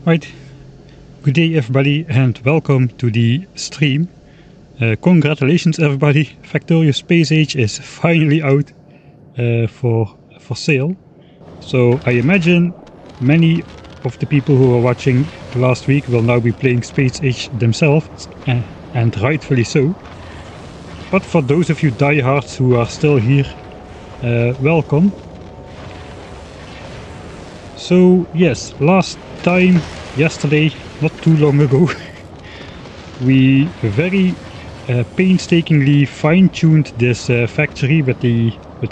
Right, good day everybody and welcome to the stream. Congratulations everybody, Factorio SPACE AGE is finally out for sale. So I imagine many of the people who were watching last week will now be playing SPACE AGE themselves, and rightfully so. But for those of you diehards who are still here, welcome. So yes, last time, yesterday, not too long ago, we very painstakingly fine-tuned this factory with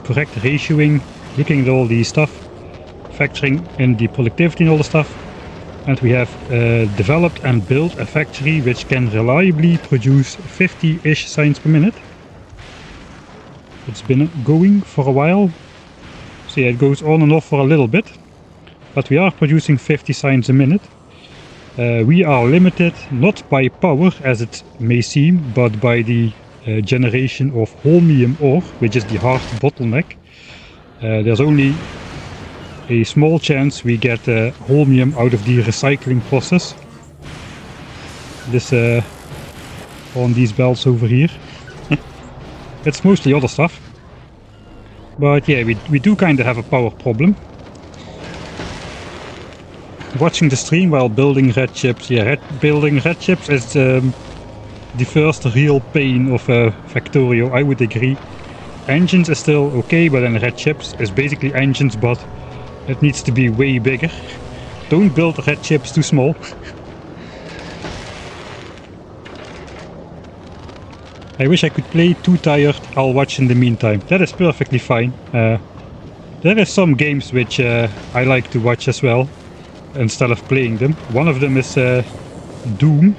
correct ratioing, looking at all the stuff, factoring in the productivity and all the stuff, and we have developed and built a factory which can reliably produce 50-ish signs per minute. It's been going for a while, so yeah, it goes on and off for a little bit. But we are producing 50 signs a minute. We are limited not by power as it may seem, but by the generation of holmium ore, which is the hard bottleneck. There's only a small chance we get holmium out of the recycling process. This on these belts over here. It's mostly other stuff. But yeah, we do kind of have a power problem. Watching the stream while building red chips, yeah, building red chips is the first real pain of Factorio, I would agree. Engines is still okay, but then red chips is basically engines, but it needs to be way bigger. Don't build red chips too small. I wish I could play Too Tired, I'll watch in the meantime. That is perfectly fine. There is some games which I like to watch as well, instead of playing them. One of them is Doom.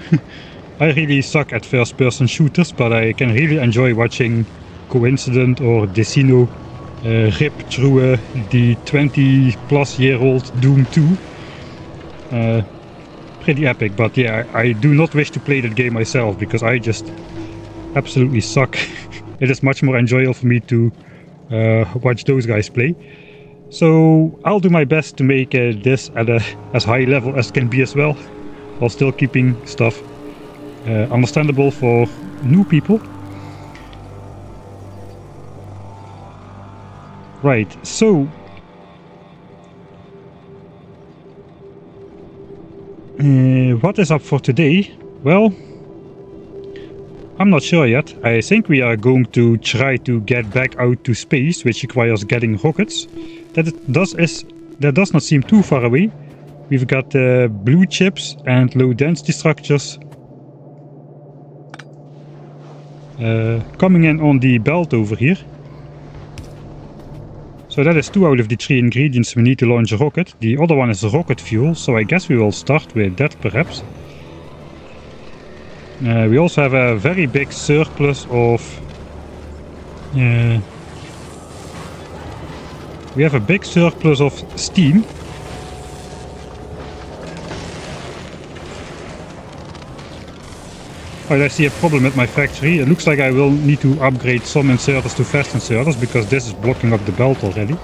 I really suck at first-person shooters, but I can really enjoy watching Coincident or Decino rip through the 20-plus-year-old Doom 2. Pretty epic, but yeah, I do not wish to play that game myself, because I just absolutely suck. It is much more enjoyable for me to watch those guys play. So I'll do my best to make this at as high level as can be as well, while still keeping stuff understandable for new people. Right, so what is up for today? Well, I'm not sure yet. I think we are going to try to get back out to space, which requires getting rockets. That does not seem too far away. We've got blue chips and low density structures coming in on the belt over here. So that is 2 out of the 3 ingredients we need to launch a rocket. The other one is rocket fuel, so I guess we will start with that perhaps. We also have a very big surplus of steam. Right, I see a problem with my factory. It looks like I will need to upgrade some inserters to fast inserters, because this is blocking up the belt already.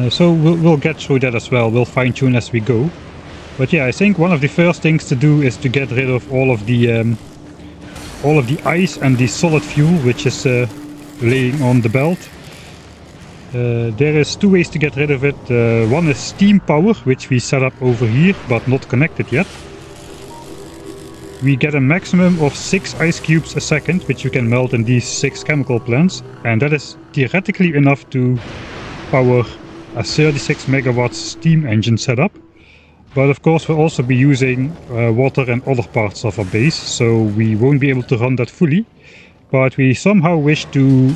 So we'll get through that as well. We'll fine tune as we go. But yeah, I think one of the first things to do is to get rid of all of the ice and the solid fuel which is laying on the belt. There is 2 ways to get rid of it. One is steam power, which we set up over here but not connected yet. We get a maximum of 6 ice cubes a second, which you can melt in these 6 chemical plants, and that is theoretically enough to power a 36 megawatts steam engine setup. But of course we'll also be using water and other parts of our base, so we won't be able to run that fully. But we somehow wish to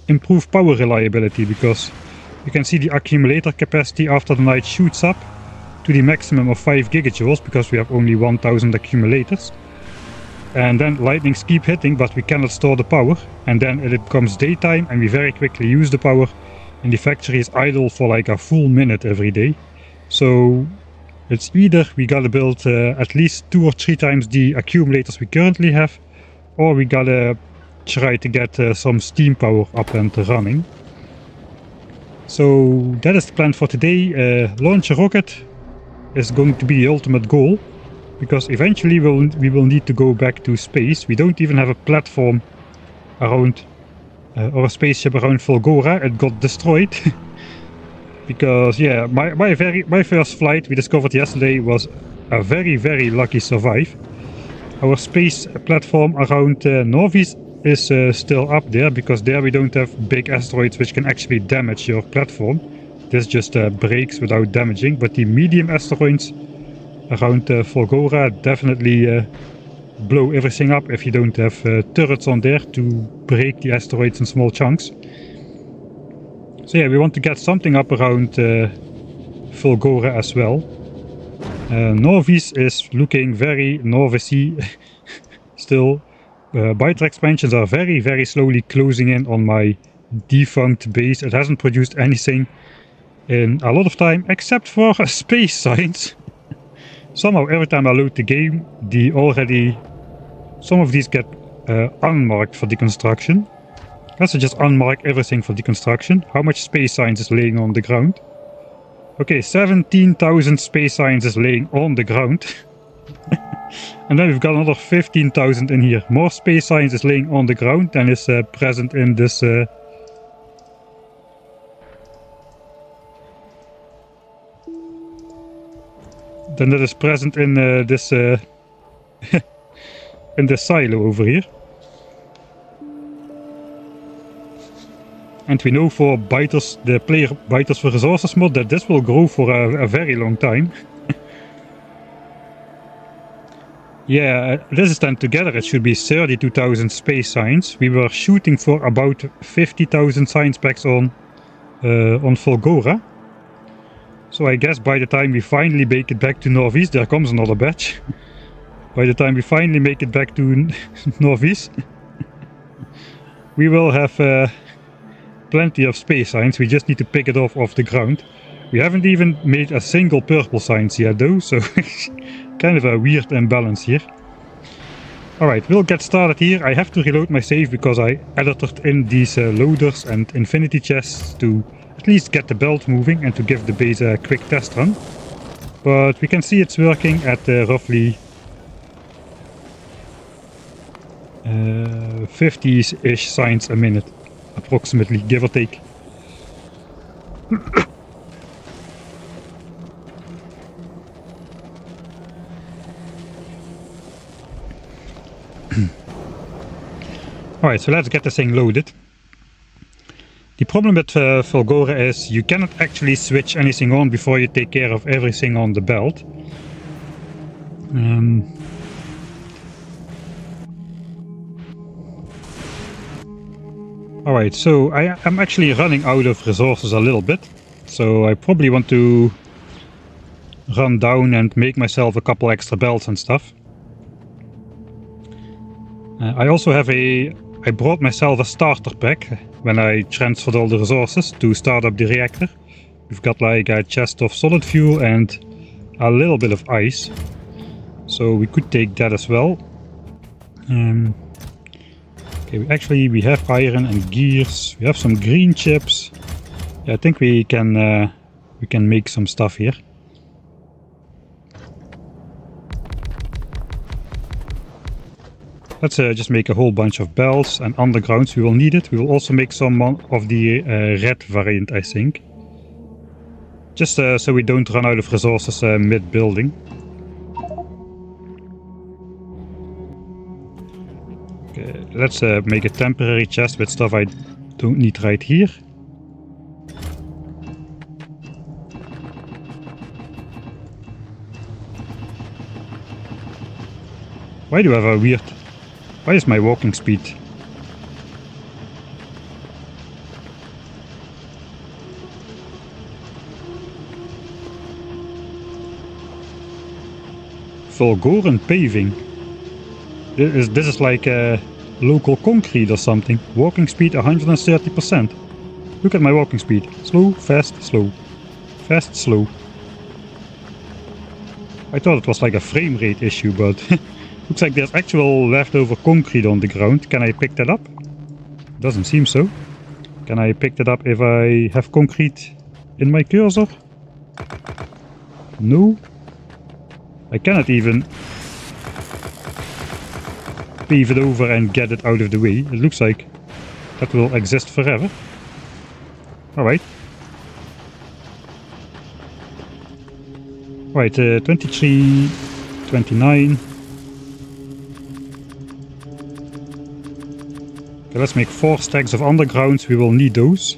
improve power reliability, because you can see the accumulator capacity after the night shoots up to the maximum of 5 gigajoules, because we have only 1000 accumulators. And then lightnings keep hitting, but we cannot store the power, and then it becomes daytime and we very quickly use the power, and the factory is idle for like a full minute every day. So it's either we gotta build at least 2 or 3 times the accumulators we currently have, or we gotta try to get some steam power up and running. So that is the plan for today. Launch a rocket is going to be the ultimate goal, because eventually we will need to go back to space. We don't even have a platform around, or a spaceship around Fulgora. It got destroyed. Because yeah, my first flight we discovered yesterday was a very lucky survive. Our space platform around Novis is still up there, because there we don't have big asteroids which can actually damage your platform. This just breaks without damaging, but the medium asteroids around Fulgora definitely blow everything up if you don't have turrets on there to break the asteroids in small chunks. So yeah, we want to get something up around Fulgora as well. Novis is looking very Novis-y still. Byte expansions are very slowly closing in on my defunct base. It hasn't produced anything in a lot of time, except for space science. Somehow every time I load the game, some of these get unmarked for deconstruction. Let's just unmark everything for deconstruction. How much space science is laying on the ground? Okay, 17,000 space science is laying on the ground. And then we've got another 15,000 in here. More space science is laying on the ground than is present in this... Than that is present in this... in this silo over here. And we know for biters, the player biters for resources mod, that this will grow for a very long time. Yeah, this is then together it should be 32,000 space science. We were shooting for about 50,000 science packs on Fulgora. So I guess by the time we finally make it back to Novis, there comes another batch. By the time we finally make it back to Novis, we will have plenty of space science. We just need to pick it off the ground. We haven't even made a single purple science yet though, so kind of a weird imbalance here. Alright, we'll get started here. I have to reload my save because I edited in these loaders and infinity chests to at least get the belt moving and to give the base a quick test run. But we can see it's working at roughly 50-ish science a minute, approximately, give or take. Alright, so let's get this thing loaded. The problem with Fulgora is you cannot actually switch anything on before you take care of everything on the belt. Alright, so I'm actually running out of resources a little bit. So I probably want to run down and make myself a couple extra belts and stuff. I also have I brought myself a starter pack when I transferred all the resources to start up the reactor. We've got like a chest of solid fuel and a little bit of ice. So we could take that as well. Okay, we have iron and gears. We have some green chips. Yeah, I think we can make some stuff here. Let's just make a whole bunch of bells and undergrounds. We will need it. We will also make some of the red variant, I think. Just so we don't run out of resources mid-building. Okay, let's make a temporary chest with stuff I don't need right here. Why do I have a weird... Why is my walking speed? Fulgoran paving. This is like local concrete or something. Walking speed 130%. Look at my walking speed. Slow, fast, slow. Fast, slow. I thought it was like a frame rate issue, but looks like there's actual leftover concrete on the ground. Can I pick that up? Doesn't seem so. Can I pick that up if I have concrete in my cursor? No. I cannot even pave it over and get it out of the way. It looks like that will exist forever. Alright. Right, 23, 29. Okay, let's make 4 stacks of undergrounds. We will need those.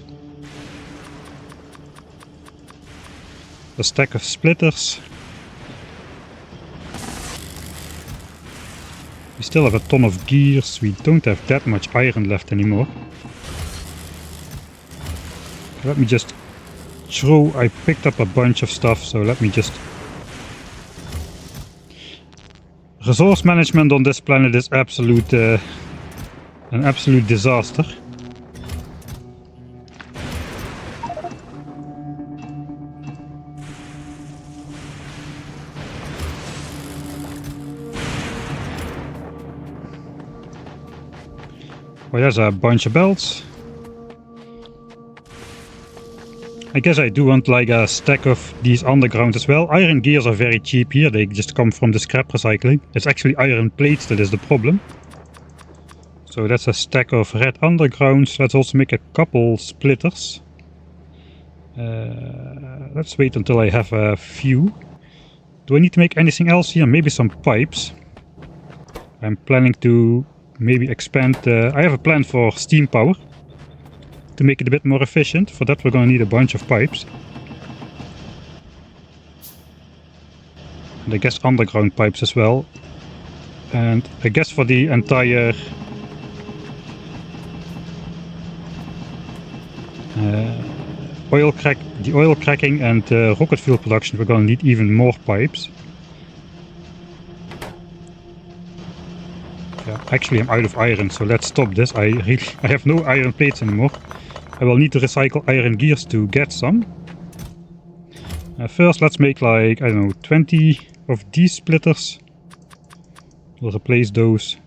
A stack of splitters. We still have a ton of gears. We don't have that much iron left anymore. Let me just throw... I picked up a bunch of stuff, so let me just... Resource management on this planet is an absolute disaster. Well, there's a bunch of belts. I guess I do want like a stack of these underground as well. Iron gears are very cheap here, they just come from the scrap recycling. It's actually iron plates that is the problem. So that's a stack of red undergrounds. Let's also make a couple splitters. Let's wait until I have a few. Do I need to make anything else here? Maybe some pipes. I'm planning to maybe expand... I have a plan for steam power. To make it a bit more efficient. For that we're going to need a bunch of pipes. And I guess underground pipes as well. And I guess for the entire oil cracking and rocket fuel production we're going to need even more pipes. Yeah, actually I'm out of iron, so let's stop this. I have no iron plates anymore. I will need to recycle iron gears to get some. First let's make like, I don't know, 20 of these splitters. We'll replace those.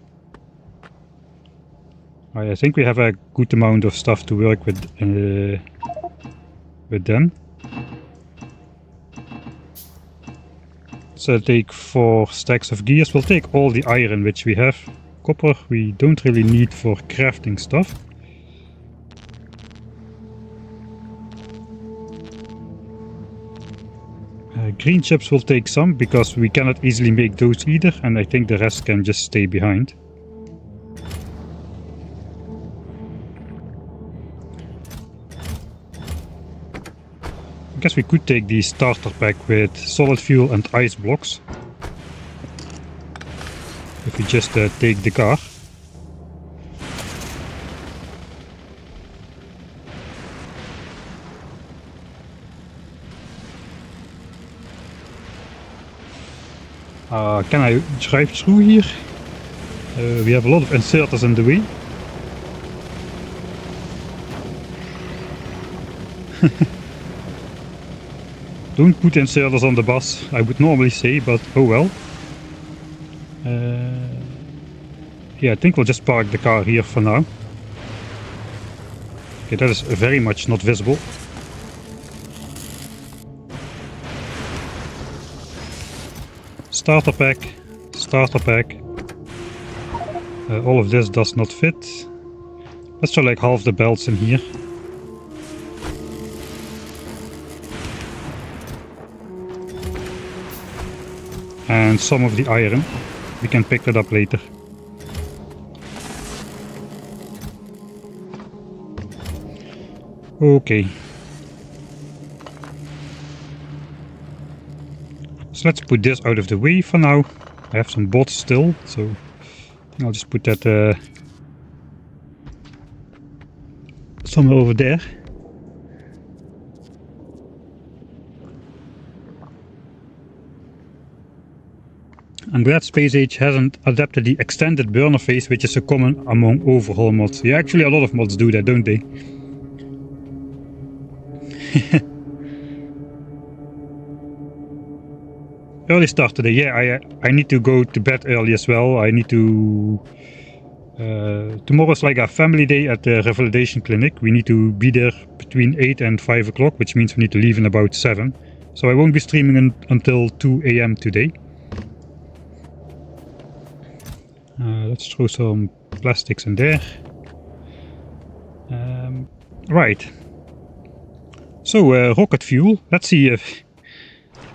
I think we have a good amount of stuff to work with them. So take 4 stacks of gears. We'll take all the iron which we have. Copper we don't really need for crafting stuff. Green chips will take some because we cannot easily make those either, and I think the rest can just stay behind. I guess we could take the starter pack with solid fuel and ice blocks. If we just take the car. Can I drive through here? We have a lot of inserters in the way. Don't put inserters on the bus, I would normally say, but oh well. Yeah, I think we'll just park the car here for now. Okay, that is very much not visible. Starter pack, starter pack. All of this does not fit. Let's try like half the belts in here. And some of the iron. We can pick that up later. Okay. So let's put this out of the way for now. I have some bots still, so I think I'll just put that somewhere over there. I'm glad Space Age hasn't adapted the extended burner phase, which is so common among overhaul mods. Yeah, actually a lot of mods do that, don't they? Early start today. Yeah, I need to go to bed early as well. I need to Tomorrow is like a family day at the revalidation clinic. We need to be there between 8 and 5 o'clock, which means we need to leave in about 7. So I won't be streaming until 2 AM today. Let's throw some plastics in there. Right. So rocket fuel. Let's see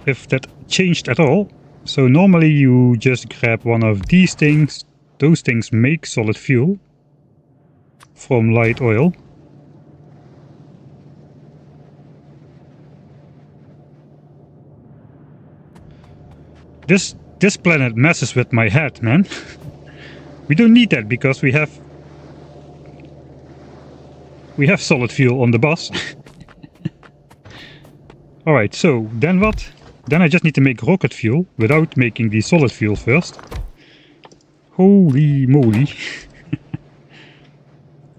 if that changed at all. So normally you just grab one of these things. Those things make solid fuel from light oil. This planet messes with my head, man. We don't need that because we have solid fuel on the bus. Alright, so then what? Then I just need to make rocket fuel without making the solid fuel first. Holy moly.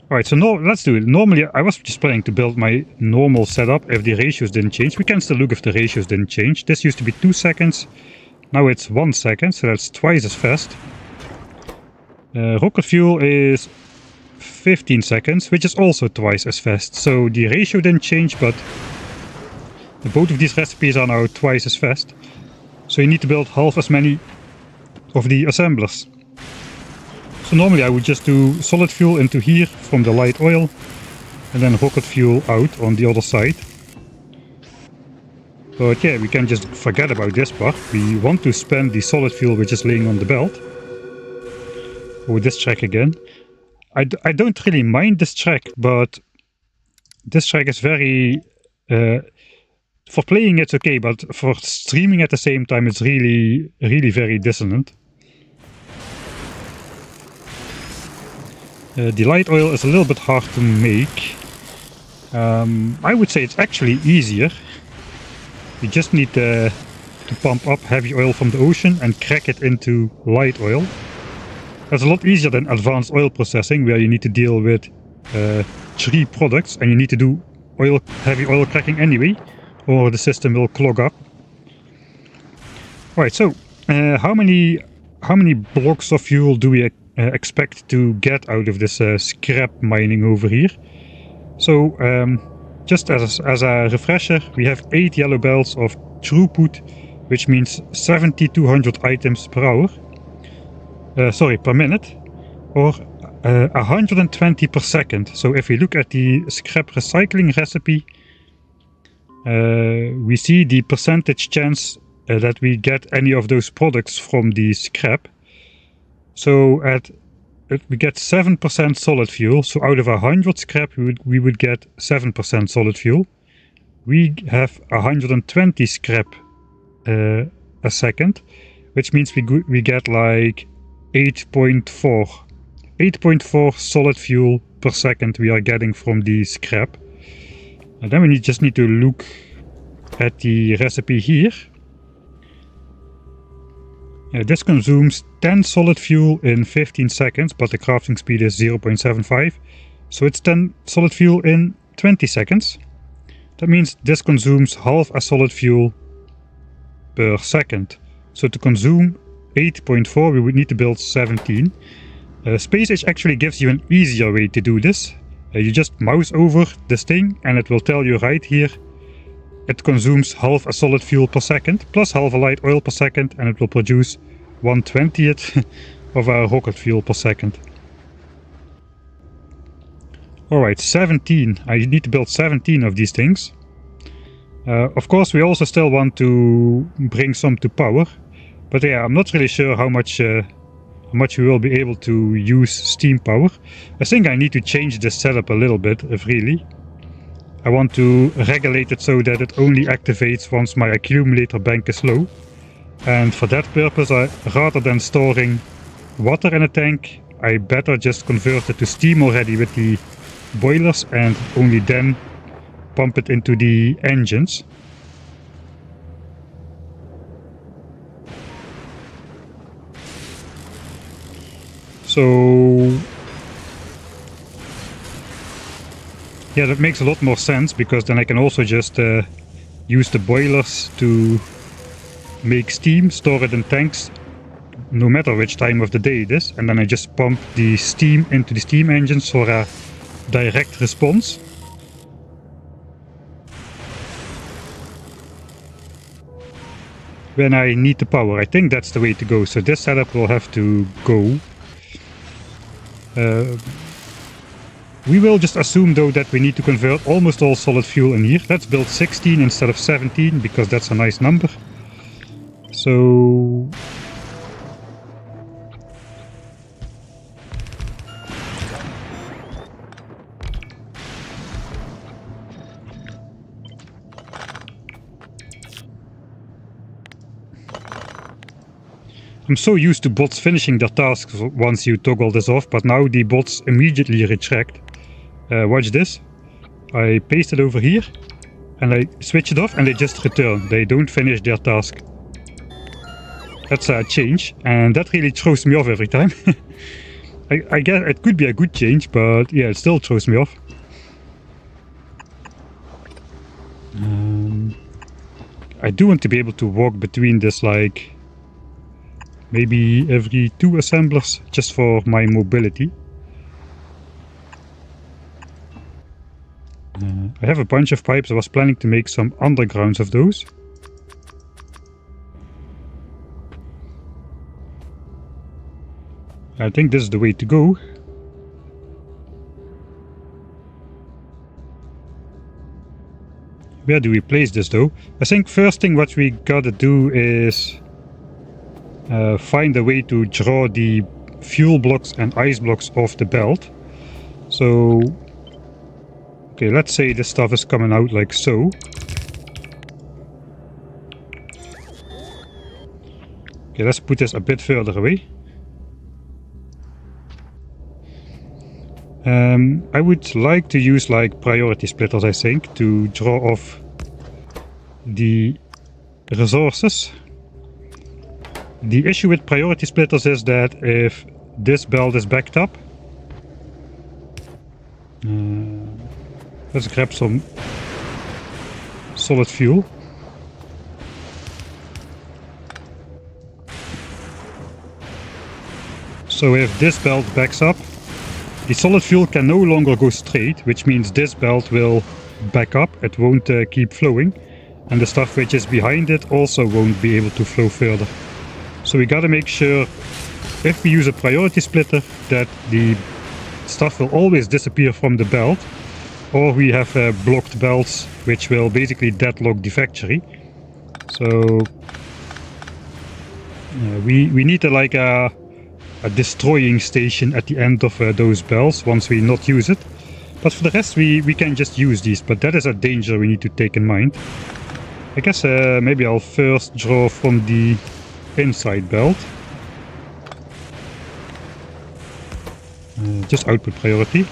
Alright, so let's do it. Normally I was just planning to build my normal setup if the ratios didn't change. We can still look if the ratios didn't change. This used to be 2 seconds. Now it's 1 second, so that's twice as fast. Rocket fuel is 15 seconds, which is also twice as fast. So the ratio didn't change, but both of these recipes are now twice as fast. So you need to build half as many of the assemblers. So normally I would just do solid fuel into here from the light oil, and then rocket fuel out on the other side. But yeah, we can just forget about this part. We want to spend the solid fuel which is laying on the belt. Oh, this track again. I don't really mind this track, but this track is very... for playing it's okay, but for streaming at the same time it's really very dissonant. The light oil is a little bit hard to make. I would say it's actually easier. You just need to pump up heavy oil from the ocean and crack it into light oil. That's a lot easier than advanced oil processing, where you need to deal with 3 products and you need to do heavy oil cracking anyway, or the system will clog up. Alright, so how many blocks of fuel do we expect to get out of this scrap mining over here? So just as a refresher, we have 8 yellow bells of throughput, which means 7,200 items per hour. Per minute, or 120 per second. So if we look at the scrap recycling recipe, we see the percentage chance that we get any of those products from the scrap. So we get 7% solid fuel. So out of 100 scrap, we would get 7% solid fuel. We have 120 scrap a second, which means we get like 8.4 solid fuel per second we are getting from the scrap. And then we just need to look at the recipe here. This consumes 10 solid fuel in 15 seconds, but the crafting speed is 0.75. So it's 10 solid fuel in 20 seconds. That means this consumes half a solid fuel per second. So to consume 8.4 we would need to build 17. Space Age actually gives you an easier way to do this. You just mouse over this thing and it will tell you right here it consumes half a solid fuel per second plus half a light oil per second, and it will produce 1/20th of our rocket fuel per second. Alright, 17. I need to build 17 of these things. Of course we also still want to bring some to power. But yeah, I'm not really sure how much we will be able to use steam power. I think I need to change this setup a little bit, if really. I want to regulate it so that it only activates once my accumulator bank is low. And for that purpose, rather than storing water in a tank, I better just convert it to steam already with the boilers and only then pump it into the engines. So yeah, that makes a lot more sense, because then I can also just use the boilers to make steam, store it in tanks, no matter which time of the day it is, and then I just pump the steam into the steam engines for a direct response. When I need the power. I think that's the way to go. So this setup will have to go. We will just assume though that we need to convert almost all solid fuel in here. Let's build 16 instead of 17 because that's a nice number. So I'm so used to bots finishing their tasks once you toggle this off, but now the bots immediately retract. Watch this. I paste it over here and I switch it off and they just return. They don't finish their task. That's a change, and that really throws me off every time. I guess it could be a good change, but yeah, it still throws me off. I do want to be able to walk between this, like maybe every 2 assemblers, just for my mobility. I have a bunch of pipes. I was planning to make some undergrounds of those. I think this is the way to go. Where do we place this though? I think first thing what we gotta do is find a way to draw the fuel blocks and ice blocks off the belt. So, okay, let's say this stuff is coming out like so. Okay, let's put this a bit further away. I would like to use like priority splitters, I think, to draw off the resources. The issue with priority splitters is that if this belt is backed up, let's grab some solid fuel. So if this belt backs up, the solid fuel can no longer go straight, which means this belt will back up, it won't keep flowing, and the stuff which is behind it also won't be able to flow further. So we gotta make sure, if we use a priority splitter, that the stuff will always disappear from the belt, or we have blocked belts which will basically deadlock the factory. So we need like a destroying station at the end of those belts once we not use it. But for the rest we can just use these, but that is a danger we need to take in mind. I guess maybe I'll first draw from the inside belt. Just output priority.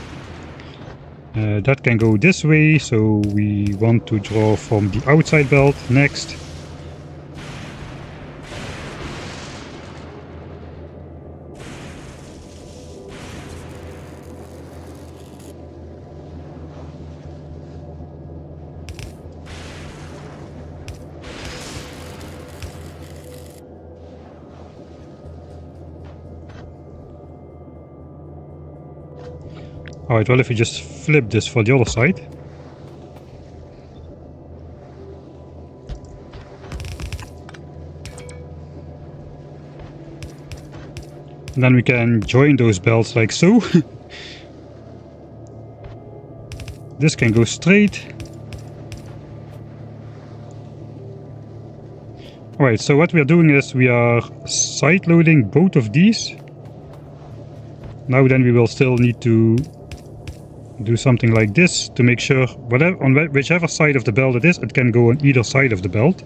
That can go this way, so we want to draw from the outside belt next. Alright, well, if we just flip this for the other side. And then we can join those belts like so. This can go straight. Alright, so what we are doing is we are side loading both of these. Now then we will still need to do something like this to make sure on whichever side of the belt it is, it can go on either side of the belt.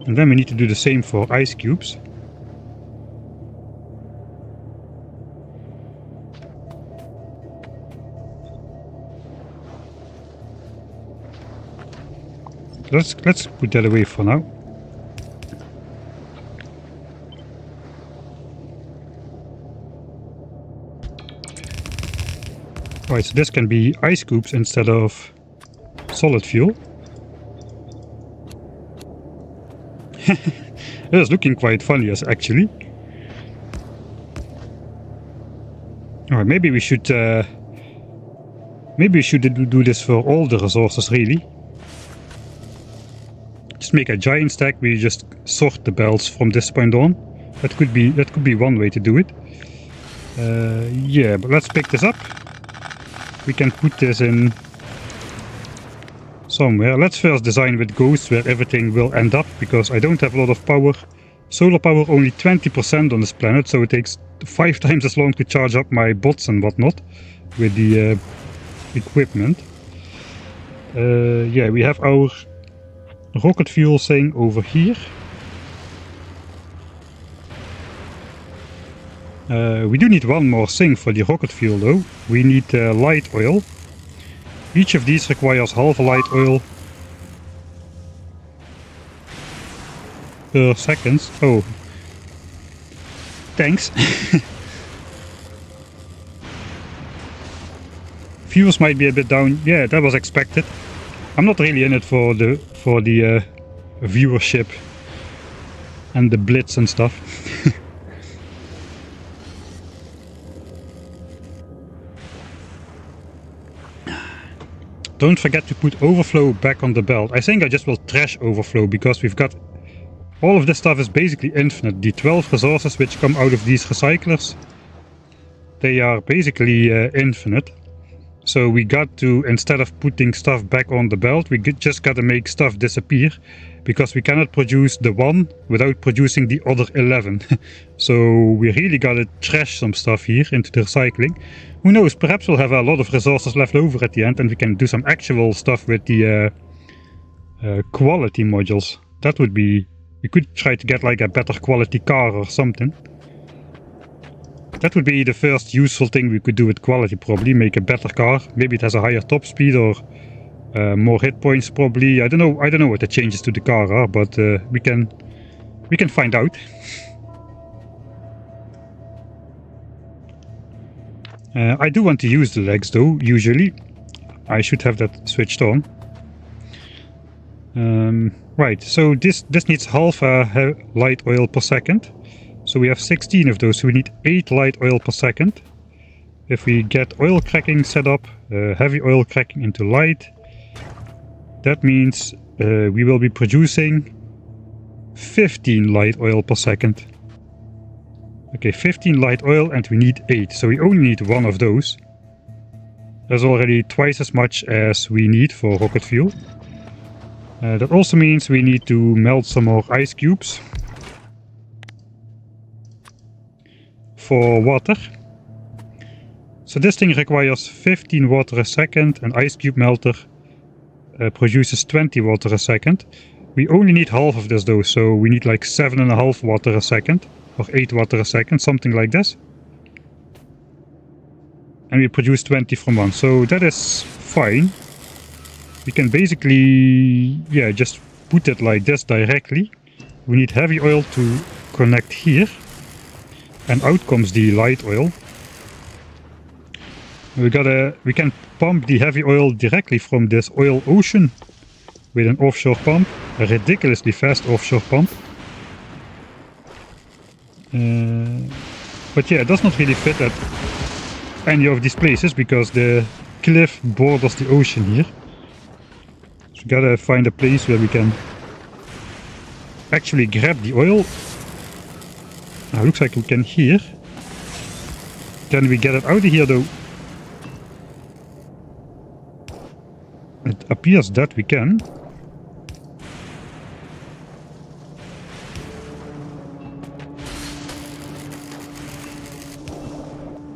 And then we need to do the same for ice cubes. Let's put that away for now. Right, so this can be ice cubes instead of solid fuel. It is looking quite funny, yes, actually. Alright, maybe we should do this for all the resources, really. Just make a giant stack. We just sort the belts from this point on. That could be one way to do it. Yeah, but let's pick this up. We can put this in somewhere. Let's first design with ghosts where everything will end up, because I don't have a lot of power. Solar power only 20% on this planet, so it takes 5 times as long to charge up my bots and whatnot with the equipment. Yeah, we have our rocket fuel thing over here. We do need one more thing for the rocket fuel though. We need light oil. Each of these requires half a light oil per second. Oh, thanks. Views might be a bit down. Yeah, that was expected. I'm not really in it for the viewership and the blitz and stuff. Don't forget to put overflow back on the belt. I think I just will trash overflow, because we've got all of this stuff is basically infinite. The 12 resources which come out of these recyclers, they are basically infinite. So we got to, instead of putting stuff back on the belt, we just got to make stuff disappear, because we cannot produce the one without producing the other 11. So we really got to trash some stuff here into the recycling. Who knows, perhaps we'll have a lot of resources left over at the end and we can do some actual stuff with the quality modules. That would be... we could try to get like a better quality car or something. That would be the first useful thing we could do with quality, probably. Make a better car. Maybe it has a higher top speed or more hit points, probably. I don't know what the changes to the car are, but we can find out. I do want to use the legs though, usually. I should have that switched on. Right, so this needs half a light oil per second. So we have 16 of those, so we need 8 light oil per second. If we get oil cracking set up, heavy oil cracking into light, that means we will be producing 15 light oil per second. Okay, 15 light oil and we need 8, so we only need one of those. That's already twice as much as we need for rocket fuel. That also means we need to melt some more ice cubes for water. So this thing requires 15 water a second, and ice cube melter produces 20 water a second. We only need half of this though, so we need like 7.5 water a second, or 8 water a second, something like this. And we produce 20 from one, so that is fine. We can basically, yeah, just put it like this directly. We need heavy oil to connect here, and out comes the light oil. We can pump the heavy oil directly from this oil ocean with an offshore pump, a ridiculously fast offshore pump. But yeah, it does not really fit at any of these places because the cliff borders the ocean here. So we gotta find a place where we can actually grab the oil. Now looks like we can here. Can we get it out of here though? It appears that we can.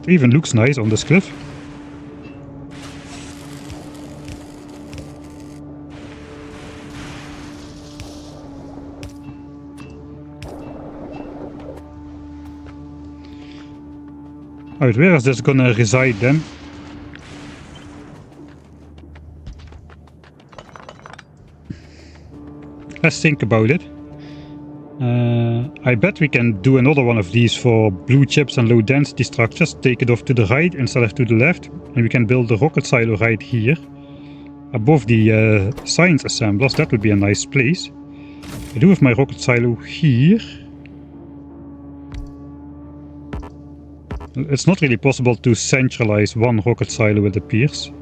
It even looks nice on this cliff. Alright, where is this gonna reside then? Let's think about it. I bet we can do another one of these for blue chips and low density structures, take it off to the right instead of to the left, and we can build the rocket silo right here, above the science assemblers. That would be a nice place. I do have my rocket silo here. It's not really possible to centralize one rocket silo, it appears,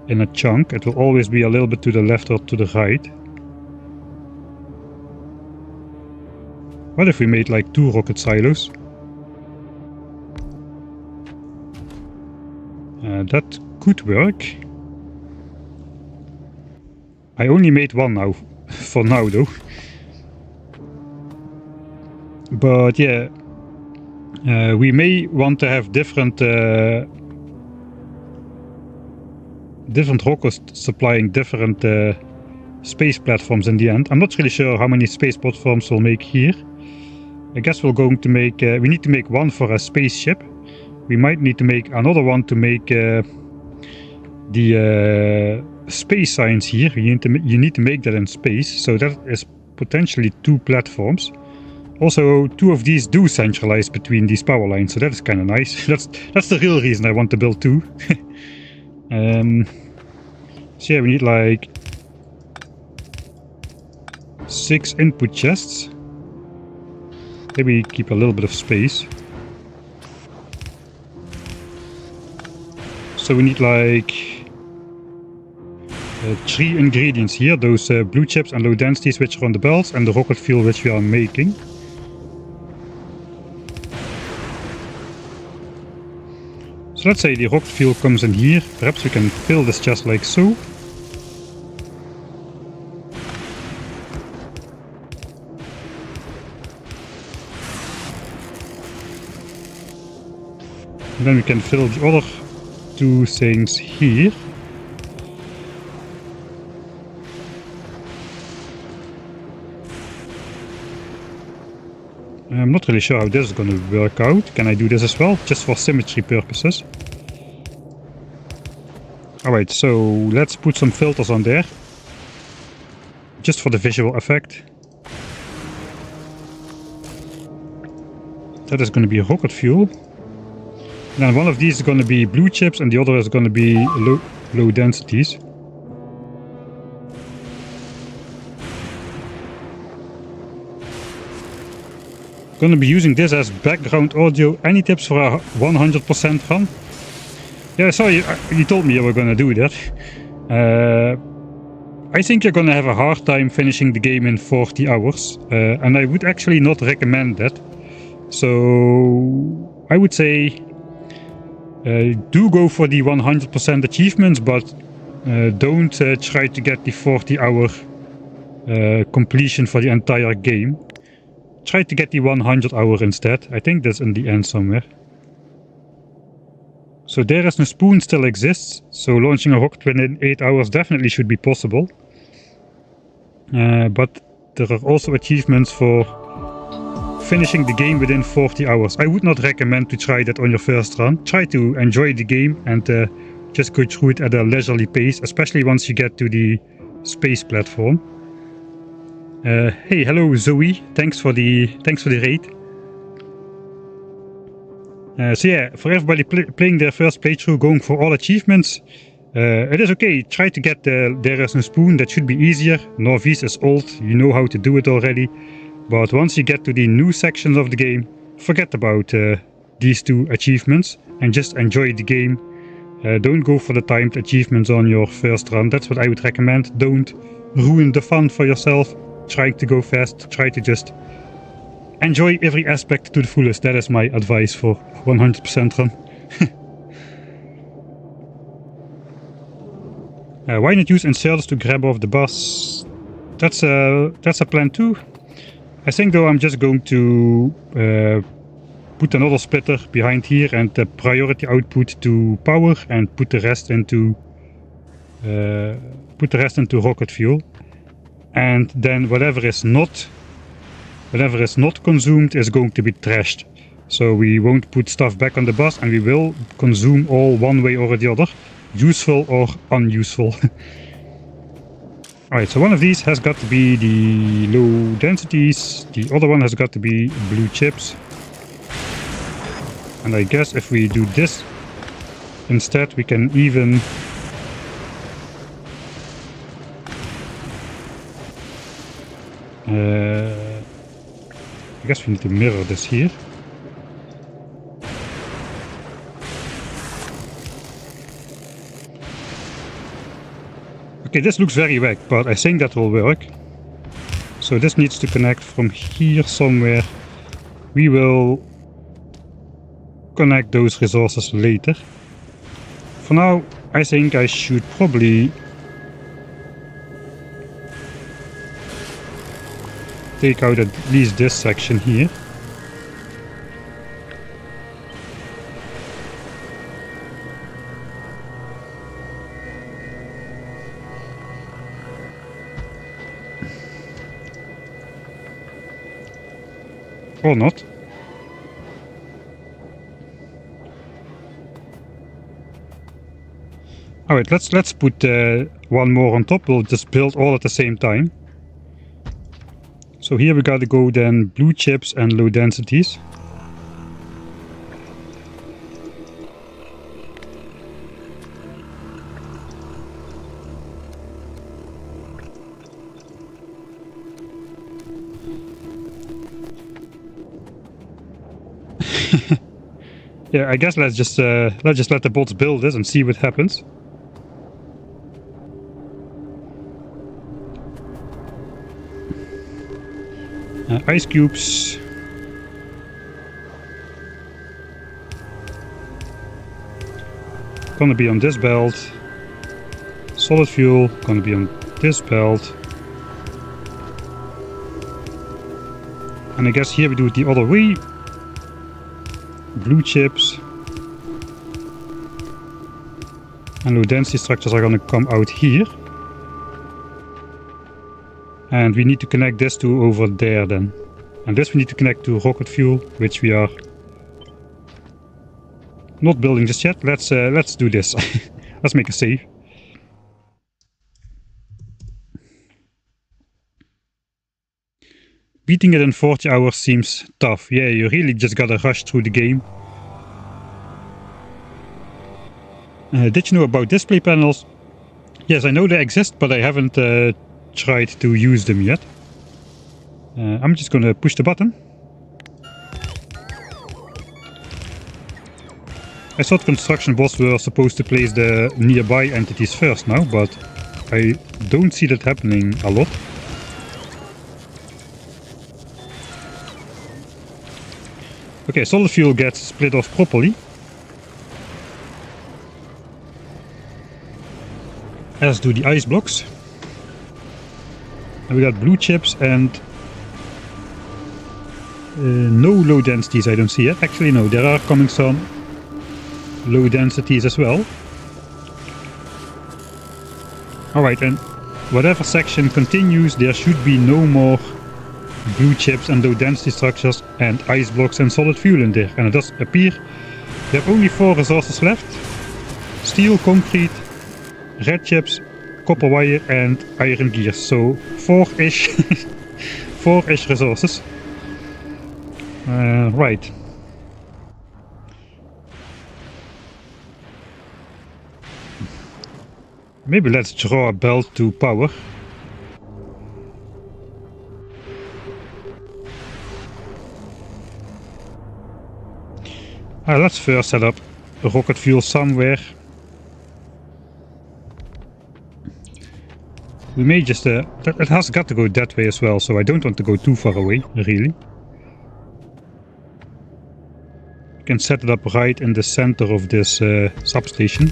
in a chunk. It will always be a little bit to the left or to the right. What if we made like 2 rocket silos? That could work. I only made one now, for now though. But yeah, we may want to have different rockets supplying different space platforms in the end. I'm not really sure how many space platforms we'll make here. I guess we're going to make, we need to make one for a spaceship. We might need to make another one to make the space science here. You need to make that in space, so that is potentially 2 platforms. Also, 2 of these do centralize between these power lines, so that is kind of nice. That's the real reason I want to build 2. So yeah, we need like 6 input chests. Maybe keep a little bit of space. So we need like 3 ingredients here. Those blue chips and low densities which are on the belts, and the rocket fuel which we are making. So let's say the rocket fuel comes in here. Perhaps we can fill this chest like so. And then we can fill the other 2 things here. I'm not really sure how this is going to work out. Can I do this as well? Just for symmetry purposes. Alright, so let's put some filters on there. Just for the visual effect. That is going to be rocket fuel. And then one of these is going to be blue chips and the other is going to be low densities. Going to be using this as background audio. Any tips for a 100% run? Yeah, sorry, you told me you were going to do that. I think you're going to have a hard time finishing the game in 40 hours. And I would actually not recommend that. So I would say do go for the 100% achievements, but don't try to get the 40-hour completion for the entire game. Try to get the 100-hour instead. I think that's in the end somewhere. So there is no spoon still exists, so launching a rocket within 8 hours definitely should be possible. But there are also achievements for finishing the game within 40 hours. I would not recommend to try that on your first run. Try to enjoy the game and just go through it at a leisurely pace, especially once you get to the space platform. Hey, hello Zoe. Thanks for the raid. So yeah, for everybody playing their first playthrough, going for all achievements, it is okay. Try to get the There Is No Spoon. That should be easier. Norvis is old. You know how to do it already. But once you get to the new sections of the game, forget about these 2 achievements and just enjoy the game. Don't go for the timed achievements on your first run. That's what I would recommend. Don't ruin the fun for yourself trying to go fast. Try to just enjoy every aspect to the fullest. That is my advice for 100% run. Why not use inserters to grab off the bus? That's a plan too. I think though I'm just going to put another splitter behind here and the priority output to power and put the rest into rocket fuel. And then whatever is not consumed is going to be trashed. So we won't put stuff back on the bus and we will consume all one way or the other, useful or unuseful. Alright, so one of these has got to be the low densities, the other one has got to be blue chips. And I guess if we do this instead, we can even I guess we need to mirror this here. Okay, this looks very wack, but I think that will work. So this needs to connect from here somewhere. We will connect those resources later. For now, I think I should probably take out at least this section here. Or not. Alright, let's put one more on top. We'll just build all at the same time. So here we gotta go then blue chips and low densities. Yeah, I guess let's just let the bots build this and see what happens. Ice cubes. Gonna be on this belt. Solid fuel gonna be on this belt. And I guess here we do it the other way. Blue chips. And low density structures are gonna come out here. And we need to connect this to over there then. And this we need to connect to rocket fuel, which we are not building just yet. Let's do this. Let's make a save. Beating it in 40 hours seems tough. Yeah, you really just gotta rush through the game. Did you know about display panels? Yes, I know they exist, but I haven't tried to use them yet. I'm just gonna push the button. I thought construction bots were supposed to place the nearby entities first now, but I don't see that happening a lot. Okay, solid fuel gets split off properly. As do the ice blocks. And we got blue chips and no low densities, I don't see it. Actually no, there are coming some low densities as well. Alright, and whatever section continues, there should be no more blue chips and low density structures and ice blocks and solid fuel in there. And it does appear we have only 4 resources left. Steel, concrete, red chips, copper wire and iron gears. So 4-ish 4-ish resources. Right. Maybe let's draw a belt to power. Let's first set up a rocket fuel somewhere. We may just... it has got to go that way as well, so I don't want to go too far away, really. We can set it up right in the center of this substation.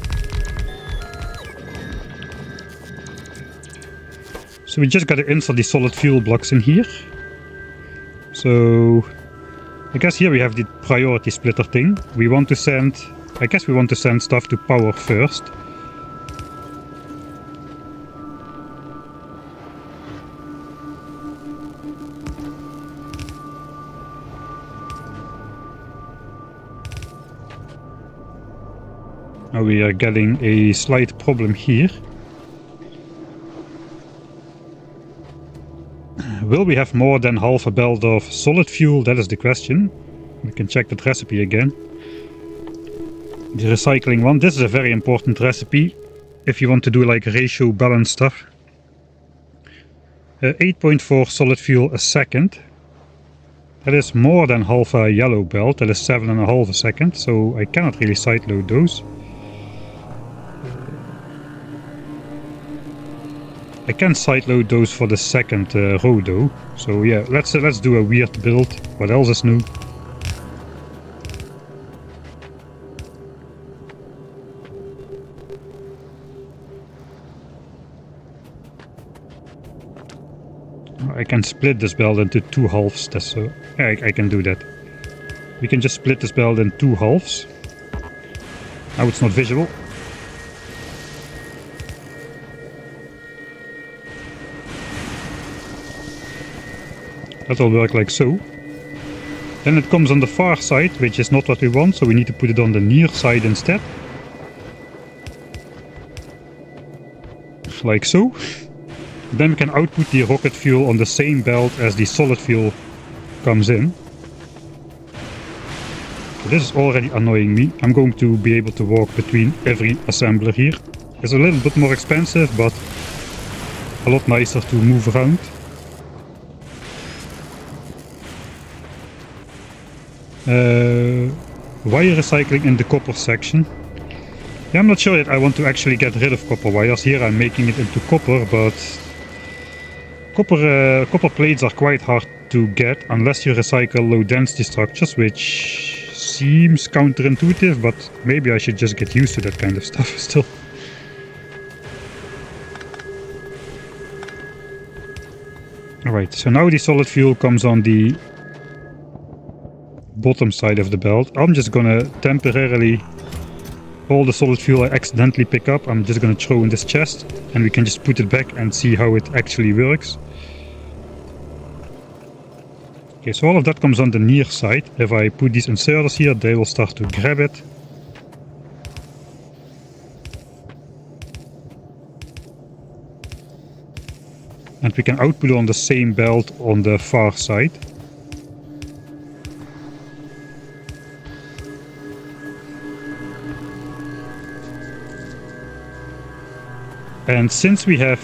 So we just got to insert the solid fuel blocks in here. So... I guess here we have the priority splitter thing. We want to send... I guess we want to send stuff to power first. Now we are getting a slight problem here. Will we have more than half a belt of solid fuel? That is the question. We can check that recipe again. The recycling one. This is a very important recipe if you want to do like ratio balance stuff. 8.4 solid fuel a second. That is more than half a yellow belt. That is 7.5 a second. So I cannot really sideload those. I can sideload those for the second row though. So yeah, let's do a weird build. What else is new? I can split this belt into 2 halves. That's so yeah, I can do that. We can just split this belt in 2 halves. Now it's not visible. That will work like so. Then it comes on the far side, which is not what we want, so we need to put it on the near side instead. Like so. Then we can output the rocket fuel on the same belt as the solid fuel comes in. So this is already annoying me. I'm going to be able to walk between every assembler here. It's a little bit more expensive, but a lot nicer to move around. Wire recycling in the copper section. Yeah, I'm not sure that I want to actually get rid of copper wires. Here I'm making it into copper, but copper plates are quite hard to get unless you recycle low density structures, which seems counterintuitive, but maybe I should just get used to that kind of stuff still. Alright, so now the solid fuel comes on the bottom side of the belt. I'm just gonna temporarily, all the solid fuel I accidentally pick up, I'm just gonna throw in this chest and we can just put it back and see how it actually works. Okay, so all of that comes on the near side. If I put these inserters here, they will start to grab it. And we can output on the same belt on the far side. And since we have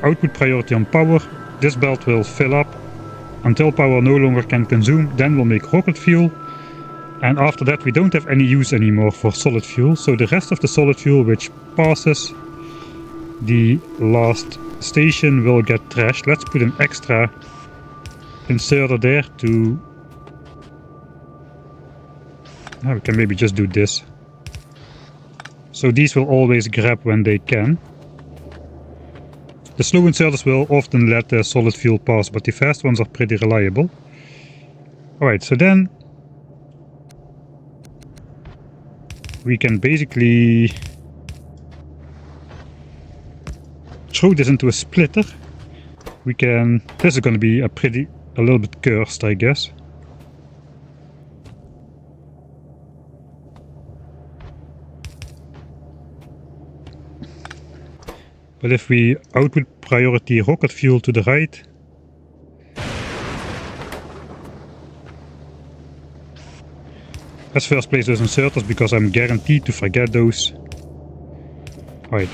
output priority on power, this belt will fill up until power no longer can consume. Then we'll make rocket fuel, and after that we don't have any use anymore for solid fuel. So the rest of the solid fuel which passes the last station will get trashed. Let's put an extra inserter there to... we can maybe just do this. So these will always grab when they can. The slow inserters will often let the solid fuel pass, but the fast ones are pretty reliable. Alright, so then we can basically throw this into a splitter. We can... This is going to be a little bit cursed, I guess. But if we output priority rocket fuel to the right, let's first place those inserters because I'm guaranteed to forget those. Alright,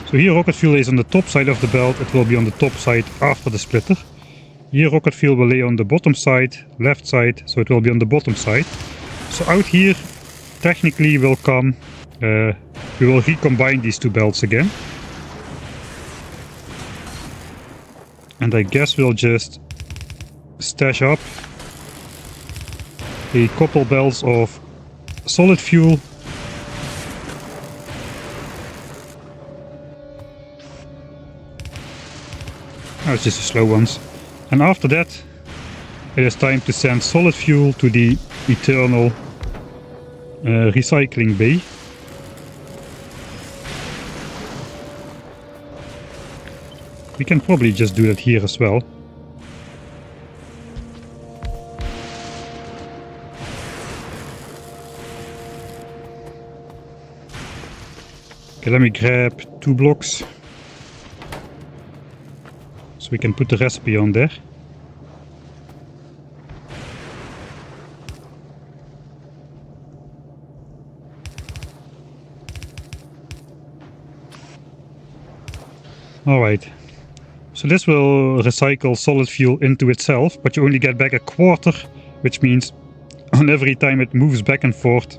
so here rocket fuel is on the top side of the belt. It will be on the top side after the splitter. Here rocket fuel will lay on the bottom side, left side, so it will be on the bottom side. So out here technically will come, we will recombine these two belts again. And I guess we'll just stash up a couple belts of solid fuel. Oh, it's just the slow ones. And after that, it is time to send solid fuel to the eternal recycling bay. We can probably just do that here as well. Okay, let me grab 2 blocks. So we can put the recipe on there. Alright, so this will recycle solid fuel into itself, but you only get back a quarter, which means on every time it moves back and forth,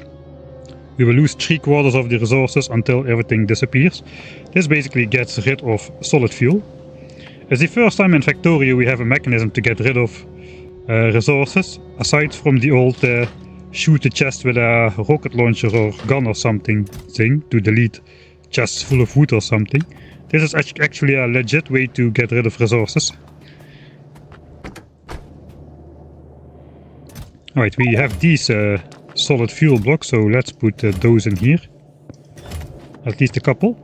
we will lose 3/4 of the resources until everything disappears. This basically gets rid of solid fuel. It's the first time in Factorio we have a mechanism to get rid of resources, aside from the old shoot the chest with a rocket launcher or gun or something thing to delete chests full of wood or something. This is actually a legit way to get rid of resources. Alright, we have these solid fuel blocks, so let's put those in here. At least a couple.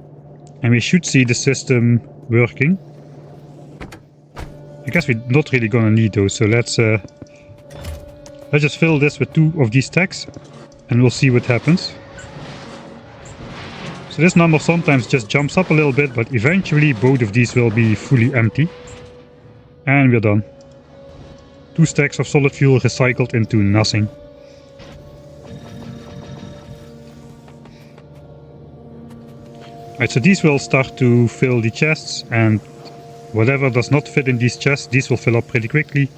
And we should see the system working. I guess we're not really gonna need those, so let's just fill this with 2 of these stacks and we'll see what happens. So this number sometimes just jumps up a little bit, but eventually both of these will be fully empty. And we're done. 2 stacks of solid fuel recycled into nothing. Right, so these will start to fill the chests, and whatever does not fit in these chests, these will fill up pretty quickly.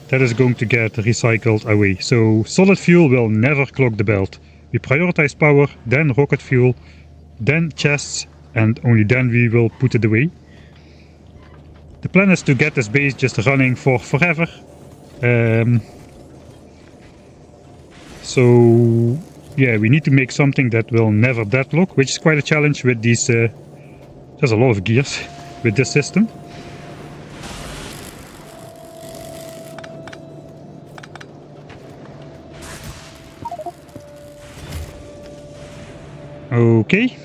That is going to get recycled away. So solid fuel will never clog the belt. We prioritize power, then rocket fuel, then chests, and only then we will put it away. The plan is to get this base just running for forever. So yeah, we need to make something that will never deadlock, which is quite a challenge with these. There's a lot of gears with this system. Okay.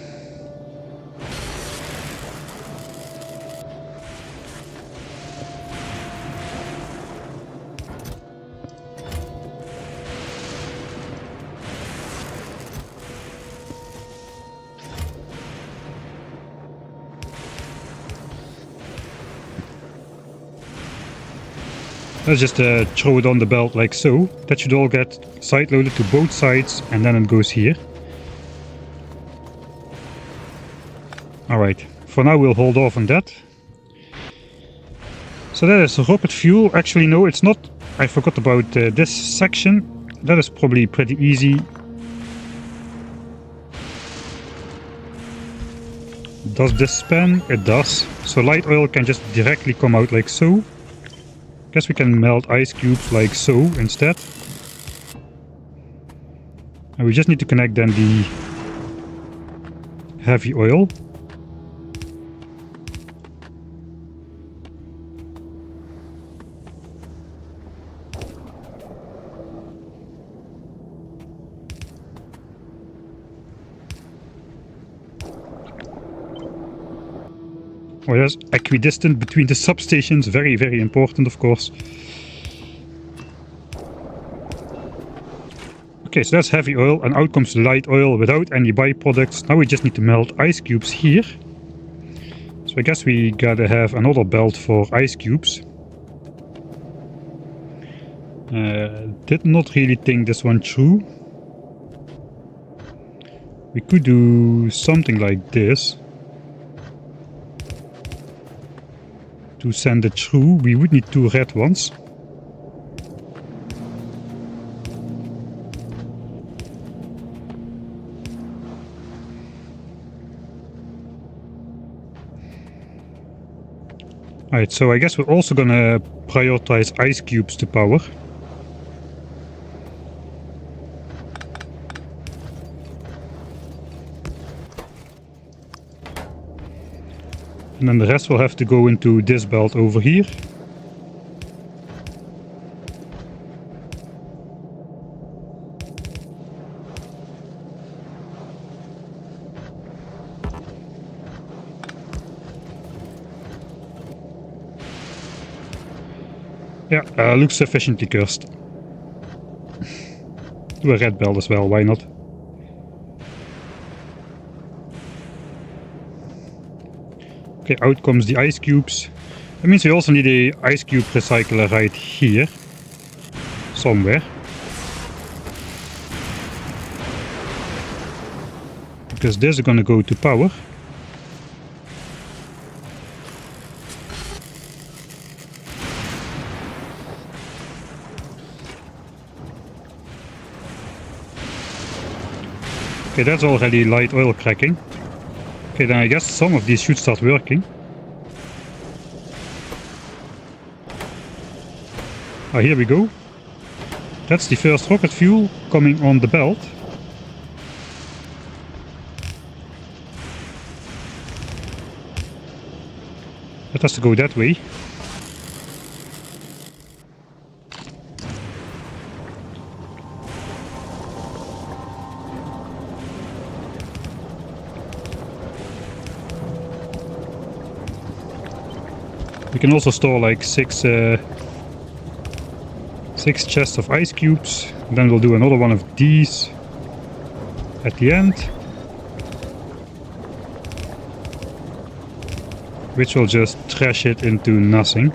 Let's just throw it on the belt like so. That should all get side loaded to both sides, and then it goes here. Alright, for now we'll hold off on that. So that is rocket fuel. Actually no, it's not. I forgot about this section. That is probably pretty easy. Does this span? It does. So light oil can just directly come out like so. Guess we can melt ice cubes like so instead. And we just need to connect then the heavy oil. Oh, there's equidistant between the substations, very, very important, of course. Okay, so that's heavy oil, and out comes light oil without any byproducts. Now we just need to melt ice cubes here. So I guess we gotta have another belt for ice cubes. Did not really think this one through. We could do something like this. To send it through, we would need 2 red ones. Alright, so I guess we're also gonna prioritize ice cubes to power. And then the rest will have to go into this belt over here. Yeah, looks sufficiently cursed. Do a red belt as well, why not? Okay, out comes the ice cubes. That means we also need a ice cube recycler right here. Somewhere. Because this is gonna go to power. Okay, that's already light oil cracking. Okay, then I guess some of these should start working. Ah, here we go. That's the first rocket fuel coming on the belt. That has to go that way. We can also store like six chests of ice cubes. Then we'll do another one of these at the end, which will just trash it into nothing.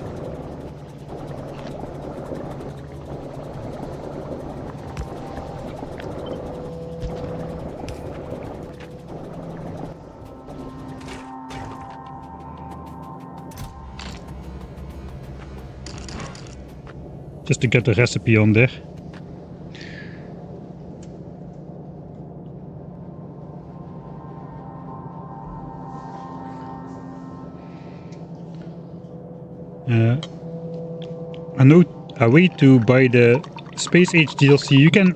Just to get the recipe on there. A way to buy the Space Age DLC. You can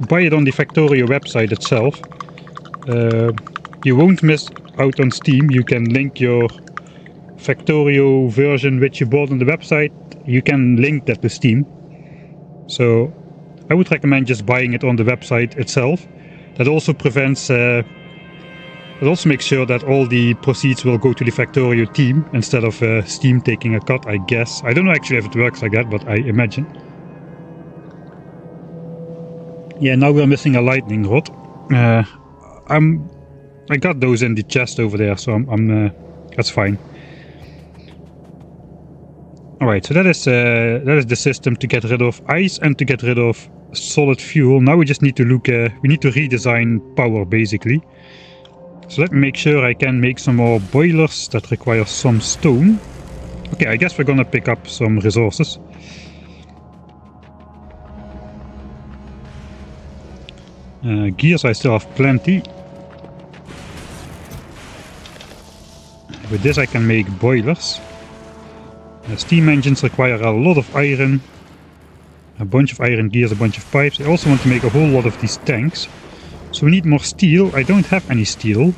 buy it on the Factorio website itself. You won't miss out on Steam. You can link your Factorio version which you bought on the website. You can link that to Steam. So I would recommend just buying it on the website itself. That also prevents it also makes sure that all the proceeds will go to the Factorio team instead of Steam taking a cut, I guess. I don't know actually if it works like that, but I imagine. Yeah, now we're missing a lightning rod. I got those in the chest over there, so that's fine. Alright, so that is the system to get rid of ice and to get rid of solid fuel. Now we just need to look, we need to redesign power basically. So let me make sure I can make some more boilers that require some stone. Okay, I guess we're gonna pick up some resources. Gears I still have plenty. With this I can make boilers. Steam engines require a lot of iron. A bunch of iron gears, a bunch of pipes. I also want to make a whole lot of these tanks. So we need more steel. I don't have any steel.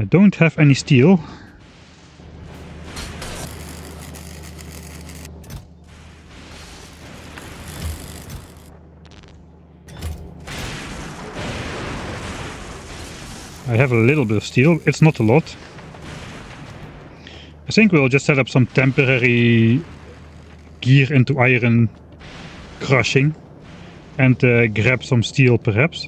Don't have any steel. I have a little bit of steel. It's not a lot. I think we'll just set up some temporary gear into iron crushing and grab some steel perhaps.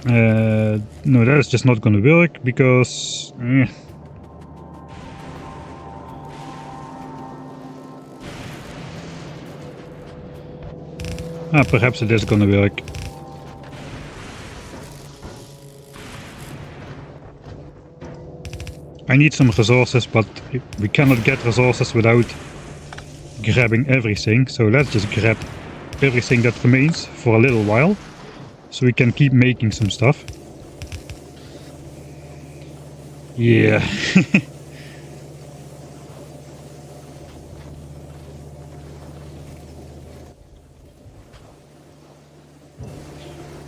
No, that is just not gonna work because perhaps it is gonna work. I need some resources, but we cannot get resources without grabbing everything. So let's just grab everything that remains for a little while, so we can keep making some stuff. Yeah.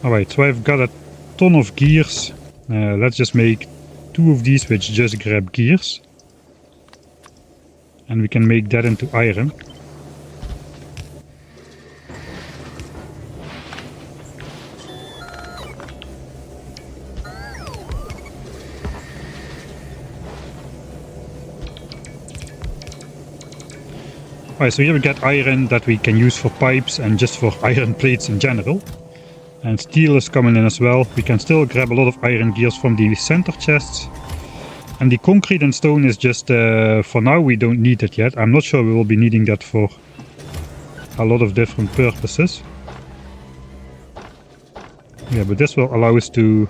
Alright, so I've got a ton of gears. Let's just make 2 of these which just grab gears. And we can make that into iron. Alright, so here we get iron that we can use for pipes and just for iron plates in general. And steel is coming in as well. We can still grab a lot of iron gears from the center chests. And the concrete and stone is just, for now we don't need it yet. I'm not sure we will be needing that for a lot of different purposes. Yeah, but this will allow us to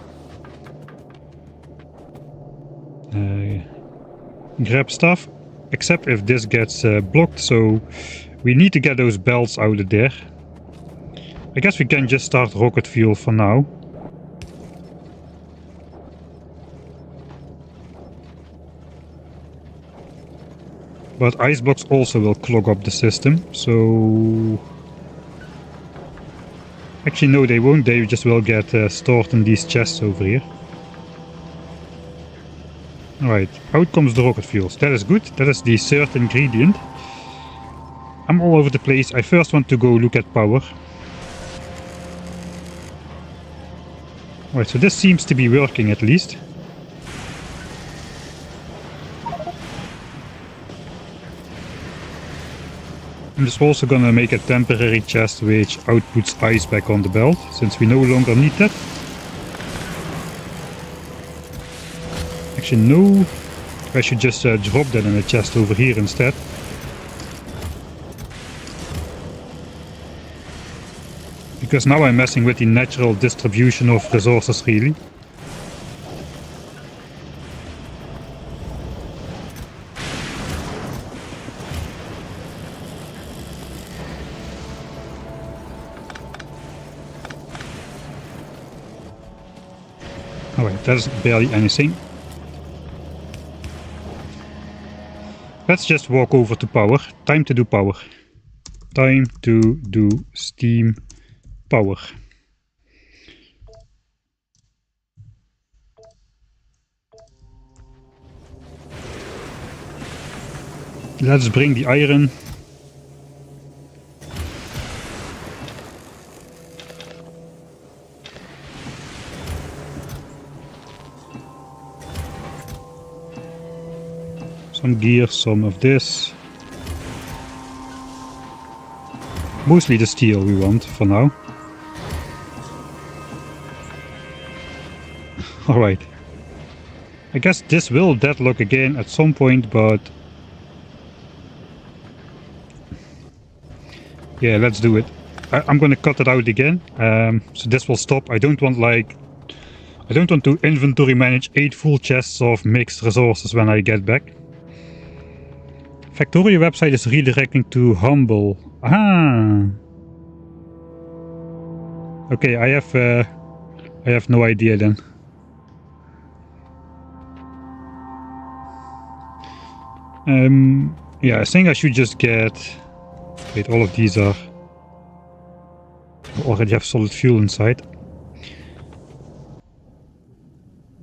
grab stuff, except if this gets blocked, so we need to get those belts out of there. I guess we can just start rocket fuel for now. But ice blocks also will clog up the system, so... Actually no, they won't, they just will get stored in these chests over here. Alright, out comes the rocket fuels. That is good, that is the third ingredient. I'm all over the place. I first want to go look at power. Alright, so this seems to be working at least. I'm just also gonna make a temporary chest which outputs ice back on the belt, since we no longer need that. Actually no, I should just drop that in a chest over here instead. Because now I'm messing with the natural distribution of resources really. Alright, that's barely anything. Let's just walk over to power. Time to do power. Time to do steam power. Let's bring the iron. Some gear, some of this. Mostly the steel we want for now. Alright. I guess this will deadlock again at some point, but... yeah, let's do it. I'm gonna cut it out again, so this will stop. I don't want to inventory manage 8 full chests of mixed resources when I get back. Factorio website is redirecting to Humble. Ah. Okay, I have no idea then. Yeah, I think I should just get... wait, all of these are... already have solid fuel inside.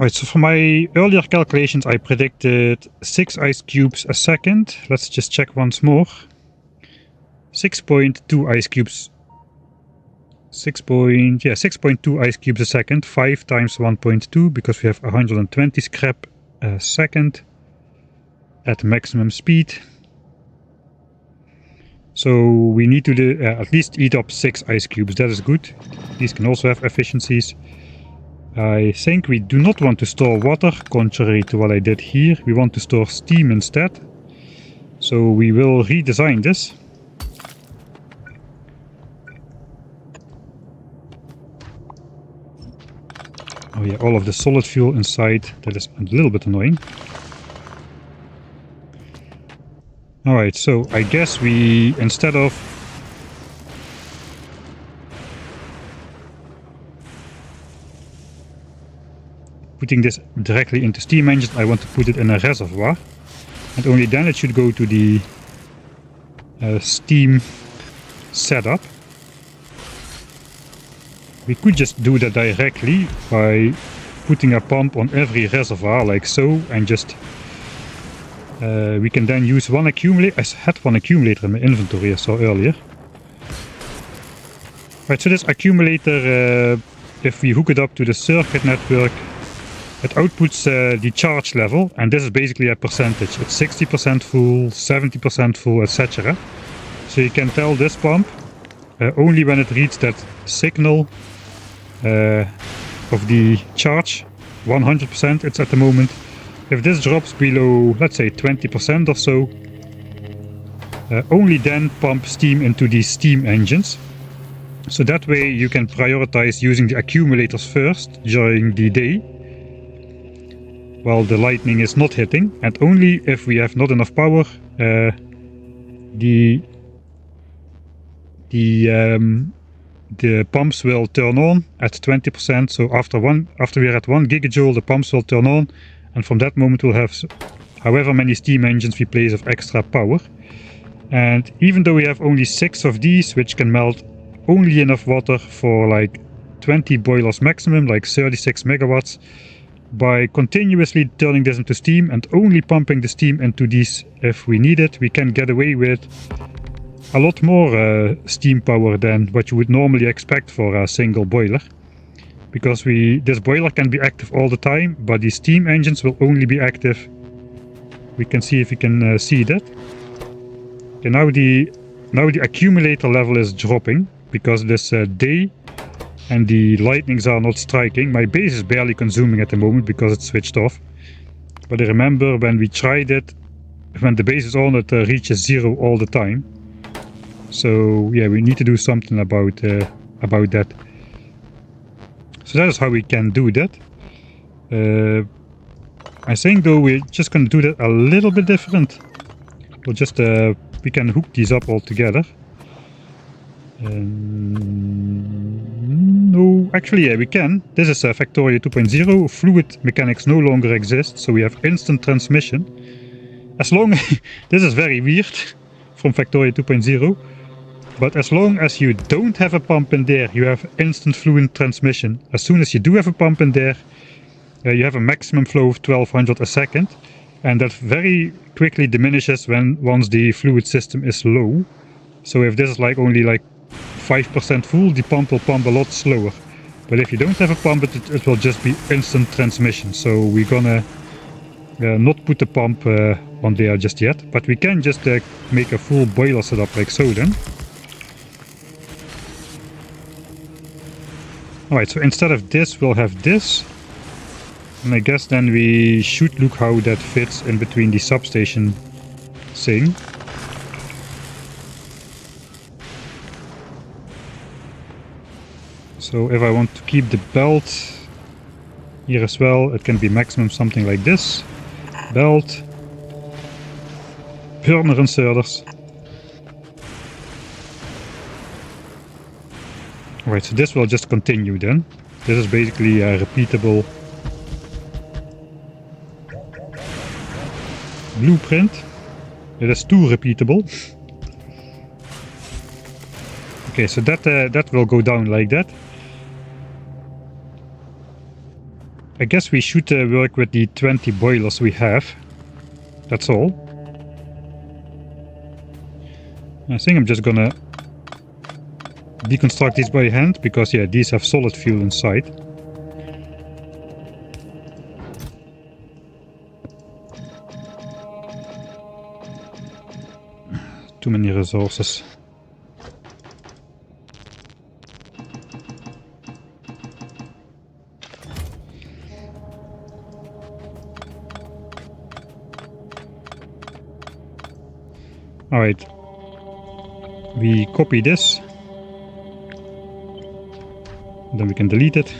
Alright, so for my earlier calculations I predicted 6 ice cubes a second. Let's just check once more. 6.2 ice cubes. 6.2 ice cubes a second. 5 times 1.2 because we have 120 scrap a second at maximum speed. So we need to at least eat up 6 ice cubes. That is good. These can also have efficiencies. I think we do not want to store water, contrary to what I did here. We want to store steam instead. So we will redesign this. Oh yeah, all of the solid fuel inside. That is a little bit annoying. Alright, so I guess we, instead of putting this directly into steam engine, I want to put it in a reservoir, and only then it should go to the steam setup. We could just do that directly by putting a pump on every reservoir like so, and just we can then use one accumulator. I had one accumulator in my inventory I saw earlier. Right, so this accumulator, if we hook it up to the circuit network, it outputs the charge level, and this is basically a percentage. It's 60% full, 70% full, etc. So you can tell this pump only when it reaches that signal of the charge, 100% it's at the moment, If this drops below, let's say 20% or so, only then pump steam into these steam engines. So that way you can prioritize using the accumulators first during the day, while the lightning is not hitting, and only if we have not enough power, the pumps will turn on at 20%. So after we are at 1 gigajoule, the pumps will turn on, and from that moment we'll have however many steam engines we place of extra power. And even though we have only 6 of these, which can melt only enough water for like 20 boilers maximum, like 36 megawatts, by continuously turning this into steam and only pumping the steam into these if we need it, we can get away with a lot more steam power than what you would normally expect for a single boiler. Because this boiler can be active all the time, but the steam engines will only be active. We can see if we can see that. Okay, now the accumulator level is dropping because this day and the lightnings are not striking. My base is barely consuming at the moment because it's switched off. But I remember when we tried it, when the base is on, it reaches 0 all the time. So yeah, we need to do something about that. So that is how we can do that. I think though we're just going to do that a little bit different. We'll just we can hook these up all together. No, actually yeah, we can. This is Factorio 2.0. Fluid mechanics no longer exist, so we have instant transmission. As long this is very weird from Factorio 2.0. But as long as you don't have a pump in there, you have instant fluid transmission. As soon as you do have a pump in there, you have a maximum flow of 1200 a second. And that very quickly diminishes once the fluid system is low. So if this is like only like 5% full, the pump will pump a lot slower. But if you don't have a pump, it will just be instant transmission. So we're gonna not put the pump on there just yet. But we can just make a full boiler setup like so then. Alright, so instead of this, we'll have this. And I guess then we should look how that fits in between the substation thing. So if I want to keep the belt here as well, it can be maximum something like this. Belt. Burner inserters. Alright, so this will just continue then. This is basically a repeatable blueprint. It is too repeatable. Okay, so that will go down like that. I guess we should work with the 20 boilers we have. That's all. I think I'm just gonna deconstruct these by hand, because yeah, these have solid fuel inside. Too many resources. Alright. We copy this. Then we can delete it.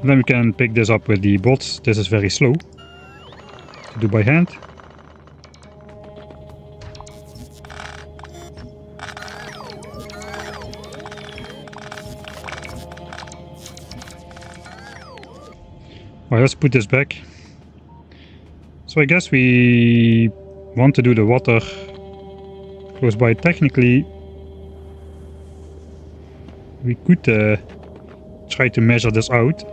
And then we can pick this up with the bots. This is very slow to do by hand. Alright, let's put this back. So I guess we want to do the water close by. Technically, we could try to measure this out.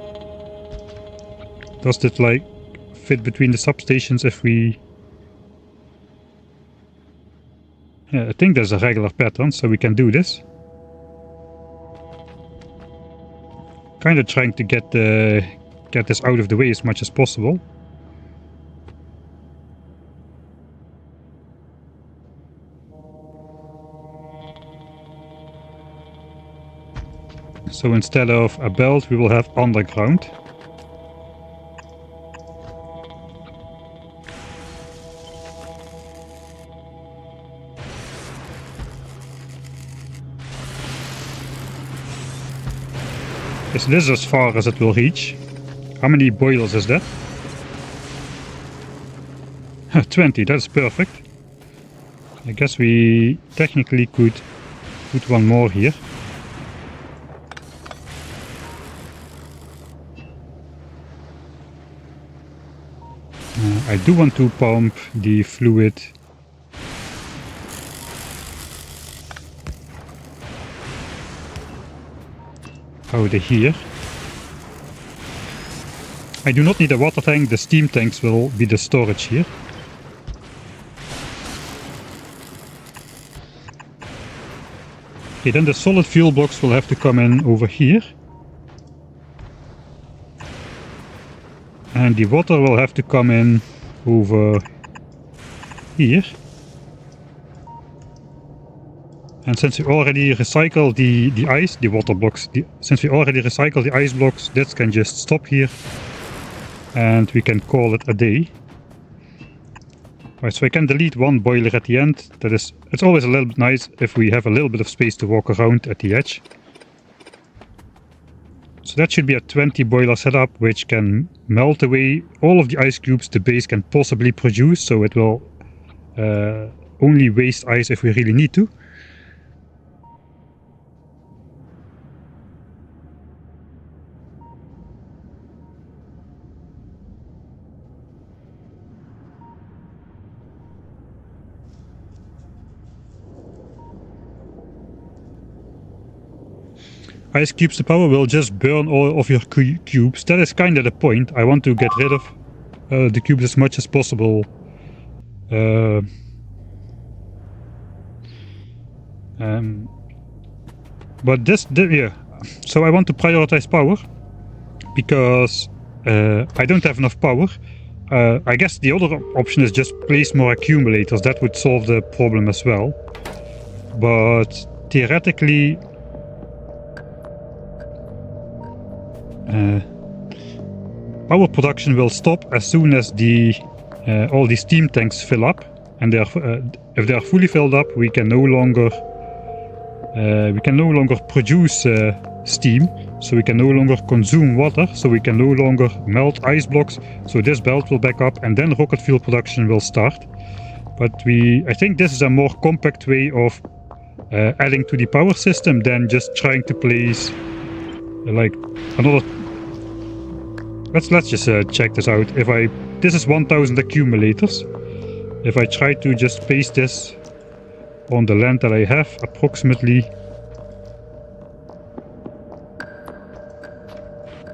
Does it like fit between the substations if we... Yeah, I think there's a regular pattern, so we can do this. Kind of trying to get this out of the way as much as possible. So instead of a belt, we will have underground. Is this as far as it will reach? How many boilers is that? 20, that's perfect. I guess we technically could put one more here. I do want to pump the fluid out of here. I do not need a water tank, the steam tanks will be the storage here. Okay, then the solid fuel blocks will have to come in over here. And the water will have to come in over here. And since we already recycled the ice, the water blocks, since we already recycled the ice blocks, this can just stop here. And we can call it a day. Right, so I can delete one boiler at the end. It's always a little bit nice if we have a little bit of space to walk around at the edge. So that should be a 20 boiler setup, which can melt away all of the ice cubes the base can possibly produce. So it will only waste ice if we really need to. Ice cubes to power will just burn all of your cubes. That is kind of the point. I want to get rid of the cubes as much as possible. But yeah. So I want to prioritize power because I don't have enough power. I guess the other option is just place more accumulators. That would solve the problem as well. But theoretically, power production will stop as soon as all the steam tanks fill up, and if they are fully filled up, we can no longer produce steam, so we can no longer consume water, so we can no longer melt ice blocks. So this belt will back up, and then rocket fuel production will start. But I think this is a more compact way of adding to the power system than just trying to place like another. Let's just check this out. This is 1000 accumulators. If I try to just paste this on the land that I have, approximately.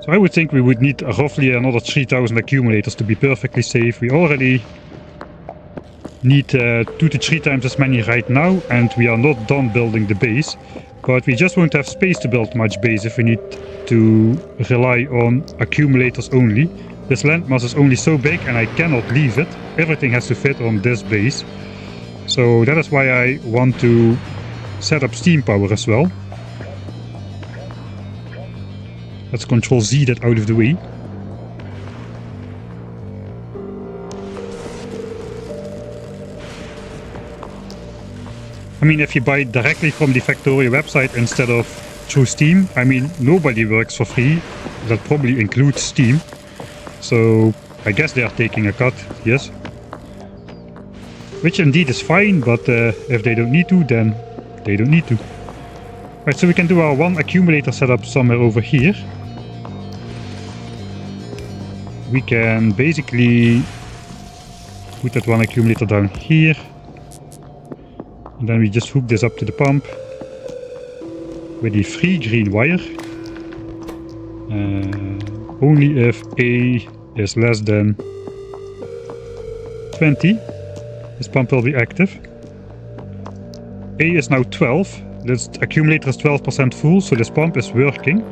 So I would think we would need roughly another 3000 accumulators to be perfectly safe. We already need 2 to 3 times as many right now, and we are not done building the base. But we just won't have space to build much base if we need to rely on accumulators only. This landmass is only so big and I cannot leave it. Everything has to fit on this base. So that is why I want to set up steam power as well. Let's Control Z that out of the way. I mean, if you buy it directly from the Factorio website instead of through Steam, I mean, nobody works for free. That probably includes Steam. So I guess they are taking a cut, yes. Which indeed is fine, but if they don't need to, then they don't need to. Right, so we can do our one accumulator setup somewhere over here. We can basically put that one accumulator down here. And then we just hook this up to the pump with the free green wire. Only if A is less than 20, this pump will be active. A is now 12. This accumulator is 12% full, so this pump is working.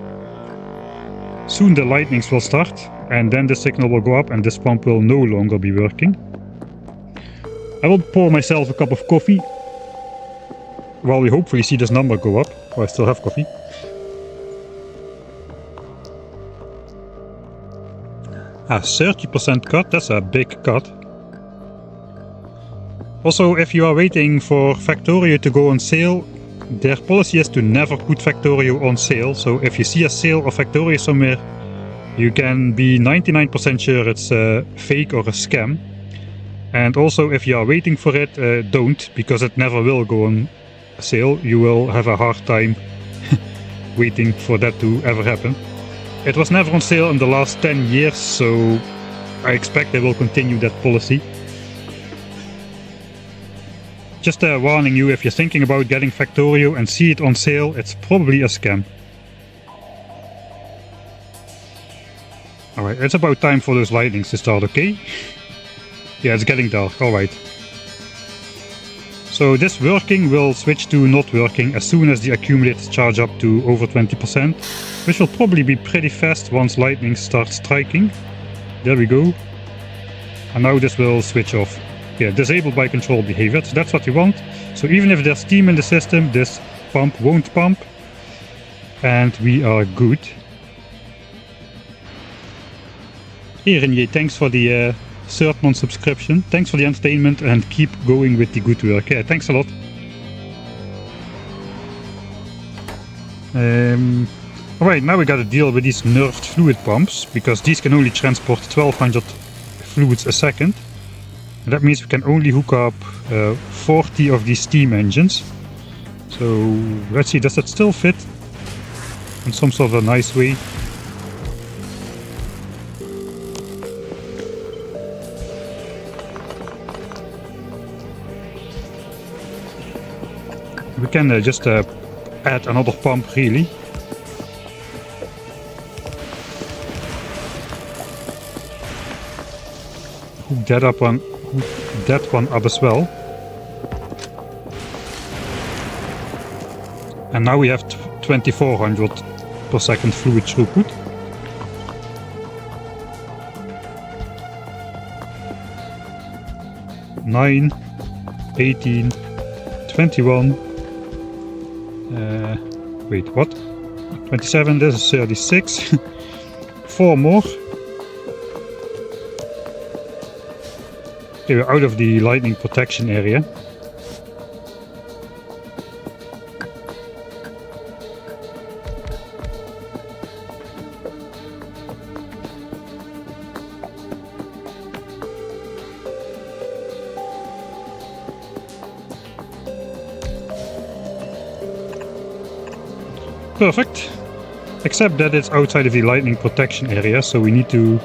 Soon the lightnings will start, and then the signal will go up and this pump will no longer be working. I will pour myself a cup of coffee while we hopefully see this number go up. Oh, I still have coffee. A 30% cut, that's a big cut. Also, if you are waiting for Factorio to go on sale, their policy is to never put Factorio on sale. So if you see a sale of Factorio somewhere, you can be 99% sure it's a fake or a scam. And also, if you are waiting for it, don't, because it never will go on sale. You will have a hard time waiting for that to ever happen. It was never on sale in the last 10 years, so I expect they will continue that policy. Just warning you, if you're thinking about getting Factorio and see it on sale, it's probably a scam. Alright, it's about time for those lightnings to start, okay? Yeah, it's getting dark, alright. So this working will switch to not working as soon as the accumulators charge up to over 20%, which will probably be pretty fast once lightning starts striking. There we go. And now this will switch off. Yeah, disabled by control behavior, so that's what you want. So even if there's steam in the system, this pump won't pump. And we are good. Hey Renier, thanks for the third month subscription. Thanks for the entertainment and keep going with the good work. Yeah, thanks a lot. Alright, now we gotta deal with these nerfed fluid pumps, because these can only transport 1200 fluids a second. And that means we can only hook up 40 of these steam engines. So let's see, does that still fit in some sort of a nice way? We can just add another pump, really. Hook that one up as well. And now we have 2400 per second fluid throughput. Nine, 18, 21. Wait, what? 27, this is 36. 4 more. Okay, we're out of the lightning protection area. Perfect, except that it's outside of the lightning protection area, so we need to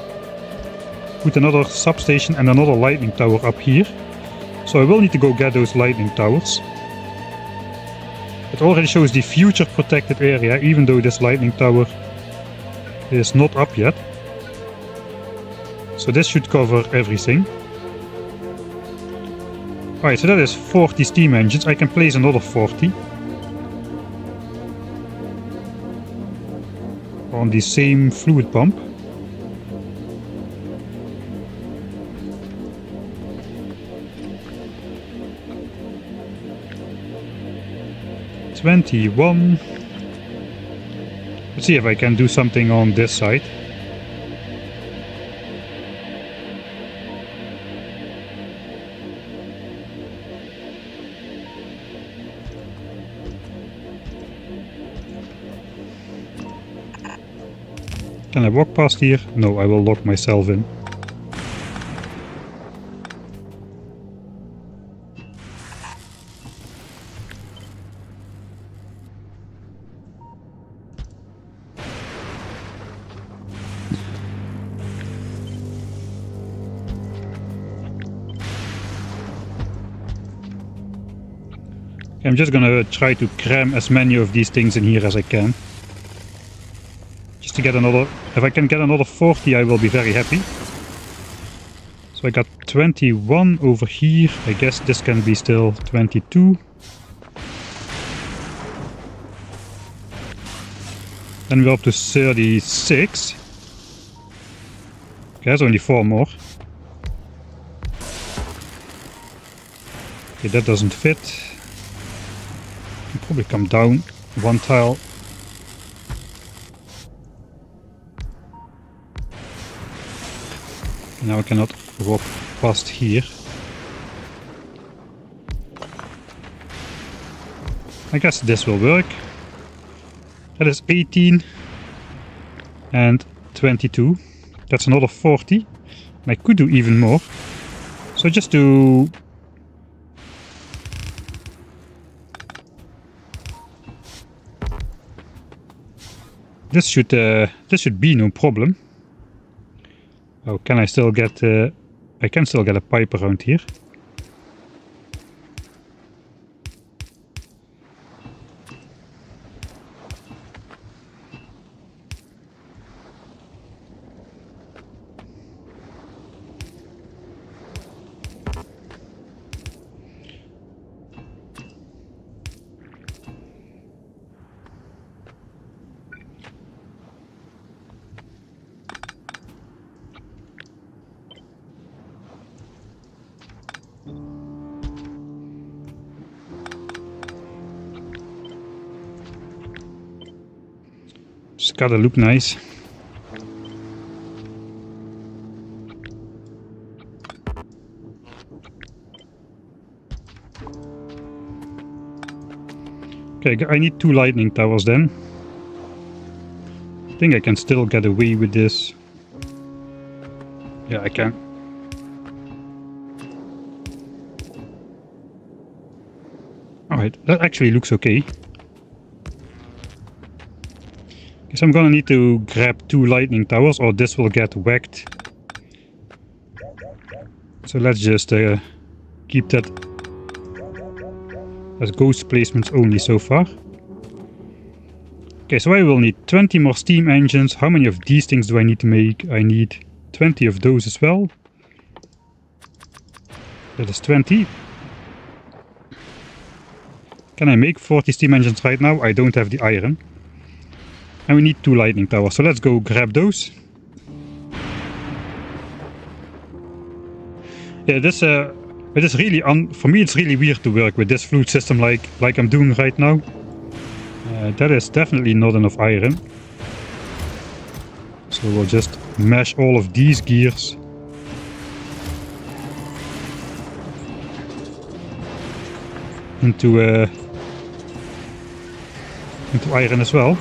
put another substation and another lightning tower up here. So I will need to go get those lightning towers. It already shows the future protected area, even though this lightning tower is not up yet. So this should cover everything. Alright, so that is 40 steam engines. I can place another 40. On the same fluid pump. $21. Let's see if I can do something on this side. Can I walk past here? No, I will lock myself in. I'm just gonna try to cram as many of these things in here as I can. To get another, if I can get another 40, I will be very happy. So I got 21 over here. I guess this can be still 22. Then we're up to 36. Okay, there's only 4 more. Okay, that doesn't fit. Can probably come down 1 tile. Now I cannot walk past here. I guess this will work. That is 18 and 22. That's another 40. And I could do even more. So just do... This should be no problem. Oh, can I still get... I can still get a pipe around here. It's gotta look nice. Okay, I need 2 lightning towers then. I think I can still get away with this. Yeah, I can. Alright, that actually looks okay. So I'm gonna need to grab 2 lightning towers or this will get whacked. So let's just keep that as ghost placements only so far. Okay, so I will need 20 more steam engines. How many of these things do I need to make? I need 20 of those as well. That is 20. Can I make 40 steam engines right now? I don't have the iron. And we need 2 lightning towers, so let's go grab those. Yeah, this it is really for me it's really weird to work with this fluid system like I'm doing right now. That is definitely not enough iron. So we'll just mash all of these gears. Into iron as well.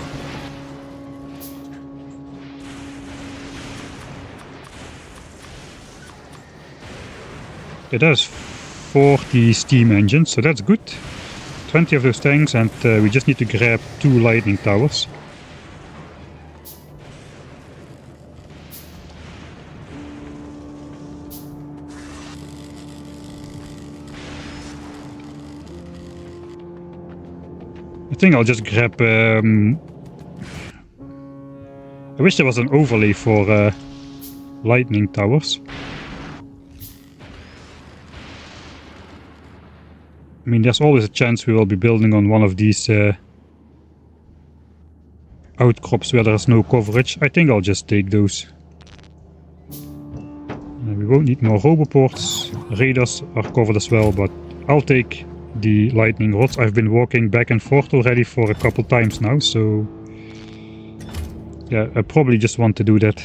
Okay, that's 40 steam engines, so that's good. 20 of those tanks, and we just need to grab 2 lightning towers. I think I'll just grab... I wish there was an overlay for lightning towers. I mean, there's always a chance we will be building on one of these outcrops where there's no coverage. I think I'll just take those. We won't need more roboports. Radars are covered as well, but I'll take the lightning rods. I've been walking back and forth already for a couple times now, so yeah, I probably just want to do that.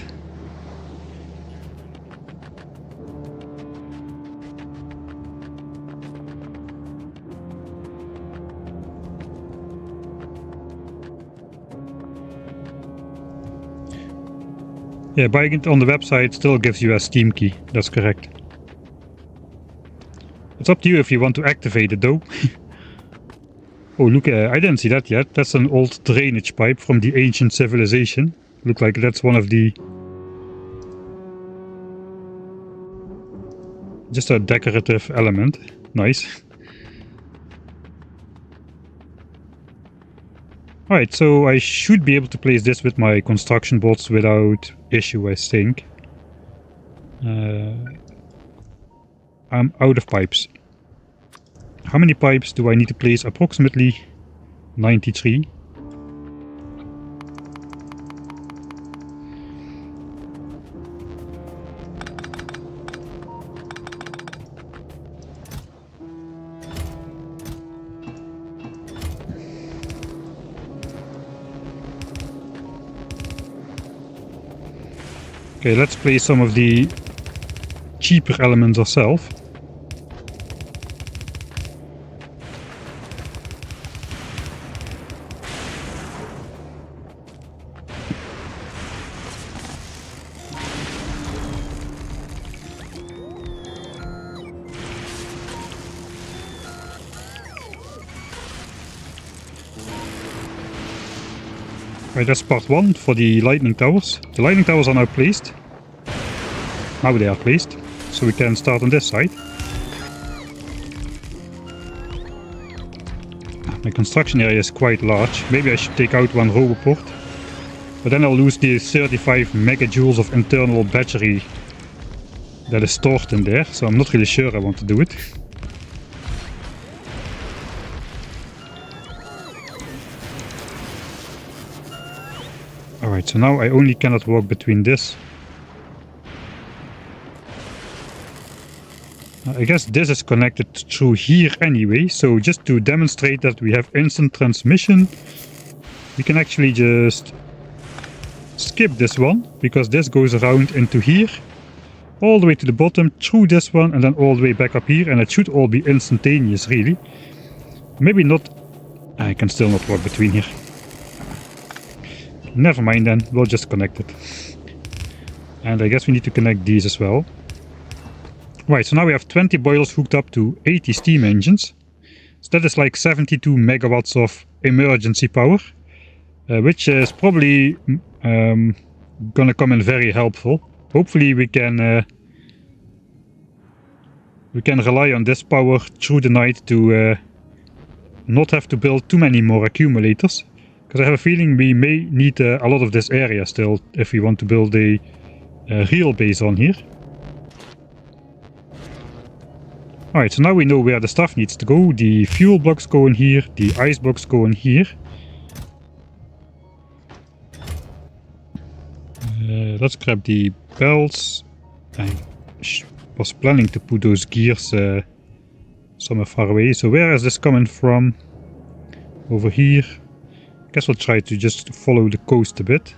Yeah, buying it on the website still gives you a Steam key, that's correct. It's up to you if you want to activate it though. Oh look, I didn't see that yet. That's an old drainage pipe from the ancient civilization. Look like that's one of the... just a decorative element. Nice. Alright, so I should be able to place this with my construction bolts without issue, I think. I'm out of pipes. How many pipes do I need to place? Approximately 93. Okay, let's place some of the cheaper elements ourselves. Right, that's part 1 for the lightning towers. The lightning towers are now placed. Now they are placed, so we can start on this side. My construction area is quite large. Maybe I should take out one roboport. But then I'll lose the 35 megajoules of internal battery that is stored in there. So I'm not really sure I want to do it. Alright, so now I only cannot walk between this. I guess this is connected through here anyway, so just to demonstrate that we have instant transmission, we can actually just skip this one, because this goes around into here, all the way to the bottom, through this one, and then all the way back up here, and it should all be instantaneous, really. Maybe not. I can still not walk between here. Never mind then, we'll just connect it. And I guess we need to connect these as well. Right, so now we have 20 boilers hooked up to 80 steam engines. So that is like 72 megawatts of emergency power, which is probably gonna come in very helpful. Hopefully we can rely on this power through the night to not have to build too many more accumulators. Because I have a feeling we may need a lot of this area still if we want to build a real base on here. Alright, so now we know where the stuff needs to go. The fuel blocks go in here, the ice blocks go in here. Let's grab the belts. I was planning to put those gears somewhere far away. So where is this coming from? Over here. I guess we'll try to just follow the coast a bit.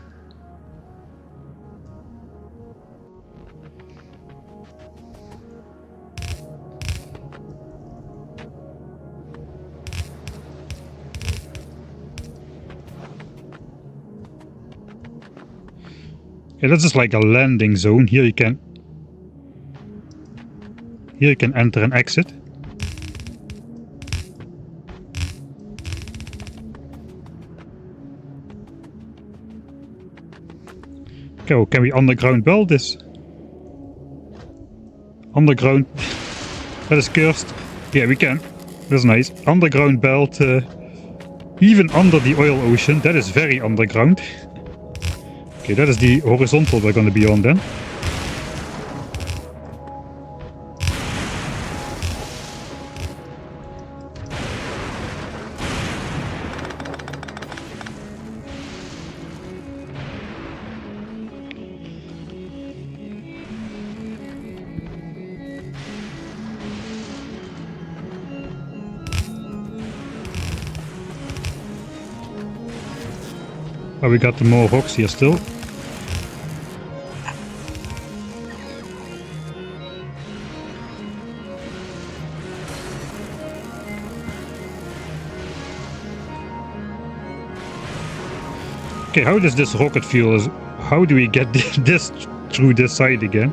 Yeah, that's just like a landing zone. Here you can enter and exit. Okay, well, can we underground belt this? Underground. That is cursed. Yeah, we can. That's nice. Underground belt, even under the oil ocean. That is very underground. Okay, that is the horizontal we're going to be on then. Oh, we got the more rocks here still. Okay, how does this rocket fuel? How do we get this through this side again?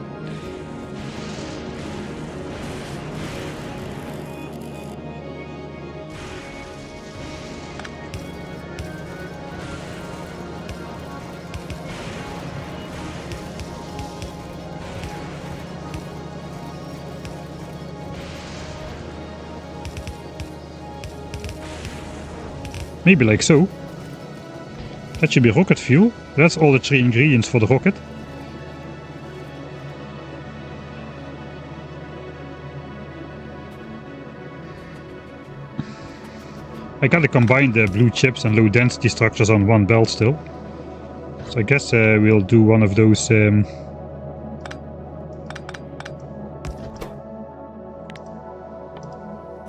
Maybe like so. That should be rocket fuel. That's all the 3 ingredients for the rocket. I gotta combine the blue chips and low density structures on one belt still. So I guess we'll do one of those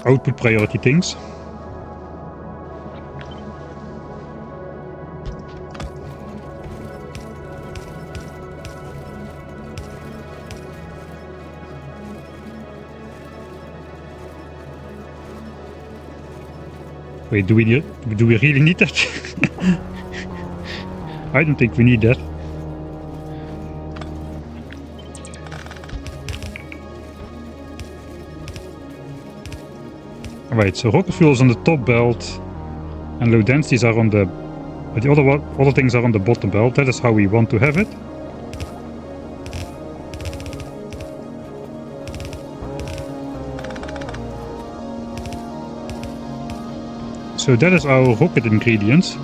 output priority things. Wait, do we really need that? I don't think we need that. Alright, so rocket fuel is on the top belt and low densities are on the But the other things are on the bottom belt. That is how we want to have it. So that is our rocket ingredients.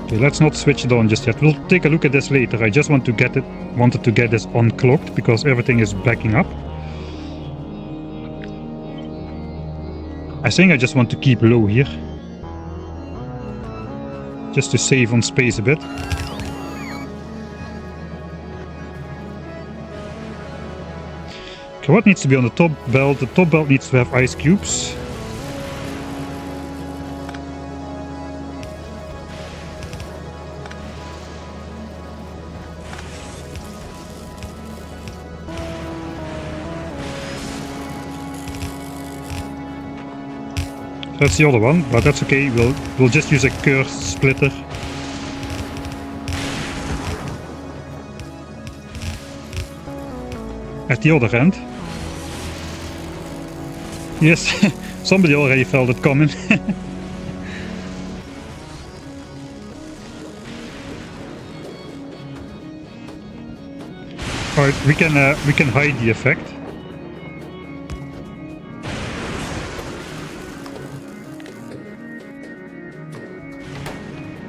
Okay, let's not switch it on just yet. We'll take a look at this later. I just wanted to get this unclogged because everything is backing up. I think I just want to keep low here. Just to save on space a bit. Okay, what needs to be on the top belt? The top belt needs to have ice cubes. That's the other one, but that's okay. We'll just use a cursed splitter. At the other end. Yes, somebody already felt it coming. Alright, we can hide the effect.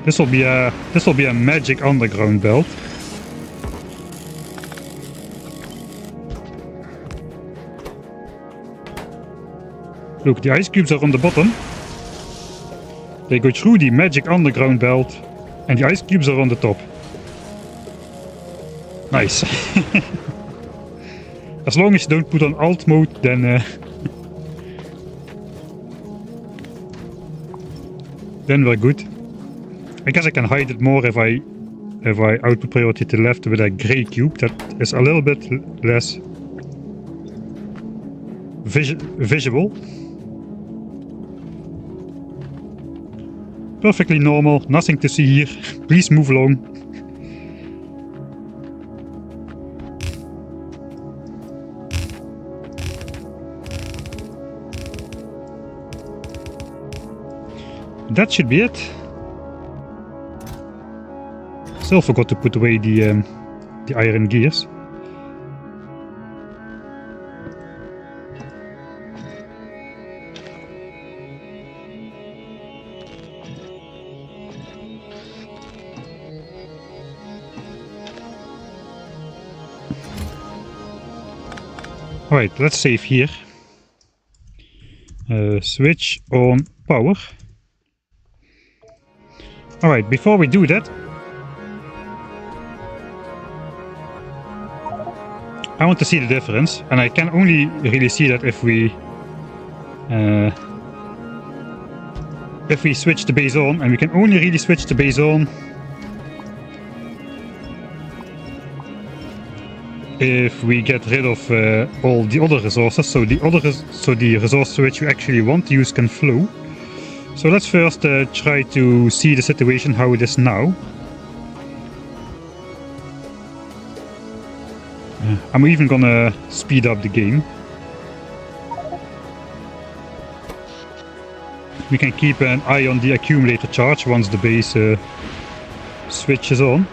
This will be a magic underground belt. Look, the ice cubes are on the bottom. They go through the magic underground belt, and the ice cubes are on the top. Nice. As long as you don't put on alt mode, then we're good. I guess I can hide it more if I output priority to the left with a gray cube. That is a little bit less visible. Perfectly normal, nothing to see here. Please move along. That should be it. Still forgot to put away the iron gears. Alright, let's save here. Switch on power. Alright, before we do that, I want to see the difference, and I can only really see that if we switch the base on, and we can only really switch the base on if we get rid of all the other resources, so the resources which we actually want to use can flow. So let's first try to see the situation how it is now. I'm even gonna speed up the game. We can keep an eye on the accumulator charge once the base switches on.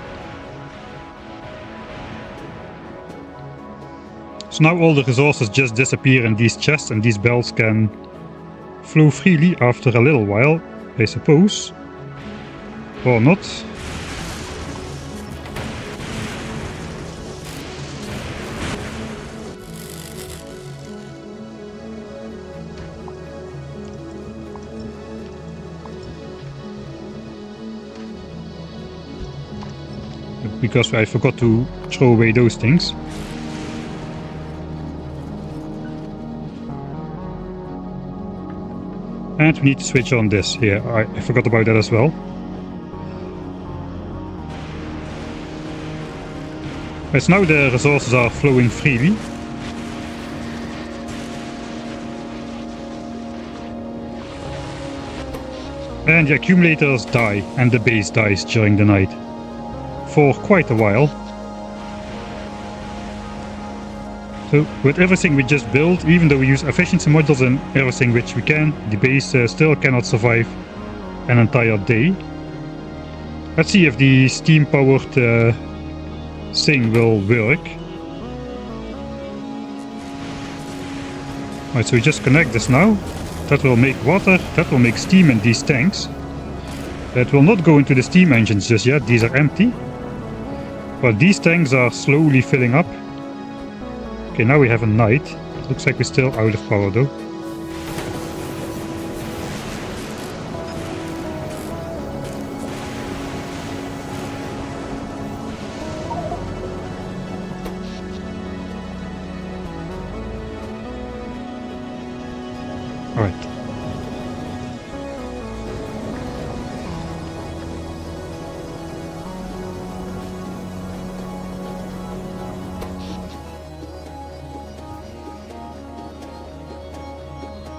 So now all the resources just disappear in these chests, and these belts can flow freely after a little while, I suppose. Or not. Because I forgot to throw away those things. And we need to switch on this here. I forgot about that as well. Right, so now the resources are flowing freely. And the accumulators die, and the base dies during the night. For quite a while. So with everything we just built, even though we use efficiency modules and everything which we can, the base still cannot survive an entire day. Let's see if the steam powered thing will work. Alright, so we just connect this now. That will make water, that will make steam in these tanks. That will not go into the steam engines just yet, these are empty. But these tanks are slowly filling up. Okay, now we have a night. Looks like we're still out of power though. Alright.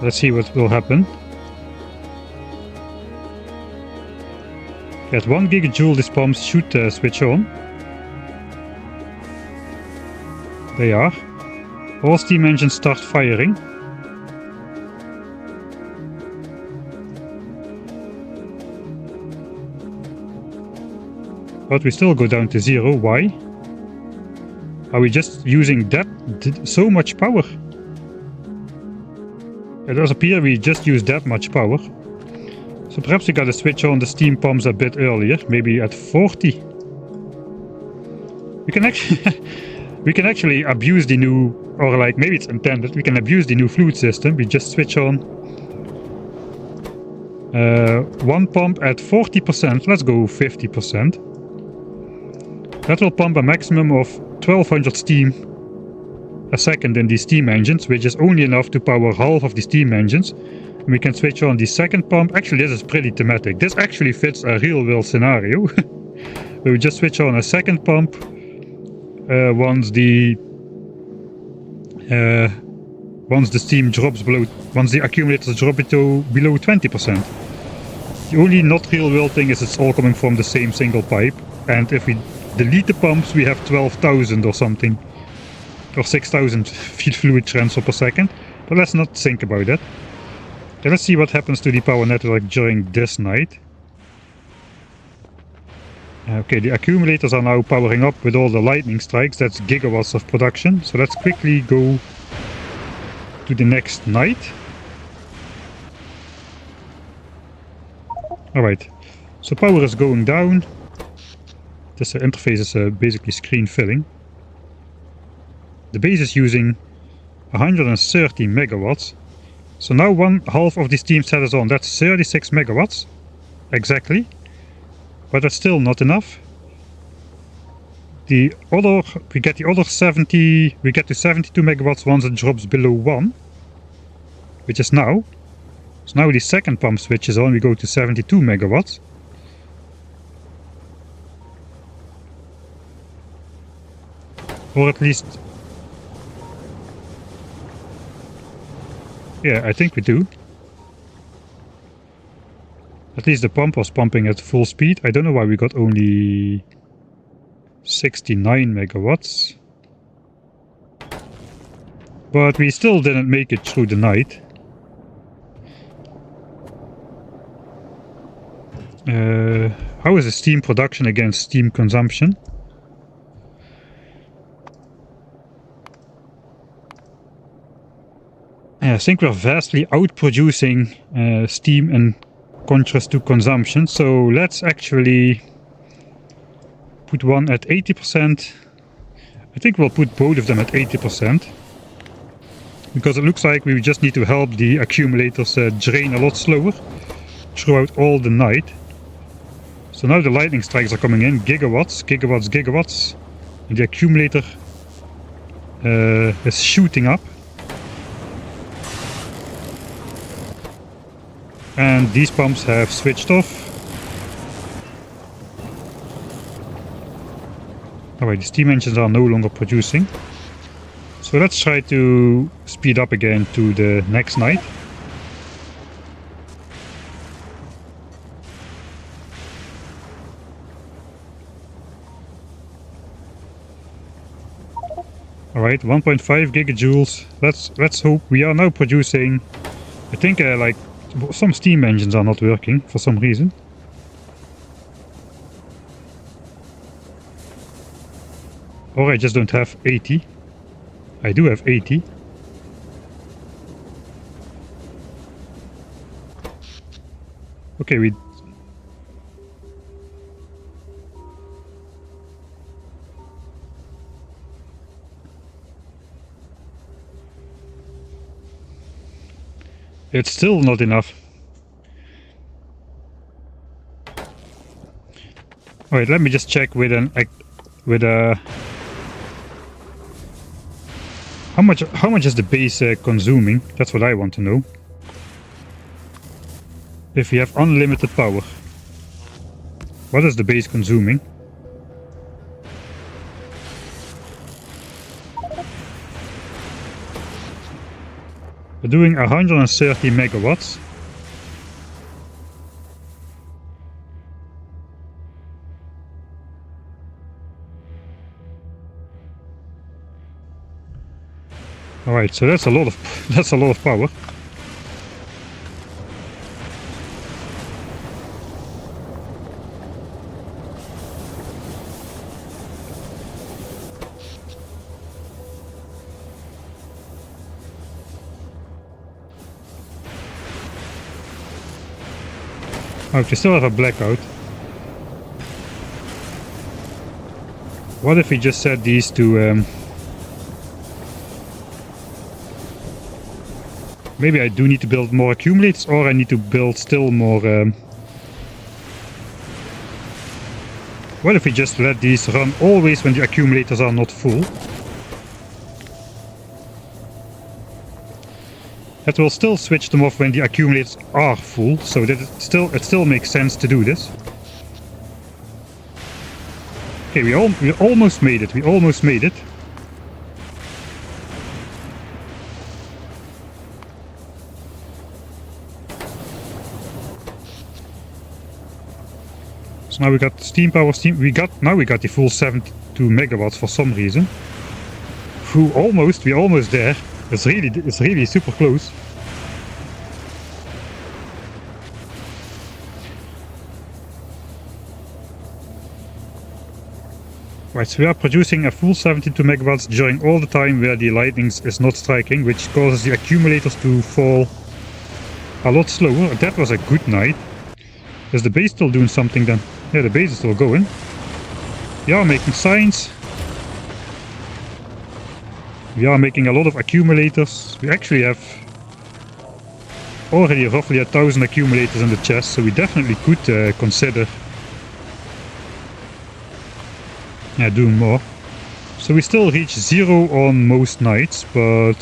Let's see what will happen. At 1 gigajoule these pumps should switch on. They are. All steam engines start firing. But we still go down to 0. Why? Are we just using so much power? It does appear we just use that much power. So perhaps we gotta switch on the steam pumps a bit earlier, maybe at 40. We can actually abuse the new, or like maybe it's intended, we can abuse the new fluid system. We just switch on one pump at 40%, let's go 50%. That will pump a maximum of 1200 steam a second in these steam engines, which is only enough to power half of the steam engines. And we can switch on the second pump. Actually, this is pretty thematic. This actually fits a real world scenario. We just switch on a second pump once the steam drops below, once the accumulators drop it to below 20%. The only not real world thing is it's all coming from the same single pipe, and if we delete the pumps we have 12,000 or something, or 6,000 feet fluid transfer per second, but let's not think about that. Okay, let's see what happens to the power network during this night. Okay, the accumulators are now powering up with all the lightning strikes. That's gigawatts of production. So let's quickly go to the next night. Alright, so power is going down. This interface is basically screen filling. The base is using 130 megawatts. So now one half of the steam set is on. That's 36 megawatts exactly. But that's still not enough. We get the other 70, we get to 72 megawatts once it drops below 1, which is now. So now the second pump switches on, we go to 72 megawatts. Or at least, yeah, I think we do. At least the pump was pumping at full speed. I don't know why we got only 69 megawatts. But we still didn't make it through the night. How is the steam production against steam consumption? I think we're vastly outproducing steam in contrast to consumption. So let's actually put one at 80%. I think we'll put both of them at 80%. Because it looks like we just need to help the accumulators drain a lot slower throughout all the night. So now the lightning strikes are coming in, gigawatts, gigawatts, gigawatts. And the accumulator is shooting up. And these pumps have switched off. Alright, the steam engines are no longer producing. So let's try to speed up again to the next night. Alright, 1.5 gigajoules. Let's hope. We are now producing, I think like some steam engines are not working for some reason. Or I just don't have 80. I do have 80. Okay, we... It's still not enough. Alright, let me just check with a... How much is the base consuming? That's what I want to know. If we have unlimited power, what is the base consuming? We're doing 130 megawatts. Alright, so that's a lot of power. Oh, we still have a blackout. What if we just set these to... Maybe I do need to build more accumulators, or I need to build still more... What if we just let these run always when the accumulators are not full? It will still switch them off when the accumulators are full, so that it still makes sense to do this. Okay, we almost made it. We almost made it. So now we got steam power, now we got the full 72 megawatts for some reason. We're almost there. It's really super close. Right, so we are producing a full 72 megawatts during all the time where the lightning is not striking, which causes the accumulators to fall a lot slower. That was a good night. Is the base still doing something then? Yeah, the base is still going. We are making signs. We are making a lot of accumulators. We actually have already roughly 1,000 accumulators in the chest, so we definitely could consider doing more. So we still reach 0 on most nights, but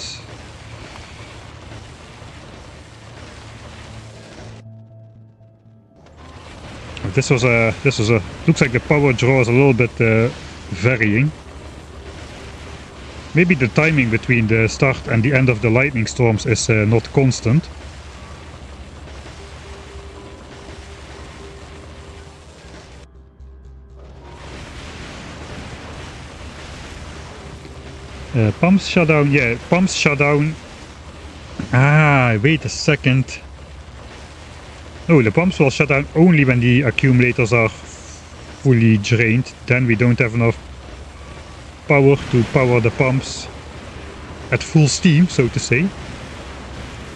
this was a looks like the power draw is a little bit varying. Maybe the timing between the start and the end of the lightning storms is not constant. Pumps shut down, yeah, pumps shut down. Ah, wait a second. Oh, the pumps will shut down only when the accumulators are fully drained. Then we don't have enough power to power the pumps at full steam, so to say.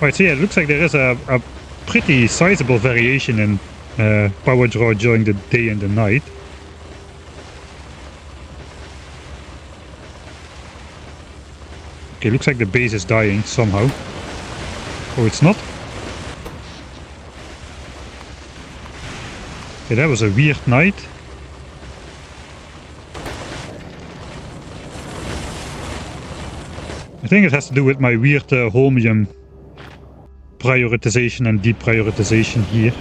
Right, so yeah, it looks like there is a pretty sizable variation in power draw during the day and the night. Okay, looks like the base is dying somehow. Oh, it's not? Okay, that was a weird night. I think it has to do with my weird holmium prioritization and deprioritization here.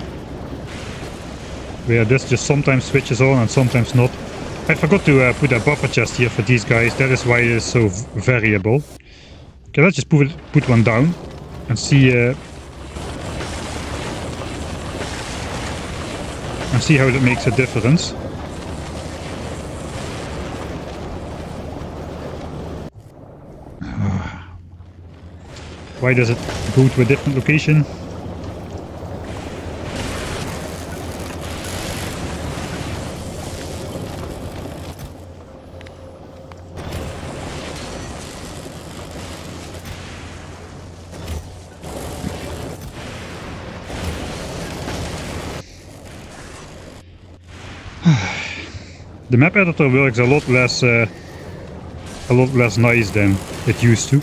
Where this just sometimes switches on and sometimes not. I forgot to put a buffer chest here for these guys, that is why it is so variable. Okay, let's just put one down and see how that makes a difference. Why does it go to a different location? The map editor works a lot less nice than it used to.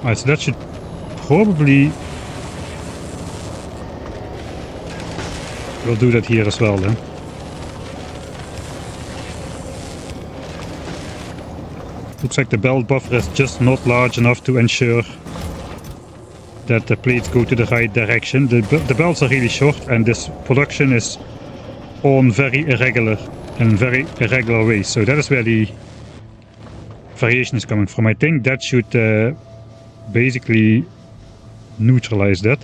Alright, so that should probably... We'll do that here as well then. Looks like the belt buffer is just not large enough to ensure that the plates go to the right direction. The belts are really short and this production is on very irregular ways. So that is where the variation is coming from. I think that should basically neutralize that.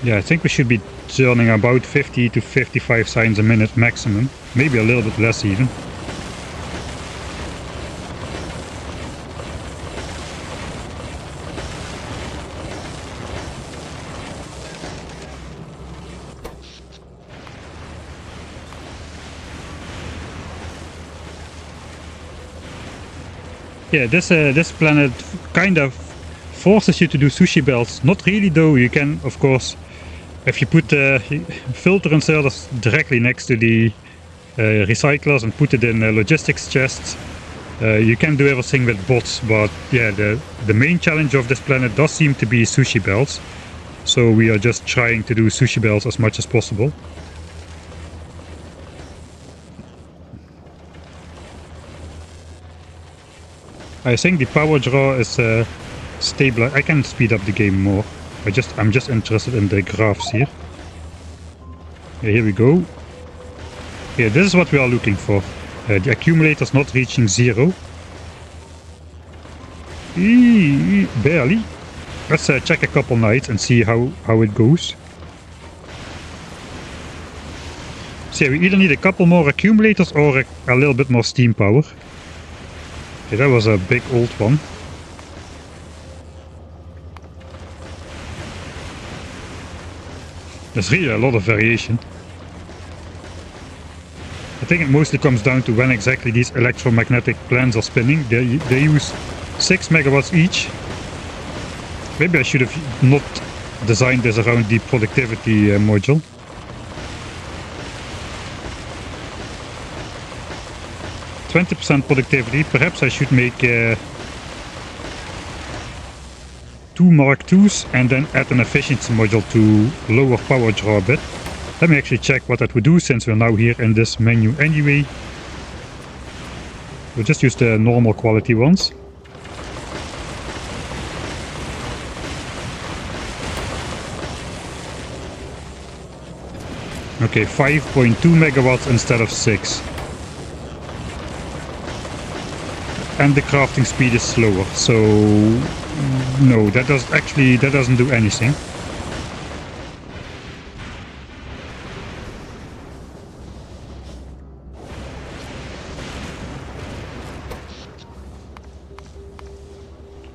Yeah, I think we should be turning about 50 to 55 signs a minute maximum. Maybe a little bit less even. Yeah, this planet kind of forces you to do sushi belts. Not really though, you can of course... If you put filter inserters directly next to the recyclers and put it in logistics chests, you can do everything with bots, but yeah, the main challenge of this planet does seem to be sushi belts. So we are just trying to do sushi belts as much as possible. I think the power draw is stable. I can speed up the game more. I'm just interested in the graphs here. Yeah, here we go. Yeah, this is what we are looking for. The accumulators not reaching 0. Barely. Let's check a couple nights and see how it goes. So yeah, we either need a couple more accumulators or a little bit more steam power. Okay, that was a big old one. There's really a lot of variation. I think it mostly comes down to when exactly these electromagnetic plants are spinning. They use 6 megawatts each. Maybe I should have not designed this around the productivity module. %20 productivity. Perhaps I should make 2 Mark IIs and then add an efficiency module to lower power draw a bit. Let me actually check what that would do since we're now here in this menu anyway. We'll just use the normal quality ones. Okay, 5.2 megawatts instead of 6. And the crafting speed is slower, so no, that doesn't do anything.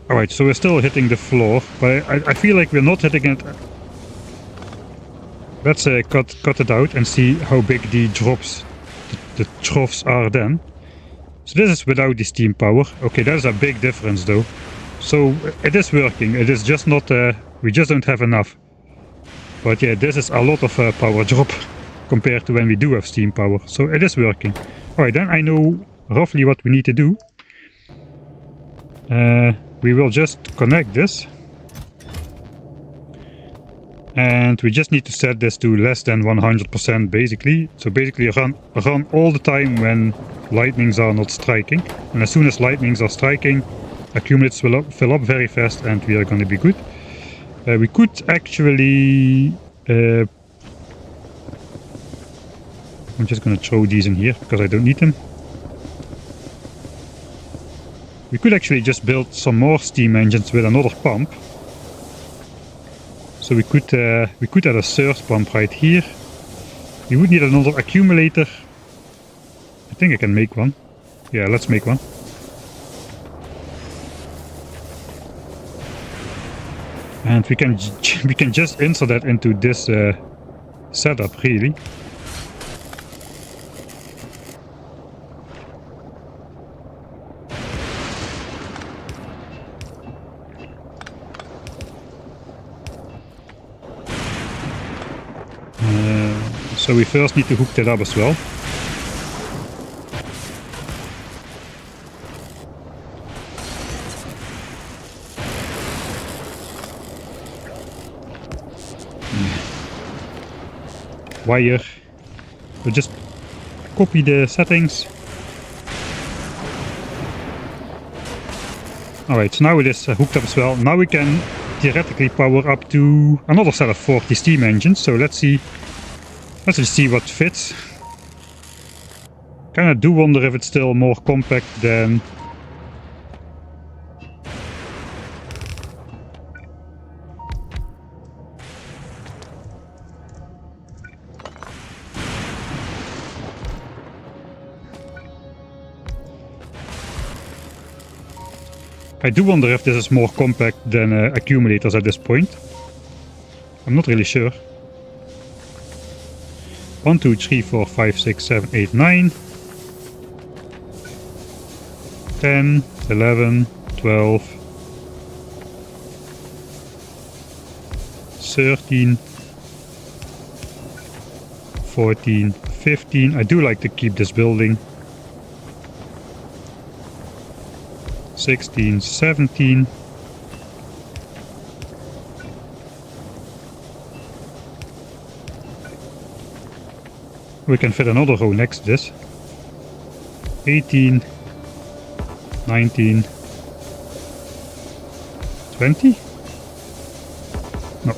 Alright, so we're still hitting the floor, but I feel like we're not hitting it. Let's cut it out and see how big the drops, the troughs are then. So this is without the steam power. Okay, that is a big difference though. So it is working. It is just not, we just don't have enough. But yeah, this is a lot of power drop compared to when we do have steam power. So it is working. Alright, then I know roughly what we need to do. We will just connect this. And we just need to set this to less than 100% basically. So basically run all the time when lightnings are not striking. And as soon as lightnings are striking, accumulators will fill up very fast and we are going to be good. We could actually... I'm just going to throw these in here because I don't need them. We could actually just build some more steam engines with another pump. So we could add a surge pump right here. We would need another accumulator. I think I can make one. Yeah, let's make one. And we can just insert that into this setup really. So we first need to hook that up as well. Wire. We'll just copy the settings. Alright, so now it is hooked up as well. Now we can theoretically power up to another set of 40 steam engines. So let's see. Let's just see what fits. Kinda do wonder if it's still more compact than... I do wonder if this is more compact than accumulators at this point. I'm not really sure. 1, 2, 3, 4, 5, 6, 7, 8, 9, 10, 11, 12, 13, 14, 15. I do like to keep this building. 16, 17. We can fit another row next to this. 18, 19, 20? No.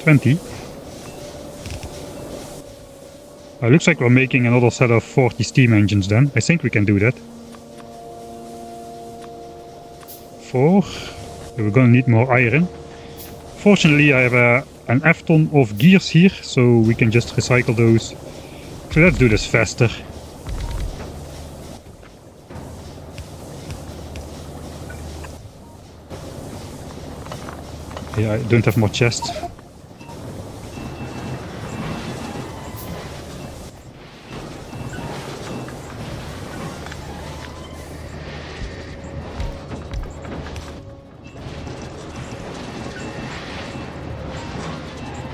20. Looks like we're making another set of 40 steam engines then. I think we can do that. 4. We're gonna need more iron. Fortunately I have an F-ton of gears here, so we can just recycle those. So let's do this faster. Yeah, I don't have more chests.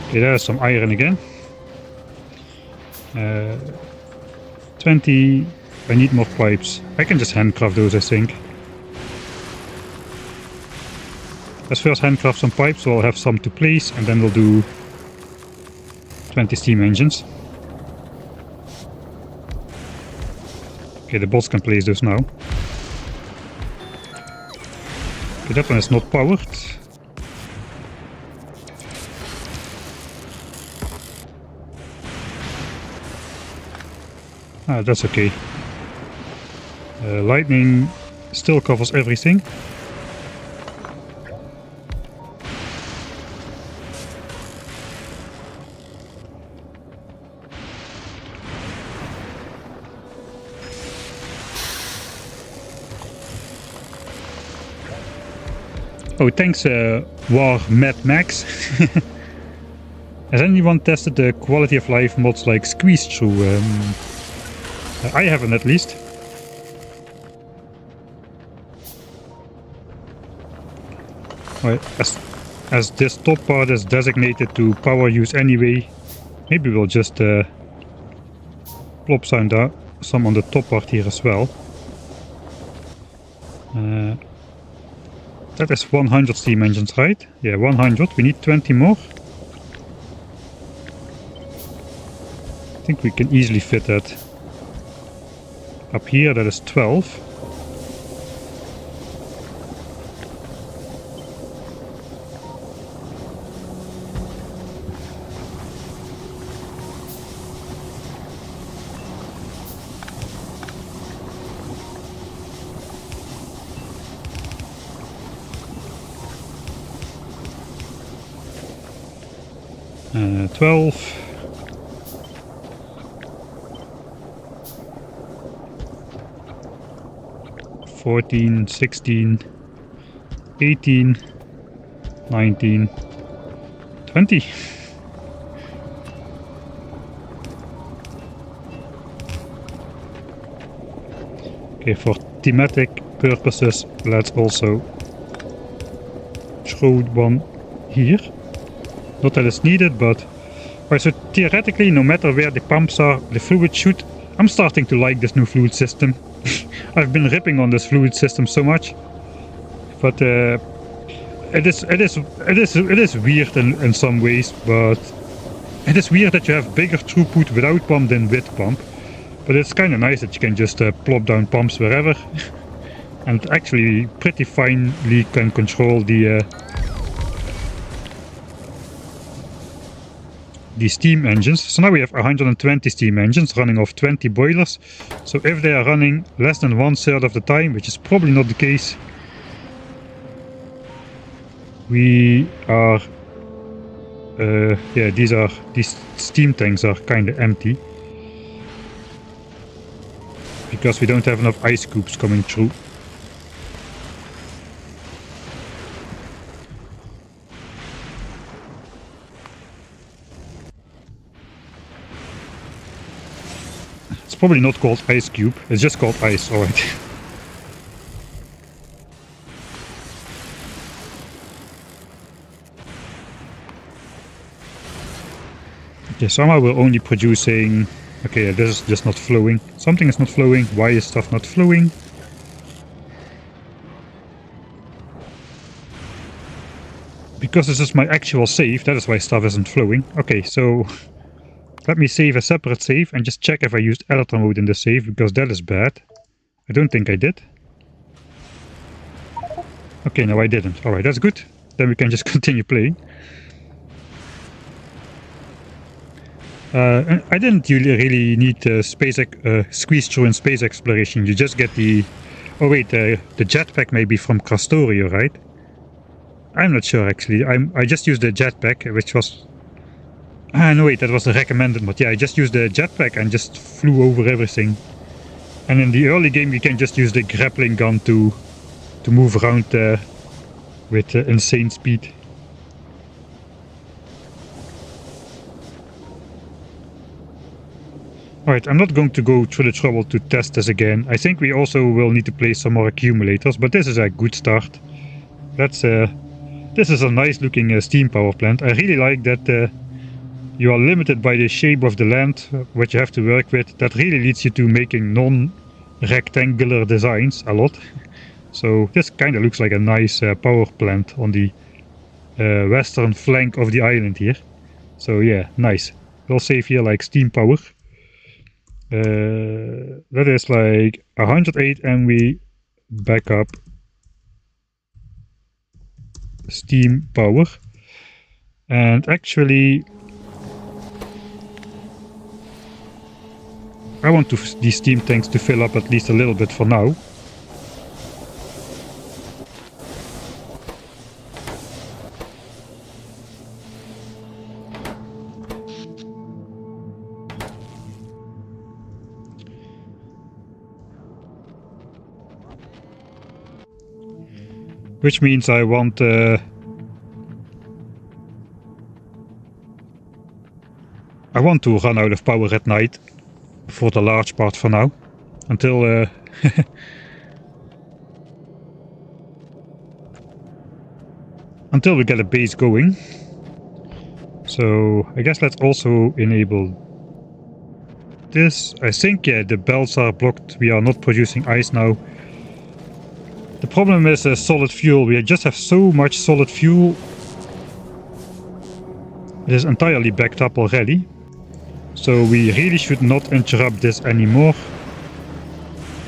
Okay, there's some iron again. 20. I need more pipes. I can just handcraft those, I think. Let's first handcraft some pipes, so I'll have some to place, and then we'll do 20 steam engines. Okay, the boss can place those now. Okay, that one is not powered. Ah, that's okay. Lightning still covers everything. Oh, thanks, War Mad Max. Has anyone tested the quality of life mods like Squeeze Through? I haven't, at least. Right, as this top part is designated to power use anyway, maybe we'll just plop some some on the top part here as well. That is 100 steam engines, right? Yeah, 100. We need 20 more. I think we can easily fit that. Up here, that is 12. Uh, 12. 14, 16, 18, 19, 20. Okay, for thematic purposes, let's also throw one here. Not that it's needed, but... Right, so theoretically, no matter where the pumps are, the fluid should... I'm starting to like this new fluid system. I've been ripping on this fluid system so much. But it is weird in some ways, but... It is weird that you have bigger throughput without pump than with pump. But it's kind of nice that you can just plop down pumps wherever. And actually pretty finely can control the steam engines. So now we have 120 steam engines running off 20 boilers. So if they are running less than 1/3 of the time, which is probably not the case, we are yeah, these steam tanks are kind of empty because we don't have enough ice scoops coming through. It's probably not called ice cube, it's just called ice, alright. Okay, somehow we're only producing... Okay, this is just not flowing. Something is not flowing. Why is stuff not flowing? Because this is my actual save, that is why stuff isn't flowing. Okay, so... Let me save a separate save and just check if I used editor mode in the save, because that is bad. I don't think I did. Okay, no I didn't. Alright, that's good. Then we can just continue playing. I didn't really need squeeze through in space exploration. You just get the... Oh wait, the jetpack maybe from Castorio, right? I'm not sure actually. I just used the jetpack, which was... Ah no wait, that was the recommended mod. Yeah, I just used the jetpack and just flew over everything. And in the early game you can just use the grappling gun to move around with insane speed. Alright, I'm not going to go through the trouble to test this again. I think we also will need to place some more accumulators, but this is a good start. This is a nice looking steam power plant. I really like that you are limited by the shape of the land, what you have to work with. That really leads you to making non-rectangular designs a lot. So this kind of looks like a nice power plant on the western flank of the island here. So yeah, nice. We'll save here like steam power. That is like 108 MV backup steam power. And actually I want these steam tanks to fill up at least a little bit for now. Which means I want to run out of power at night for the large part for now, until until we get a base going. So I guess let's also enable this. I think, yeah, the belts are blocked. We are not producing ice now. The problem is solid fuel. We just have so much solid fuel. It is entirely backed up already. So we really should not interrupt this anymore.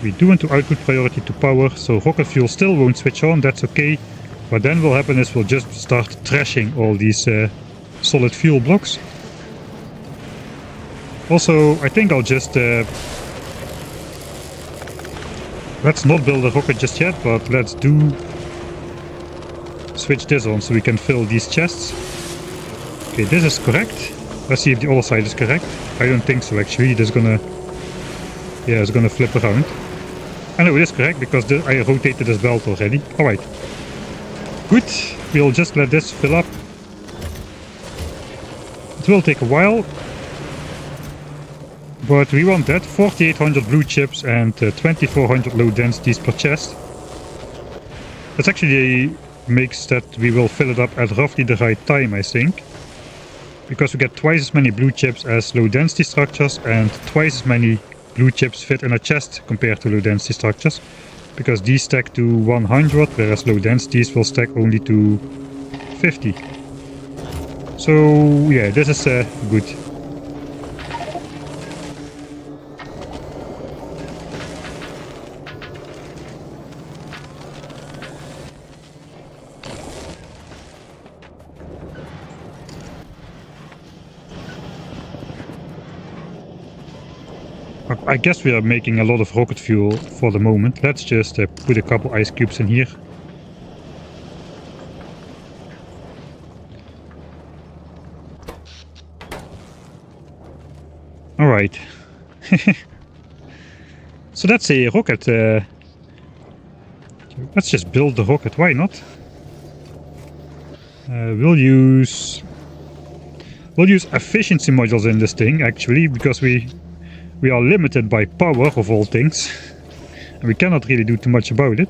We do want to output priority to power, so rocket fuel still won't switch on, that's okay. What then will happen is we'll just start trashing all these solid fuel blocks. Also, I think I'll just... let's not build a rocket just yet, but let's switch this on so we can fill these chests. Okay, this is correct. Let's see if the other side is correct. I don't think so actually, it's gonna flip around. I know it is correct because I rotated this belt already. Alright. Good, we'll just let this fill up. It will take a while. But we want that. 4800 blue chips and 2400 low densities per chest. That actually makes that we will fill it up at roughly the right time, I think. Because we get twice as many blue chips as low density structures and twice as many blue chips fit in a chest compared to low density structures. Because these stack to 100, whereas low densities will stack only to 50. So yeah, this is good. I guess we are making a lot of rocket fuel for the moment. Let's just put a couple ice cubes in here. Alright. So that's a rocket. Let's just build the rocket, why not? We'll use efficiency modules in this thing actually, because we are limited by power of all things. And we cannot really do too much about it.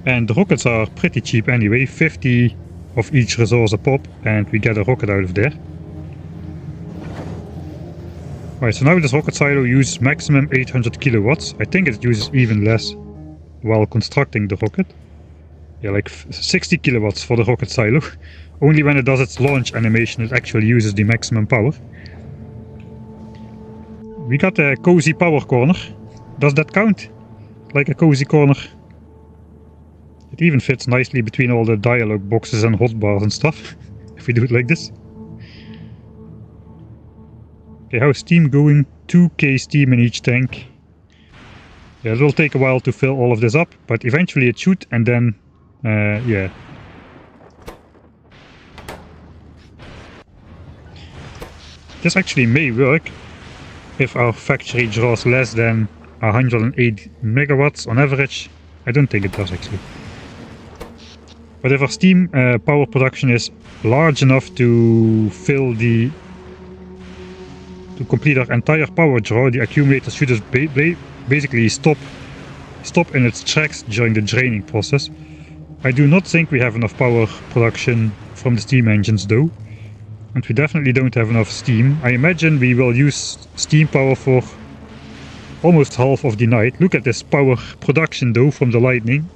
And the rockets are pretty cheap anyway, 50 of each resource a pop, and we get a rocket out of there. Alright, so now this rocket silo uses maximum 800 kilowatts. I think it uses even less while constructing the rocket. Yeah, like 60 kilowatts for the rocket silo. Only when it does its launch animation it actually uses the maximum power. We got a cozy power corner. Does that count? Like a cozy corner? It even fits nicely between all the dialogue boxes and hotbars and stuff. If we do it like this. Okay, how's steam going? 2k steam in each tank. Yeah, it will take a while to fill all of this up, but eventually it should, and then, yeah. This actually may work if our factory draws less than 108 megawatts on average. I don't think it does actually. But if our steam power production is large enough to complete our entire power draw, the accumulator should just basically stop in its tracks during the draining process. I do not think we have enough power production from the steam engines though. And we definitely don't have enough steam. I imagine we will use steam power for almost half of the night. Look at this power production though from the lightning.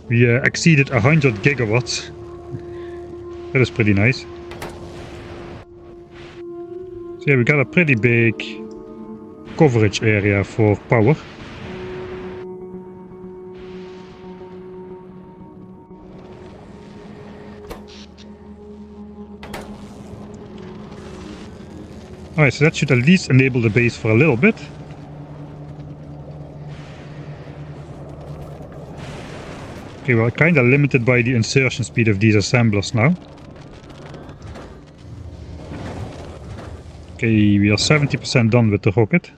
We exceeded 100 gigawatts. That is pretty nice. So yeah, we got a pretty big coverage area for power. Alright, so that should at least enable the base for a little bit. Okay, we're kinda limited by the insertion speed of these assemblers now. Okay, we are 70% done with the rocket.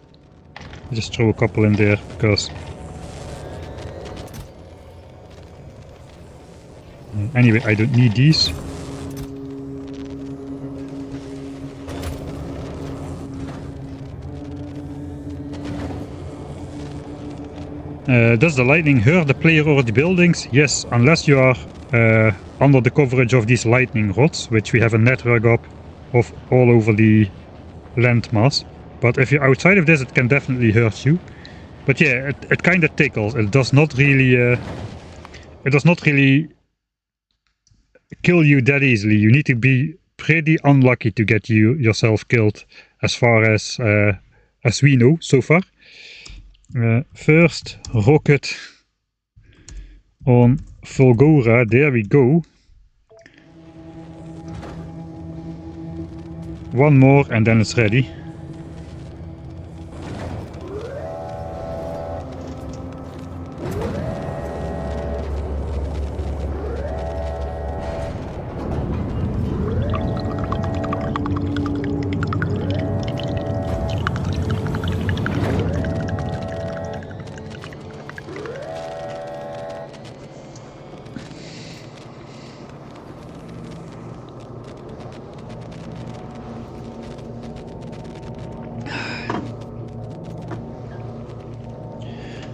Just throw a couple in there because... Anyway, I don't need these. Does the lightning hurt the player or the buildings? Yes, unless you are under the coverage of these lightning rods, which we have a network of all over the landmass. But if you're outside of this, it can definitely hurt you. But yeah, it kind of tickles. It does not really kill you that easily. You need to be pretty unlucky to get yourself killed, as far as we know so far. First rocket on Fulgora. There we go. One more and then it's ready.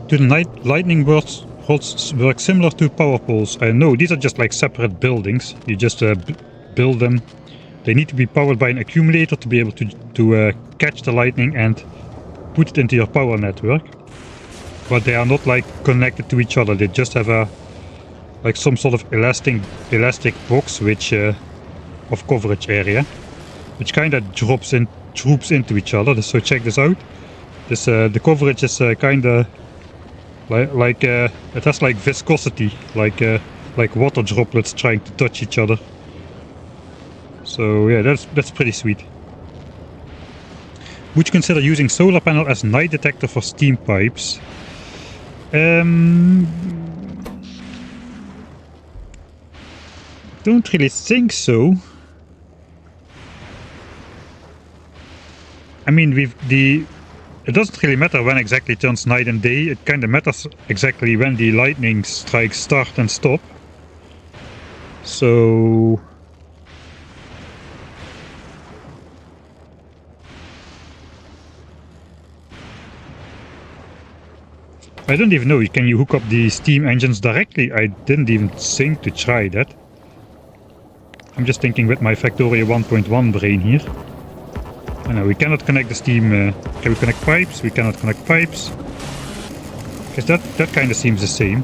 Do the lightning rods work similar to power poles? No, these are just like separate buildings. You just build them. They need to be powered by an accumulator to be able to catch the lightning and put it into your power network. But they are not like connected to each other. They just have like some sort of elastic box which of coverage area, which kind of droops into each other. So check this out. This the coverage is kind of like it has like viscosity, like water droplets trying to touch each other. So yeah, that's pretty sweet. Would you consider using solar panel as night detector for steam pipes? Don't really think so. I mean, it doesn't really matter when exactly it turns night and day. It kind of matters exactly when the lightning strikes start and stop. So I don't even know. Can you hook up the steam engines directly? I didn't even think to try that. I'm just thinking with my Factorio 1.1 brain here. I know we cannot connect the steam. Can we connect pipes? We cannot connect pipes. Because that kind of seems the same.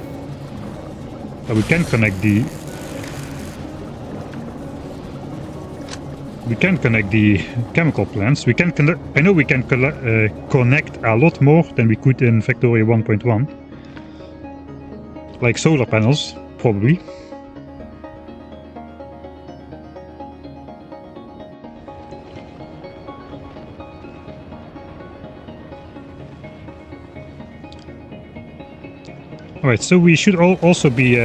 But we can connect the. We can connect the chemical plants. We can. I know we can connect a lot more than we could in Factorio 1.1. Like solar panels, probably. Alright, so we should also be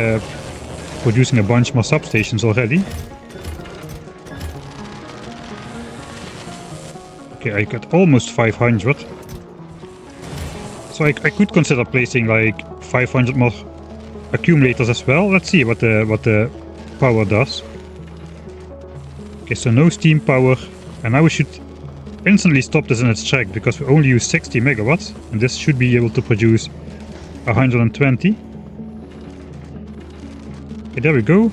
producing a bunch more substations already. Okay, I got almost 500. So I could consider placing like 500 more accumulators as well. Let's see what the power does. Okay, so no steam power. And now we should instantly stop this in its track because we only use 60 megawatts. And this should be able to produce 120. Okay, there we go.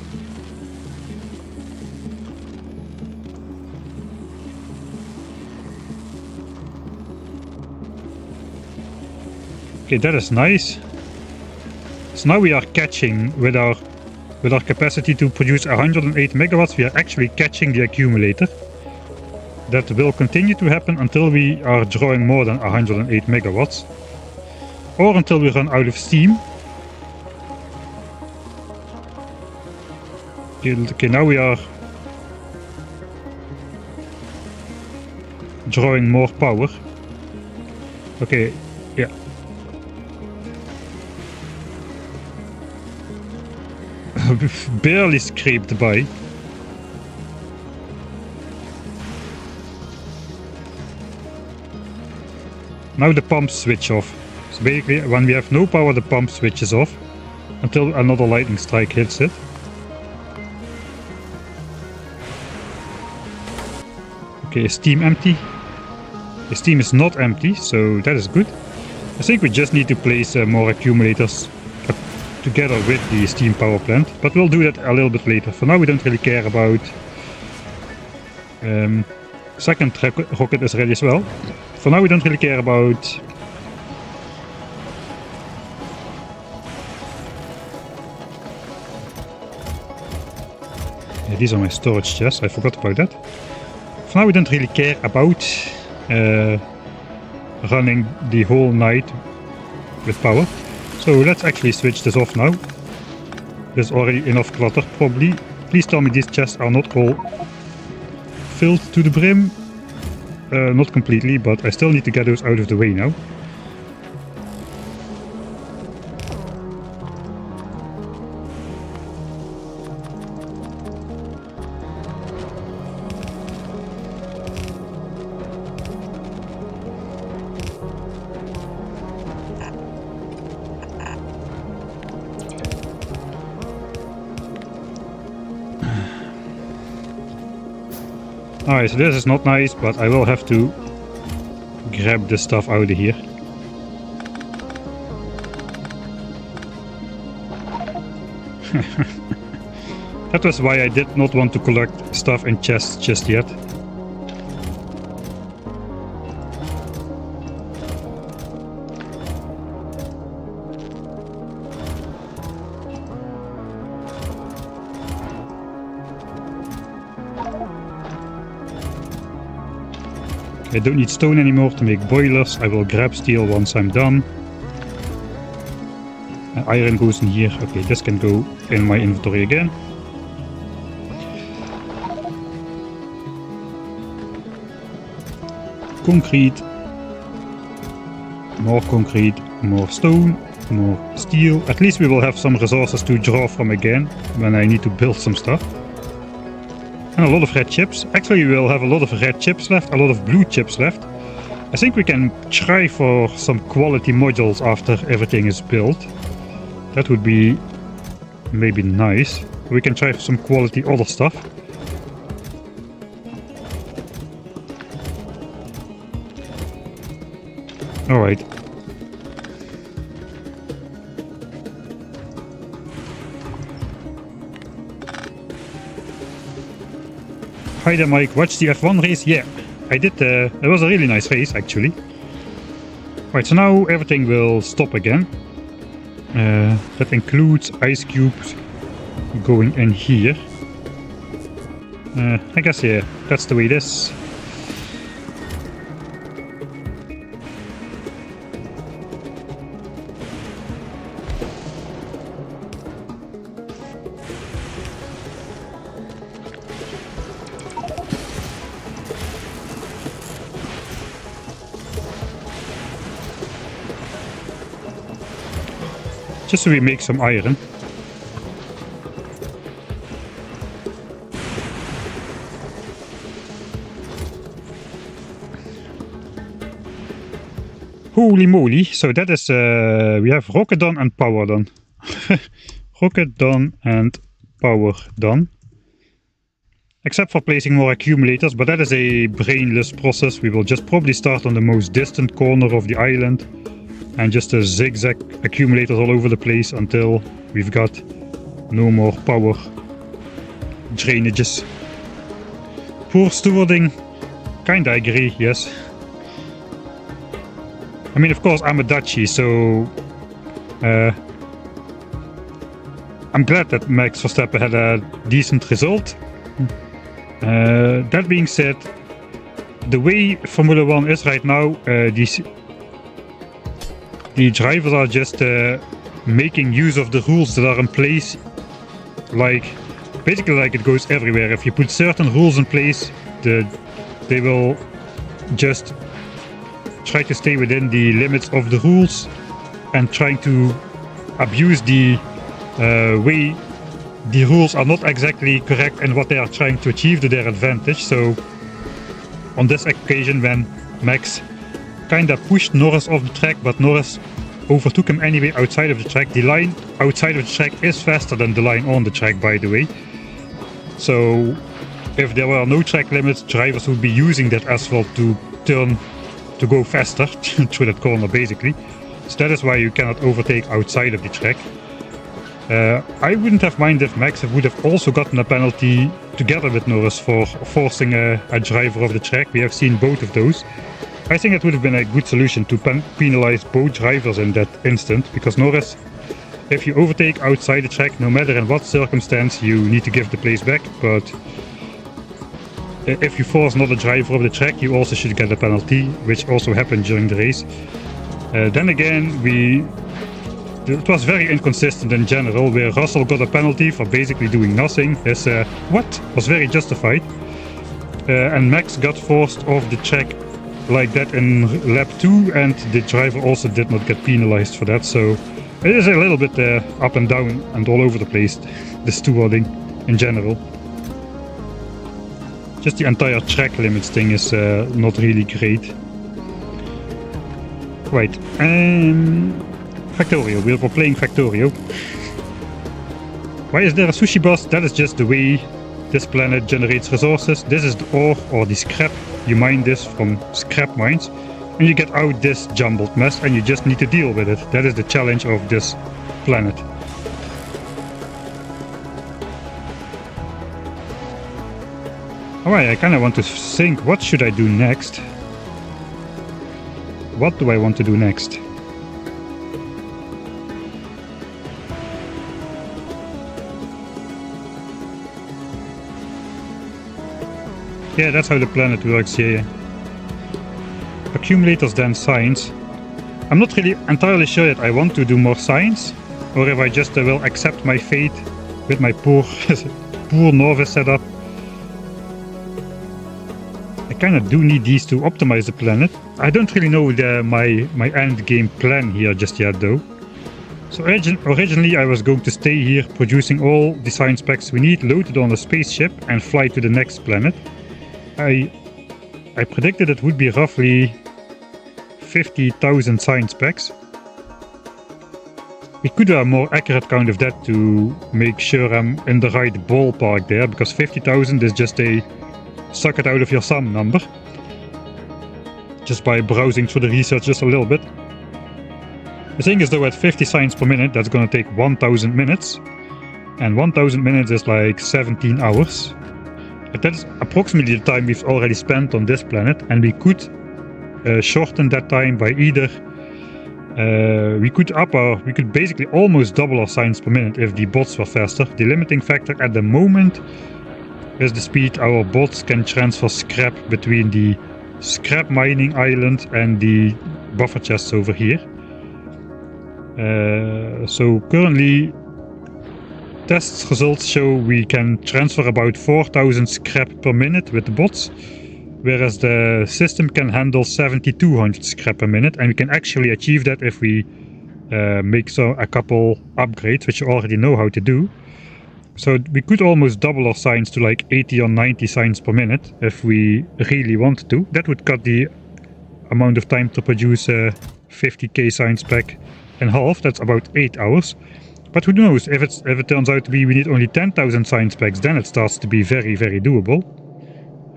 Okay, that is nice. So now we are catching with our capacity to produce 108 megawatts. We are actually catching the accumulator. That will continue to happen until we are drawing more than 108 megawatts. Or until we run out of steam. Okay, now we are drawing more power. Okay, yeah. Barely scraped by. Now the pumps switch off. So basically, when we have no power, the pump switches off until another lightning strike hits it. Okay, is steam empty? The steam is not empty, so that is good. I think we just need to place more accumulators together with the steam power plant, but we'll do that a little bit later. For now, we don't really care about Second rocket is ready as well. For now we don't really care about... Yeah, these are my storage chests, I forgot about that. For now we don't really care about running the whole night with power. So let's actually switch this off now. There's already enough clutter, probably. Please tell me these chests are not all filled to the brim. Not completely, but I still need to get those out of the way now. Alright, so this is not nice, but I will have to grab this stuff out of here. That was why I did not want to collect stuff in chests just yet. I don't need stone anymore to make boilers. I will grab steel once I'm done. Iron goes in here. Okay, this can go in my inventory again. Concrete. More stone, more steel. At least we will have some resources to draw from again when I need to build some stuff. And a lot of red chips. Actually, we will have a lot of red chips left, a lot of blue chips left. I think we can try for some quality modules after everything is built. That would be maybe nice. We can try for some quality other stuff. Alright. Hi there, Mike. Watch the F1 race? Yeah, I did. It was a really nice race, actually. Right, so now everything will stop again. That includes ice cubes going in here. I guess, yeah, that's the way it is. Just so we make some iron. Holy moly, so that is, we have rocket done and power done. Rocket done and power done. Except for placing more accumulators, but that is a brainless process. We will just probably start on the most distant corner of the island. And just a zigzag accumulators all over the place until we've got no more power drainages. Poor stewarding. Kinda agree, yes. I mean, of course, I'm a Dutchie, so I'm glad that Max Verstappen had a decent result. That being said, the way Formula 1 is right now, the drivers are just making use of the rules that are in place. Basically like it goes everywhere. If you put certain rules in place, they will just try to stay within the limits of the rules and trying to abuse the way the rules are not exactly correct and what they are trying to achieve to their advantage. So on this occasion, when Max kinda pushed Norris off the track, but Norris overtook him anyway outside of the track. The line outside of the track is faster than the line on the track, by the way. So if there were no track limits, drivers would be using that asphalt to go faster through that corner, basically. So that is why you cannot overtake outside of the track. I wouldn't have minded if Max would have also gotten a penalty together with Norris for forcing a driver off the track. We have seen both of those. I think it would have been a good solution to penalize both drivers in that instant, because Norris, if you overtake outside the track, no matter in what circumstance, you need to give the place back, but if you force another driver off the track, you also should get a penalty, which also happened during the race. Then again, it was very inconsistent in general, where Russell got a penalty for basically doing nothing. His what was very justified, and Max got forced off the track like that in lap 2, and the driver also did not get penalized for that. So it is a little bit up and down and all over the place, the stewarding in general. Just the entire track limits thing is not really great. Right, Factorio, we're playing Factorio. Why is there a sushi bus? That is just the way this planet generates resources. This is the ore or the scrap. You mine this from scrap mines and you get out this jumbled mess, and you just need to deal with it. That is the challenge of this planet. Alright, I kinda want to think, what should I do next? What do I want to do next? Yeah, that's how the planet works here. Accumulators, then science. I'm not really entirely sure that I want to do more science, or if I just will accept my fate with my poor novice setup. I kinda do need these to optimize the planet. I don't really know my end game plan here just yet though. So originally I was going to stay here producing all the science packs we need, load it on a spaceship and fly to the next planet. I predicted it would be roughly 50,000 science packs. We could do a more accurate count of that to make sure I'm in the right ballpark there, because 50,000 is just a suck it out of your thumb number. Just by browsing through the research just a little bit. The thing is though, at 50 science per minute, that's gonna take 1000 minutes. And 1000 minutes is like 17 hours. But that's approximately the time we've already spent on this planet, and we could shorten that time by either we could basically almost double our science per minute if the bots were faster. The limiting factor at the moment is the speed our bots can transfer scrap between the scrap mining island and the buffer chests over here. So currently test results show we can transfer about 4000 scrap per minute with the bots, whereas the system can handle 7200 scrap per minute, and we can actually achieve that if we make a couple upgrades, which you already know how to do. So we could almost double our science to like 80 or 90 science per minute if we really wanted to. That would cut the amount of time to produce a 50k science pack in half. That's about 8 hours. But who knows, if it turns out to be we need only 10,000 science packs, then it starts to be very, very doable.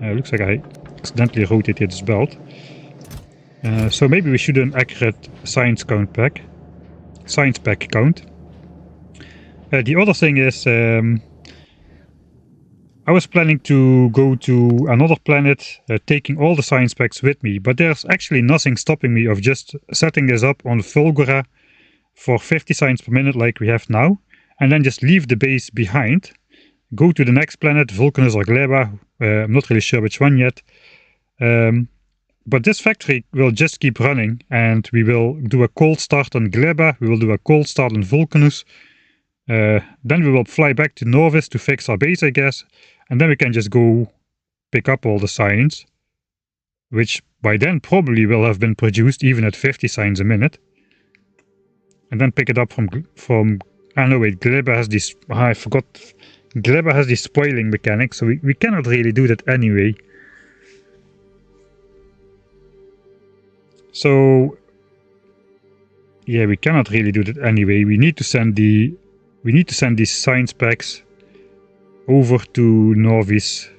Looks like I accidentally rotated this belt. So maybe we should do an accurate science pack count. The other thing is, I was planning to go to another planet, taking all the science packs with me, but there's actually nothing stopping me of just setting this up on FULGORA for 50 science per minute like we have now, and then just leave the base behind, go to the next planet, Vulcanus or Gleba, I'm not really sure which one yet, but this factory will just keep running, and we will do a cold start on Gleba, we will do a cold start on Vulcanus, then we will fly back to Norvis to fix our base, I guess, and then we can just go pick up all the science, which by then probably will have been produced even at 50 science a minute. And then pick it up from no wait, Gleba has this, I forgot, Gleba has this spoiling mechanic, so we cannot really do that anyway. So yeah, we cannot really do that anyway. We need to send these science packs over to Norvis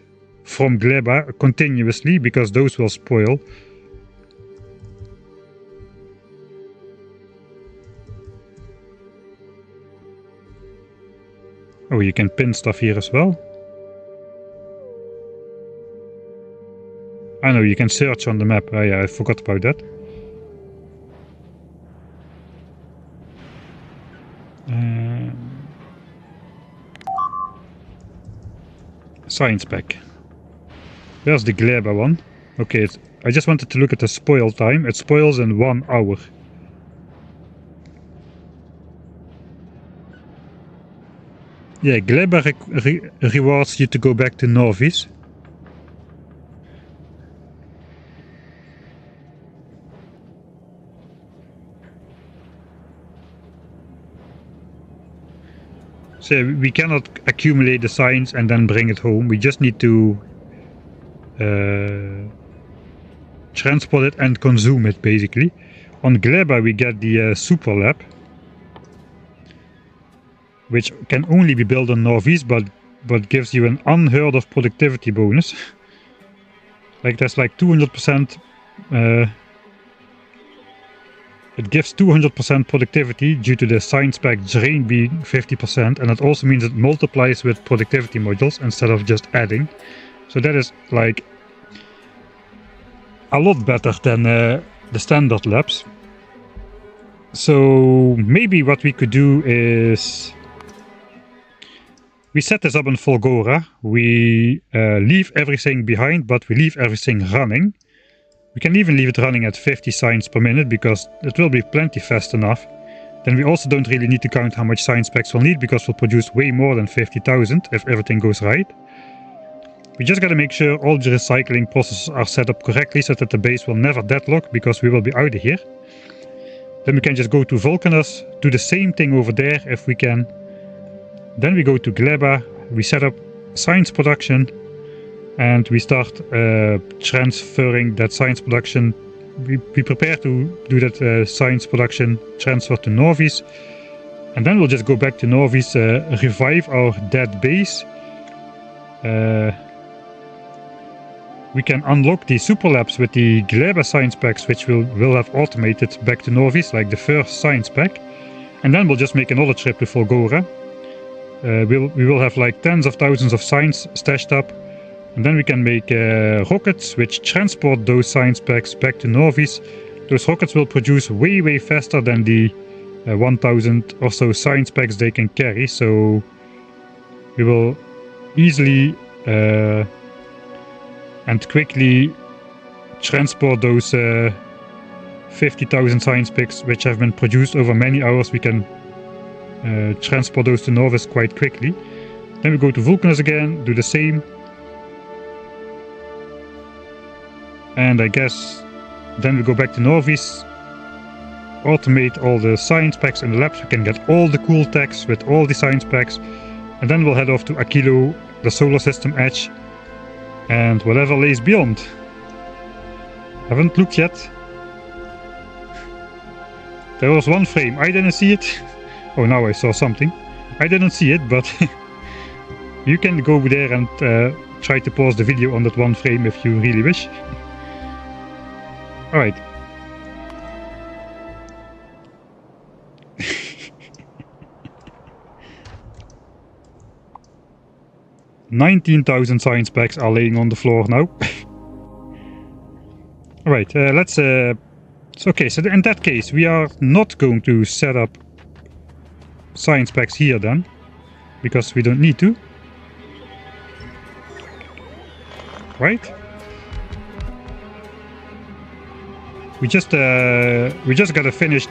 from Gleba continuously, because those will spoil. Oh, you can pin stuff here as well. I know, you can search on the map. Oh yeah, I forgot about that. Science pack. Where's the Gleba one? Okay, I just wanted to look at the spoil time. It spoils in 1 hour. Yeah, Gleba rewards you to go back to Novice. So we cannot accumulate the science and then bring it home. We just need to transport it and consume it, basically. On Gleba we get the Super Lab, which can only be built on Novice, but gives you an unheard of productivity bonus. Like there's like 200%. It gives 200% productivity due to the science pack drain being 50%, and it also means it multiplies with productivity modules instead of just adding. So that is like a lot better than the standard labs. So maybe what we could do is we set this up in Fulgora. We leave everything behind, but we leave everything running. We can even leave it running at 50 science per minute because it will be plenty fast enough. Then we also don't really need to count how much science packs we'll need because we'll produce way more than 50,000 if everything goes right. We just gotta make sure all the recycling processes are set up correctly so that the base will never deadlock because we will be out of here. Then we can just go to Vulcanus, do the same thing over there if we can. Then we go to Gleba, we set up science production, and we start transferring that science production. We prepare to do that science production transfer to Novice, and then we'll just go back to Novice, revive our dead base. We can unlock the super labs with the Gleba science packs, which will have automated back to Novice, like the first science pack, and then we'll just make another trip to Fulgora. We will have like tens of thousands of science stashed up. And then we can make rockets which transport those science packs back to Novice. Those rockets will produce way faster than the 1000 or so science packs they can carry. So we will easily and quickly transport those 50,000 science packs which have been produced over many hours. We can transport those to Novice quite quickly. Then we go to Vulcanus again, do the same. And I guess then we go back to Novice, automate all the science packs in the labs. We can get all the cool techs with all the science packs. And then we'll head off to Aquilo, the solar system edge, and whatever lays beyond. Haven't looked yet. There was one frame, I didn't see it. Oh, now I saw something. I didn't see it, but you can go there and try to pause the video on that one frame if you really wish. Alright. $19,000 science packs are laying on the floor now. Alright, let's... okay, so in that case, we are not going to set up science packs here then, because we don't need to. Right? We just gotta finish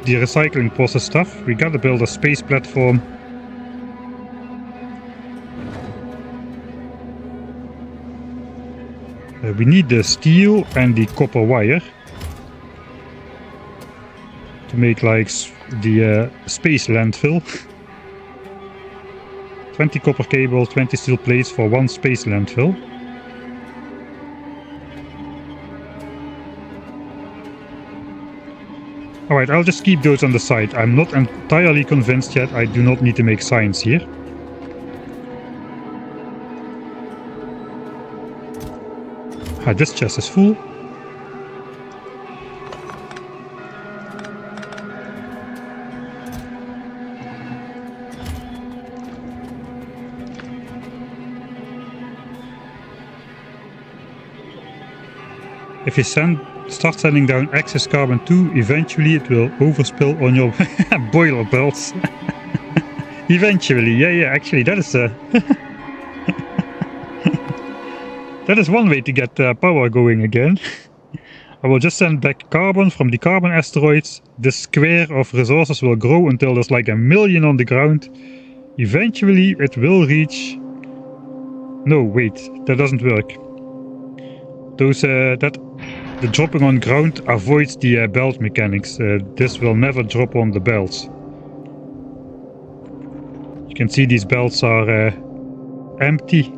the recycling process stuff. We gotta build a space platform. We need the steel and the copper wire to make like the space landfill. 20 copper cable, 20 steel plates for one space landfill. Alright, I'll just keep those on the side. I'm not entirely convinced yet. I do not need to make science here. Ah, this chest is full. if you start sending down excess carbon too, eventually it will overspill on your boiler belts. Eventually, yeah, actually that is that is one way to get power going again. I will just send back carbon from the carbon asteroids. The square of resources will grow until there's like 1 million on the ground. Eventually it will reach... No, wait, that doesn't work. Those, the dropping on ground avoids the belt mechanics. This will never drop on the belts. You can see these belts are empty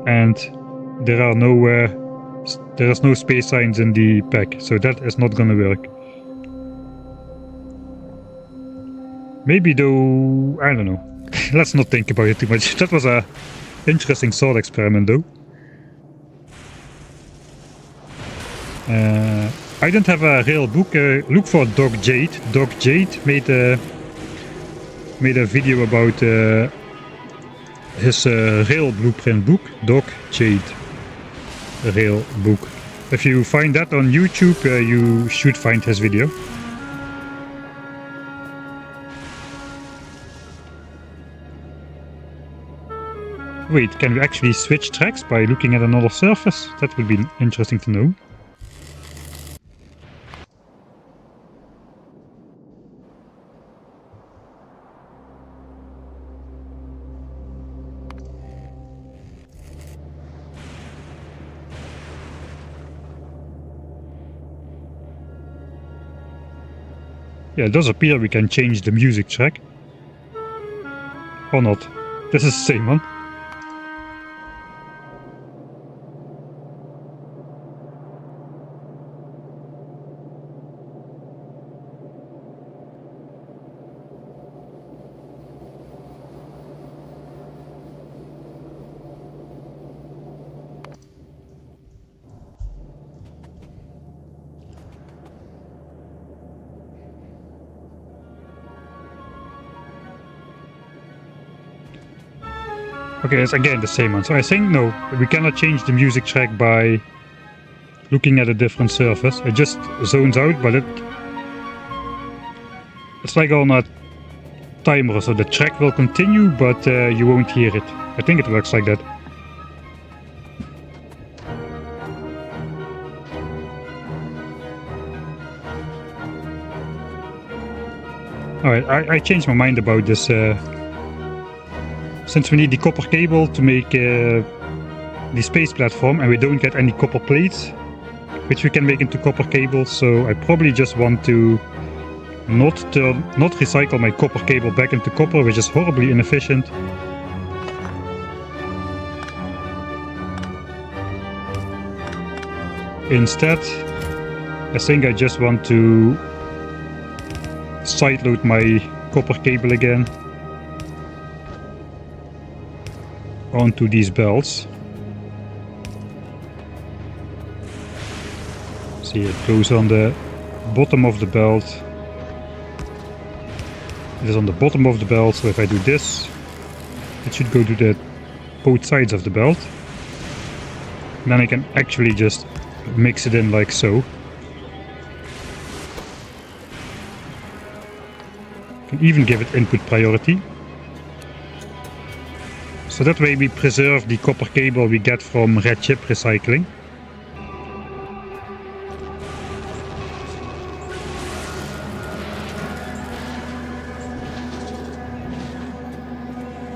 and there are no there is no space signs in the pack, so that is not gonna work. Maybe though, I don't know. Let's not think about it too much. That was a interesting thought experiment though. I don't have a real book. Look for Doc Jade. Doc Jade made a video about his rail blueprint book. Doc Jade rail book. If you find that on YouTube, you should find his video. Wait, can we actually switch tracks by looking at another surface? That would be interesting to know. Yeah, it does appear we can change the music track. Or not. This is the same one. Okay, it's again the same one. So I think, no, we cannot change the music track by looking at a different surface. It just zones out, but it's like on a timer, so the track will continue, but you won't hear it. I think it works like that. Alright, I changed my mind about this. Since we need the copper cable to make the space platform, and we don't get any copper plates, which we can make into copper cables, so I probably just want to not recycle my copper cable back into copper, which is horribly inefficient. Instead, I think I just want to sideload my copper cable again onto these belts. See, it goes on the bottom of the belt. It is on the bottom of the belt, so if I do this, it should go to both sides of the belt. And then I can actually just mix it in like so. I can even give it input priority. So that way we preserve the copper cable we get from red chip recycling.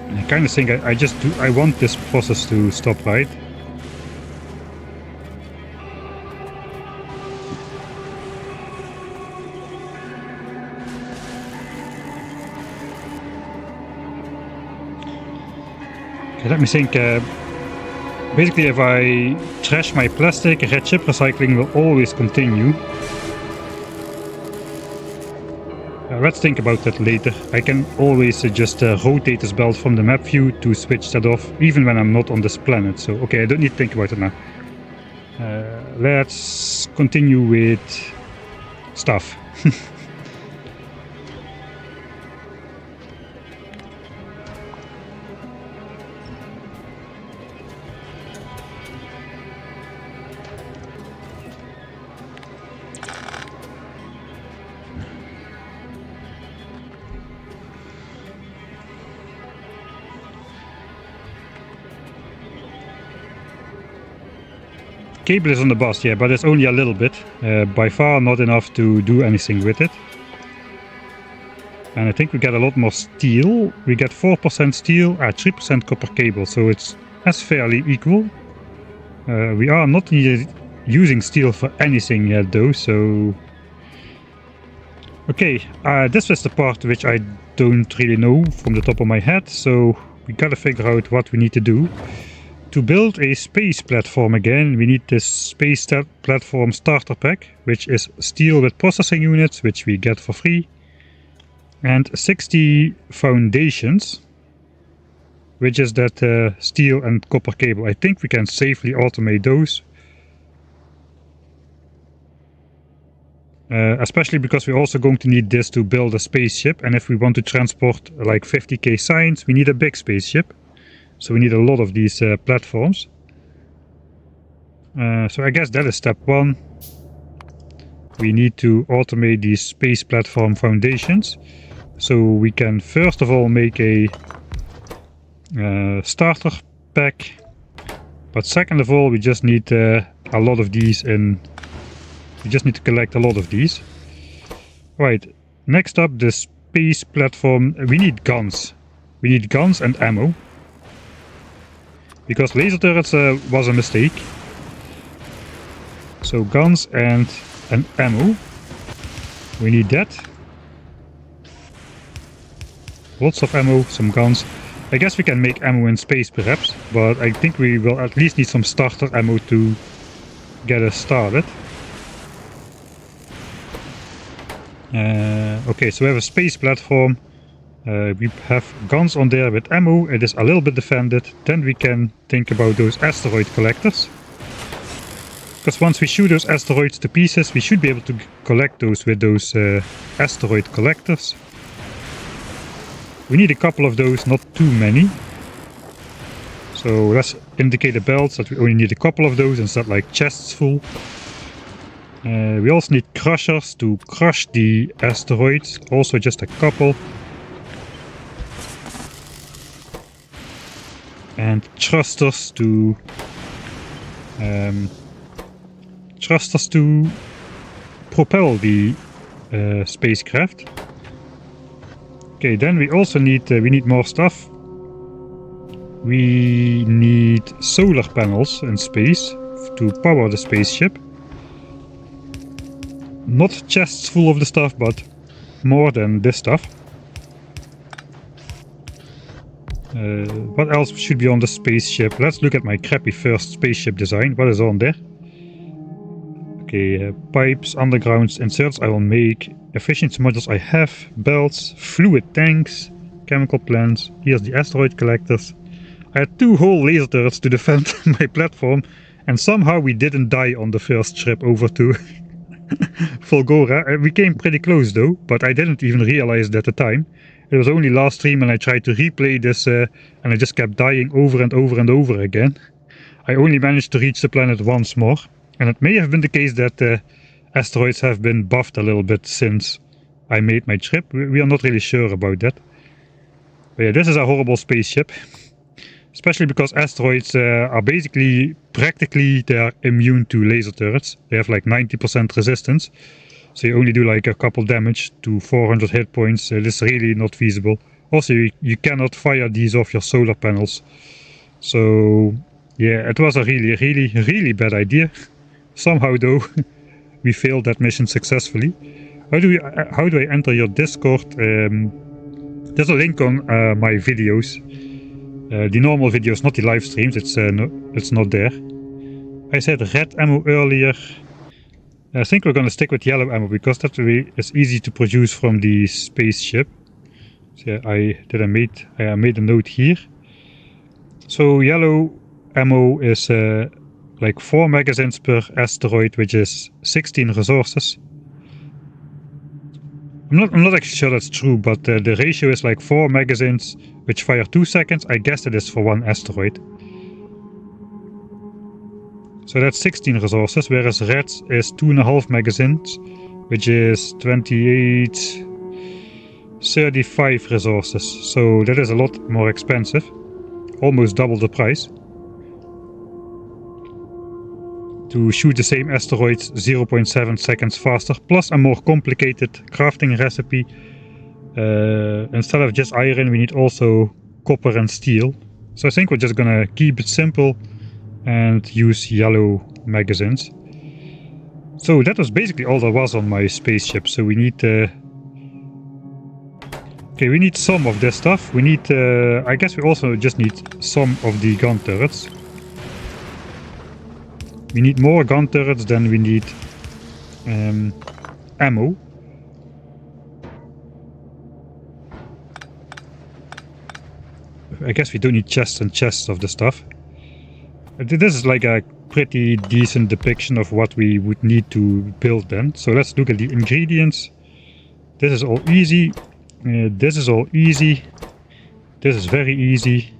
And I kind of think I want this process to stop, right? Let me think. Basically, if I trash my plastic, red chip recycling will always continue. Let's think about that later. I can always just rotate this belt from the map view to switch that off, even when I'm not on this planet. So, okay, I don't need to think about it now. Let's continue with stuff. cable is on the bus, yeah, but it's only a little bit. By far not enough to do anything with it. And I think we get a lot more steel. We get 4% steel, 3% copper cable, so that's fairly equal. We are not using steel for anything yet though, so... Okay, this was the part which I don't really know from the top of my head, so we gotta figure out what we need to do. To build a space platform again, we need this space platform starter pack, which is steel with processing units, which we get for free. And 60 foundations, which is that steel and copper cable. I think we can safely automate those. Especially because we're also going to need this to build a spaceship. And if we want to transport like 50k signs, we need a big spaceship. So we need a lot of these platforms. So I guess that is step one. We need to automate these space platform foundations. So we can first of all make a starter pack. But second of all, we just need a lot of these in... We just need to collect a lot of these. Right, next up, the space platform. We need guns. We need guns and ammo. Because laser turrets was a mistake. So guns and ammo. We need that. Lots of ammo, some guns. I guess we can make ammo in space perhaps, but I think we will at least need some starter ammo to get us started. Okay, so we have a space platform. We have guns on there with ammo. It is a little bit defended. Then we can think about those asteroid collectors. Because once we shoot those asteroids to pieces, we should be able to collect those with those asteroid collectors. We need a couple of those, not too many. So let's indicate the belts that we only need a couple of those instead like chests full. We also need crushers to crush the asteroids, also just a couple. And thrusters to propel the spacecraft. Okay, then we also need more stuff. We need solar panels in space to power the spaceship. Not chests full of the stuff, but more than this stuff. What else should be on the spaceship? Let's look at my crappy first spaceship design. What is on there? Okay, pipes, undergrounds, inserts I will make. Efficiency modules I have. Belts, fluid tanks, chemical plants. Here's the asteroid collectors. I had 2 whole laser turrets to defend my platform, and somehow we didn't die on the first trip over to FULGORA. We came pretty close though, but I didn't even realize it at the time. It was only last stream and I tried to replay this and I just kept dying over and over and over again. I only managed to reach the planet once more, and it may have been the case that asteroids have been buffed a little bit since I made my trip. We are not really sure about that. But yeah, this is a horrible spaceship. Especially because asteroids are basically, practically, they are immune to laser turrets. They have like 90% resistance. So you only do like a couple damage to 400 hit points. It is really not feasible. Also, you cannot fire these off your solar panels. So yeah, it was a really bad idea. Somehow though, we failed that mission successfully. How do I enter your Discord? There's a link on my videos. The normal videos, not the live streams, it's not there. I said red ammo earlier. I think we're gonna stick with yellow ammo because that way is easy to produce from the spaceship. So yeah, I made a note here. So yellow ammo is like 4 magazines per asteroid, which is 16 resources. I'm not actually sure that's true, but the ratio is like 4 magazines which fire 2 seconds. I guess it is for 1 asteroid. So that's 16 resources, whereas red is 2.5 magazines, which is 28, 35 resources. So that is a lot more expensive, almost double the price. to shoot the same asteroids 0.7 seconds faster, plus a more complicated crafting recipe. Instead of just iron, we need also copper and steel. So I think we're just gonna keep it simple and use yellow magazines. So that was basically all there was on my spaceship. So we need okay, we need some of this stuff. We need I guess we also just need some of the gun turrets. We need more gun turrets than we need ammo. I guess we don't need chests and chests of the stuff. This is like a pretty decent depiction of what we would need to build then. So let's look at the ingredients. This is all easy. This is all easy. This is very easy.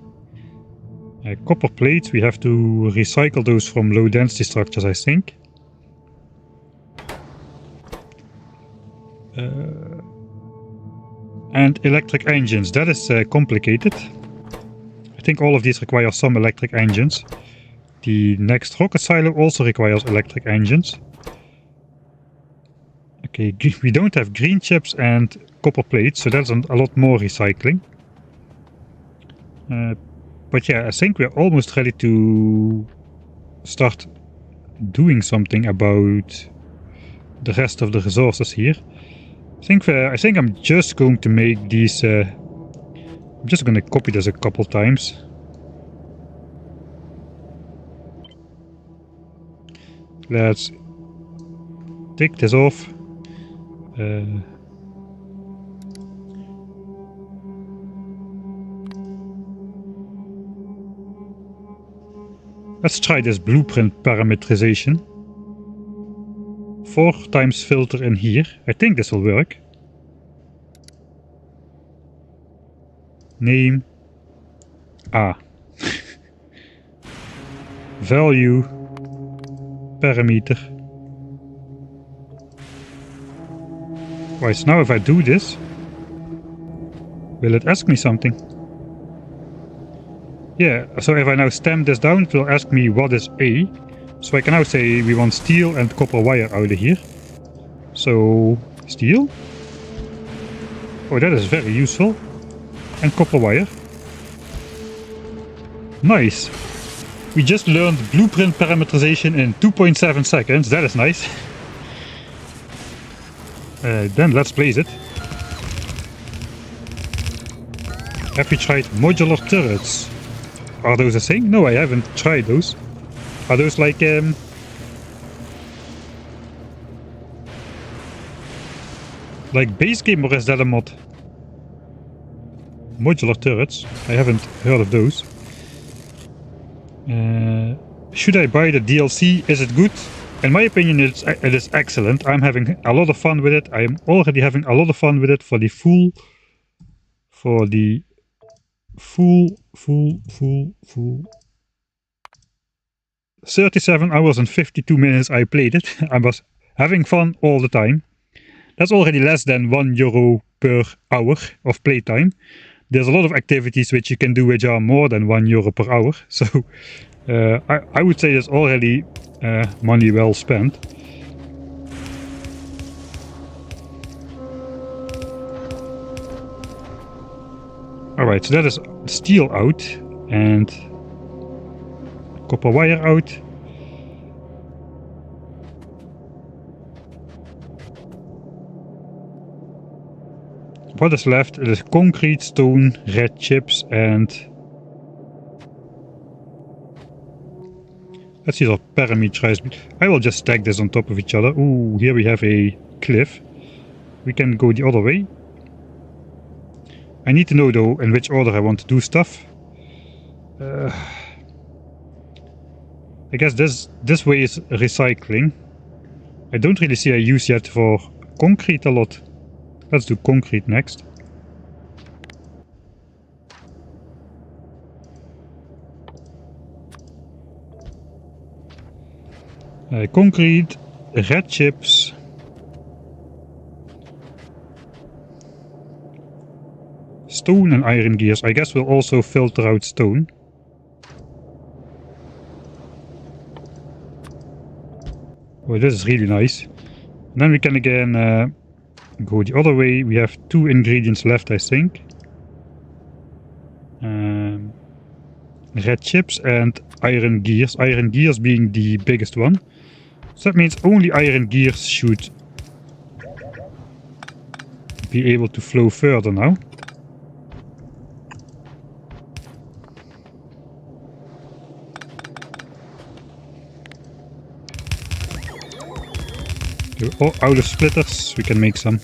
Copper plates, we have to recycle those from low density structures, I think. And electric engines, that is complicated. I think all of these require some electric engines. The next rocket silo also requires electric engines. Okay, we don't have green chips and copper plates, so that's a lot more recycling. But yeah, I think we're almost ready to start doing something about the rest of the resources here. I think I'm just going to make these... I'm just going to copy this a couple times. Let's take this off. Let's try this blueprint parameterization. 4 times filter in here. I think this will work. Name. Value. Parameter. Right, so now if I do this, will it ask me something? Yeah, so if I now stamp this down, it will ask me what is A. So I can now say we want steel and copper wire out of here. So, steel. Oh, that is very useful. And copper wire. Nice. We just learned blueprint parameterization in 2.7 seconds. That is nice. Then let's place it. Have you tried modular turrets? Are those a thing? No, I haven't tried those. Are those like base game, or is that a mod? Modular turrets? I haven't heard of those. Should I buy the DLC? Is it good? In my opinion, it is excellent. I'm having a lot of fun with it. I am already having a lot of fun with it for the full 37 hours and 52 minutes I played it. I was having fun all the time. That's already less than €1 per hour of playtime. There's a lot of activities which you can do which are more than €1 per hour. So I would say that's already money well spent. Alright, so that is steel out and copper wire out. What is left? It is concrete, stone, red chips, and let's see what parameters. I will just stack this on top of each other. Ooh, here we have a cliff. We can go the other way. I need to know though in which order I want to do stuff. I guess this way is recycling. I don't really see a use yet for concrete a lot. Let's do concrete next. Concrete, red chips. Stone and iron gears. I guess we'll also filter out stone. Oh, this is really nice. And then we can again go the other way. We have 2 ingredients left, I think. Red chips and iron gears. Iron gears being the biggest one. So that means only iron gears should be able to flow further now. We're out of splitters, we can make some.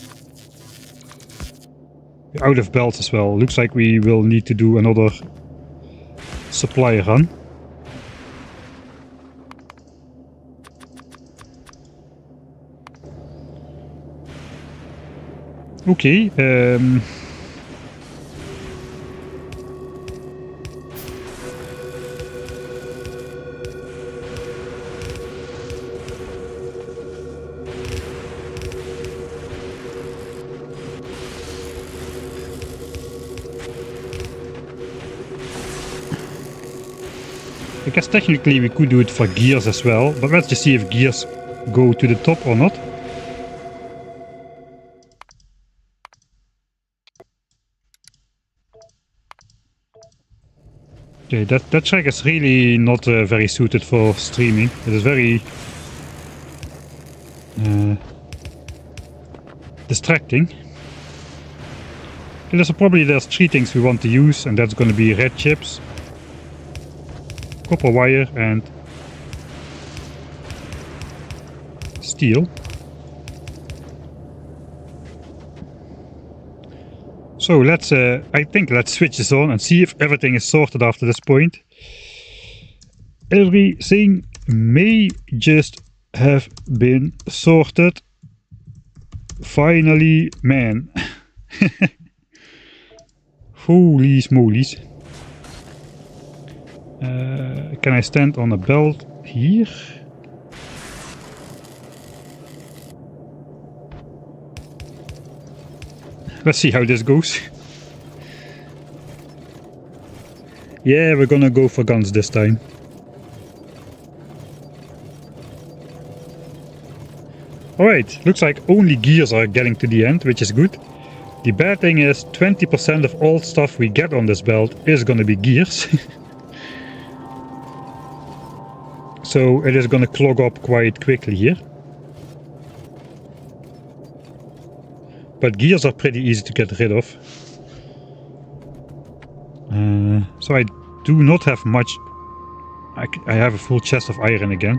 We're out of belts as well. Looks like we will need to do another supply run. Okay, I guess technically we could do it for gears as well, but let's just see if gears go to the top or not. Okay, that track is really not very suited for streaming. It is very distracting. Okay, there's 3 things we want to use, and that's going to be red chips, copper wire, and steel. So let's, I think let's switch this on and see if everything is sorted after this point. Everything may just have been sorted. Finally, man. Holy smolies. Can I stand on a belt here? Let's see how this goes. Yeah, we're gonna go for guns this time. Alright, looks like only gears are getting to the end, which is good. The bad thing is 20% of all stuff we get on this belt is gonna be gears. So it is gonna clog up quite quickly here. But gears are pretty easy to get rid of. So I do not have much. I have a full chest of iron again.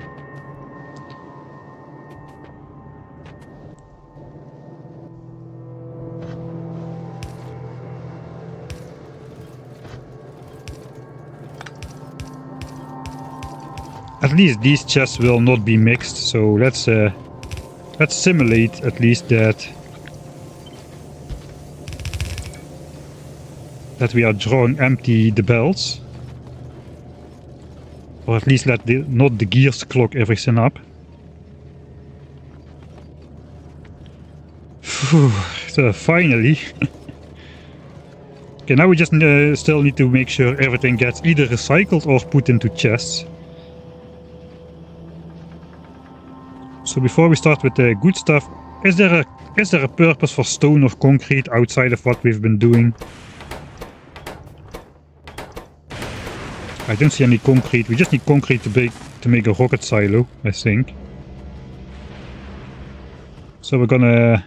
At least these chests will not be mixed, so let's simulate at least that we are drawing empty the belts. Or at least let not the gears clog everything up. So finally. Okay, now we just still need to make sure everything gets either recycled or put into chests. So before we start with the good stuff, is there a purpose for stone or concrete outside of what we've been doing? I don't see any concrete. We just need concrete to make a rocket silo, I think. So we're gonna...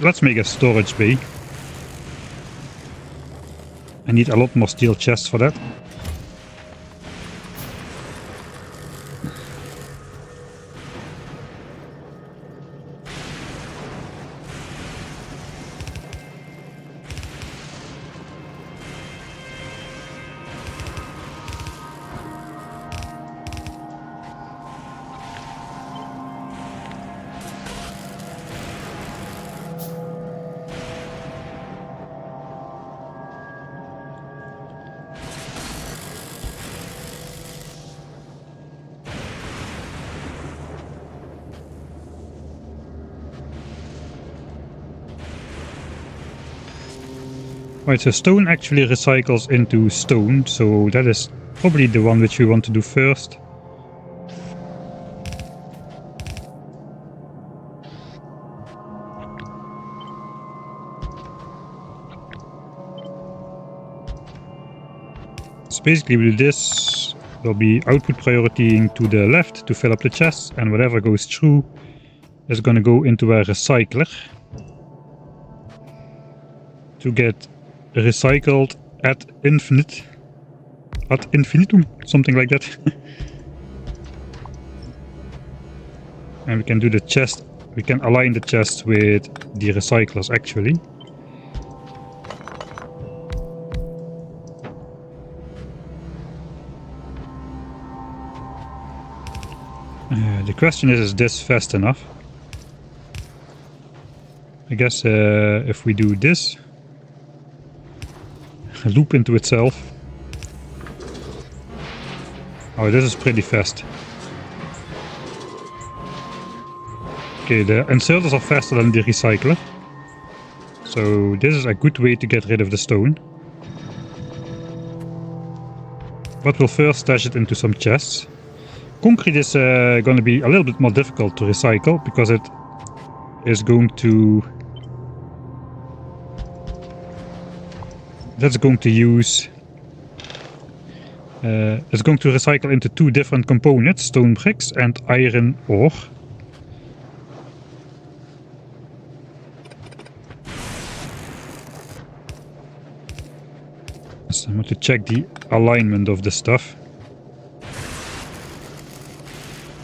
let's make a storage bay. I need a lot more steel chests for that. Right, so stone actually recycles into stone, so that is probably the one which we want to do first. So basically we do this, there'll be output priority to the left to fill up the chests, and whatever goes through is going to go into a recycler to get recycled ad infinitum, something like that. And we can do the chest, we can align the chest with the recyclers actually. The question is this fast enough? I guess if we do this, loop into itself. Oh, this is pretty fast. Okay, the inserters are faster than the recycler. So this is a good way to get rid of the stone. But we'll first stash it into some chests. Concrete is going to be a little bit more difficult to recycle because it is going to... That's going to use... it's going to recycle into two different components, stone bricks and iron ore. So I'm going to check the alignment of the stuff.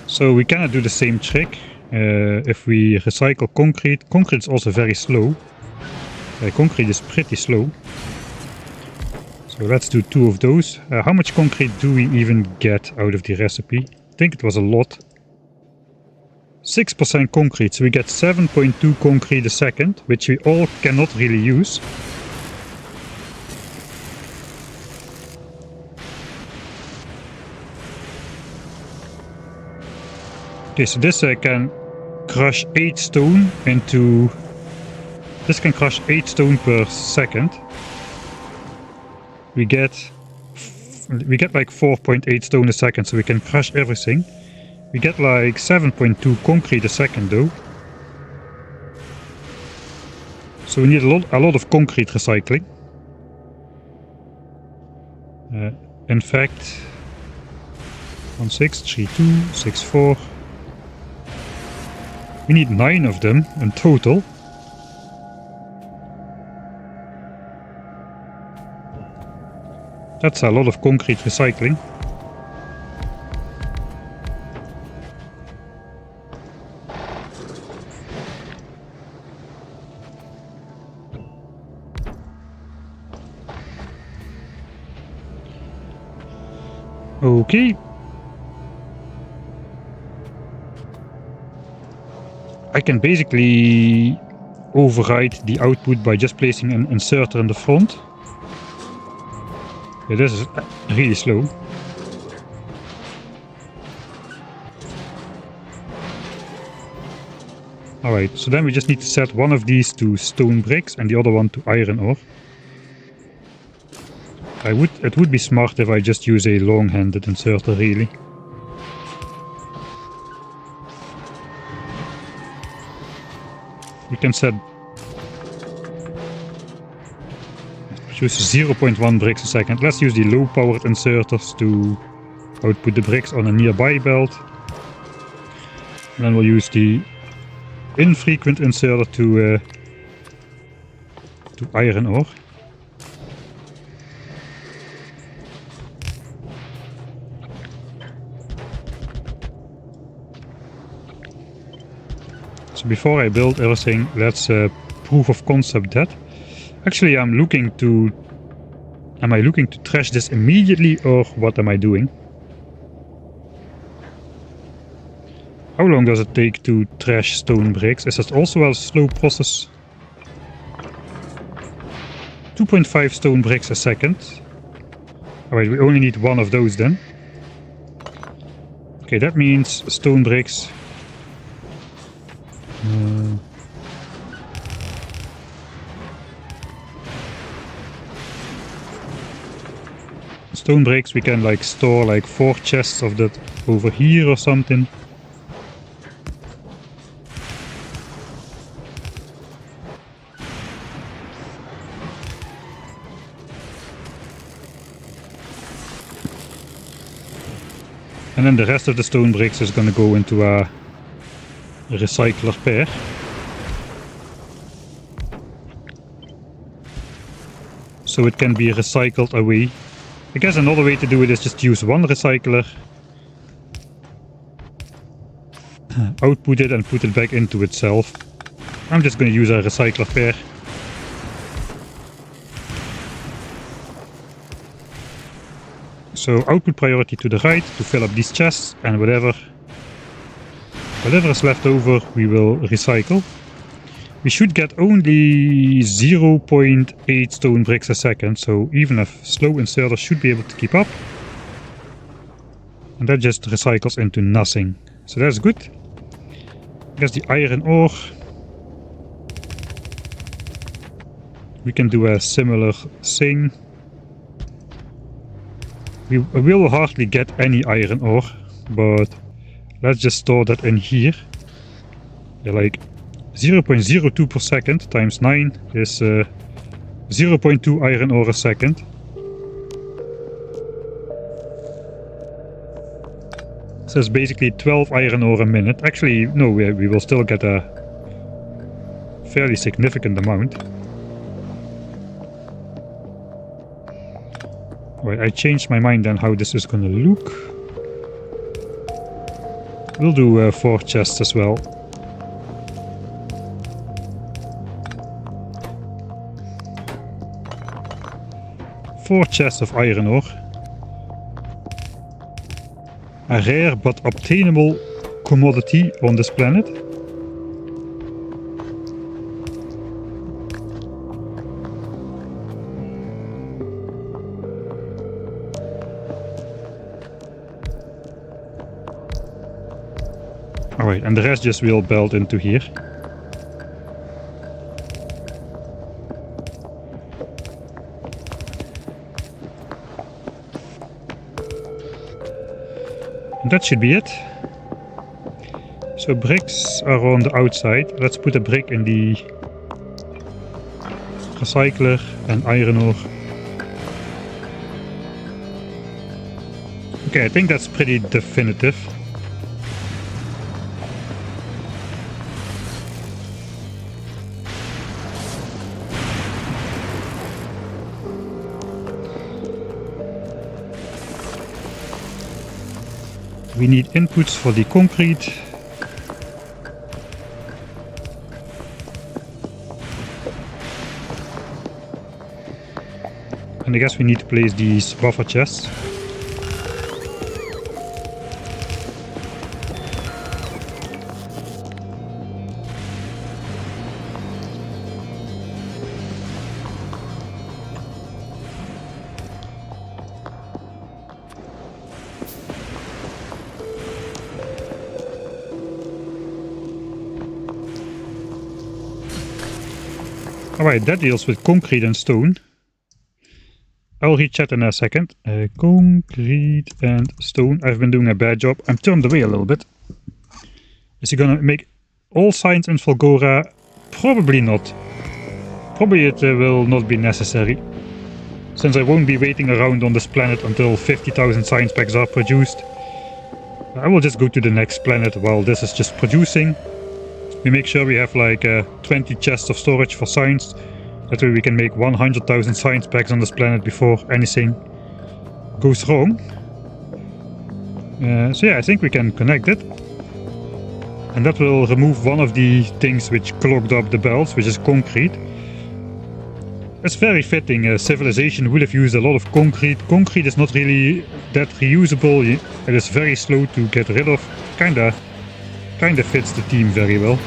So we cannot do the same trick if we recycle concrete. Concrete is also very slow. Concrete is pretty slow. So let's do two of those. How much concrete do we even get out of the recipe? I think it was a lot. 6% concrete, so we get 7.2 concrete a second, which we all cannot really use. Okay, so this can crush 8 stone into... This can crush 8 stone per second. We get like 4.8 stone a second, so we can crush everything. We get like 7.2 concrete a second though. So we need a lot of concrete recycling. In fact, 1632, 64. We need 9 of them in total. That's a lot of concrete recycling. Okay. I can basically override the output by just placing an inserter in the front. Yeah, this is really slow. Alright, so then we just need to set one of these to stone bricks and the other one to iron ore. It would be smart if I just use a long-handed inserter, really. You can set... Use 0.1 bricks a second. Let's use the low-powered inserters to output the bricks on a nearby belt. And then we'll use the infrequent inserter to iron ore. So before I build everything, let's proof of concept that. Actually, am I looking to trash this immediately, or what am I doing? How long does it take to trash stone bricks? Is that also a slow process? 2.5 stone bricks a second. Alright, we only need one of those then. Okay, that means stone bricks. stone bricks, we can like store like 4 chests of that over here or something. And then the rest of the stone bricks is gonna go into a recycler pair. So it can be recycled away. I guess another way to do it is just use one recycler, output it and put it back into itself. I'm just going to use a recycler pair. So output priority to the right to fill up these chests, and whatever is left over we will recycle. We should get only 0.8 stone bricks a second, so even a slow inserter should be able to keep up. And that just recycles into nothing. So that's good. I guess the iron ore. We can do a similar thing. We will hardly get any iron ore, but let's just store that in here. Yeah, like 0.02 per second times 9 is 0.2 iron ore a second. So it's basically 12 iron ore a minute. Actually, no, we will still get a fairly significant amount. Right, I changed my mind on how this is gonna look. We'll do 4 chests as well. Four chests of iron ore. A rare but obtainable commodity on this planet. Alright, and the rest just will belt into here. And that should be it. So bricks are on the outside. Let's put a brick in the recycler and iron ore. Okay, I think that's pretty definitive. We need inputs for the concrete. And I guess we need to place these buffer chests. Alright, that deals with concrete and stone. I'll read chat in a second. Concrete and stone. I've been doing a bad job. I'm turned away a little bit. Is he gonna make all signs in Fulgora? Probably not. Probably it will not be necessary. Since I won't be waiting around on this planet until 50,000 science packs are produced. I will just go to the next planet while this is just producing. We make sure we have like 20 chests of storage for science. That way we can make 100,000 science packs on this planet before anything goes wrong. So yeah, I think we can connect it. And that will remove one of the things which clogged up the belts, which is concrete. It's very fitting. Civilization would have used a lot of concrete. Concrete is not really that reusable. It is very slow to get rid of. Kinda fits the team very well.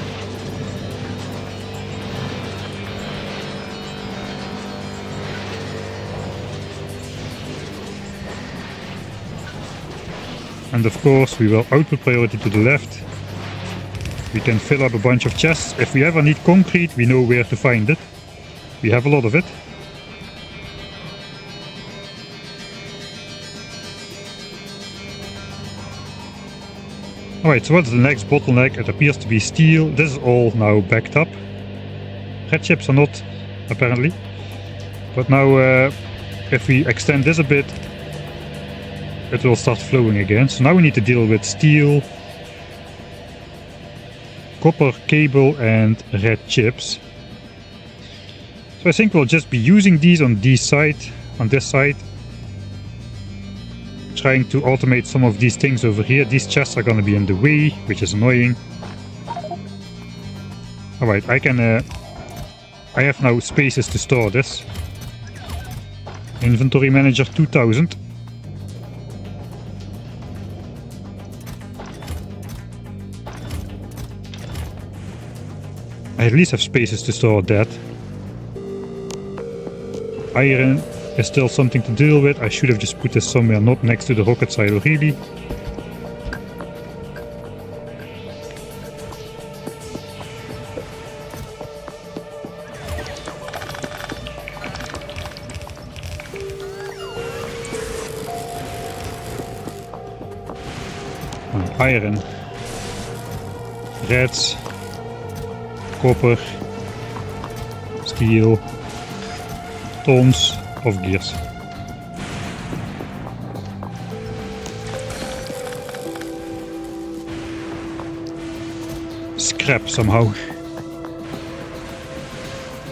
And of course we will output priority to the left. We can fill up a bunch of chests. If we ever need concrete, we know where to find it. We have a lot of it. Alright, so what's the next bottleneck? It appears to be steel. This is all now backed up. Red chips are not, apparently. But now, if we extend this a bit, it will start flowing again. So now we need to deal with steel, copper cable and red chips. So I think we'll just be using these on this side, trying to automate some of these things over here. These chests are going to be in the way, which is annoying. Alright, I have now spaces to store this. Inventory manager 2000. I at least have spaces to store that. Iron is still something to deal with. I should have just put this somewhere not next to the rocket silo, really. Iron, reds, copper, steel, tons of gears. Scrap somehow.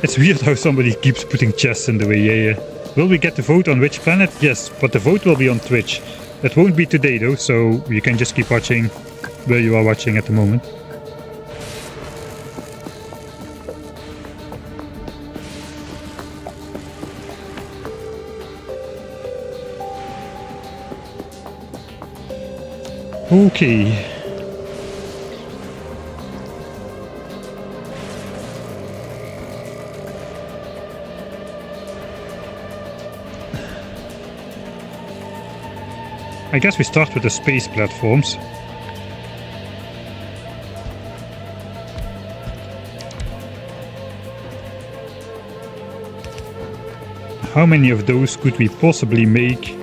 It's weird how somebody keeps putting chests in the way. Yeah. Will we get to vote on which planet? Yes, but the vote will be on Twitch. It won't be today though, so you can just keep watching where you are watching at the moment. Okay. I guess we start with the space platforms. How many of those could we possibly make?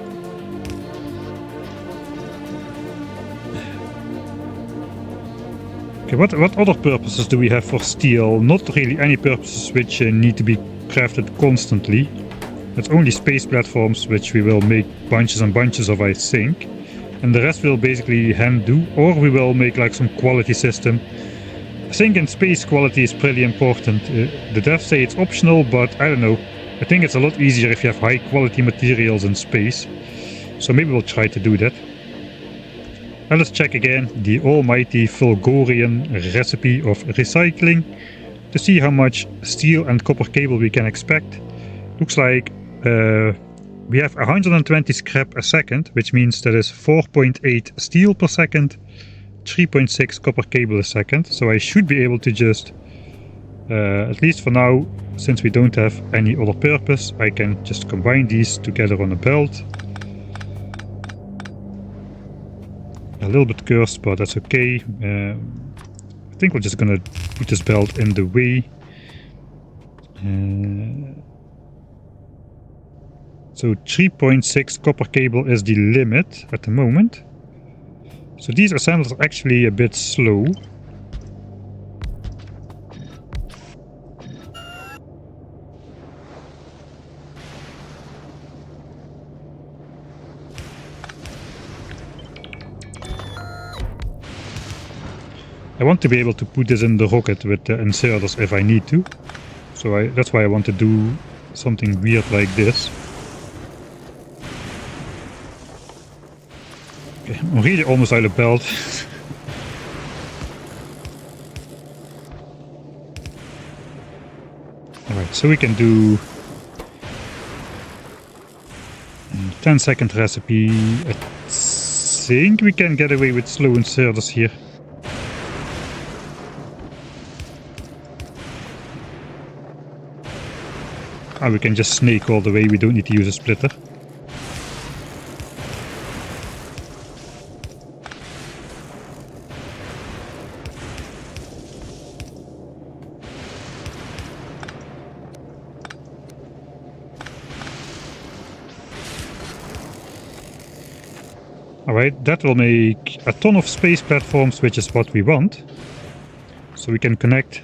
Okay, what other purposes do we have for steel? Not really any purposes which need to be crafted constantly. It's only space platforms, which we will make bunches and bunches of, I think. And the rest will basically hand do, or we will make like some quality system. I think in space quality is pretty important. The devs say it's optional, but I don't know. I think it's a lot easier if you have high quality materials in space. So maybe we'll try to do that. Now let's check again the almighty Fulgorian recipe of recycling to see how much steel and copper cable we can expect. Looks like we have 120 scrap a second, which means that is 4.8 steel per second, 3.6 copper cable a second. So I should be able to just, at least for now, since we don't have any other purpose, I can just combine these together on a belt. A little bit cursed, but that's okay. I think we're just gonna put this belt in the way. So 3.6 copper cable is the limit at the moment. So these assemblers are actually a bit slow. I want to be able to put this in the rocket with the inserters if I need to. So that's why I want to do something weird like this. Okay, I'm really almost out of belt. Alright, so we can do 10-second recipe. I think we can get away with slow inserters here. We can just snake all the way, we don't need to use a splitter. Alright, that will make a ton of space platforms, which is what we want. So we can connect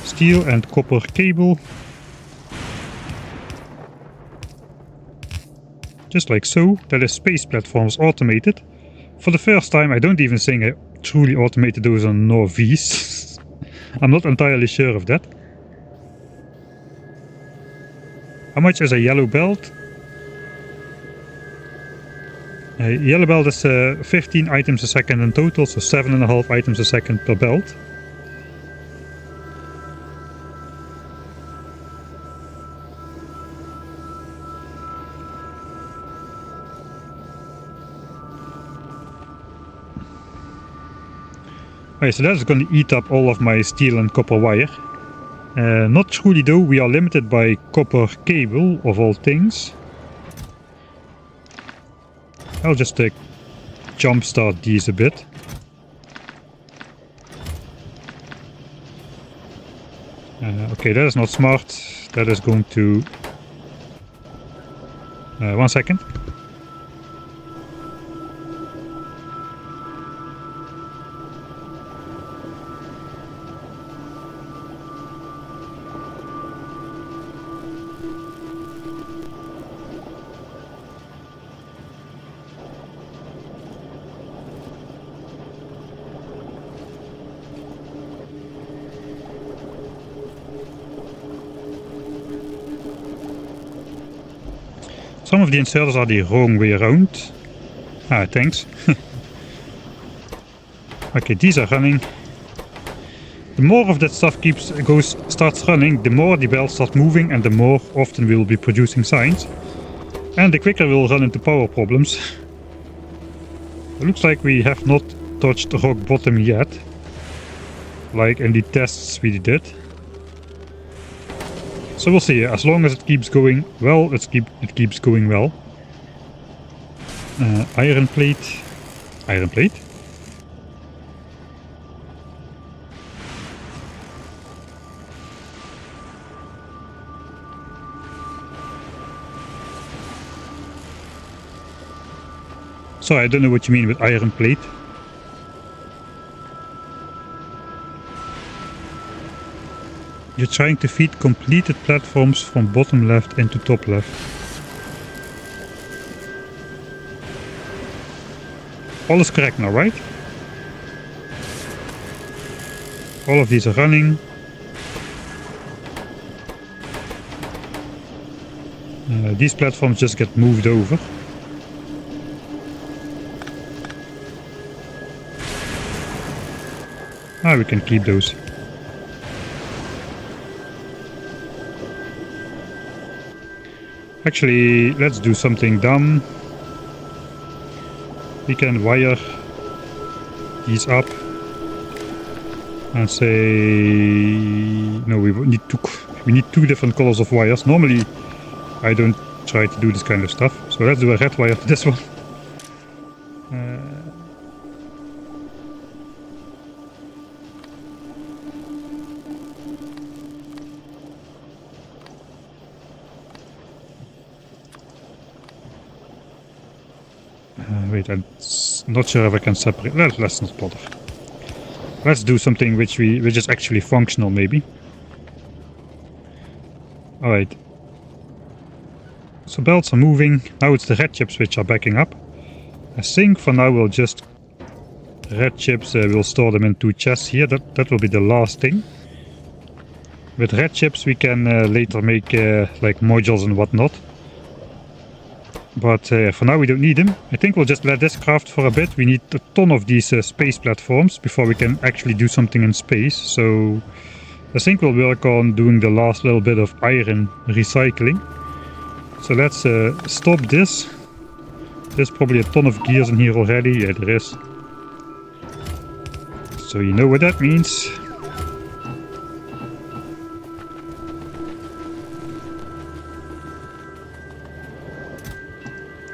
steel and copper cable. Just like so. That is space platforms automated. For the first time, I don't even think I truly automated those on Norvese. I'm not entirely sure of that. How much is a yellow belt? A yellow belt is 15 items a second in total, so 7.5 items a second per belt. Okay, so that's going to eat up all of my steel and copper wire. Not truly though, we are limited by copper cable of all things. I'll just jumpstart these a bit. Okay, that is not smart. That is going to... 1 second. Some of the inserters are the wrong way around. Ah, thanks. Okay, these are running. The more of that stuff starts running, the more the belts start moving and the more often we'll be producing signs. And the quicker we'll run into power problems. It looks like we have not touched rock bottom yet. Like in the tests we did. So we'll see, as long as it keeps going well, it keeps going well. Iron plate. Iron plate? Sorry, I don't know what you mean with iron plate. You're trying to feed completed platforms from bottom left into top left. All is correct now, right? All of these are running. These platforms just get moved over. Ah, we can keep those. Actually, let's do something dumb. We can wire these up and say no, we need two different colors of wires. Normally I don't try to do this kind of stuff, so let's do a red wire to this one. Wait, I'm not sure if I can separate. Let's not bother. Let's do something which is actually functional, maybe. Alright. So belts are moving. Now it's the red chips which are backing up. I think for now we'll just... Red chips, we'll store them in two chests here. That will be the last thing. With red chips we can later make like modules and whatnot. But for now we don't need them. I think we'll just let this craft for a bit. We need a ton of these space platforms before we can actually do something in space. So I think we'll work on doing the last little bit of iron recycling. So let's stop this. There's probably a ton of gears in here already. Yeah, there is. So you know what that means.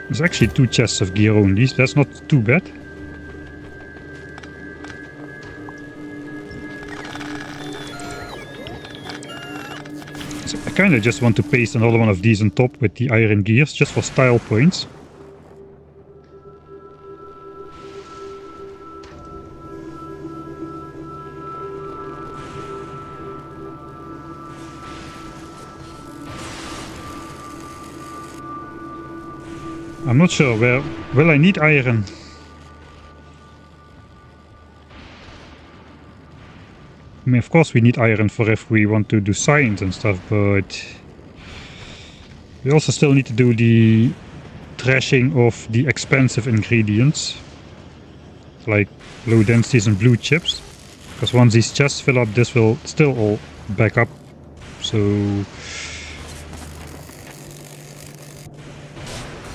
There's actually two chests of gear only, so that's not too bad. So I kinda just want to paste another one of these on top with the iron gears, just for style points. I'm not sure where will I need iron. I mean, of course we need iron for if we want to do science and stuff, but we also still need to do the trashing of the expensive ingredients, like low densities and blue chips, because once these chests fill up, this will still all back up. So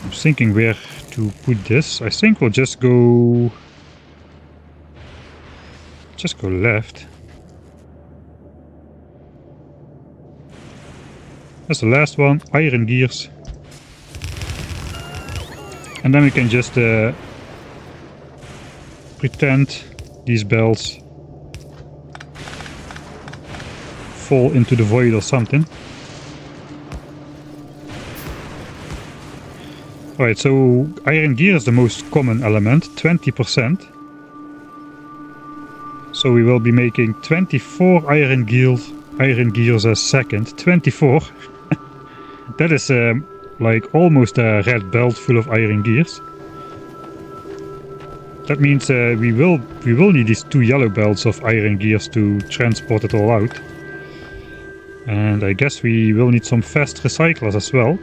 I'm thinking where to put this. I think we'll just go left. That's the last one, iron gears. And then we can just pretend these bells fall into the void or something. Alright, so iron gear is the most common element, 20%. So we will be making 24 iron gears a second. 24. That is like almost a red belt full of iron gears. That means we will need these 2 yellow belts of iron gears to transport it all out. And I guess we will need some fast recyclers as well.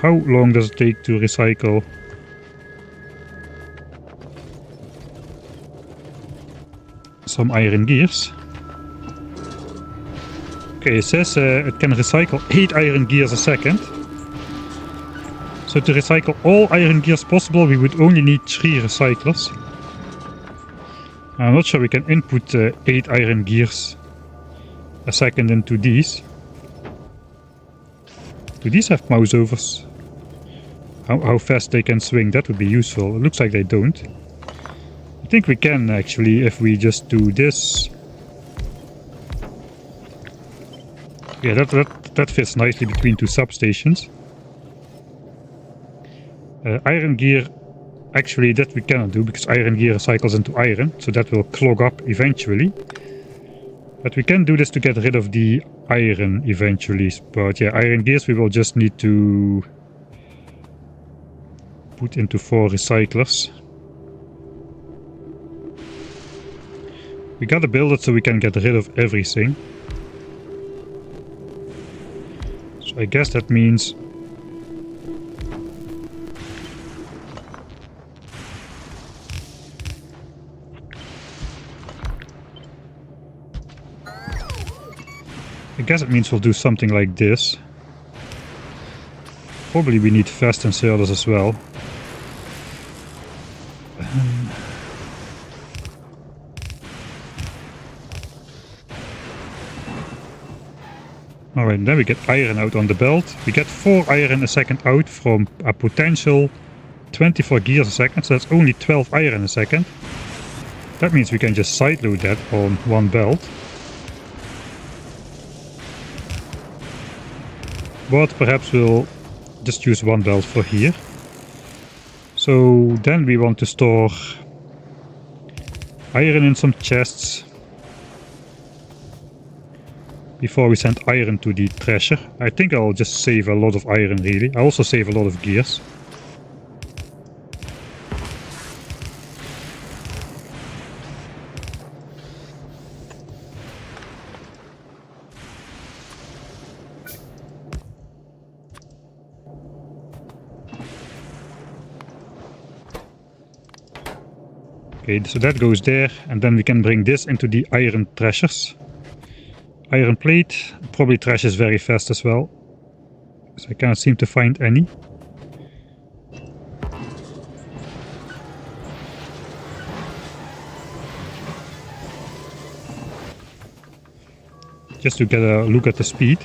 How long does it take to recycle? Some iron gears. Okay, it says it can recycle 8 iron gears a second. So to recycle all iron gears possible, we would only need 3 recyclers. I'm not sure we can input 8 iron gears a second into these. Do these have mouse overs? How fast they can swing, that would be useful. It looks like they don't. I think we can actually, if we just do this. Yeah, that fits nicely between 2 substations. Iron gear, actually that we cannot do because iron gear recycles into iron, so that will clog up eventually. But we can do this to get rid of the iron eventually. But yeah, iron gears we will just need to put into 4 recyclers. We gotta build it so we can get rid of everything. So I guess that means we'll do something like this. Probably we need fast inserters as well. Alright, then we get iron out on the belt. We get 4 iron a second out from a potential 24 gears a second, so that's only 12 iron a second. That means we can just sideload that on 1 belt. But perhaps we'll just use 1 belt for here. So then we want to store iron in some chests before we send iron to the thresher. I think I'll just save a lot of iron really. I also save a lot of gears. Okay, so that goes there, and then we can bring this into the iron threshers. Iron plate probably thrashes very fast as well, so I cannot seem to find any. Just to get a look at the speed.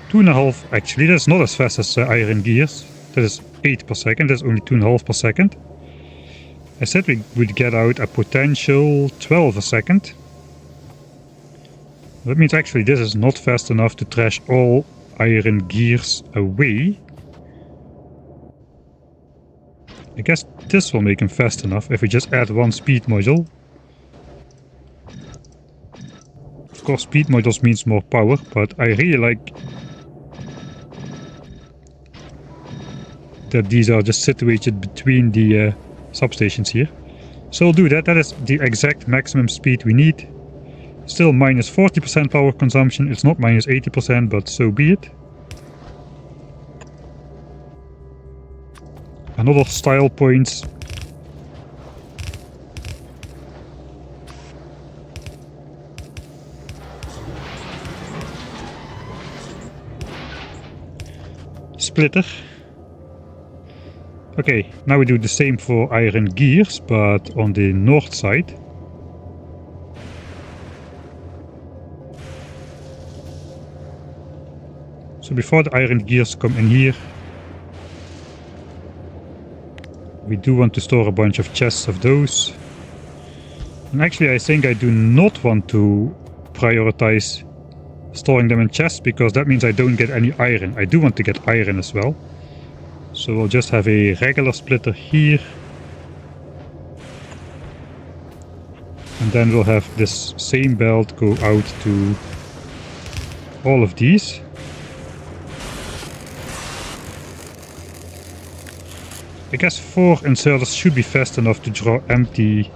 2.5, actually, that's not as fast as iron gears. That is 8 per second, that's only 2.5 per second. I said we would get out a potential 12 a second. That means actually this is not fast enough to trash all iron gears away. I guess this will make him fast enough if we just add 1 speed module. Of course speed modules means more power, but I really like that these are just situated between the substations here. So I'll do that. That is the exact maximum speed we need. Still minus 40% power consumption. It's not minus 80%, but so be it. Another style points. Splitter. Okay, now we do the same for iron gears, but on the north side. So before the iron gears come in here, we do want to store a bunch of chests of those. And actually I think I do not want to prioritize storing them in chests, because that means I don't get any iron. I do want to get iron as well. So we'll just have a regular splitter here. And then we'll have this same belt go out to all of these. I guess 4 inserters should be fast enough to draw empty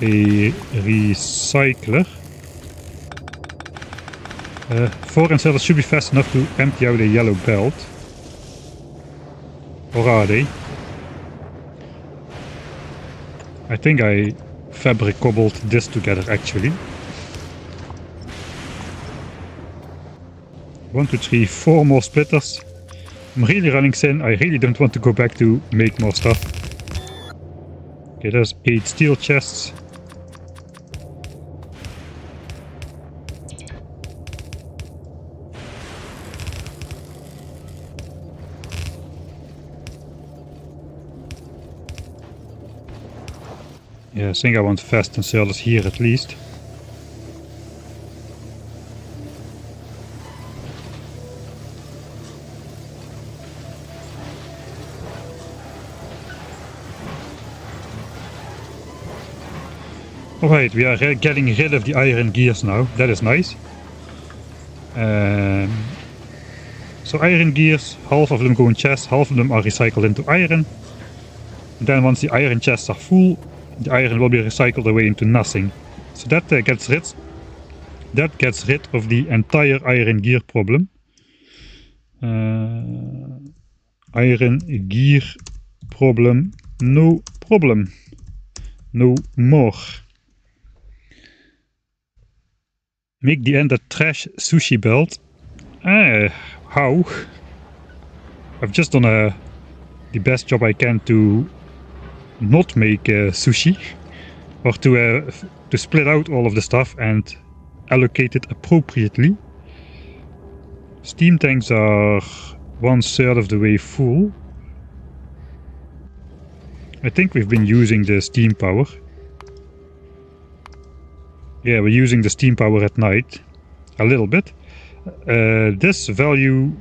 a recycler. 4 inserters should be fast enough to empty out a yellow belt. Or are they? I think I fabric cobbled this together actually. 1, 2, 3, 4 more splitters. I'm really running thin. I really don't want to go back to make more stuff. Okay, there's 8 steel chests. Yeah, I think I want fast inserters here at least. Alright, we are getting rid of the iron gears now. That is nice. So iron gears, half of them go in chests, half of them are recycled into iron. And then once the iron chests are full, the iron will be recycled away into nothing. So that gets rid of the entire iron gear problem. Iron gear problem, no problem. No more. Make the end a trash sushi belt. How? I've just done the best job I can to not make sushi, or to split out all of the stuff and allocate it appropriately. Steam tanks are 1/3 of the way full. I think we've been using the steam power. Yeah, we're using the steam power at night. A little bit. This value,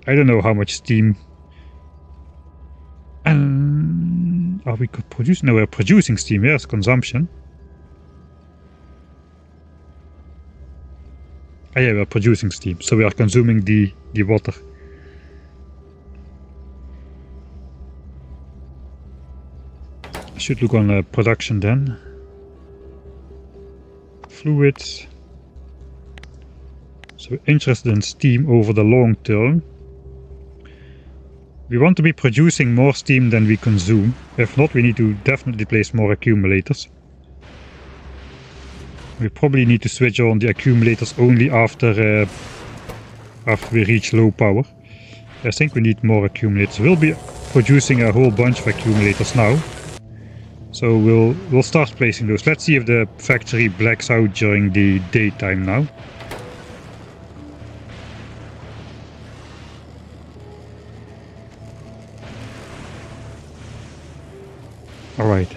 I don't know how much steam. Are we producing? No, we're producing steam. Yes, consumption. Ah, yeah, we're producing steam. So we are consuming the water. I should look on production then. Fluids. So we're interested in steam over the long term. We want to be producing more steam than we consume. If not, we need to definitely place more accumulators. We probably need to switch on the accumulators only after we reach low power. I think we need more accumulators. We'll be producing a whole bunch of accumulators now. So we'll start placing those. Let's see if the factory blacks out during the daytime now. Alright.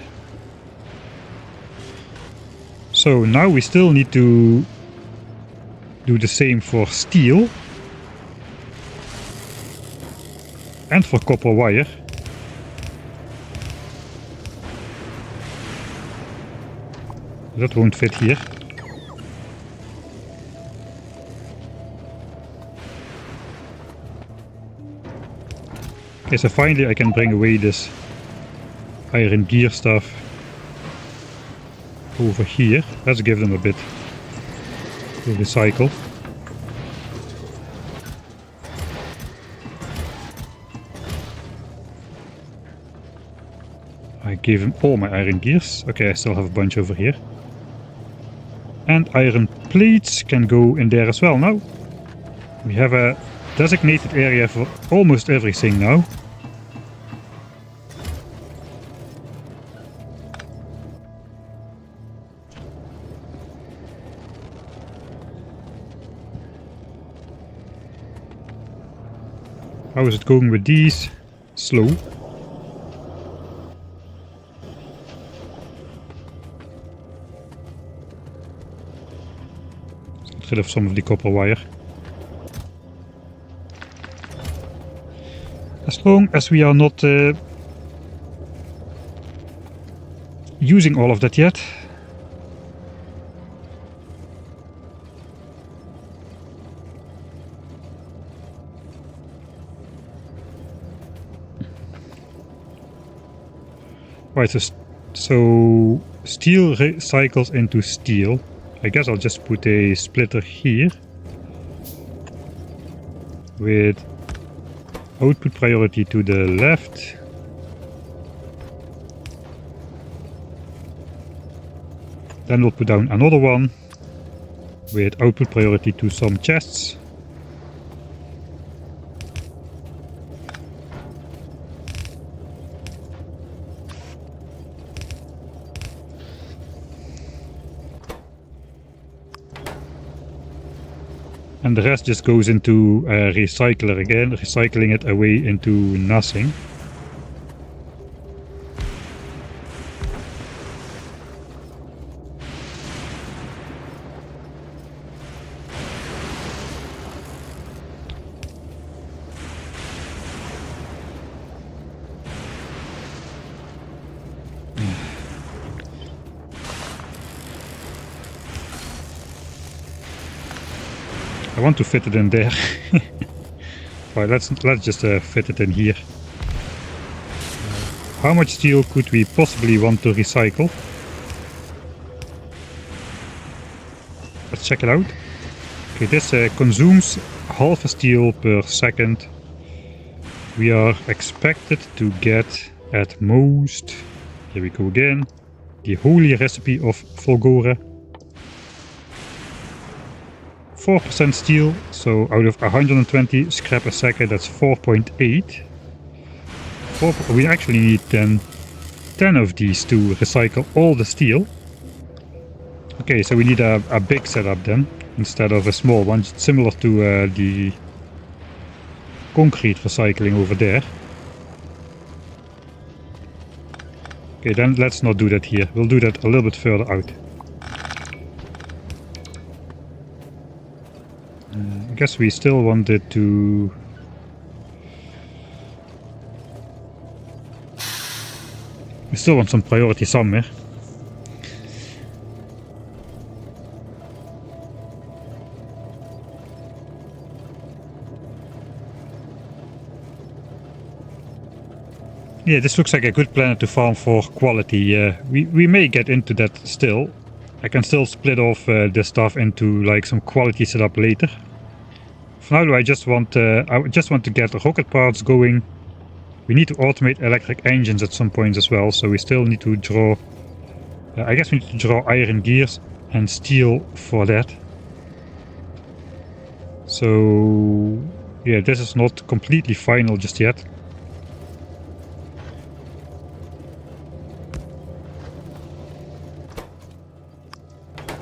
So now we still need to do the same for steel. And for copper wire. That won't fit here. Okay, so finally I can bring away this iron gear stuff over here. Let's give them a bit to recycle. I gave him all my iron gears. Okay, I still have a bunch over here. And iron plates can go in there as well. Now we have a designated area for almost everything now. How is it going with these? Slow. Get rid of some of the copper wire. As long as we are not using all of that yet. Right, so steel recycles into steel. I guess I'll just put a splitter here with output priority to the left. Then we'll put down another one with output priority to some chests. And the rest just goes into a recycler again, recycling it away into nothing. I want to fit it in there. Right, let's just fit it in here. How much steel could we possibly want to recycle? Let's check it out. Okay, this consumes half a steel per second. We are expected to get at most, here we go again, the holy recipe of Fulgora. 4% steel, so out of 120 scrap a second, that's 4.8. We actually need then 10 of these to recycle all the steel. Okay, so we need a big setup then, instead of a small one, similar to the concrete recycling over there. Okay, then let's not do that here. We'll do that a little bit further out. I guess we still wanted to... We still want some priority somewhere. Yeah, this looks like a good planet to farm for quality. We may get into that still. I can still split off this stuff into like some quality setup later. For now, I just want to get the rocket parts going. We need to automate electric engines at some point as well, so we still need to draw. I guess we need to draw iron gears and steel for that. So yeah, this is not completely final just yet.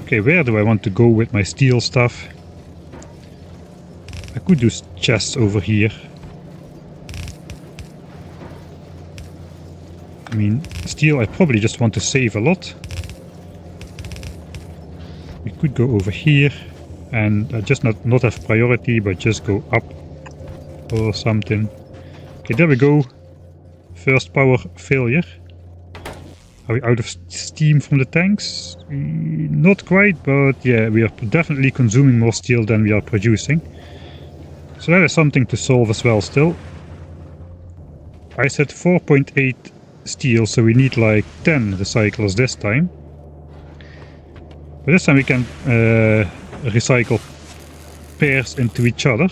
Okay, where do I want to go with my steel stuff? I could do chests over here. I mean, steel I probably just want to save a lot. We could go over here and just not have priority, but just go up or something. Okay, there we go. First power failure. Are we out of steam from the tanks? Not quite, but yeah, we are definitely consuming more steel than we are producing. So that is something to solve as well still. I said 4.8 steel, so we need like 10 recyclers this time. But this time we can recycle pairs into each other.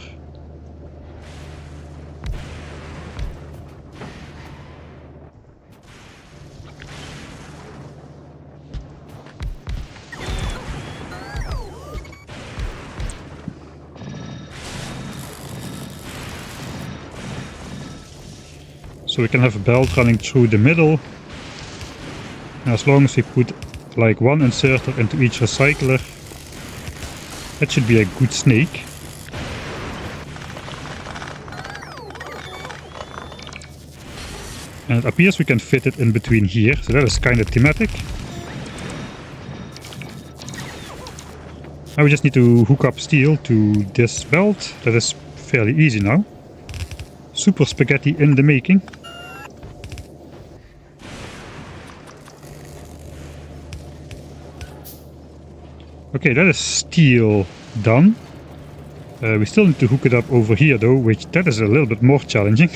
So we can have a belt running through the middle. And as long as we put like one inserter into each recycler, that should be a good snake. And it appears we can fit it in between here, so that is kind of thematic. Now we just need to hook up steel to this belt. That is fairly easy now. Super spaghetti in the making. Okay, that is steel done. We still need to hook it up over here though, which that is a little bit more challenging.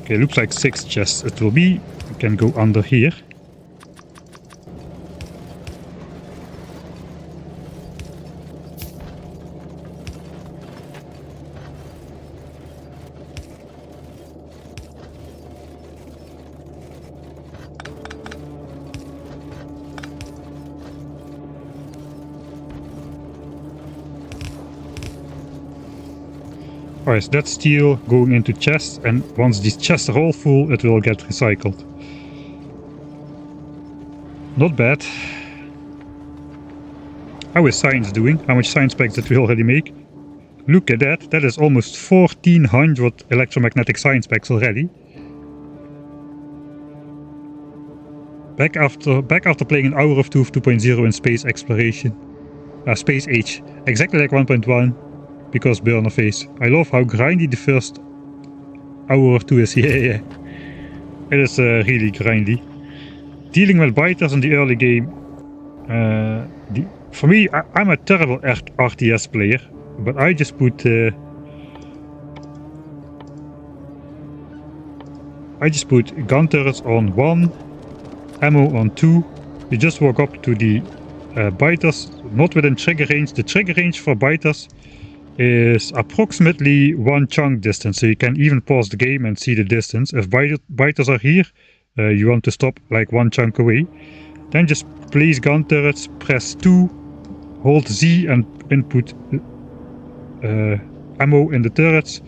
Okay, looks like 6 chests it will be. We can go under here. Alright, so that's steel going into chests, and once these chests are all full, it will get recycled. Not bad. How is science doing? How much science packs did we already make? Look at that, that is almost 1400 electromagnetic science packs already. Back after playing an hour of 2.0 in space exploration. Space Age, exactly like 1.1. Because burner face. I love how grindy the first hour or two is. Yeah. It is really grindy. Dealing with biters in the early game. For me, I'm a terrible RTS player. But I just put gun turrets on 1, ammo on 2. You just walk up to the biters, not within trigger range. The trigger range for biters is approximately 1 chunk distance, so you can even pause the game and see the distance. If biters are here, you want to stop like 1 chunk away. Then just place gun turrets, press 2, hold Z and input ammo in the turrets.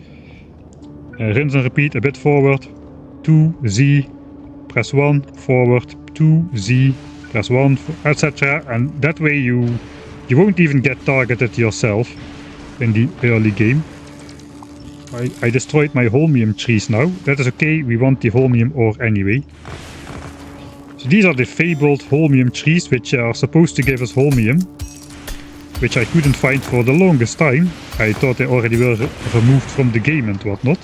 Rinse and repeat a bit forward, 2, Z, press 1, forward, 2, Z, press 1, etc. And that way you won't even get targeted yourself in the early game. I destroyed my holmium trees now. That is okay, we want the holmium ore anyway. So these are the fabled holmium trees, which are supposed to give us holmium, which I couldn't find for the longest time. I thought they already were removed from the game and whatnot.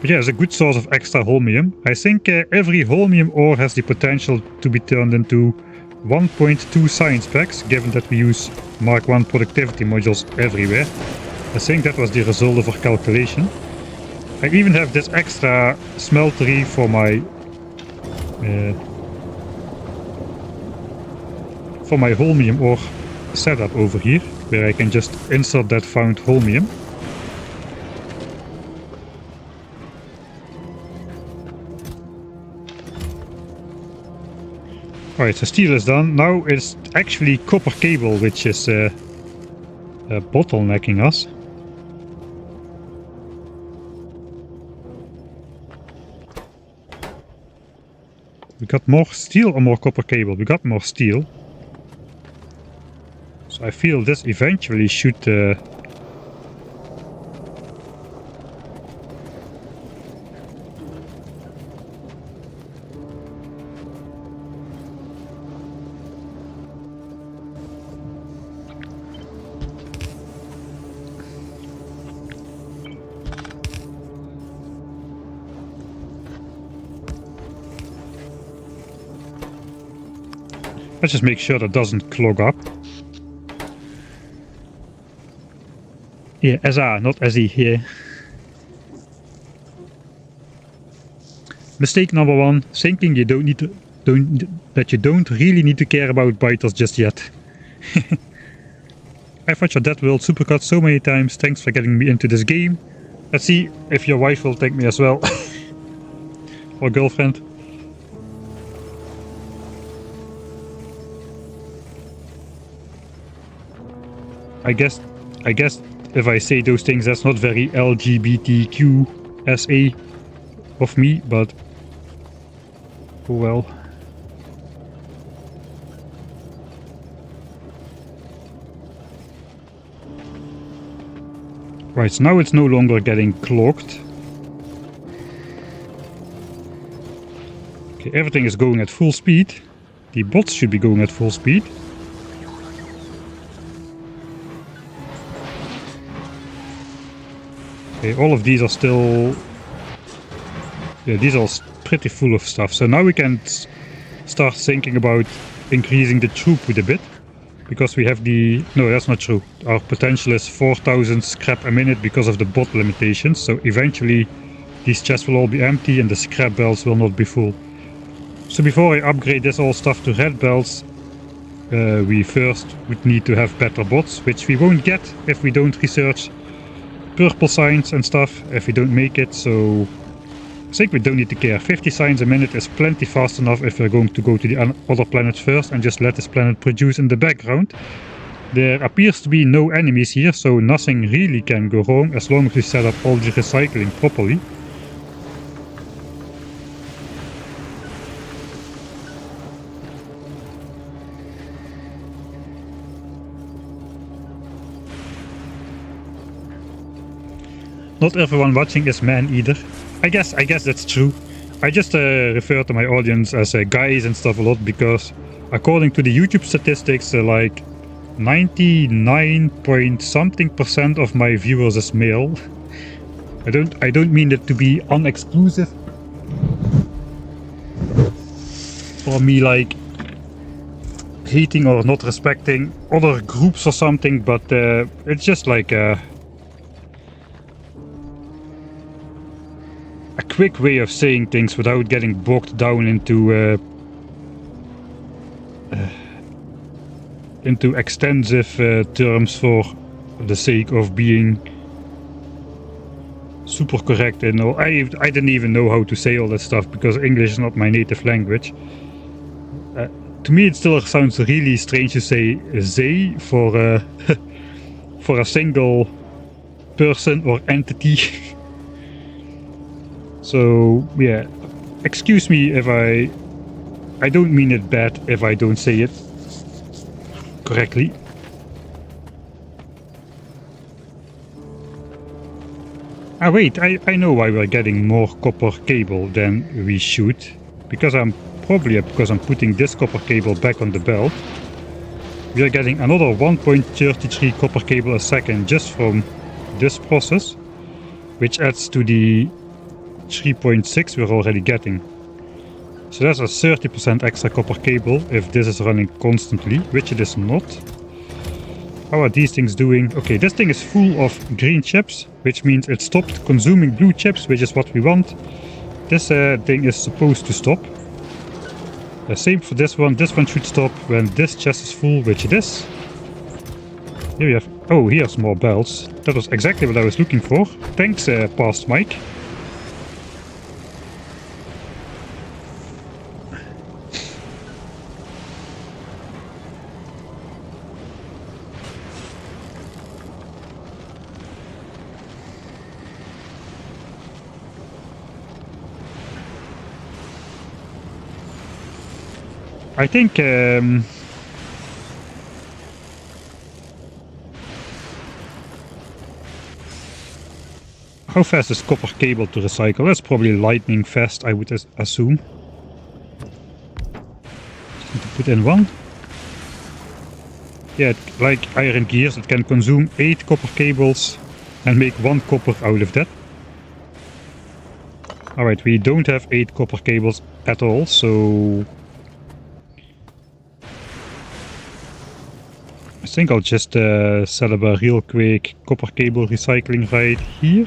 But yeah, it's a good source of extra holmium. I think every holmium ore has the potential to be turned into 1.2 science packs, given that we use Mark 1 productivity modules everywhere. I think that was the result of our calculation. I even have this extra smeltery for my holmium ore setup over here, where I can just insert that found holmium. Alright, so steel is done. Now it's actually copper cable which is bottlenecking us. We got more steel or more copper cable? We got more steel. So I feel this eventually should Let's just make sure that doesn't clog up. Yeah, SA, not SE here. Mistake number one, thinking you don't really need to care about biters just yet. I've watched your Dead World supercut so many times, thanks for getting me into this game. Let's see if your wife will thank me as well. Or girlfriend. I guess if I say those things, that's not very LGBTQ of me, but oh well. Right, so now it's no longer getting clogged. Okay, everything is going at full speed. The bots should be going at full speed. Okay, all of these are still... yeah, these are pretty full of stuff. So now we can start thinking about increasing the throughput a bit. Because we have the... no, that's not true. Our potential is 4,000 scrap a minute because of the bot limitations. So eventually these chests will all be empty and the scrap belts will not be full. So before I upgrade this all stuff to red belts, we first would need to have better bots, which we won't get if we don't research purple signs and stuff, if we don't make it. So I think we don't need to care. 50 signs a minute is plenty fast enough if we're going to go to the other planet first and just let this planet produce in the background. There appears to be no enemies here, so nothing really can go wrong as long as we set up all the recycling properly. Not everyone watching is man either. I guess that's true. I just refer to my audience as guys and stuff a lot because according to the YouTube statistics, like 99% of my viewers is male. I don't mean it to be unexclusive or me like hating or not respecting other groups or something, but it's just like a quick way of saying things without getting bogged down into extensive terms for the sake of being super correct. And all. I didn't even know how to say all that stuff because English is not my native language. To me, it still sounds really strange to say "they" for for a single person or entity. So yeah, excuse me if I don't mean it bad if I don't say it correctly. Ah wait, I know why we're getting more copper cable than we should. Because I'm putting this copper cable back on the belt. We are getting another 1.33 copper cable a second just from this process, which adds to the 3.6 we're already getting. So that's a 30% extra copper cable if this is running constantly, which it is not. How are these things doing? Okay, this thing is full of green chips, which means it stopped consuming blue chips, which is what we want. This thing is supposed to stop. Same for this one. This one should stop when this chest is full, which it is. Here we have... oh, here's more belts. That was exactly what I was looking for. Thanks, past Mike. I think how fast is copper cable to recycle? That's probably lightning fast, I would assume. Just need to put in one. Yeah, like iron gears, it can consume 8 copper cables and make 1 copper out of that. Alright, we don't have 8 copper cables at all, so think I'll just set up a real quick copper cable recycling right here.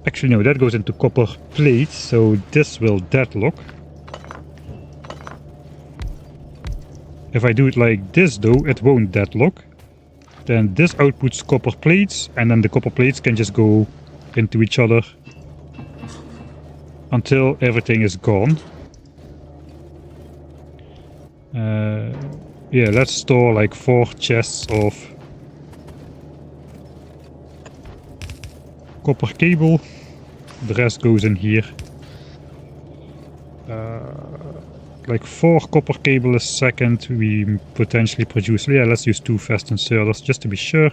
Actually no, that goes into copper plates, so this will deadlock. If I do it like this though, it won't deadlock. Then this outputs copper plates, and then the copper plates can just go into each other until everything is gone. Yeah, let's store like 4 chests of copper cable. The rest goes in here. Like 4 copper cable a second we potentially produce. Yeah, let's use 2 fast inserters just to be sure.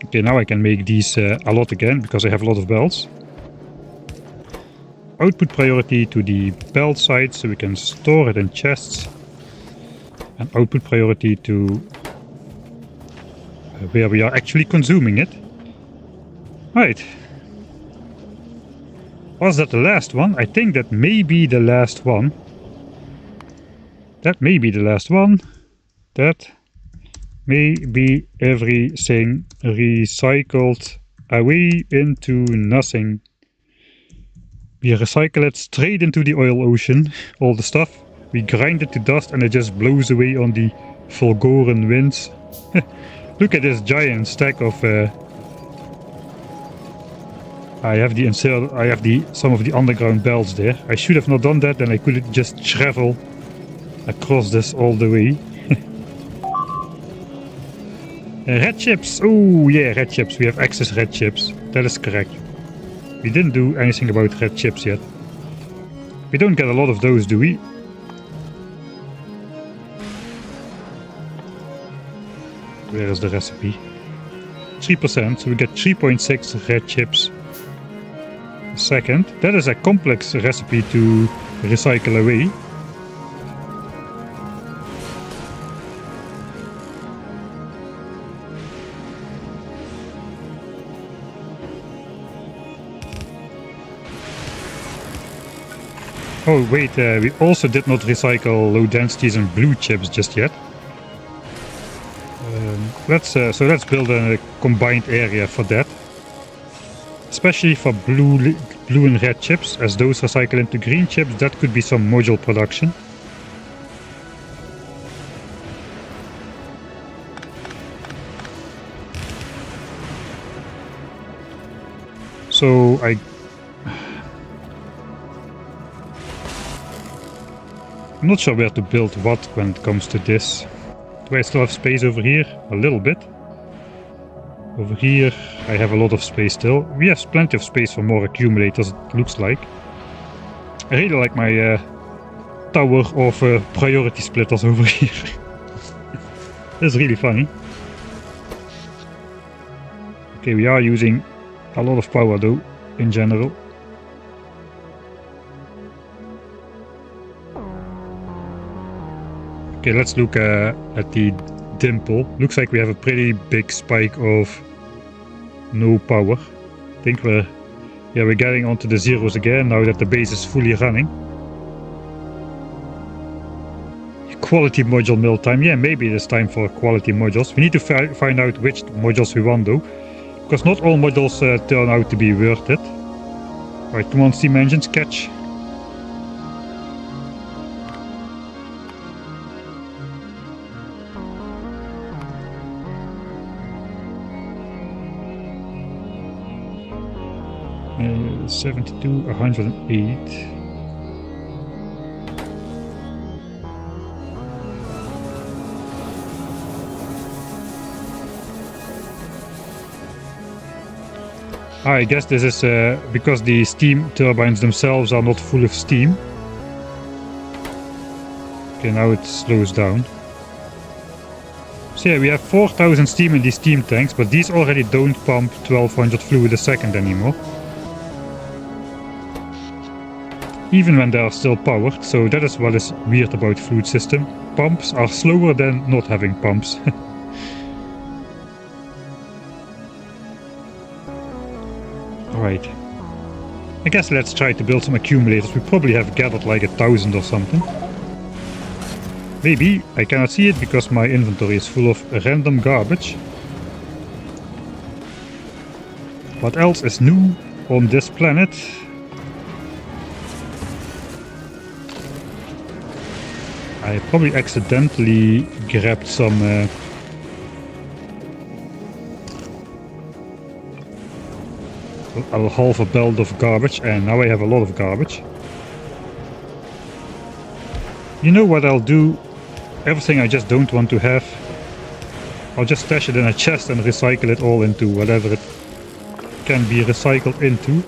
Okay, now I can make these a lot again because I have a lot of belts. Output priority to the belt side so we can store it in chests. And output priority to where we are actually consuming it. Right. Was that the last one? I think that may be the last one. That may be the last one. That may be everything recycled away into nothing. We recycle it straight into the oil ocean, all the stuff. We grind it to dust and it just blows away on the Fulgoran winds. Look at this giant stack of... I have some of the underground belts there. I should have not done that, then I could just travel across this all the way. Red chips! Oh yeah, red chips. We have excess red chips. That is correct. We didn't do anything about red chips yet. We don't get a lot of those, do we? Where is the recipe? 3%, so we get 3.6 red chips a second. That is a complex recipe to recycle away. Oh wait, we also did not recycle low densities and blue chips just yet. So let's build a combined area for that. Especially for blue and red chips, as those recycle into green chips, that could be some module production. So I'm not sure where to build what when it comes to this. Do I still have space over here? A little bit. Over here I have a lot of space still. We have plenty of space for more accumulators, it looks like. I really like my tower of priority splitters over here. That's really funny. Okay, we are using a lot of power though, in general. Okay, let's look at the dimple. Looks like we have a pretty big spike of no power. I think we're getting onto the zeros again now that the base is fully running. Quality module mill time. Yeah, maybe it is time for quality modules. We need to find out which modules we want though, because not all modules turn out to be worth it. Alright, come on steam engines, catch. Uh, 72, 108. I guess this is because the steam turbines themselves are not full of steam. Okay, now it slows down. So yeah, we have 4,000 steam in these steam tanks, but these already don't pump 1200 fluid a second anymore. Even when they are still powered, so that is what is weird about fluid system. Pumps are slower than not having pumps. Alright. I guess let's try to build some accumulators. We probably have gathered like 1,000 or something. Maybe. I cannot see it because my inventory is full of random garbage. What else is new on this planet? I probably accidentally grabbed some half a belt of garbage, and now I have a lot of garbage. You know what I'll do? Everything I just don't want to have, I'll just stash it in a chest and recycle it all into whatever it can be recycled into.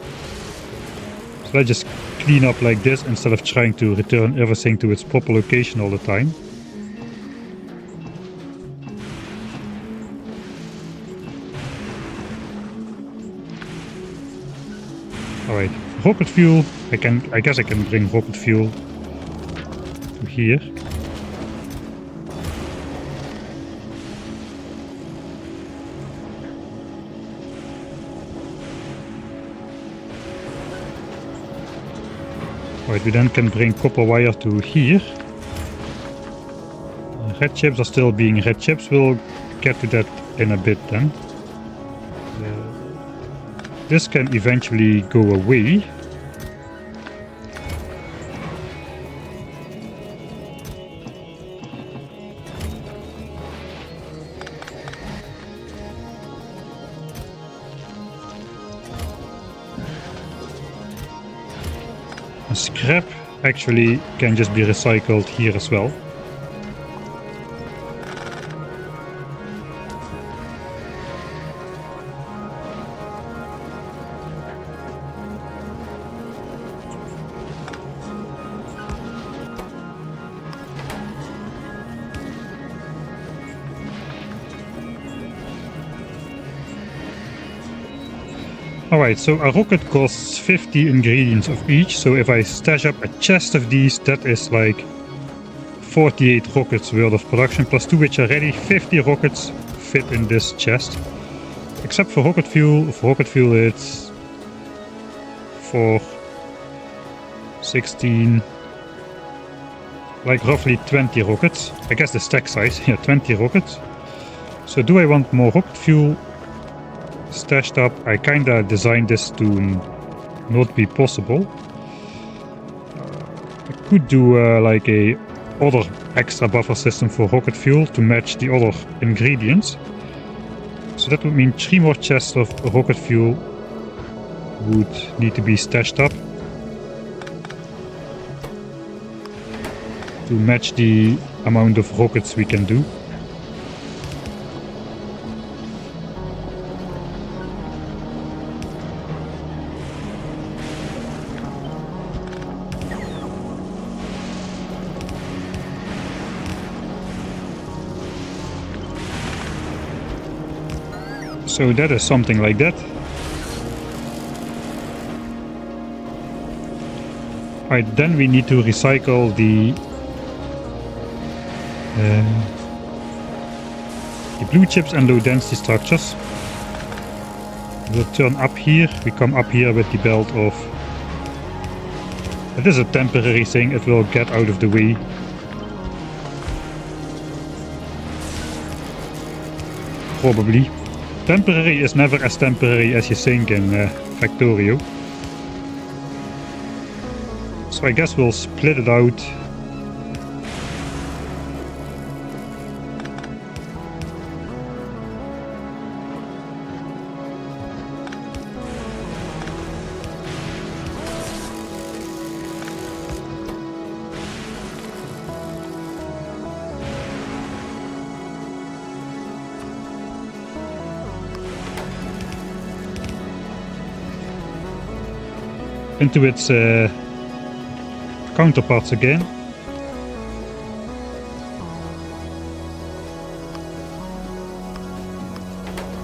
So let's just clean up like this instead of trying to return everything to its proper location all the time. Alright, rocket fuel. I guess I can bring rocket fuel to here. Alright, we then can bring copper wire to here. Red chips are still being red chips. We'll get to that in a bit then. This can eventually go away. And scrap actually can just be recycled here as well. Alright, so a rocket costs 50 ingredients of each, so if I stash up a chest of these, that is like 48 rockets worth of production, plus 2 which are ready. 50 rockets fit in this chest. Except for rocket fuel. For rocket fuel it's 4, 16, like roughly 20 rockets. I guess the stack size, yeah, 20 rockets. So do I want more rocket fuel stashed up? I kinda designed this to not be possible. I could do like a other extra buffer system for rocket fuel to match the other ingredients. So that would mean 3 more chests of rocket fuel would need to be stashed up to match the amount of rockets we can do. So that is something like that. Alright, then we need to recycle the blue chips and low density structures. We'll turn up here. We come up here with the belt of... It is a temporary thing, it will get out of the way. Probably. Temporary is never as temporary as you think in Factorio. So I guess we'll split it out. Into its counterparts again.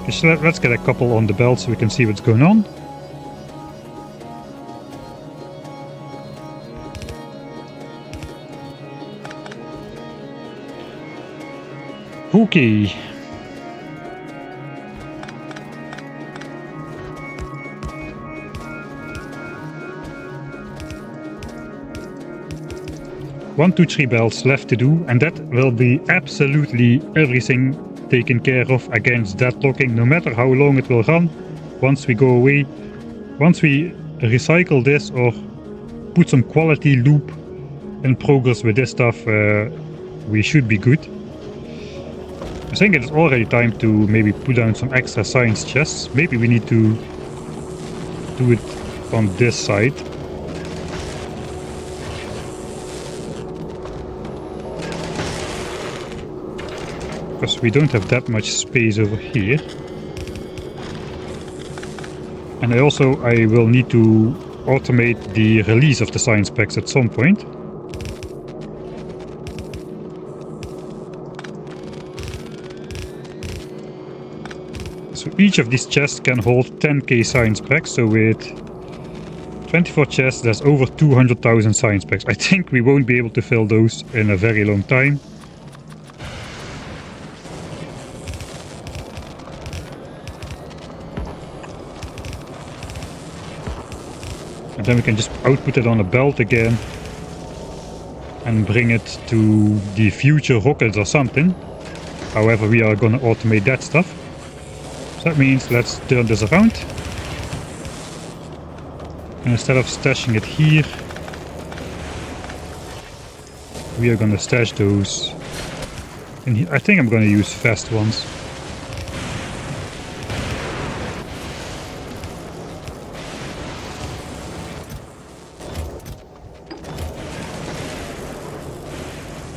Okay, so let's get a couple on the belt so we can see what's going on. Okay. 1, 2, 3 belts left to do, and that will be absolutely everything taken care of against deadlocking, no matter how long it will run. Once we go away, once we recycle this or put some quality loop in progress with this stuff, we should be good. I think it's already time to maybe put down some extra science chests. Maybe we need to do it on this side. Because we don't have that much space over here. And I will need to automate the release of the science packs at some point. So each of these chests can hold 10k science packs, so with 24 chests that's over 200,000 science packs. I think we won't be able to fill those in a very long time. And then we can just output it on a belt again and bring it to the future rockets or something. However, we are gonna automate that stuff. So that means let's turn this around. And instead of stashing it here, we are gonna stash those in here. I think I'm gonna use fast ones.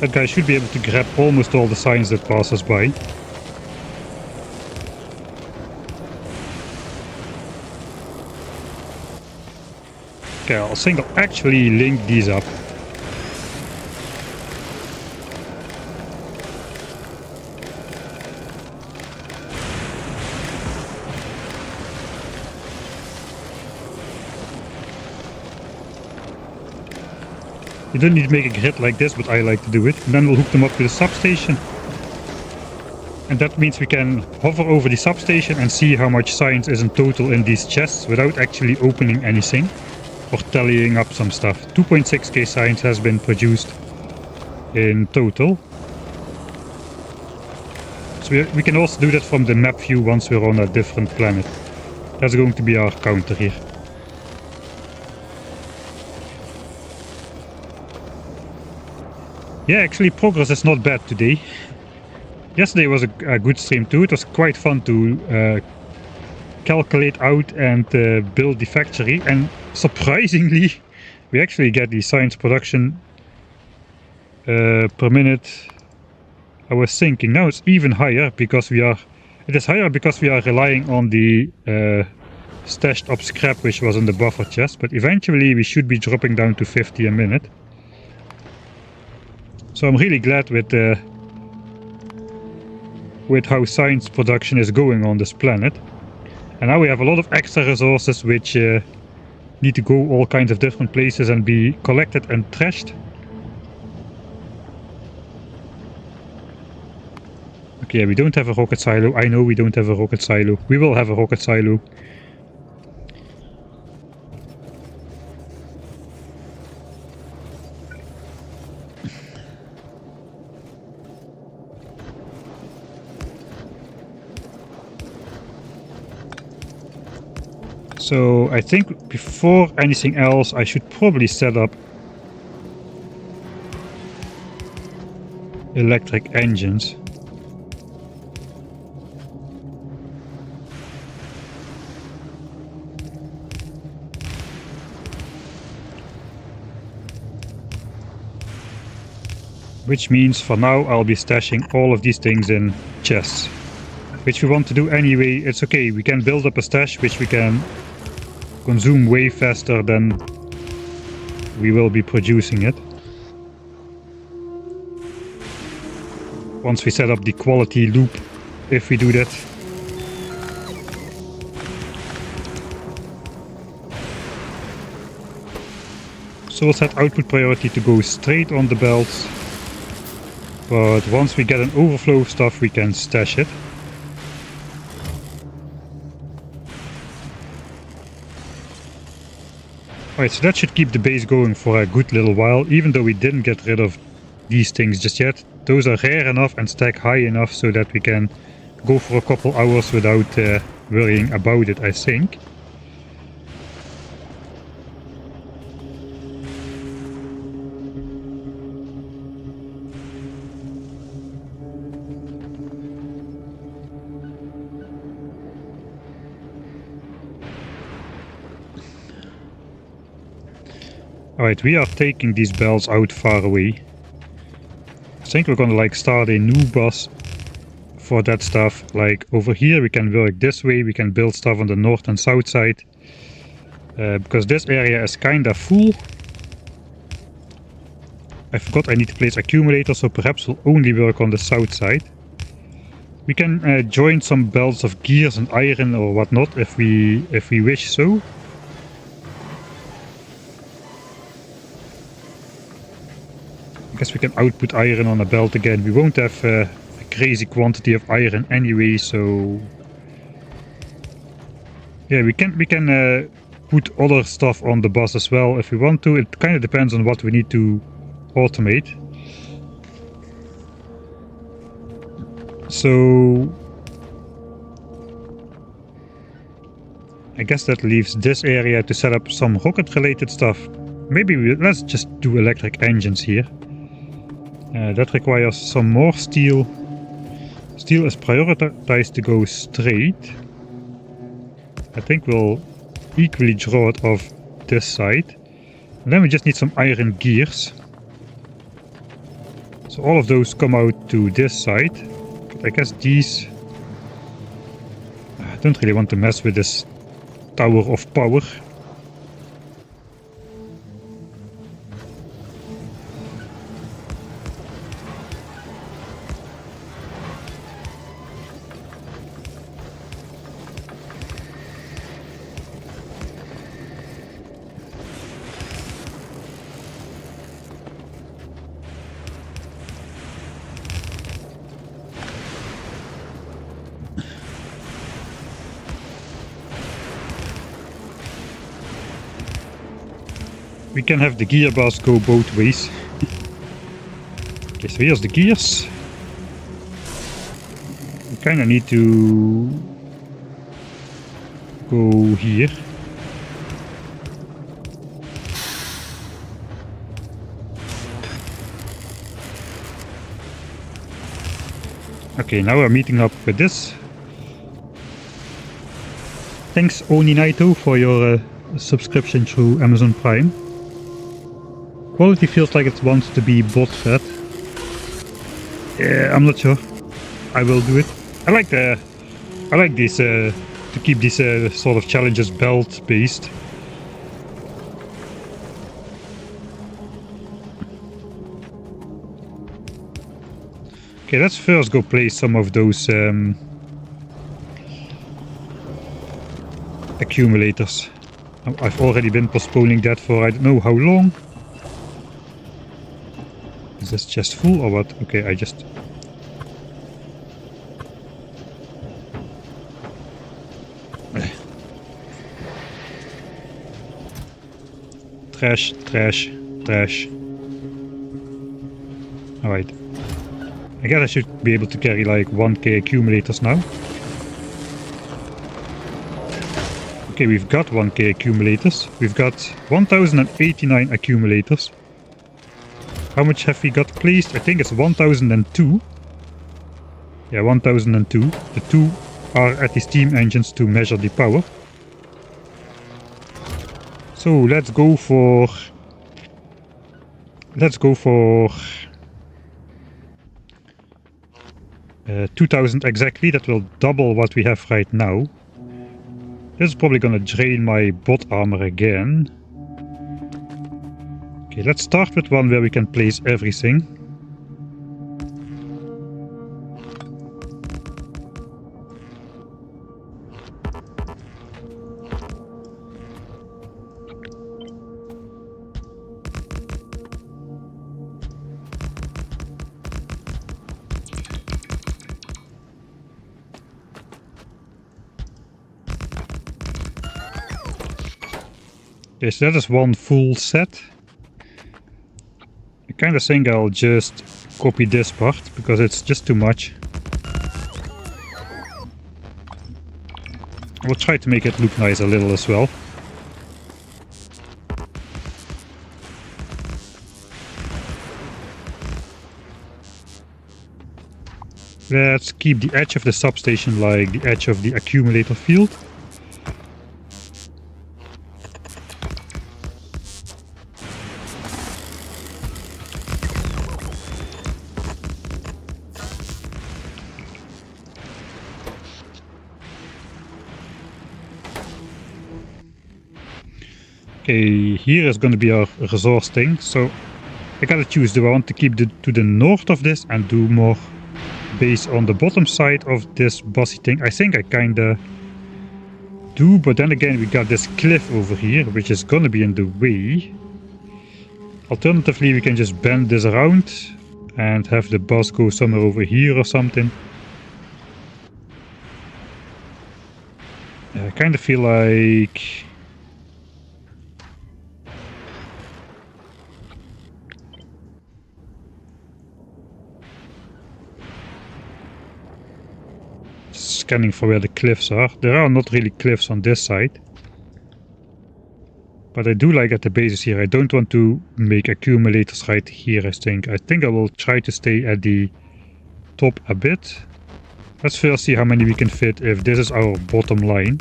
That guy should be able to grab almost all the signs that pass us by. Okay, I think I'll actually link these up. You don't need to make a grid like this, but I like to do it. And then we'll hook them up to the substation. And that means we can hover over the substation and see how much science is in total in these chests without actually opening anything or tallying up some stuff. 2.6k science has been produced in total. So we can also do that from the map view once we're on a different planet. That's going to be our counter here. Yeah, actually progress is not bad today. Yesterday was a good stream too. It was quite fun to calculate out and build the factory, and surprisingly we actually get the science production per minute. I was thinking now it's even higher because it is higher because we are relying on the stashed up scrap which was in the buffer chest, but eventually we should be dropping down to 50 a minute. So I'm really glad with how science production is going on this planet. And now we have a lot of extra resources which need to go all kinds of different places and be collected and trashed. Okay, we don't have a rocket silo. I know we don't have a rocket silo. We will have a rocket silo. So I think before anything else I should probably set up electric engines. Which means for now I'll be stashing all of these things in chests. Which we want to do anyway. It's okay, we can build up a stash which we can consume way faster than we will be producing it. Once we set up the quality loop, if we do that. So we'll set output priority to go straight on the belts. But once we get an overflow of stuff, we can stash it. Alright, so that should keep the base going for a good little while, even though we didn't get rid of these things just yet. Those are rare enough and stack high enough so that we can go for a couple hours without worrying about it, I think. Alright, we are taking these bells out far away. I think we're gonna like start a new boss for that stuff. Like over here we can work this way, we can build stuff on the north and south side. Because this area is kinda full. I forgot I need to place accumulators, so perhaps we'll only work on the south side. We can join some belts of gears and iron or whatnot if we wish so. I guess we can output iron on a belt again. We won't have a crazy quantity of iron anyway, so yeah, we can put other stuff on the boss as well if we want to. It kind of depends on what we need to automate. So I guess that leaves this area to set up some rocket related stuff. Maybe let's just do electric engines here. That requires some more steel. Steel is prioritized to go straight. I think we'll equally draw it off this side. And then we just need some iron gears. So all of those come out to this side. But I guess these... I don't really want to mess with this tower of power. We can have the gearbox go both ways. Okay, so here's the gears. We kind of need to go here. Okay, now we're meeting up with this. Thanks Oninaito for your subscription through Amazon Prime. Quality feels like it wants to be bot fed. Yeah, I'm not sure. I will do it. I like these to keep these sort of challenges belt based. Okay, let's first go place some of those accumulators. I've already been postponing that for I don't know how long. Is this just full or what? Okay, I just... Trash, trash, trash. Alright. I guess I should be able to carry like 1k accumulators now. Okay, we've got 1k accumulators. We've got 1089 accumulators. How much have we got placed? I think it's 1002. Yeah, 1002. The two are at the steam engines to measure the power. So let's go for 2000 exactly. That will double what we have right now. This is probably gonna drain my bot armor again. Okay, let's start with one where we can place everything. Okay, so that is one full set. I kind of think I'll just copy this part because it's just too much. We'll try to make it look nice a little as well. Let's keep the edge of the substation like the edge of the accumulator field. Okay, here is going to be our resource thing, so I gotta choose. Do I want to keep to the north of this and do more base on the bottom side of this bossy thing? I think I kinda do, but then again we got this cliff over here which is gonna be in the way. Alternatively we can just bend this around and have the boss go somewhere over here or something. I kinda feel like scanning for where the cliffs are. There are not really cliffs on this side. But I do like at the bases here. I don't want to make accumulators right here, I think. I think I will try to stay at the top a bit. Let's first see how many we can fit if this is our bottom line.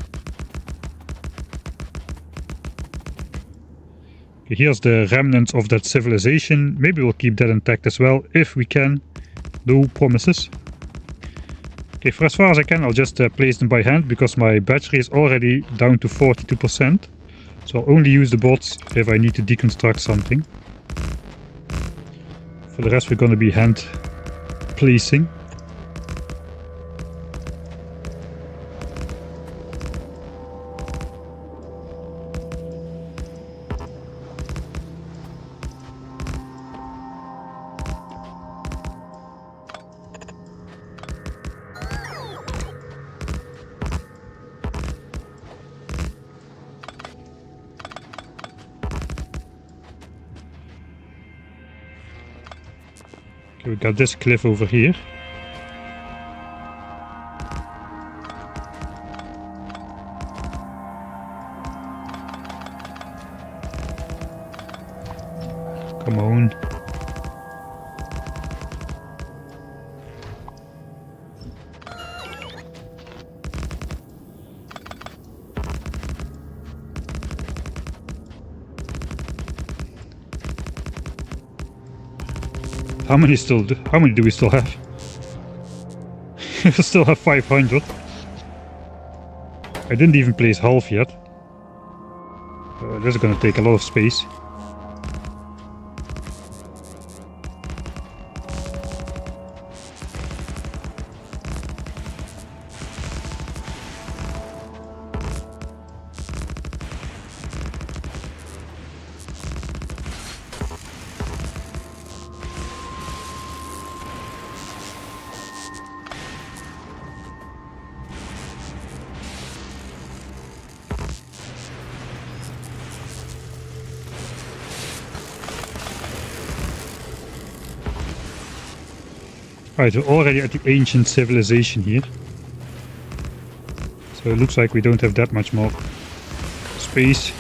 Okay, here's the remnants of that civilization. Maybe we'll keep that intact as well if we can. No promises. Okay, for as far as I can, I'll just place them by hand because my battery is already down to 42%. So I'll only use the bots if I need to deconstruct something. For the rest, we're going to be hand placing. Okay, we got this cliff over here. Come on. How many do we still have? We still have 500. I didn't even place half yet. This is gonna take a lot of space. Alright, we're already at the ancient civilization here. So it looks like we don't have that much more space.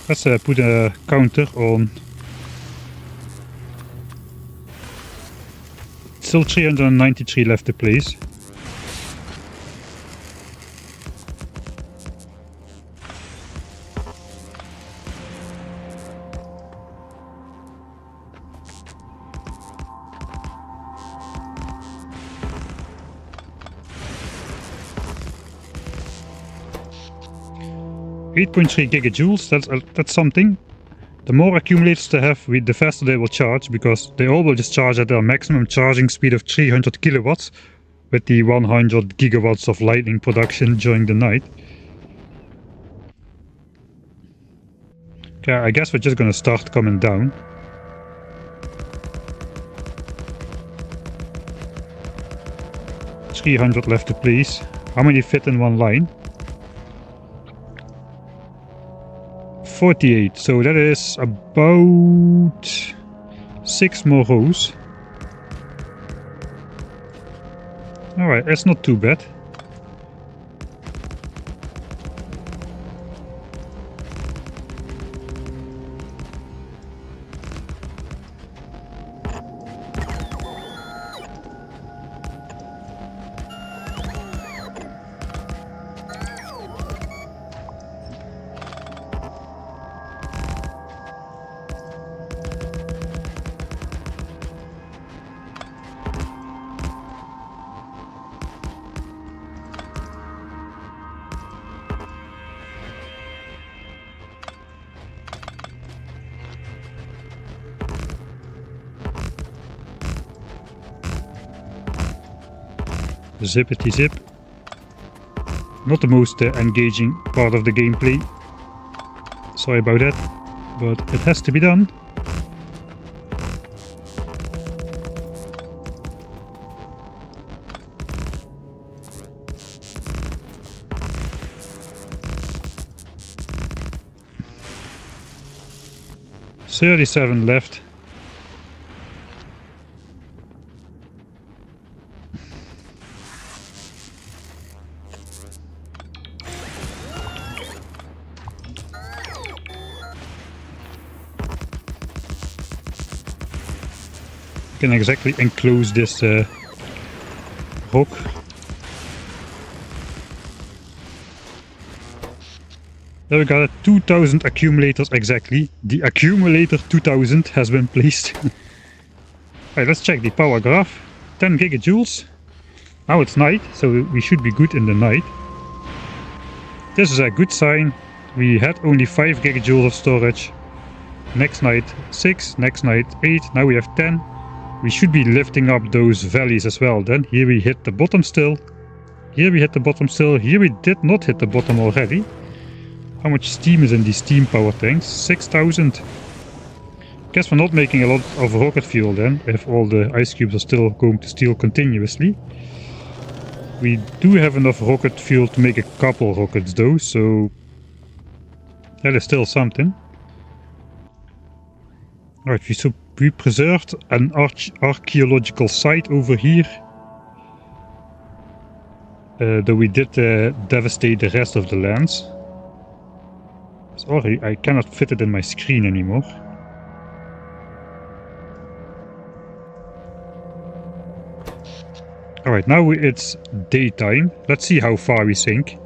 Let's put a counter on. Still 393 left to place. .3 gigajoules, that's something. The more accumulators they have, the faster they will charge, because they all will just charge at their maximum charging speed of 300 kilowatts with the 100 gigawatts of lightning production during the night. Okay, I guess we're just gonna start coming down. $300 left to place. How many fit in one line? 48, so that is about 6 more rows. Alright, that's not too bad. Zippity zip. Not the most engaging part of the gameplay. Sorry about that, but it has to be done. $37 left. Can exactly enclose this rock. There we got it, 2000 accumulators exactly. The accumulator 2000 has been placed. Alright, let's check the power graph. 10 gigajoules. Now it's night, so we should be good in the night. This is a good sign. We had only 5 gigajoules of storage. Next night 6, next night 8, now we have 10. We should be lifting up those valleys as well then. Here we hit the bottom still. Here we hit the bottom still. Here we did not hit the bottom already. How much steam is in these steam power tanks? 6,000. Guess we're not making a lot of rocket fuel then, if all the ice cubes are still going to steal continuously. We do have enough rocket fuel to make a couple rockets though, so that is still something. Alright, we preserved an archaeological site over here. Though we did devastate the rest of the lands. Sorry, I cannot fit it in my screen anymore. Alright, now it's daytime. Let's see how far we sink.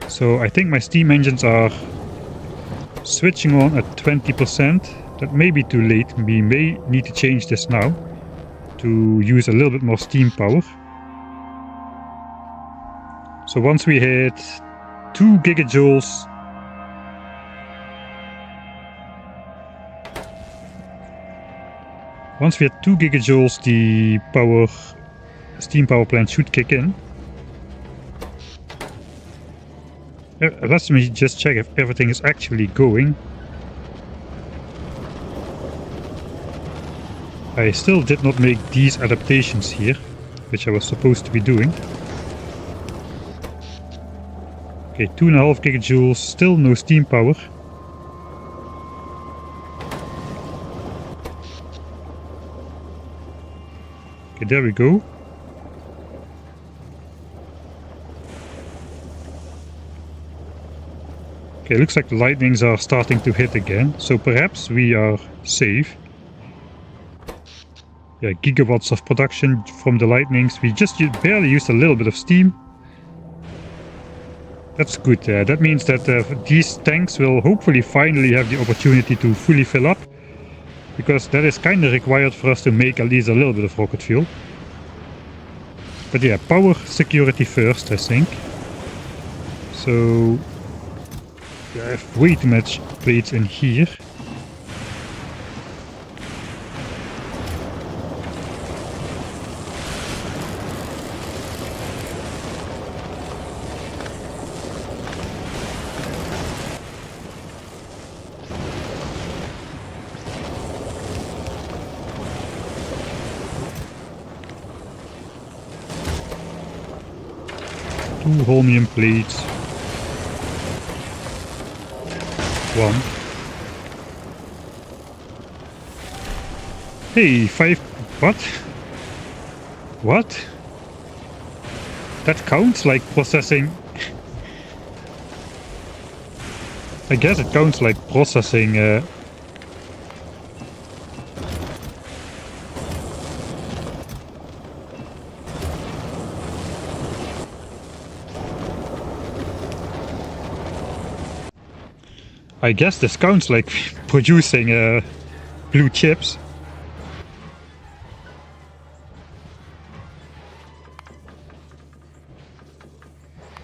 So I think my steam engines are switching on at 20%. That may be too late. We may need to change this now to use a little bit more steam power. So once we hit 2 gigajoules, the steam power plant should kick in. Let me just check if everything is actually going. I still did not make these adaptations here, which I was supposed to be doing. Okay, 2.5 gigajoules, still no steam power. Okay, there we go. Okay, looks like the lightnings are starting to hit again, so perhaps we are safe. Yeah, gigawatts of production from the lightnings. We just barely used a little bit of steam. That's good. That means that these tanks will hopefully finally have the opportunity to fully fill up. Because that is kind of required for us to make at least a little bit of rocket fuel. But yeah, power security first, I think. So I have way too much plates in here. 2 holmium plates. 1. Hey, 5... What? What? That counts like processing... I guess it counts like processing... I guess this counts like producing blue chips.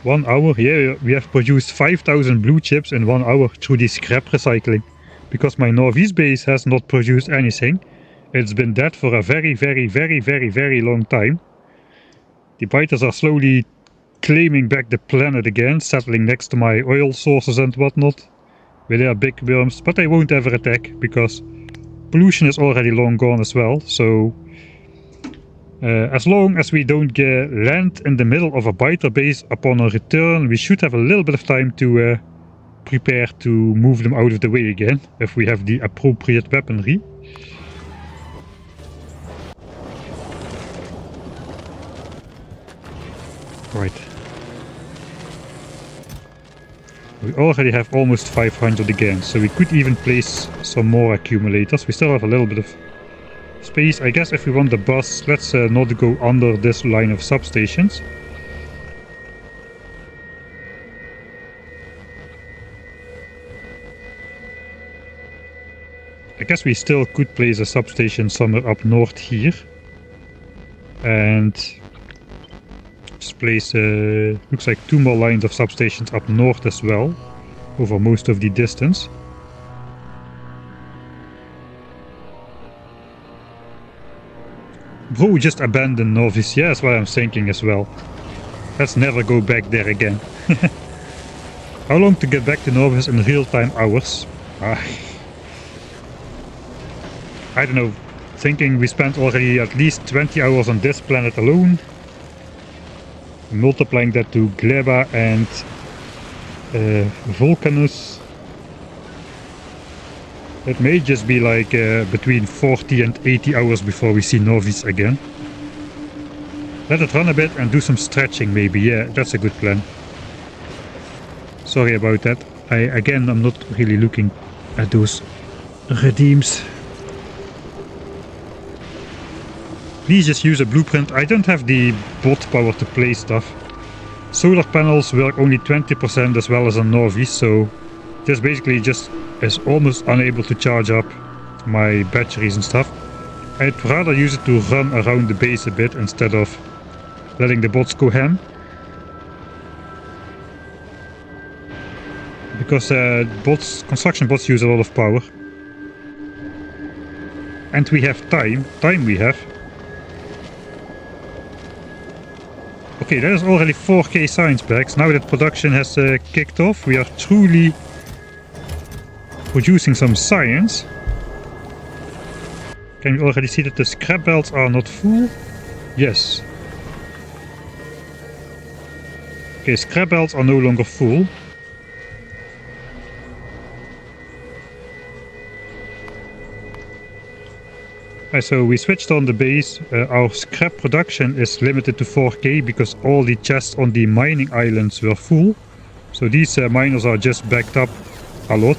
One hour, yeah, we have produced 5,000 blue chips in 1 hour through the scrap recycling. Because my Northeast base has not produced anything. It's been dead for a very long time. The biters are slowly claiming back the planet again, settling next to my oil sources and whatnot. With their big worms, but they won't ever attack, because pollution is already long gone as well, so... as long as we don't get land in the middle of a biter base upon a return, we should have a little bit of time to prepare to move them out of the way again, if we have the appropriate weaponry. Right. We already have almost 500 again, so we could even place some more accumulators. We still have a little bit of space. I guess if we want the bus, let's not go under this line of substations. I guess we still could place a substation somewhere up north here. And just place, looks like 2 more lines of substations up north as well, over most of the distance. Bro, just abandon Novice, yeah, that's what I'm thinking as well. Let's never go back there again. How long to get back to Novice in real-time hours? I don't know, thinking we spent already at least 20 hours on this planet alone. Multiplying that to Gleba and Vulcanus. It may just be like between 40 and 80 hours before we see Novice again. Let it run a bit and do some stretching maybe, yeah, that's a good plan. Sorry about that. I'm not really looking at those redeems. Please just use a blueprint. I don't have the bot power to play stuff. Solar panels work only 20% as well as a Novice, so this basically just is almost unable to charge up my batteries and stuff. I'd rather use it to run around the base a bit instead of letting the bots go ham. Because construction bots use a lot of power. And we have time. Time we have. Okay, that is already 4K science packs. Now that production has kicked off, we are truly producing some science. Can you already see that the scrap belts are not full? Yes. Okay, scrap belts are no longer full. So we switched on the base. Our scrap production is limited to 4K because all the chests on the mining islands were full. So these miners are just backed up a lot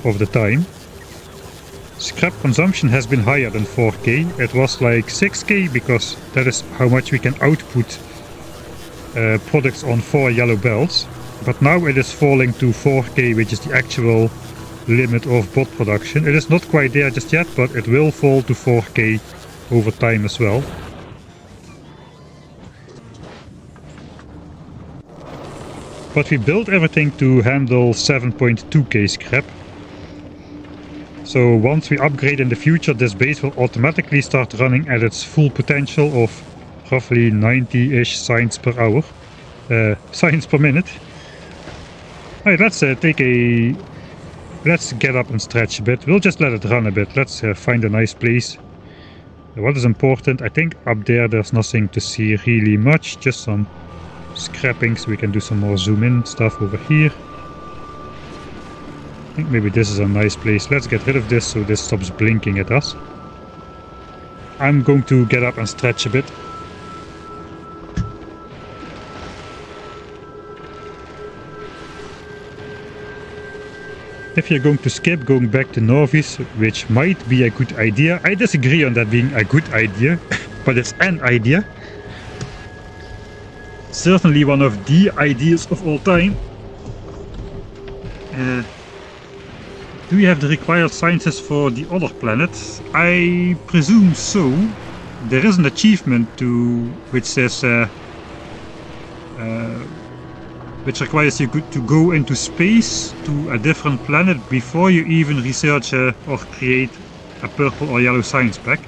of the time. Scrap consumption has been higher than 4K. It was like 6K because that is how much we can output products on 4 yellow belts. But now it is falling to 4K, which is the actual limit of bot production. It is not quite there just yet, but it will fall to 4K over time as well. But we built everything to handle 7.2K scrap. So once we upgrade in the future, this base will automatically start running at its full potential of roughly 90-ish science per hour. Science per minute. Alright, let's get up and stretch a bit. We'll just let it run a bit. Let's find a nice place. What is important? I think up there there's nothing to see really much. Just some scrapping so we can do some more zoom in stuff over here. I think maybe this is a nice place. Let's get rid of this so this stops blinking at us. I'm going to get up and stretch a bit. If you're going to skip going back to Novice, which might be a good idea, I disagree on that being a good idea, but it's an idea. Certainly one of the ideas of all time. Do we have the required sciences for the other planets? I presume so. There is an achievement which says which requires you to go into space to a different planet before you even research or create a purple or yellow science pack.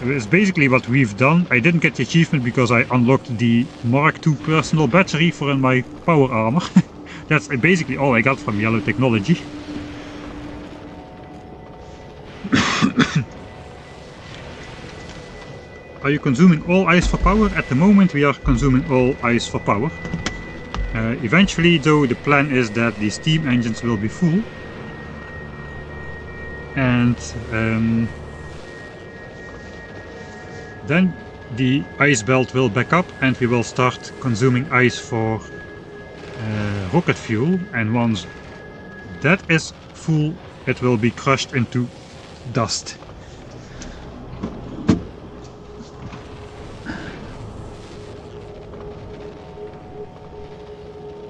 It's basically what we've done. I didn't get the achievement because I unlocked the Mark II personal battery for my power armor. That's basically all I got from yellow technology. Are you consuming all ice for power? At the moment we are consuming all ice for power. Eventually though the plan is that the steam engines will be full. And then the ice belt will back up and we will start consuming ice for rocket fuel. And once that is full, it will be crushed into dust.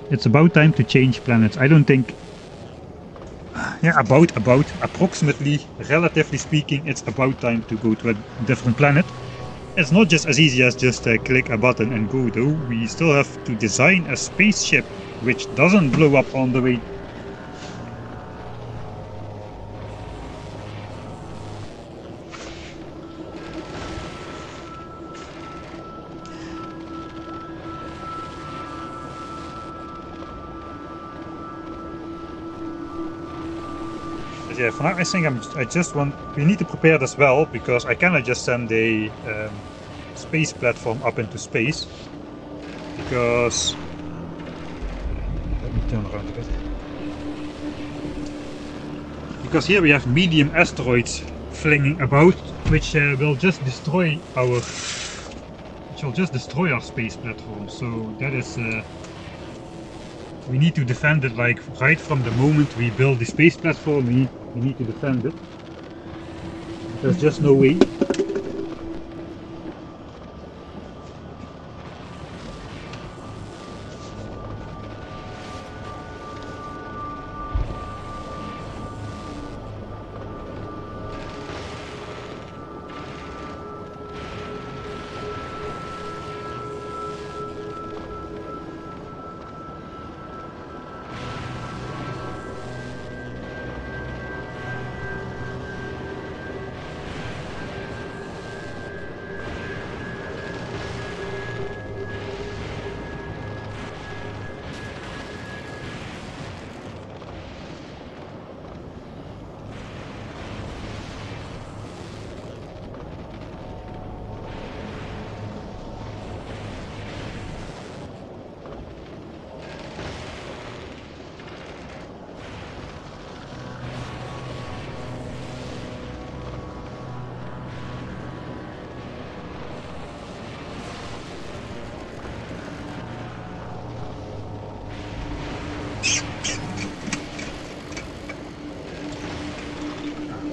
It's about time to change planets. I don't think... Yeah, approximately, relatively speaking, it's about time to go to a different planet. It's not just as easy as just click a button and go though. We still have to design a spaceship which doesn't blow up on the way. Yeah, for now I think we need to prepare this well, because I cannot just send a space platform up into space, because let me turn around a bit, because here we have medium asteroids flinging about, which will just destroy our space platform. So that is we need to defend it, like right from the moment we build the space platform. We need to defend it. There's just no way.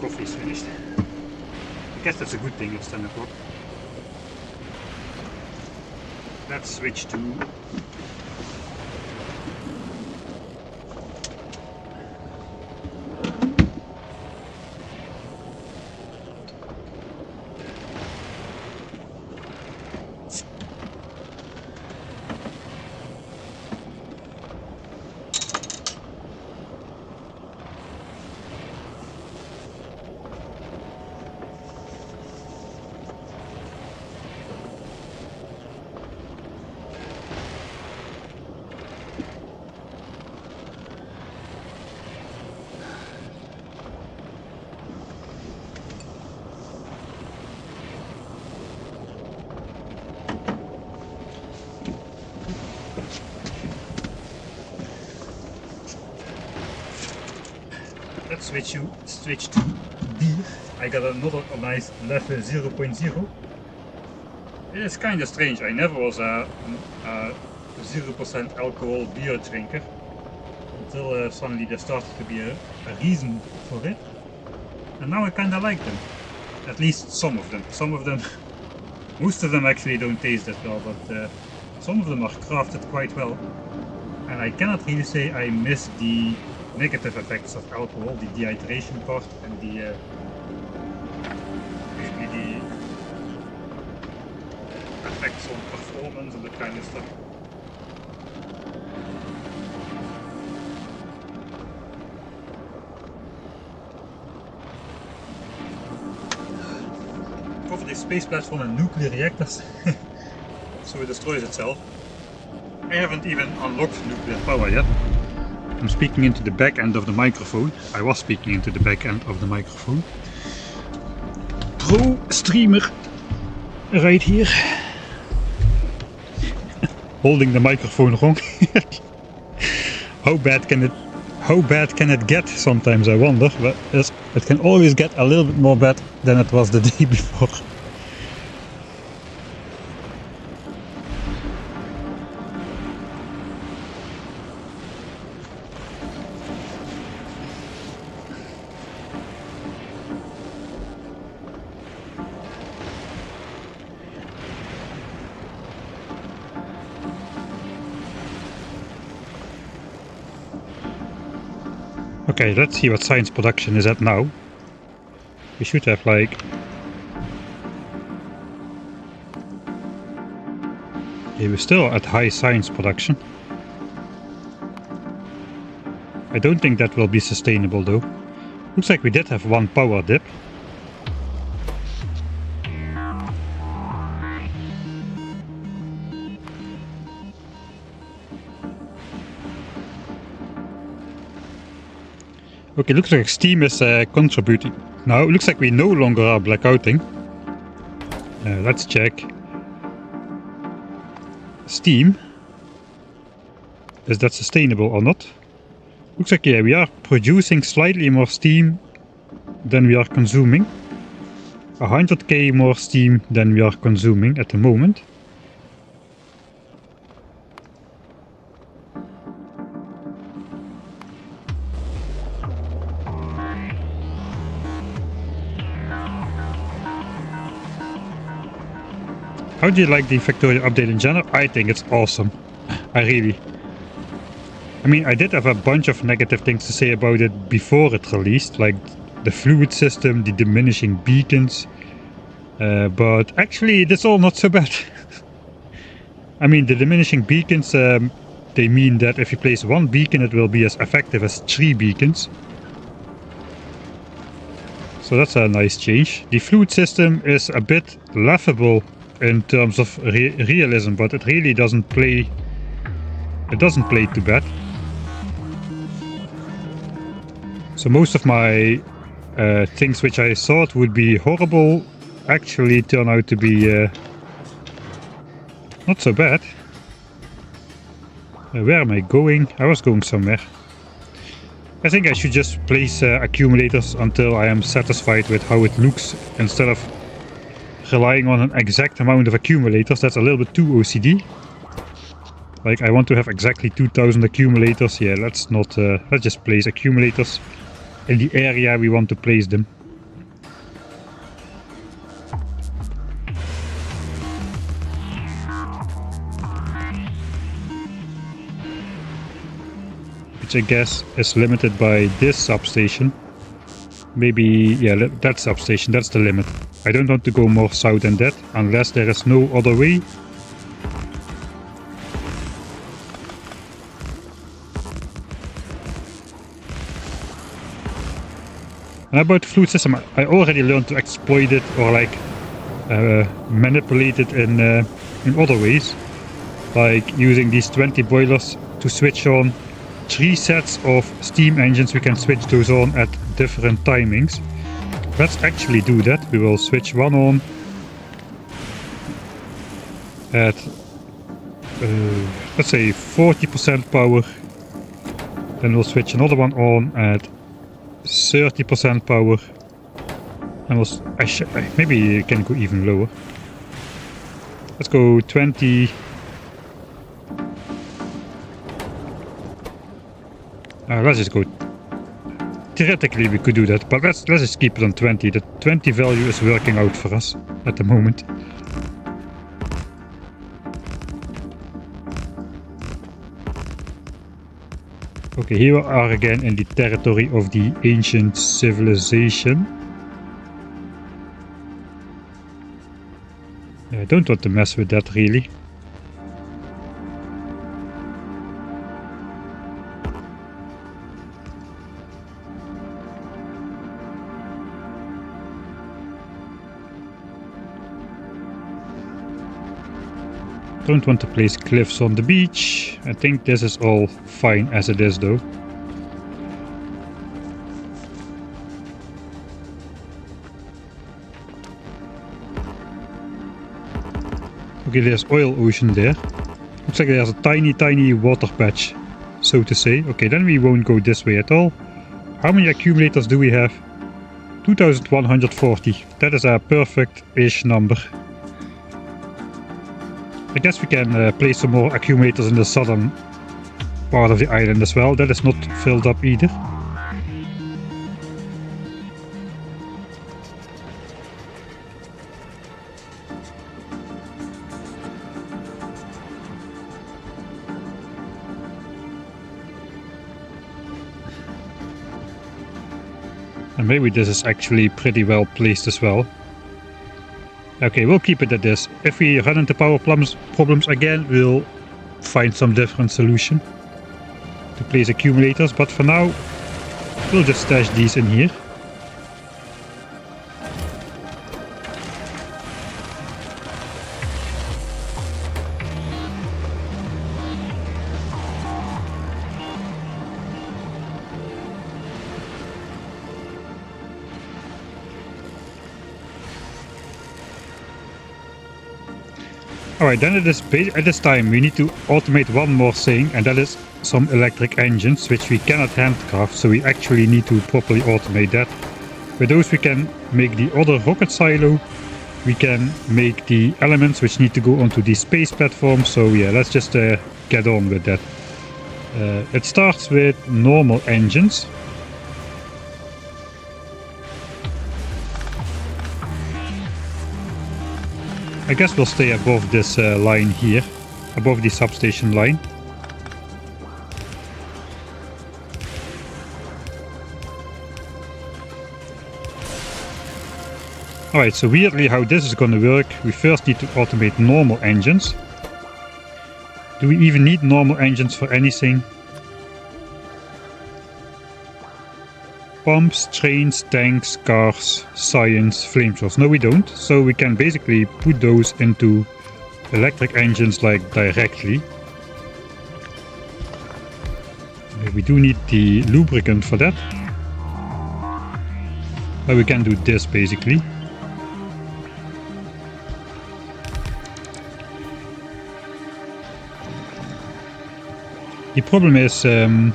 Coffee is finished. I guess that's a good thing, it's 10 o'clock. Let's switch to switch to beer. I got another nice level 0.0. It is kind of strange. I never was a 0% alcohol beer drinker until suddenly there started to be a reason for it, and now I kind of like them. At least some of them. Some of them, most of them actually don't taste that well, but some of them are crafted quite well. And I cannot really say I miss the negative effects of alcohol, the dehydration part and the effects on performance and that kind of stuff. Cover the space platform and nuclear reactors, so it destroys itself. I haven't even unlocked nuclear power yet. I'm speaking into the back end of the microphone. I was speaking into the back end of the microphone. Pro streamer right here. Holding the microphone wrong. How bad can it get sometimes, I wonder, but it can always get a little bit more bad than it was the day before. Okay, let's see what science production is at now. We should have like... Yeah, we're still at high science production. I don't think that will be sustainable though. Looks like we did have one power dip. Okay, looks like Steam is contributing. Now, it looks like we no longer are blackouting. Let's check. Steam. Is that sustainable or not? Looks like, yeah, we are producing slightly more steam than we are consuming. 100k more steam than we are consuming at the moment. How do you like the Factorio update in general? I think it's awesome. I mean, I did have a bunch of negative things to say about it before it released, like the fluid system, the diminishing beacons. But actually, it's all not so bad. I mean, the diminishing beacons, they mean that if you place one beacon, it will be as effective as 3 beacons. So that's a nice change. The fluid system is a bit laughable in terms of realism, but it really doesn't play. It doesn't play too bad. So most of my things which I thought would be horrible actually turn out to be not so bad. Where am I going? I was going somewhere. I think I should just place accumulators until I am satisfied with how it looks, instead of relying on an exact amount of accumulators. That's a little bit too OCD. Like, I want to have exactly 2000 accumulators. Yeah, let's not, let's just place accumulators in the area we want to place them. Which I guess is limited by this substation. Maybe, yeah, that substation, that's the limit. I don't want to go more south than that, unless there is no other way. And about the fluid system, I already learned to exploit it, or like manipulate it in other ways. Like using these 20 boilers to switch on 3 sets of steam engines. We can switch those on at different timings. Let's actually do that. We will switch one on at let's say 40% power. Then we'll switch another one on at 30% power. And maybe it can go even lower. Let's go 20. Let's just go. Theoretically we could do that, but let's just keep it on 20. The 20 value is working out for us at the moment. Okay, here we are again in the territory of the ancient civilization. I don't want to mess with that really. Don't want to place cliffs on the beach. I think this is all fine as it is though. Okay, there's oil ocean there. Looks like there's a tiny water patch, so to say. Okay, then we won't go this way at all. How many accumulators do we have? 2140. That is a perfect-ish number. I guess we can place some more accumulators in the southern part of the island as well. That is not filled up either. And maybe this is actually pretty well placed as well. Okay, we'll keep it at this. If we run into power problems again, we'll find some different solution to place accumulators. But for now, we'll just stash these in here. Alright, then at this time we need to automate one more thing, and that is some electric engines, which we cannot handcraft, so we actually need to properly automate that. With those we can make the other rocket silo, we can make the elements which need to go onto the space platform, so yeah, let's just get on with that. It starts with normal engines. I guess we'll stay above this line here, above the substation line. Alright, so weirdly how this is going to work, we first need to automate normal engines. Do we even need normal engines for anything? Pumps, trains, tanks, cars, science, flamethrowers. No, we don't. So we can basically put those into electric engines like directly. We do need the lubricant for that. But we can do this basically. The problem is I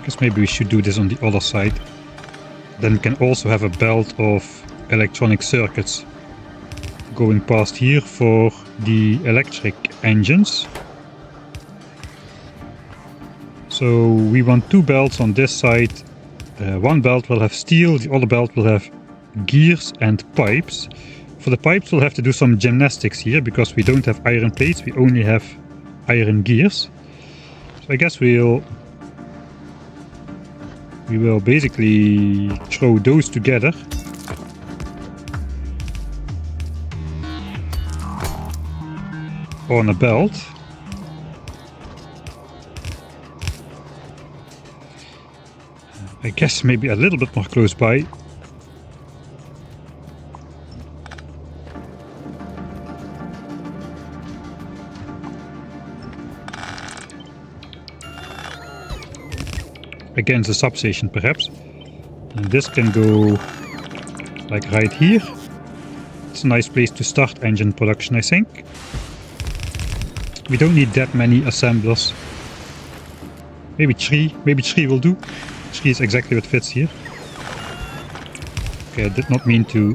guess maybe we should do this on the other side. Then we can also have a belt of electronic circuits going past here for the electric engines. So we want two belts on this side. One belt will have steel, the other belt will have gears and pipes. For the pipes we'll have to do some gymnastics here because we don't have iron plates, we only have iron gears. So I guess we will basically throw those together. On a belt. I guess maybe a little bit more close by. Against the substation perhaps. And this can go like right here. It's a nice place to start engine production, I think. We don't need that many assemblers. Maybe 3. Maybe 3 will do. 3 is exactly what fits here. Okay, I did not mean to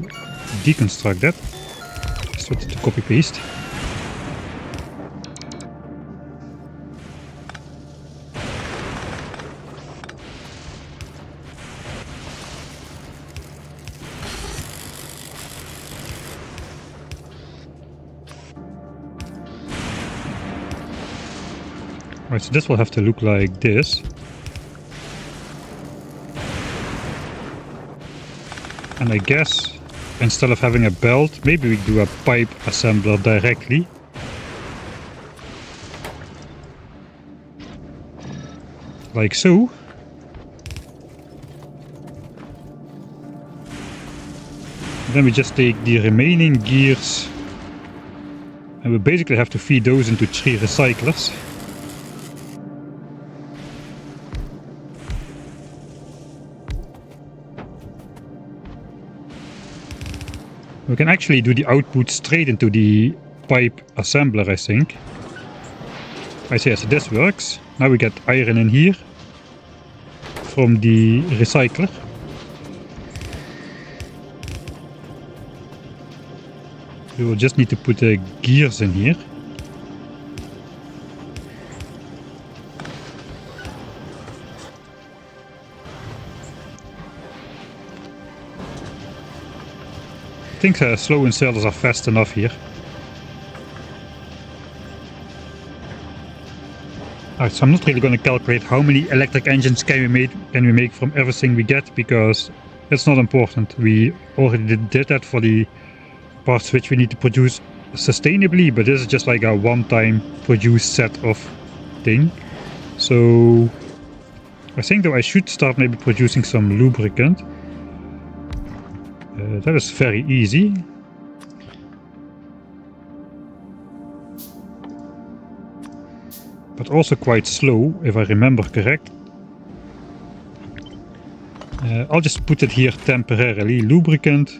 deconstruct that. Just wanted to copy paste. Right, so this will have to look like this. And I guess instead of having a belt, maybe we do a pipe assembler directly. Like so. Then we just take the remaining gears and we basically have to feed those into 3 recyclers. We can actually do the output straight into the pipe assembler, I think. I see, so this works. Now we get iron in here from the recycler. We will just need to put the gears in here. I think slow inserters are fast enough here. Alright, so I'm not really going to calculate how many electric engines can we make from everything we get, because it's not important. We already did that for the parts which we need to produce sustainably, but this is just like a one-time produced set of thing. So I think that I should start maybe producing some lubricant. That is very easy. But also quite slow, if I remember correct. I'll just put it here temporarily. Lubricant.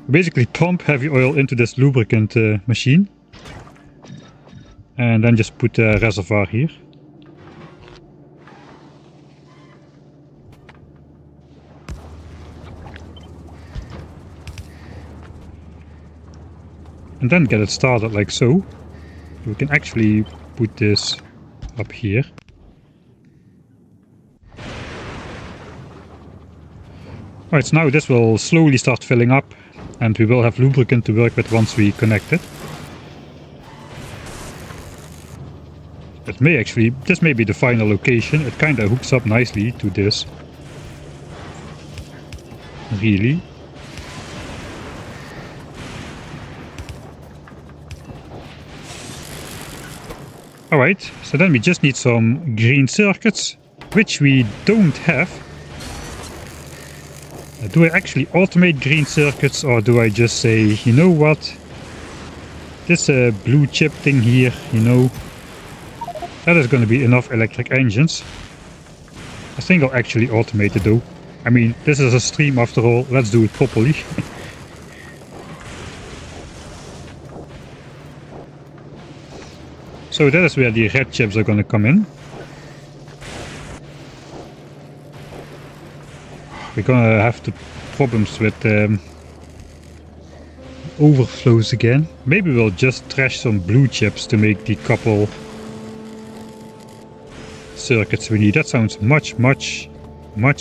Basically pump heavy oil into this lubricant machine. And then just put a reservoir here. And then get it started like so. We can actually put this up here. Alright, so now this will slowly start filling up and we will have lubricant to work with once we connect it. It may actually, this may be the final location. It kinda hooks up nicely to this. Really. Alright, so then we just need some green circuits, which we don't have. Do I actually automate green circuits, or do I just say, you know what, this blue chip thing here, you know, that is going to be enough electric engines. I think I'll actually automate it though. I mean, this is a stream after all, let's do it properly. So that is where the red chips are going to come in. We're going to have problems with overflows again. Maybe we'll just trash some blue chips to make the couple circuits we need. That sounds much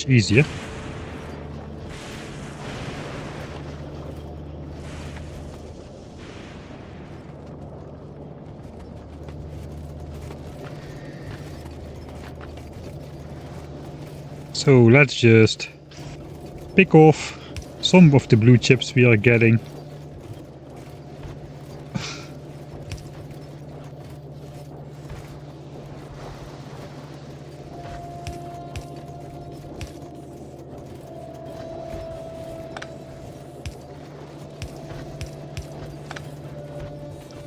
easier. So let's just pick off some of the blue chips we are getting.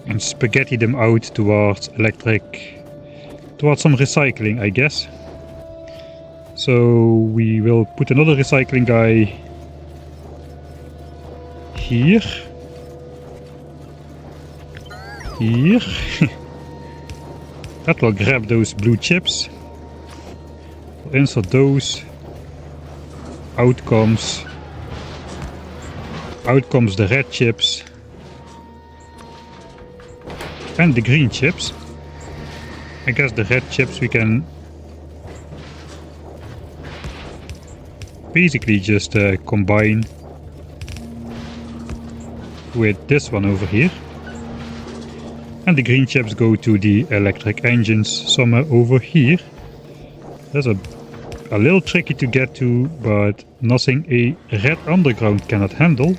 And spaghetti them out towards some recycling, I guess. So we will put another recycling guy here. here. That will grab those blue chips. We'll insert those. Out comes the red chips. And the green chips. I guess the red chips we can basically just combine with this one over here. And the green chips go to the electric engines somewhere over here. That's a little tricky to get to, but nothing a red underground cannot handle.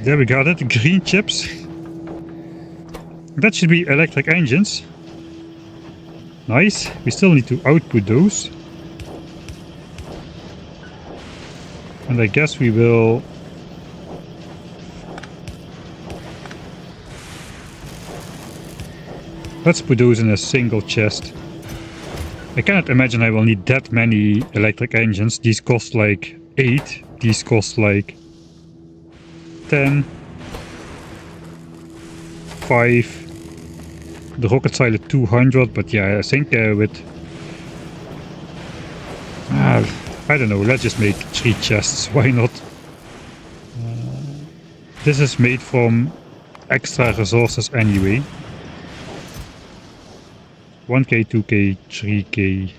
There we got it, green chips. That should be electric engines. Nice. We still need to output those. And I guess we will... Let's put those in a single chest. I cannot imagine I will need that many electric engines. These cost like 8. These cost like 10. 5. The rocket silo 200, but yeah, I think with... I don't know, let's just make 3 chests, why not? This is made from extra resources anyway. 1k, 2k, 3k.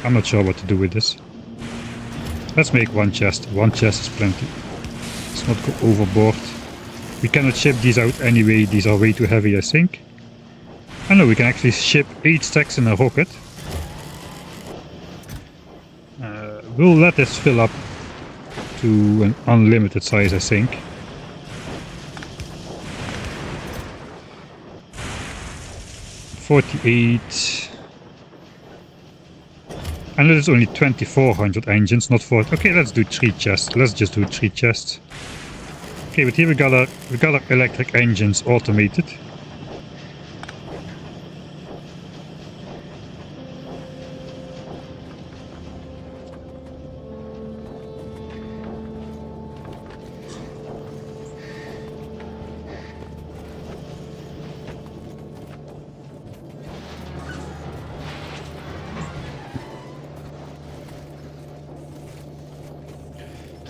I'm not sure what to do with this. Let's make 1 chest. 1 chest is plenty. Let's not go overboard. We cannot ship these out anyway. These are way too heavy, I think. I know we can actually ship 8 stacks in a rocket. We'll let this fill up to an unlimited size, I think. $48. And it is only 2400 engines, not 40. Okay, let's do 3 chests. Let's just do 3 chests. Okay, but here we got our electric engines automated.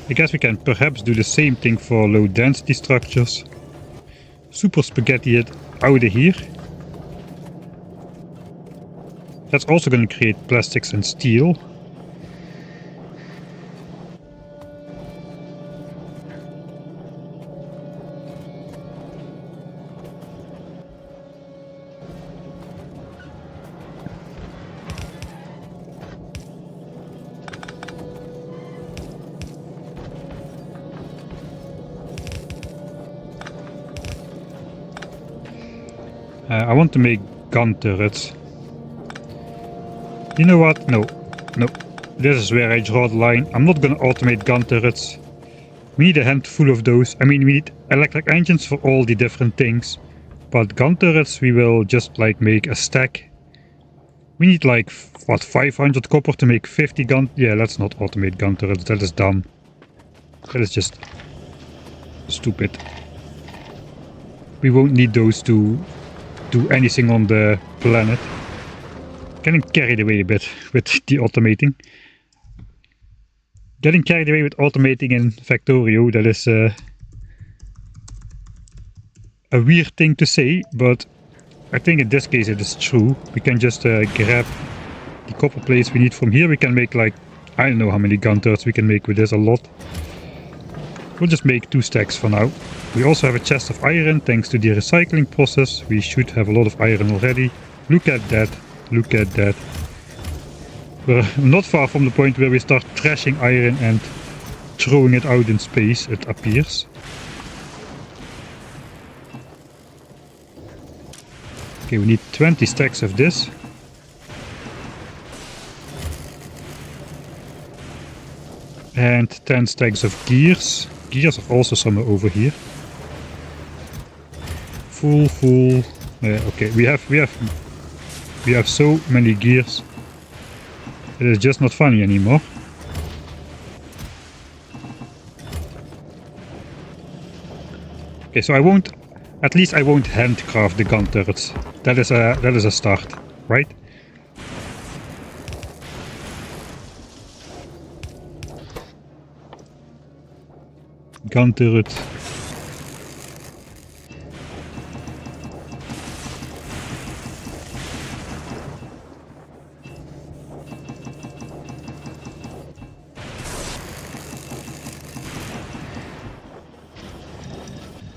I guess we can perhaps do the same thing for low density structures. Super spaghetti it out of here. That's also going to create plastics and steel. I want to make gun turrets. You know what? No. This is where I draw the line. I'm not gonna automate gun turrets. We need a handful of those. I mean, we need electric engines for all the different things. But gun turrets, we will just like make a stack. We need like, what, 500 copper to make 50 gun... Yeah, let's not automate gun turrets. That is dumb. That is just stupid. We won't need those to do anything on the planet. Getting carried away a bit with the automating. Getting carried away with automating in Factorio, that is a weird thing to say, but I think in this case it is true. We can just grab the copper plates we need from here. We can make like, I don't know how many gun turrets we can make with this, a lot. We'll just make 2 stacks for now. We also have a chest of iron thanks to the recycling process. We should have a lot of iron already. Look at that. Look at that. We're not far from the point where we start trashing iron and throwing it out in space, it appears. Okay, we need 20 stacks of this. And 10 stacks of gears. Gears are also somewhere over here. Full. Okay, we have so many gears. It is just not funny anymore. Okay, so I won't, at least I won't handcraft the gun turrets. That is a start, right? Gun turret.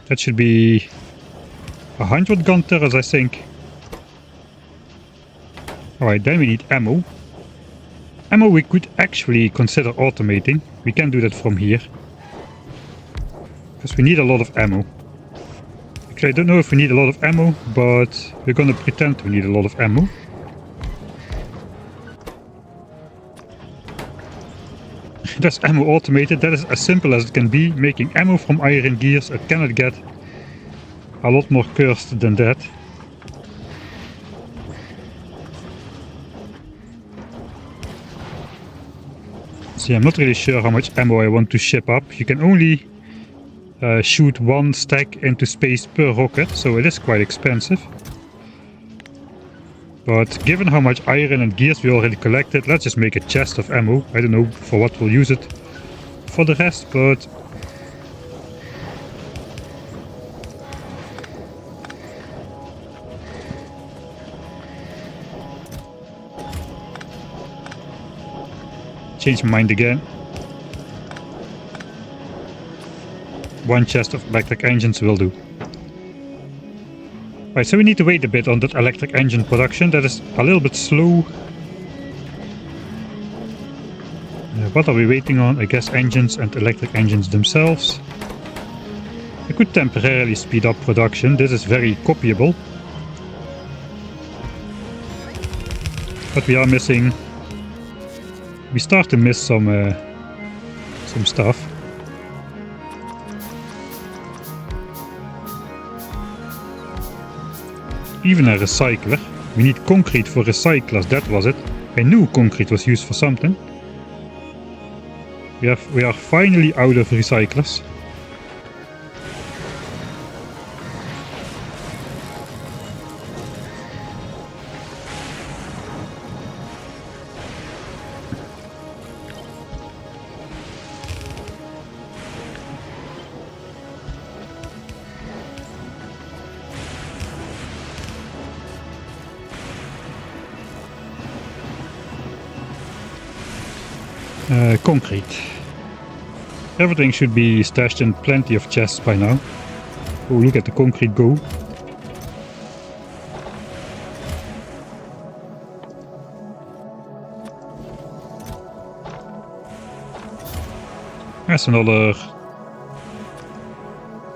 That should be 100 gun turrets, I think. Alright, then we need ammo. Ammo we could actually consider automating. We can do that from here. Because we need a lot of ammo. Actually, I don't know if we need a lot of ammo, but we're gonna pretend we need a lot of ammo. That's ammo automated. That is as simple as it can be. Making ammo from iron gears. It cannot get a lot more cursed than that. See, I'm not really sure how much ammo I want to ship up. You can only shoot one stack into space per rocket, so it is quite expensive. But given how much iron and gears we already collected, let's just make a chest of ammo. I don't know for what we'll use it for the rest, but... Change my mind again. One chest of electric engines will do. Right, so we need to wait a bit on that electric engine production. That is a little bit slow. What are we waiting on? I guess engines and electric engines themselves. I could temporarily speed up production. This is very copyable. But we are missing... We start to miss some stuff. Even a recycler. We need concrete for recyclers, that was it. I knew concrete was used for something. We are finally out of recyclers. Concrete. Everything should be stashed in plenty of chests by now. Oh, look at the concrete go. That's another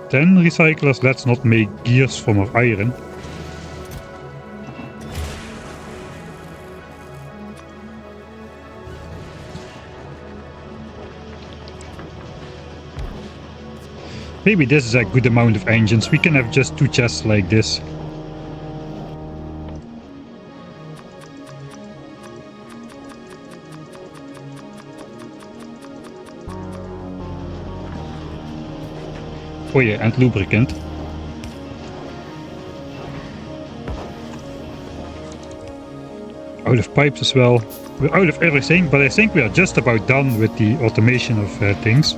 10 recyclers. Let's not make gears from our iron. Maybe this is a good amount of engines. We can have just 2 chests like this. Oh yeah, and lubricant. Out of pipes as well. We're out of everything, but I think we are just about done with the automation of things.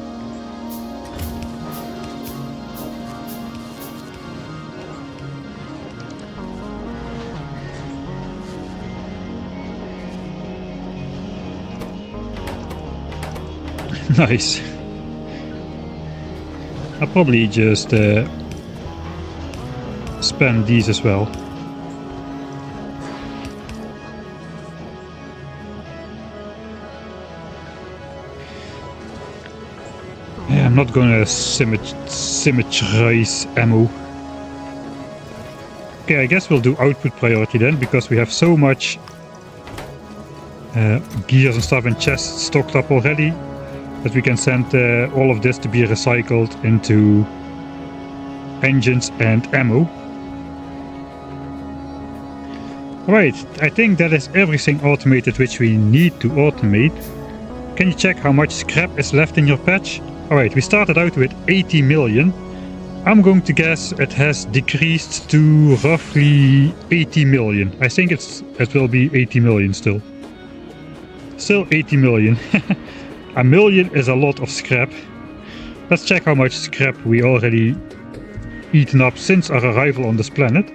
Nice. I'll probably just spend these as well. Yeah, I'm not gonna symmetrize ammo. Okay, I guess we'll do output priority then, because we have so much gears and stuff and chests stocked up already. That we can send all of this to be recycled into engines and ammo. Right, I think that is everything automated which we need to automate. Can you check how much scrap is left in your patch? Alright, we started out with 80 million. I'm going to guess it has decreased to roughly 80 million. I think it will be 80 million still. Still 80 million. A million is a lot of scrap. Let's check how much scrap we already eaten up since our arrival on this planet.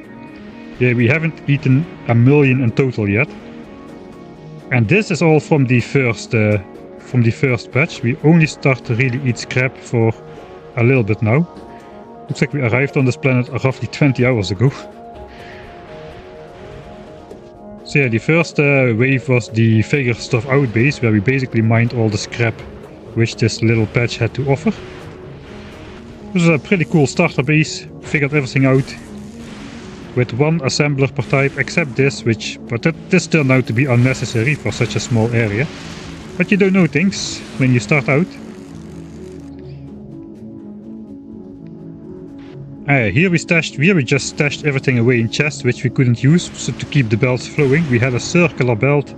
Yeah, we haven't eaten a million in total yet. And this is all from the first batch. We only start to really eat scrap for a little bit now. Looks like we arrived on this planet roughly 20 hours ago. So yeah, the first wave was the figure stuff out base, where we basically mined all the scrap which this little patch had to offer. This is a pretty cool starter base. Figured everything out with one assembler per type, except this, but this turned out to be unnecessary for such a small area. But you don't know things when you start out. Here we just stashed everything away in chests which we couldn't use, so to keep the belts flowing. We had a circular belt.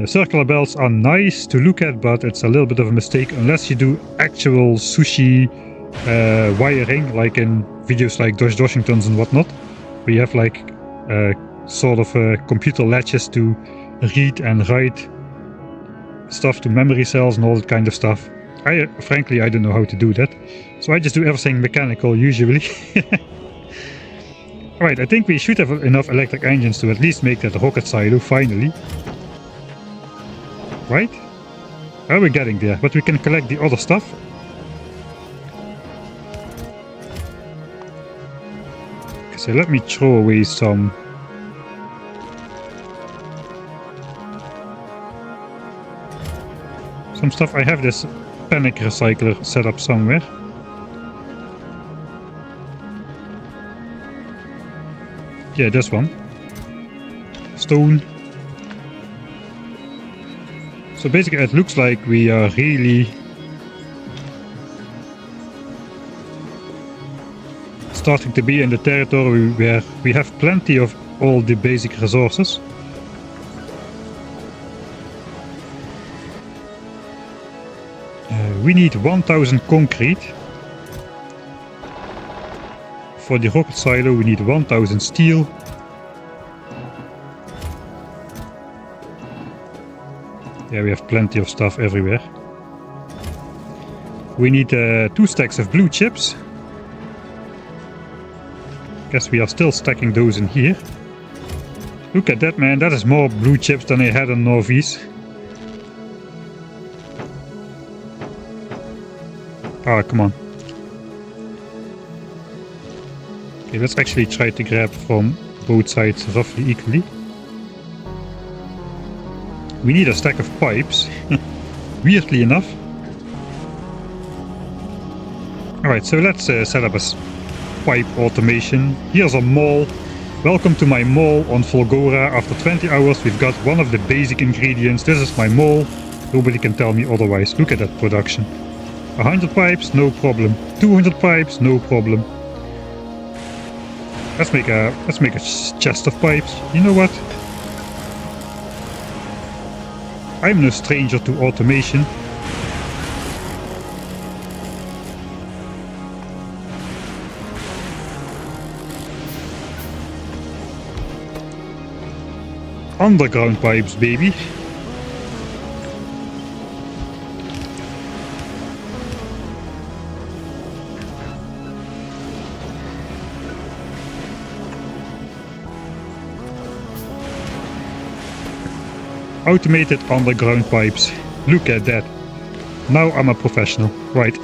Circular belts are nice to look at, but it's a little bit of a mistake unless you do actual sushi wiring, like in videos like Dosh Doshingtons and whatnot, where you have like sort of computer latches to read and write stuff to memory cells and all that kind of stuff. Frankly, I don't know how to do that, so I just do everything mechanical usually. Alright, I think we should have enough electric engines to at least make that rocket silo finally. Right? Oh, we're getting there, but we can collect the other stuff. So let me throw away some stuff. I have this panic recycler set up somewhere. Yeah, this one. Stone. So basically it looks like we are really starting to be in the territory where we have plenty of all the basic resources. We need 1000 concrete. For the rocket silo we need 1000 steel. Yeah, we have plenty of stuff everywhere. We need 2 stacks of blue chips. Guess we are still stacking those in here. Look at that, man, that is more blue chips than I had on Norvies. Ah, come on. Okay, let's actually try to grab from both sides roughly equally. We need a stack of pipes, weirdly enough. Alright, so let's set up a pipe automation. Here's a mall. Welcome to my mall on Fulgora. After 20 hours we've got one of the basic ingredients. This is my mall. Nobody can tell me otherwise. Look at that production. 100 pipes, no problem. 200 pipes, no problem. Let's make a chest of pipes. You know what? I'm no stranger to automation. Underground pipes, baby. Automated underground pipes. Look at that. Now I'm a professional. Right.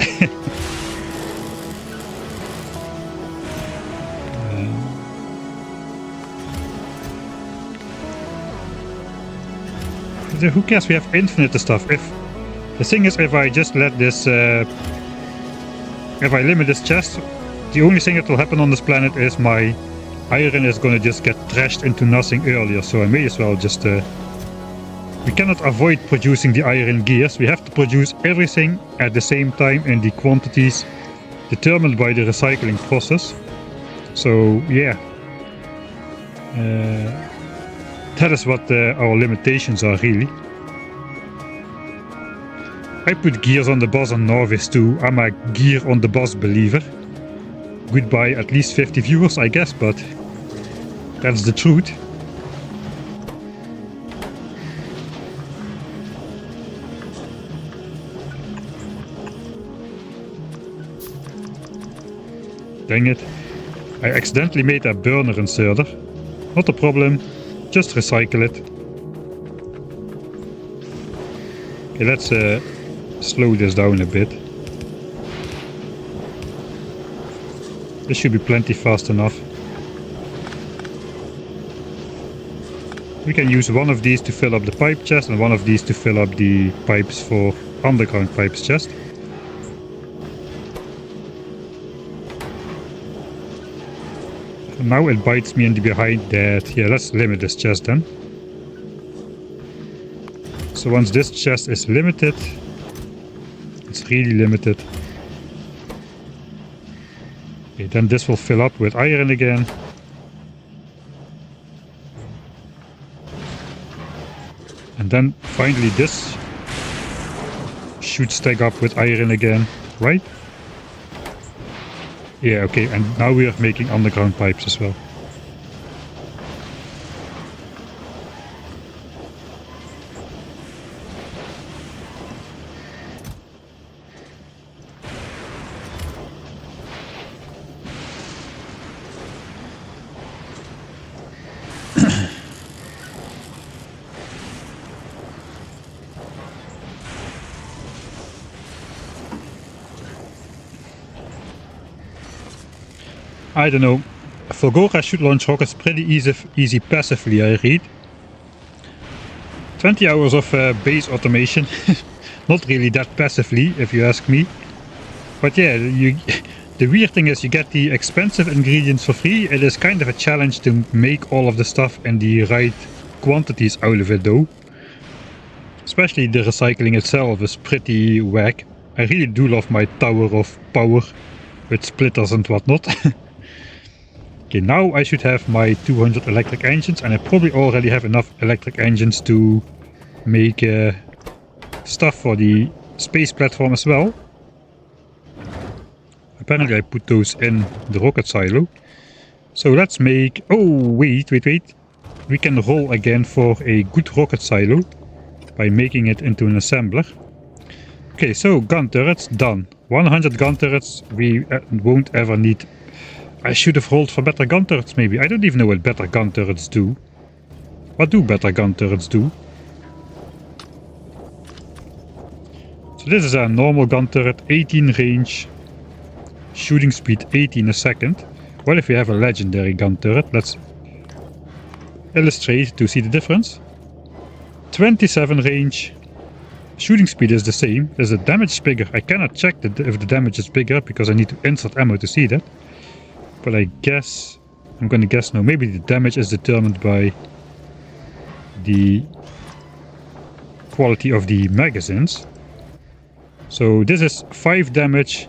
Who cares? We have infinite stuff. The thing is, if I just let this, if I limit this chest, the only thing that will happen on this planet is my iron is gonna just get trashed into nothing earlier. So I may as well just. We cannot avoid producing the iron gears. We have to produce everything at the same time in the quantities determined by the recycling process. So yeah, that is what our limitations are really. I put gears on the bus on Norvis too. I'm a gear on the bus believer. goodbye at least 50 viewers, I guess, but that's the truth. Dang it. I accidentally made a burner inserter. Not a problem, just recycle it. Okay, let's slow this down a bit. This should be plenty fast enough. We can use one of these to fill up the pipe chest and one of these to fill up the pipes for underground pipes chest. Now it bites me in the behind that, yeah, let's limit this chest then. So once this chest is limited, it's really limited. Okay, then this will fill up with iron again. And then finally this should stack up with iron again, right? Yeah, okay, and now we are making underground pipes as well. I don't know. Fulgora should launch rockets pretty easy passively, I read. 20 hours of base automation. Not really that passively, if you ask me. But yeah, the weird thing is you get the expensive ingredients for free. It is kind of a challenge to make all of the stuff in the right quantities out of it though. Especially the recycling itself is pretty whack. I really do love my tower of power with splitters and whatnot. Okay, now I should have my 200 electric engines, and I probably already have enough electric engines to make stuff for the space platform as well. Apparently I put those in the rocket silo. So let's make... Oh, wait. We can roll again for a good rocket silo by making it into an assembler. Okay, so gun turrets, done. 100 gun turrets, we won't ever need... I should have rolled for better gun turrets maybe. I don't even know what better gun turrets do. What do better gun turrets do? So this is a normal gun turret, 18 range, shooting speed 18 a second. What if we have a legendary gun turret? Let's illustrate to see the difference. 27 range, shooting speed is the same. Is the damage bigger? I cannot check if the damage is bigger because I need to insert ammo to see that. But I guess, I'm gonna guess no, maybe the damage is determined by the quality of the magazines. So this is 5 damage,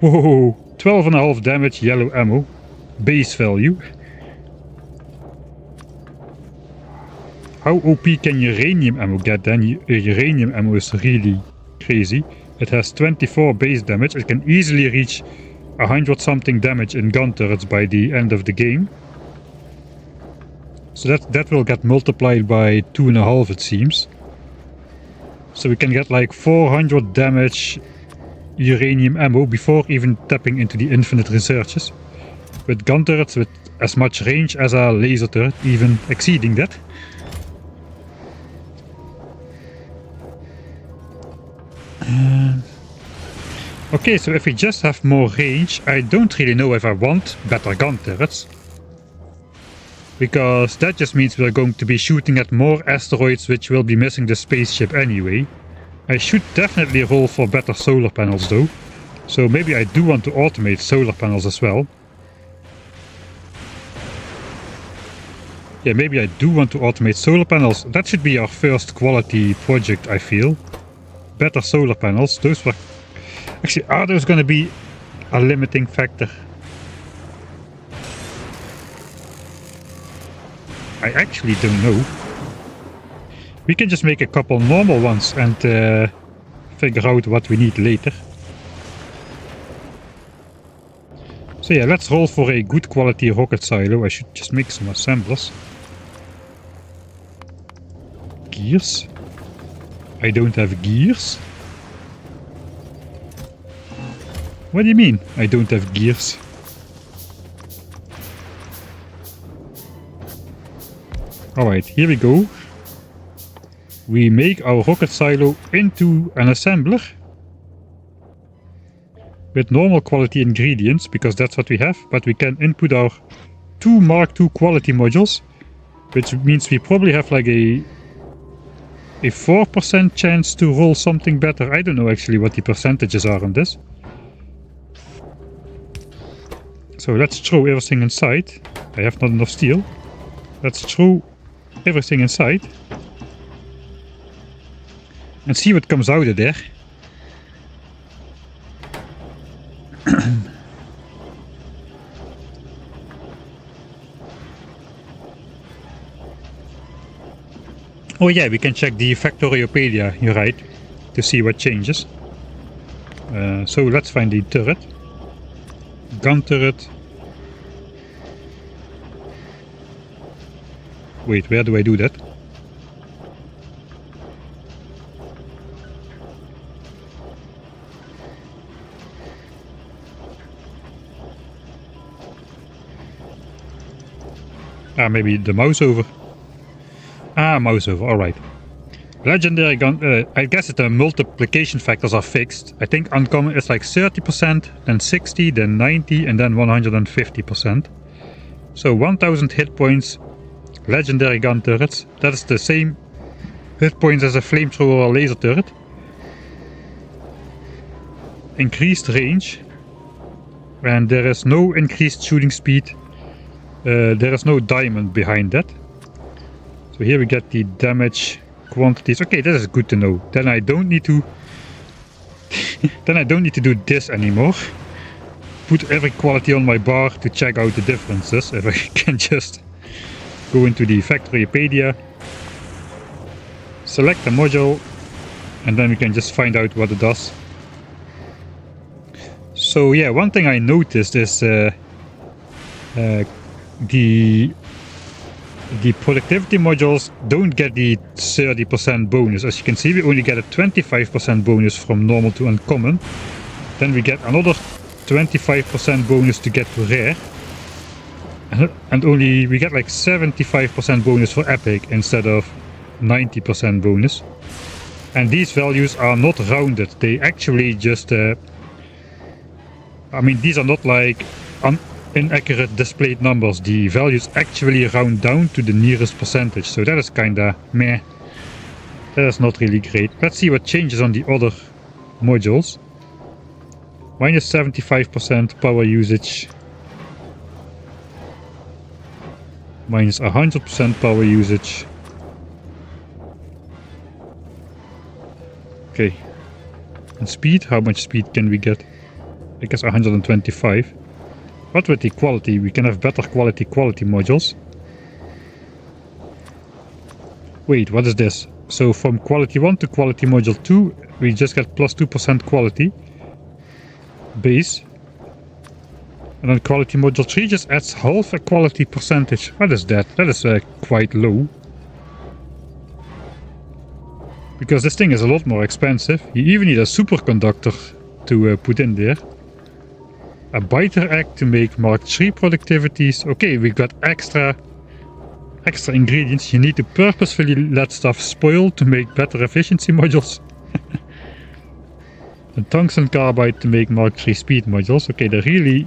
whoa, 12.5 damage yellow ammo, base value. How OP can uranium ammo get then? Uranium ammo is really crazy. It has 24 base damage, it can easily reach 100 something damage in gun turrets by the end of the game. So that will get multiplied by 2.5 it seems. So we can get like 400 damage uranium ammo before even tapping into the infinite researches. With gun turrets with as much range as a laser turret, even exceeding that. Okay, so if we just have more range, I don't really know if I want better gun turrets. Because that just means we're going to be shooting at more asteroids which will be missing the spaceship anyway. I should definitely roll for better solar panels though. So maybe I do want to automate solar panels as well. Yeah, maybe I do want to automate solar panels. That should be our first quality project, I feel. Better solar panels, those were... Actually, are those going to be a limiting factor? I actually don't know. We can just make a couple normal ones and figure out what we need later. So yeah, let's roll for a good quality rocket silo. I should just make some assemblers. Gears. I don't have gears. What do you mean, I don't have gears? Alright, here we go. We make our rocket silo into an assembler. With normal quality ingredients, because that's what we have. But we can input our 2 Mark II quality modules. Which means we probably have like a 4% chance to roll something better. I don't know actually what the percentages are on this. So let's throw everything inside. I have not enough steel. Let's throw everything inside. And see what comes out of there. Oh yeah, we can check the Factoriopedia, you're right, to see what changes. So let's find the turret. Gun turret. Wait, where do I do that? Ah, maybe the mouse over. Ah, mouse over, alright. Legendary gun, I guess the multiplication factors are fixed. I think uncommon is like 30%, then 60, then 90, and then 150%. So 1000 hit points, legendary gun turrets. That is the same hit points as a flamethrower or laser turret. Increased range. And there is no increased shooting speed. There is no diamond behind that. So here we get the damage quantities. Okay, that is good to know. Then I don't need to do this anymore. Put every quality on my bar to check out the differences. If I can just go into the Factoriopedia, select the module, and then we can just find out what it does. So yeah, one thing I noticed is the productivity modules don't get the 30% bonus. As you can see, we only get a 25% bonus from normal to uncommon. Then we get another 25% bonus to get to rare. And only we get like 75% bonus for epic instead of 90% bonus. And these values are not rounded. They actually just... I mean, these are not like inaccurate displayed numbers. The values actually round down to the nearest percentage, so that is kinda meh. That is not really great. Let's see what changes on the other modules. Minus 75% power usage. Minus 100% power usage. Okay. And speed, how much speed can we get? I guess 125. But with the quality, we can have better quality modules. Wait, what is this? So from quality 1 to quality module 2, we just get plus 2% quality base. And then quality module 3 just adds half a quality percentage. What is that? That is quite low. Because this thing is a lot more expensive. You even need a superconductor to put in there. A biter egg to make Mark III productivities. Okay, we got extra ingredients. You need to purposefully let stuff spoil to make better efficiency modules. A tungsten carbide to make Mark III speed modules. Okay, they're really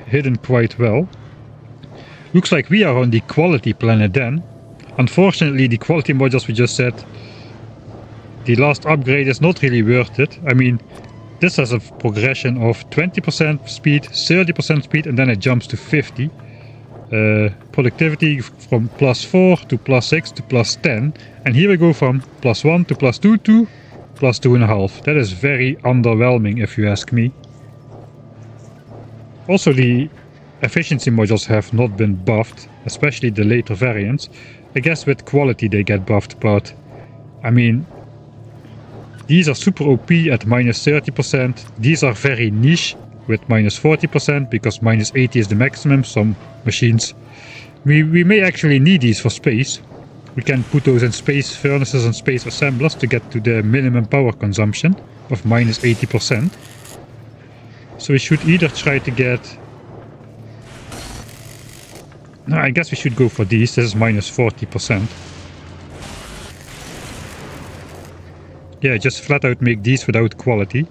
hidden quite well. Looks like we are on the quality planet then. Unfortunately, the quality modules we just said, the last upgrade is not really worth it. I mean, this has a progression of 20% speed, 30% speed, and then it jumps to 50. Productivity from plus 4 to plus 6 to plus 10. And here we go from plus 1 to plus 2 to plus 2.5. That is very underwhelming if you ask me. Also, the efficiency modules have not been buffed, especially the later variants. I guess with quality they get buffed, but I mean, these are super OP at minus 30%. These are very niche with minus 40% because minus 80 is the maximum. Some machines, we may actually need these for space. We can put those in space furnaces and space assemblers to get to the minimum power consumption of minus 80%. So we should either try to get... No, I guess we should go for these. This is minus 40%. Yeah, just flat out make these without quality.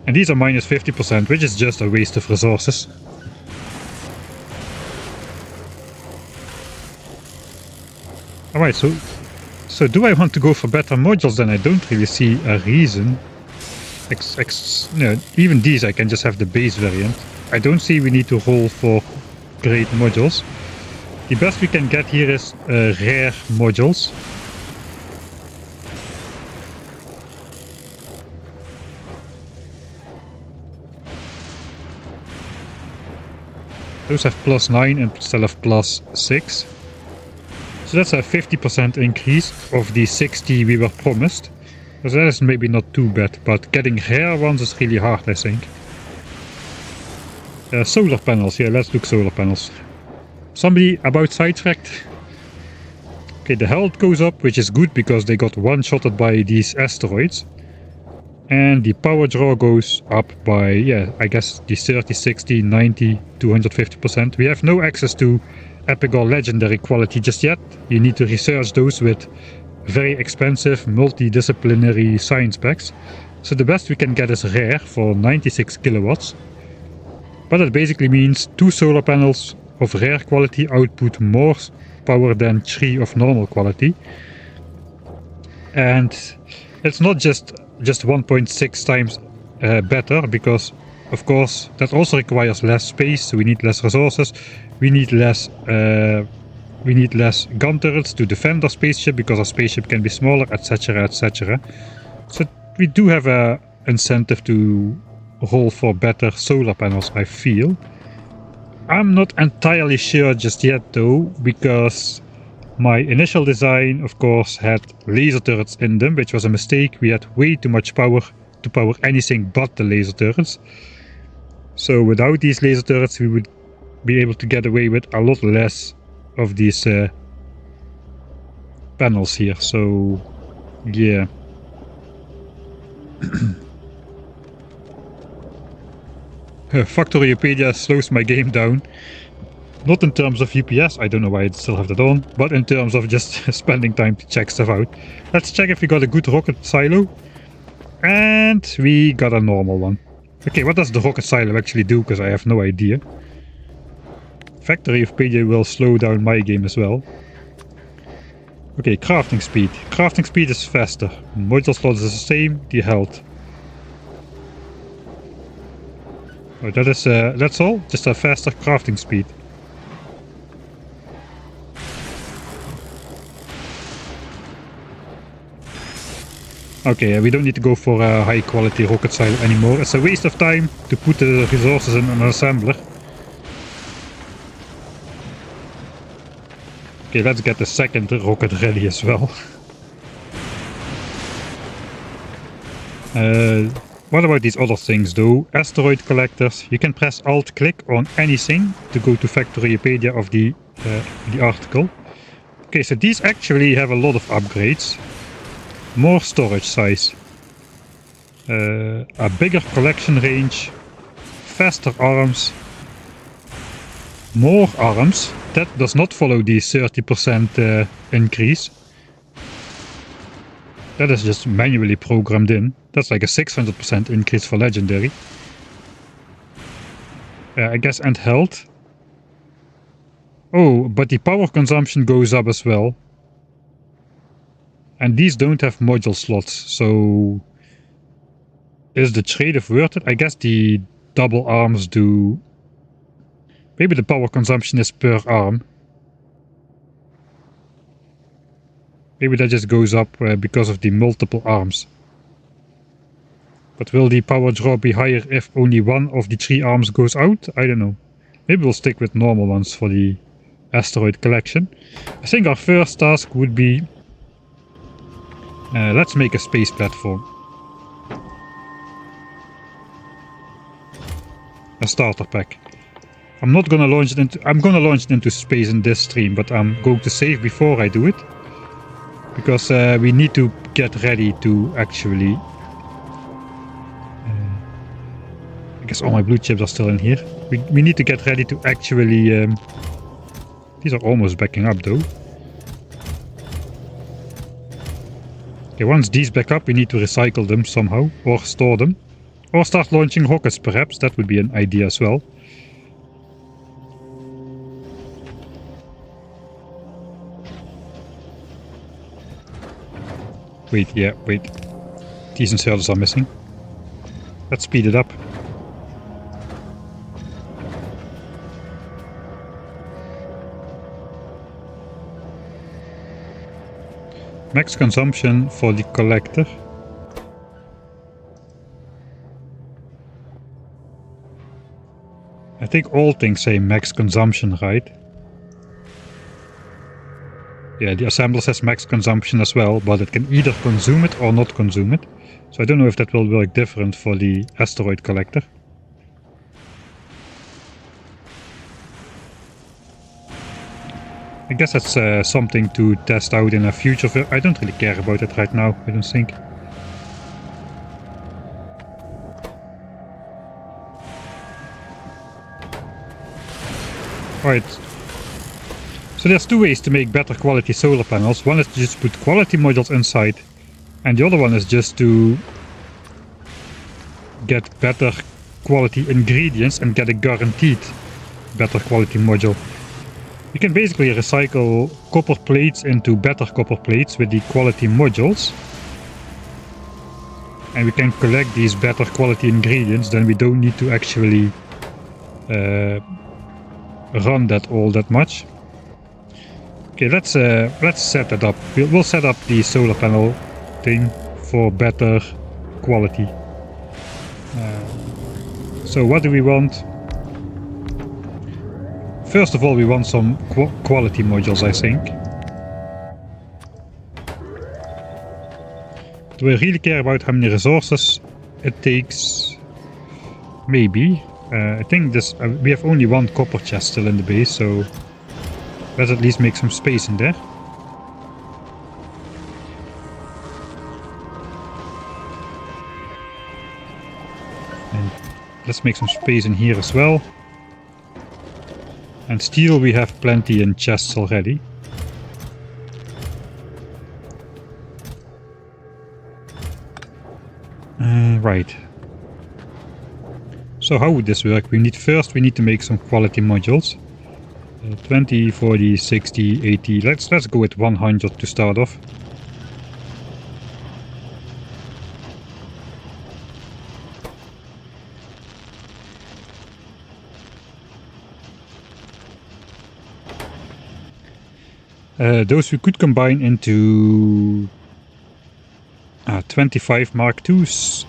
And these are minus 50%, which is just a waste of resources. Alright, so do I want to go for better modules? Then I don't really see a reason. Even these I can just have the base variant. I don't see we need to roll for great modules. The best we can get here is rare modules. Those have plus 9 instead of plus 6. So that's a 50% increase of the 60 we were promised. So that is maybe not too bad, but getting rare ones is really hard, I think. Solar panels, yeah, let's look solar panels. Somebody about sidetracked. Okay, the health goes up, which is good because they got one-shotted by these asteroids. And the power draw goes up by, yeah, I guess the 30, 60, 90, 250%. We have no access to epic or legendary quality just yet. You need to research those with very expensive multidisciplinary science packs. So the best we can get is rare for 96 kilowatts. But that basically means 2 solar panels of rare quality output more power than 3 of normal quality. And it's not just 1.6 times better, because of course that also requires less space, so we need less resources, we need less gun turrets to defend our spaceship because our spaceship can be smaller, etc, etc. So we do have a incentive to roll for better solar panels, I feel. I'm not entirely sure just yet though, because my initial design, of course, had laser turrets in them, which was a mistake. We had way too much power to power anything but the laser turrets. So without these laser turrets, we would be able to get away with a lot less of these panels here. So, yeah. Factorio slows my game down. Not in terms of UPS, I don't know why I still have that on, but in terms of just spending time to check stuff out. Let's check if we got a good rocket silo. And we got a normal one. Okay, what does the rocket silo actually do? Because I have no idea. Factorio will slow down my game as well. Okay, crafting speed. Crafting speed is faster. Module slots is the same, the health. Oh, that's all? Just a faster crafting speed. Okay, we don't need to go for a high quality rocket silo anymore. It's a waste of time to put the resources in an assembler. Okay, let's get the second rocket ready as well. What about these other things though? Asteroid collectors. You can press Alt-click on anything to go to Factoriopedia of the article. Okay, so these actually have a lot of upgrades. More storage size. A bigger collection range. Faster arms. More arms. That does not follow the 30% increase. That is just manually programmed in. That's like a 600% increase for legendary. I guess, and health. Oh, but the power consumption goes up as well. And these don't have module slots, so is the trade-off worth it? I guess the double arms do. Maybe the power consumption is per arm. Maybe that just goes up because of the multiple arms. But will the power draw be higher if only one of the 3 arms goes out? I don't know. Maybe we'll stick with normal ones for the asteroid collection. I think our first task would be... let's make a space platform. a starter pack. I'm not gonna launch it into... I'm gonna launch it into space in this stream, but I'm going to save before I do it. Because we need to get ready to actually... I guess all my blue chips are still in here. We need to get ready to actually... these are almost backing up though. Okay, once these back up, we need to recycle them somehow, or store them. Or start launching rockets perhaps, that would be an idea as well. Wait, yeah, wait. These inserters are missing. Let's speed it up. Max consumption for the collector. I think all things say max consumption, right? Yeah, the assembler says max consumption as well, but it can either consume it or not consume it. So I don't know if that will work different for the asteroid collector. I guess that's something to test out in a future. I don't really care about it right now, I don't think. Right. So there's two ways to make better quality solar panels. One is to just put quality modules inside, and the other one is just to get better quality ingredients and get a guaranteed better quality module. You can basically recycle copper plates into better copper plates with the quality modules. And we can collect these better quality ingredients, then we don't need to actually run that all that much. Okay, let's set that up. We'll set up the solar panel thing for better quality. So what do we want? First of all, we want some quality modules, I think. Do I really care about how many resources it takes? Maybe. I think this we have only one copper chest still in the base, so let's at least make some space in there. And let's make some space in here as well. And steel we have plenty in chests already. Right. So how would this work? We need to make some quality modules. 20, 40, 60, 80. Let's go with 100 to start off. Those we could combine into 25 Mark IIs.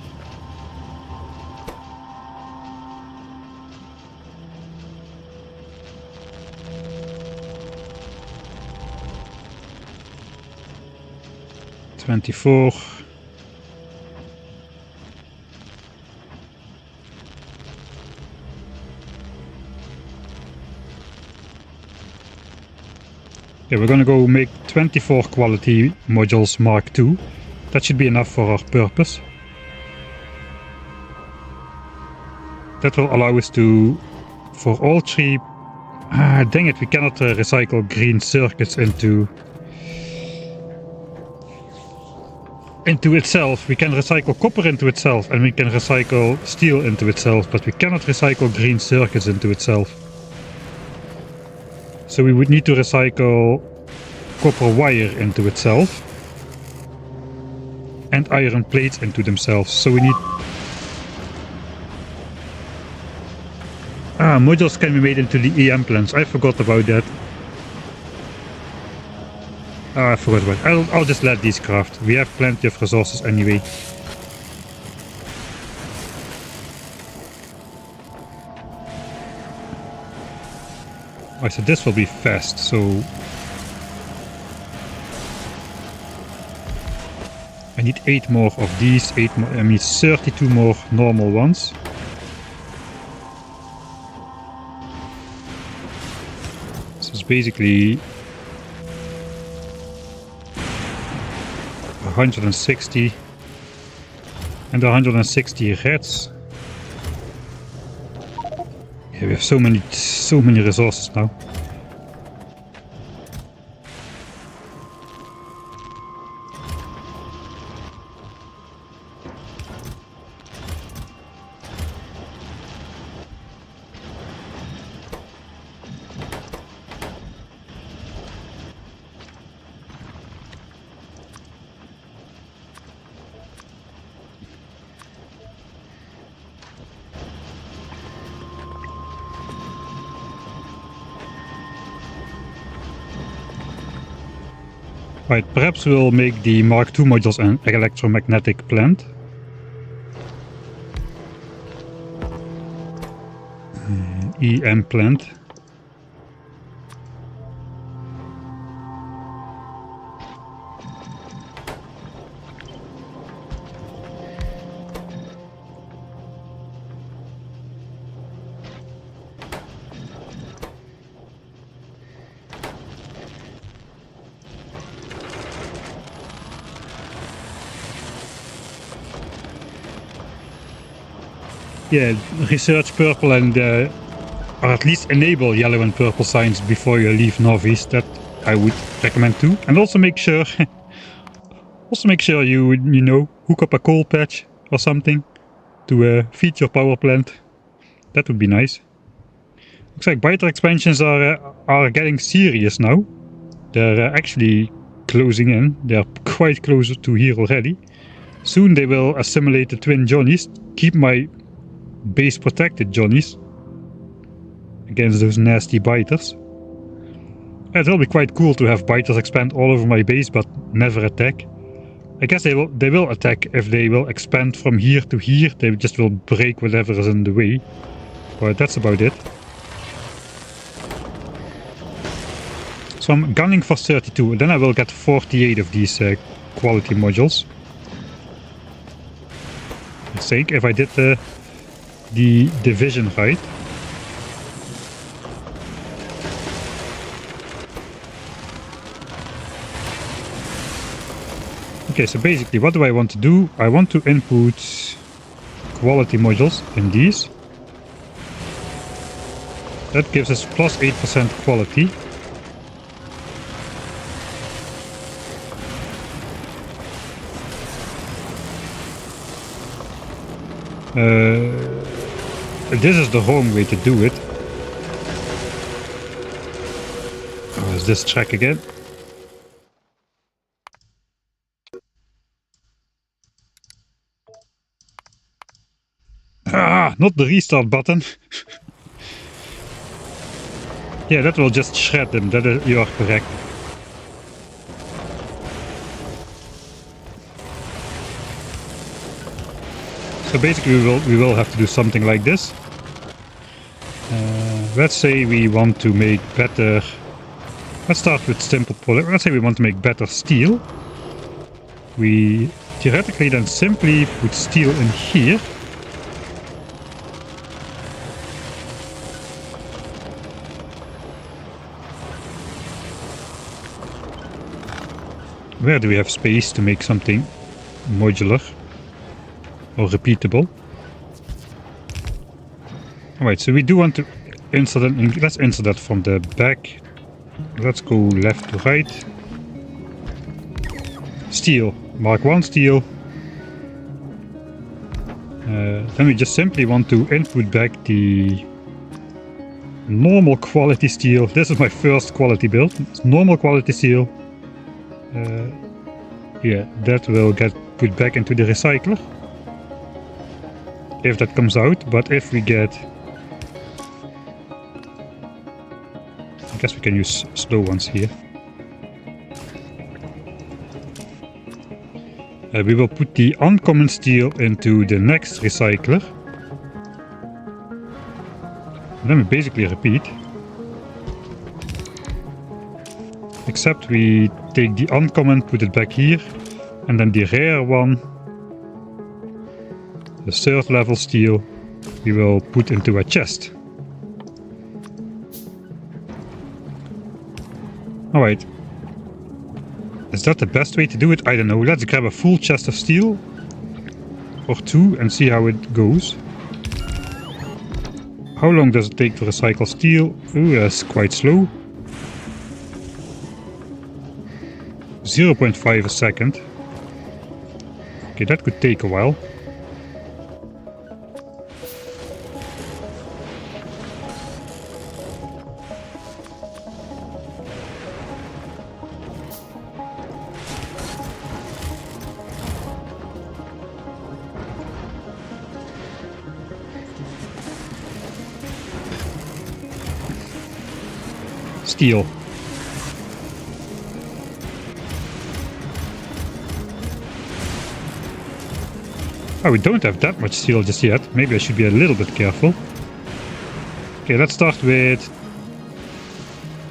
'24. Okay, we're gonna go make 24 quality modules Mark II. That should be enough for our purpose. That will allow us to, for all three... dang it, we cannot recycle green circuits into itself. We can recycle copper into itself, and we can recycle steel into itself, but we cannot recycle green circuits into itself. So we would need to recycle copper wire into itself and iron plates into themselves. So we need... modules can be made into the EM plants. I forgot about that. I forgot about it. I'll just let these craft. We have plenty of resources anyway. I said this will be fast, so... I need 8 more of these, 8 more, I need 32 more normal ones. basically 160 and 160 reds. Yeah, we have so many resources now. Right, perhaps we'll make the Mark II modules an electromagnetic plant. EM plant. Yeah, research purple and or at least enable yellow and purple signs before you leave Novice. That I would recommend too. And also make sure you know, hook up a coal patch or something to feed your power plant. That would be nice. Looks like biter expansions are getting serious now. They're actually closing in. They're quite close to here already. Soon they will assimilate the twin Johnnies. Keep my base protected, Johnnies, against those nasty biters. It will be quite cool to have biters expand all over my base but never attack. I guess they will attack if they will expand from here to here. They just will break whatever is in the way. But that's about it. So I'm gunning for 32, and then I will get 48 of these quality modules. I think if I did the division right. Okay, so basically what do I want to do? I want to input quality modules in these. That gives us plus 8% quality. This is the wrong way to do it. Oh, is this track again? Ah, not the restart button. Yeah, that will just shred them. You are correct. So basically we will have to do something like this. Let's say we want to make better... Let's start with simple product. Let's say we want to make better steel. We theoretically then simply put steel in here. Where do we have space to make something modular or repeatable? Alright, so we do want to insert it. Let's insert that from the back. Let's go left to right. Steel. Mark 1 steel. Then we just simply want to input back the normal quality steel. This is my first quality build. It's normal quality steel. Yeah, that will get put back into the recycler. If that comes out, but if we get... I guess we can use slow ones here. We will put the uncommon steel into the next recycler. And then we basically repeat. Except we take the uncommon, put it back here, and then the rare one, the third level steel, we will put into a chest. Alright. Is that the best way to do it? I don't know. Let's grab a full chest of steel. Or 2 and see how it goes. How long does it take to recycle steel? Ooh, that's quite slow. 0.5 a second. Okay, that could take a while. Steel. Oh, we don't have that much steel just yet. Maybe I should be a little bit careful. Okay, let's start with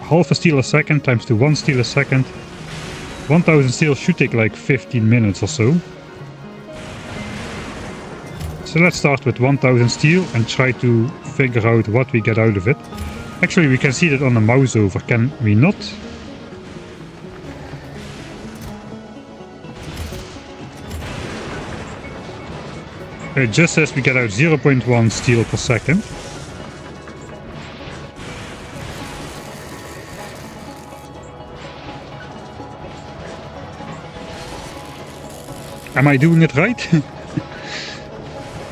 half a steel a second times to 1 steel a second. 1000 steel should take like 15 minutes or so. So let's start with 1000 steel and try to figure out what we get out of it. Actually, we can see that on the mouse over, can we not? It just says we get out 0.1 steel per second. Am I doing it right?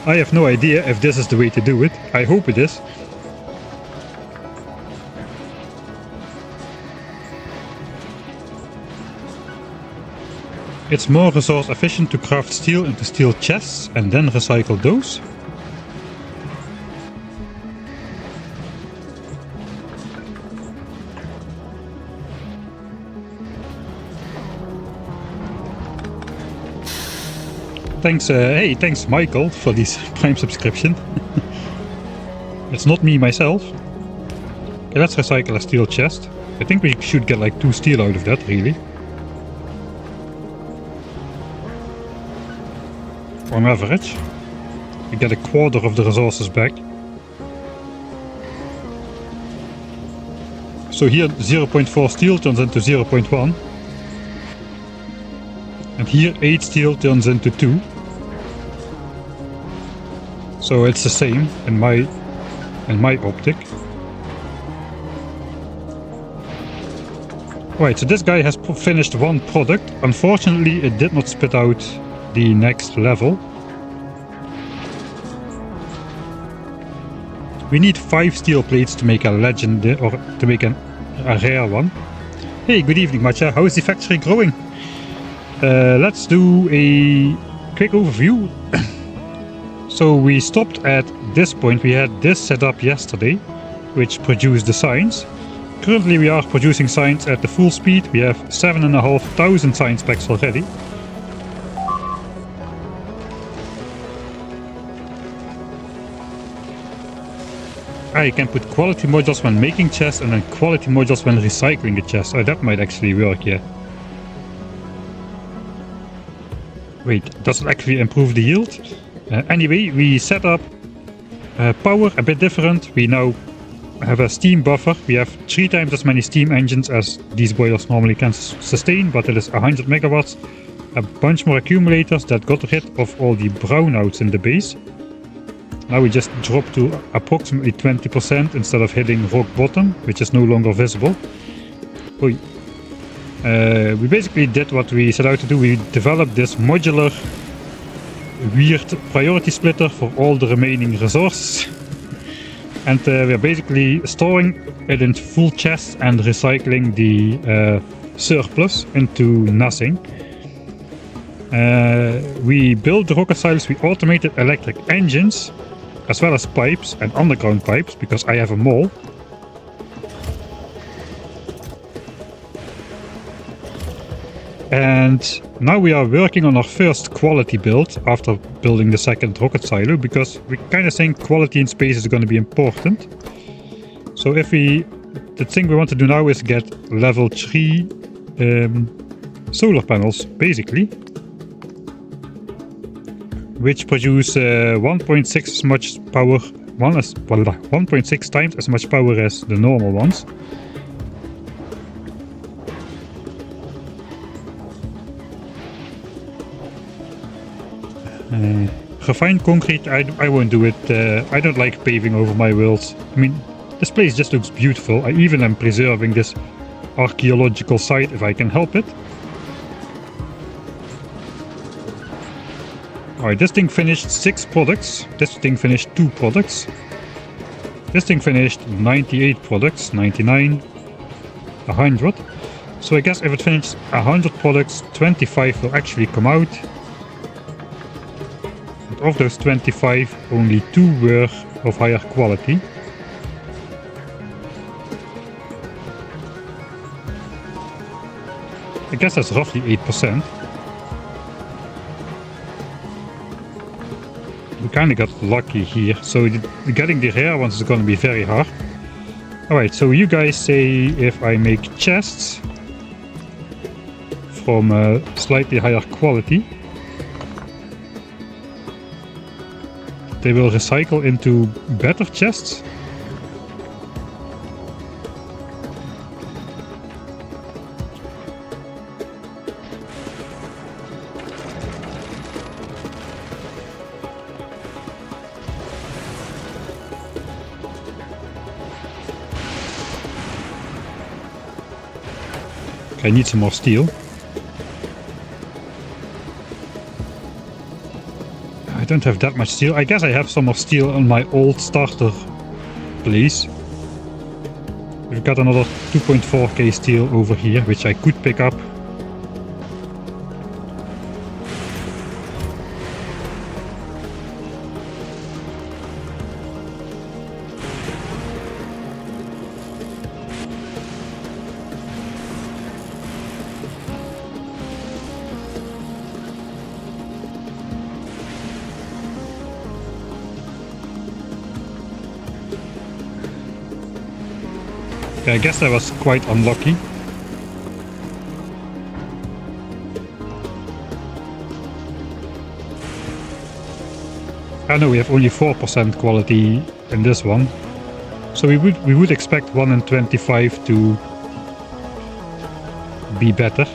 I have no idea if this is the way to do it. I hope it is. It's more resource efficient to craft steel into steel chests and then recycle those. Thanks, hey, thanks Michael for this Prime subscription. It's not me myself. Okay, let's recycle a steel chest. I think we should get like 2 steel out of that, really. On average, we get a quarter of the resources back. So here 0.4 steel turns into 0.1. And here 8 steel turns into 2. So it's the same in my optic. Right, so this guy has finished 1 product. Unfortunately, it did not spit out the next level. We need 5 steel plates to make a legend, or to make a rare one. Hey, good evening, Matcha. How is the factory growing? Let's do a quick overview. So we stopped at this point. We had this set up yesterday, which produced the signs. Currently we are producing signs at the full speed. We have 7,500 signs packs already. I can put quality modules when making chests and then quality modules when recycling the chest. Oh, that might actually work, yeah. Wait, does it actually improve the yield? Anyway, we set up power a bit different. We now have a steam buffer. We have 3 times as many steam engines as these boilers normally can sustain, but it is 100 megawatts. A bunch more accumulators that got rid of all the brownouts in the base. Now we just drop to approximately 20% instead of hitting rock bottom, which is no longer visible. Oy. We basically did what we set out to do. We developed this modular weird priority splitter for all the remaining resources. And we're basically storing it in full chests and recycling the surplus into nothing. We built the rocket silos, we automated electric engines, as well as pipes and underground pipes, because I have a mole. And now we are working on our first quality build after building the second rocket silo, because we kind of think quality in space is going to be important. So the thing we want to do now is get level 3 solar panels, basically, which produce 1.6 as much power, 1.6 times as much power as the normal ones. Refined concrete, I won't do it. I don't like paving over my worlds. I mean, this place just looks beautiful. I even am preserving this archaeological site if I can help it. Alright, this thing finished 6 products. This thing finished 2 products. This thing finished 98 products, 99, 100. So I guess if it finishes 100 products, 25 will actually come out. And of those 25, only 2 were of higher quality. I guess that's roughly 8%. We kind of got lucky here, so getting the rare ones is going to be very hard. Alright, so you guys say if I make chests from slightly higher quality, they will recycle into better chests. I need some more steel. I don't have that much steel. I guess I have some more steel on my old starter place. We've got another 2.4k steel over here, which I could pick up. I guess I was quite unlucky. I know we have only 4% quality in this one, so we would expect 1 in 25 to be better.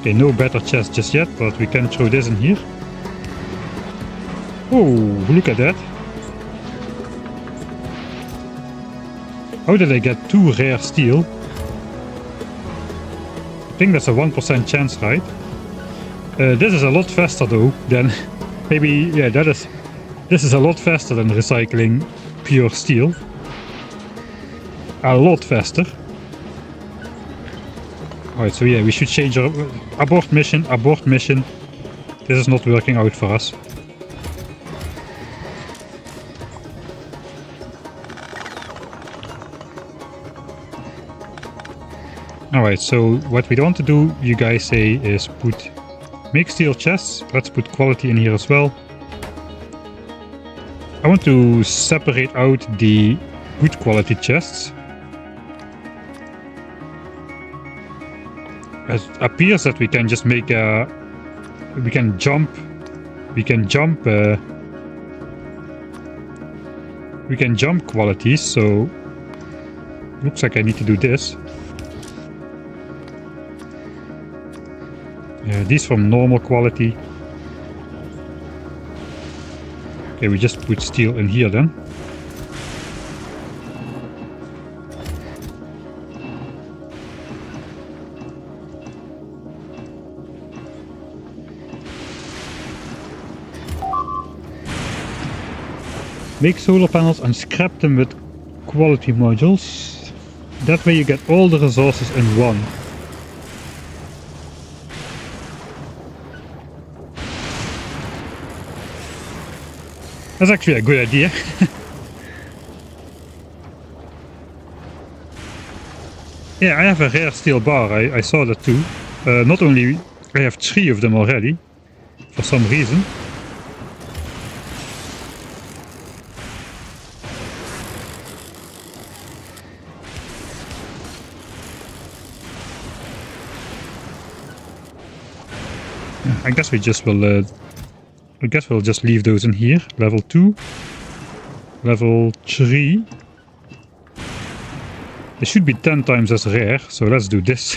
Okay, no better chest just yet, but we can throw this in here. Oh, look at that. How did I get 2 rare steel? I think that's a 1% chance, right? This is a lot faster though than... maybe, yeah, this is a lot faster than recycling pure steel. A lot faster. Alright, so yeah, we should change our... abort mission, abort mission. This is not working out for us. Alright, so what we want to do, you guys say, is make steel chests. Let's put quality in here as well. I want to separate out the good quality chests. It appears that we can just make we can jump qualities, so looks like I need to do this. These from normal quality. Okay, we just put steel in here then. Make solar panels and scrap them with quality modules. That way you get all the resources in one. That's actually a good idea. Yeah, I have a rare steel bar, I saw that too. Not only, I have 3 of them already, for some reason. I guess we just will. I guess we'll just leave those in here. Level 2, level 3. They should be 10 times as rare, so let's do this.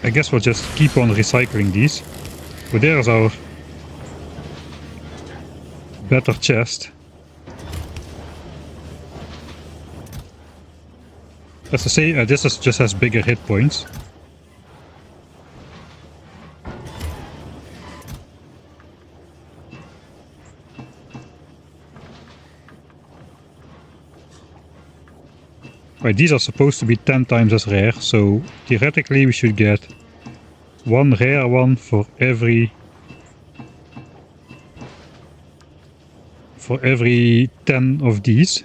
I guess we'll just keep on recycling these. But there's our better chest. As I say, this just has bigger hit points. Right, these are supposed to be 10 times as rare, so theoretically we should get one rare one for every 10 of these.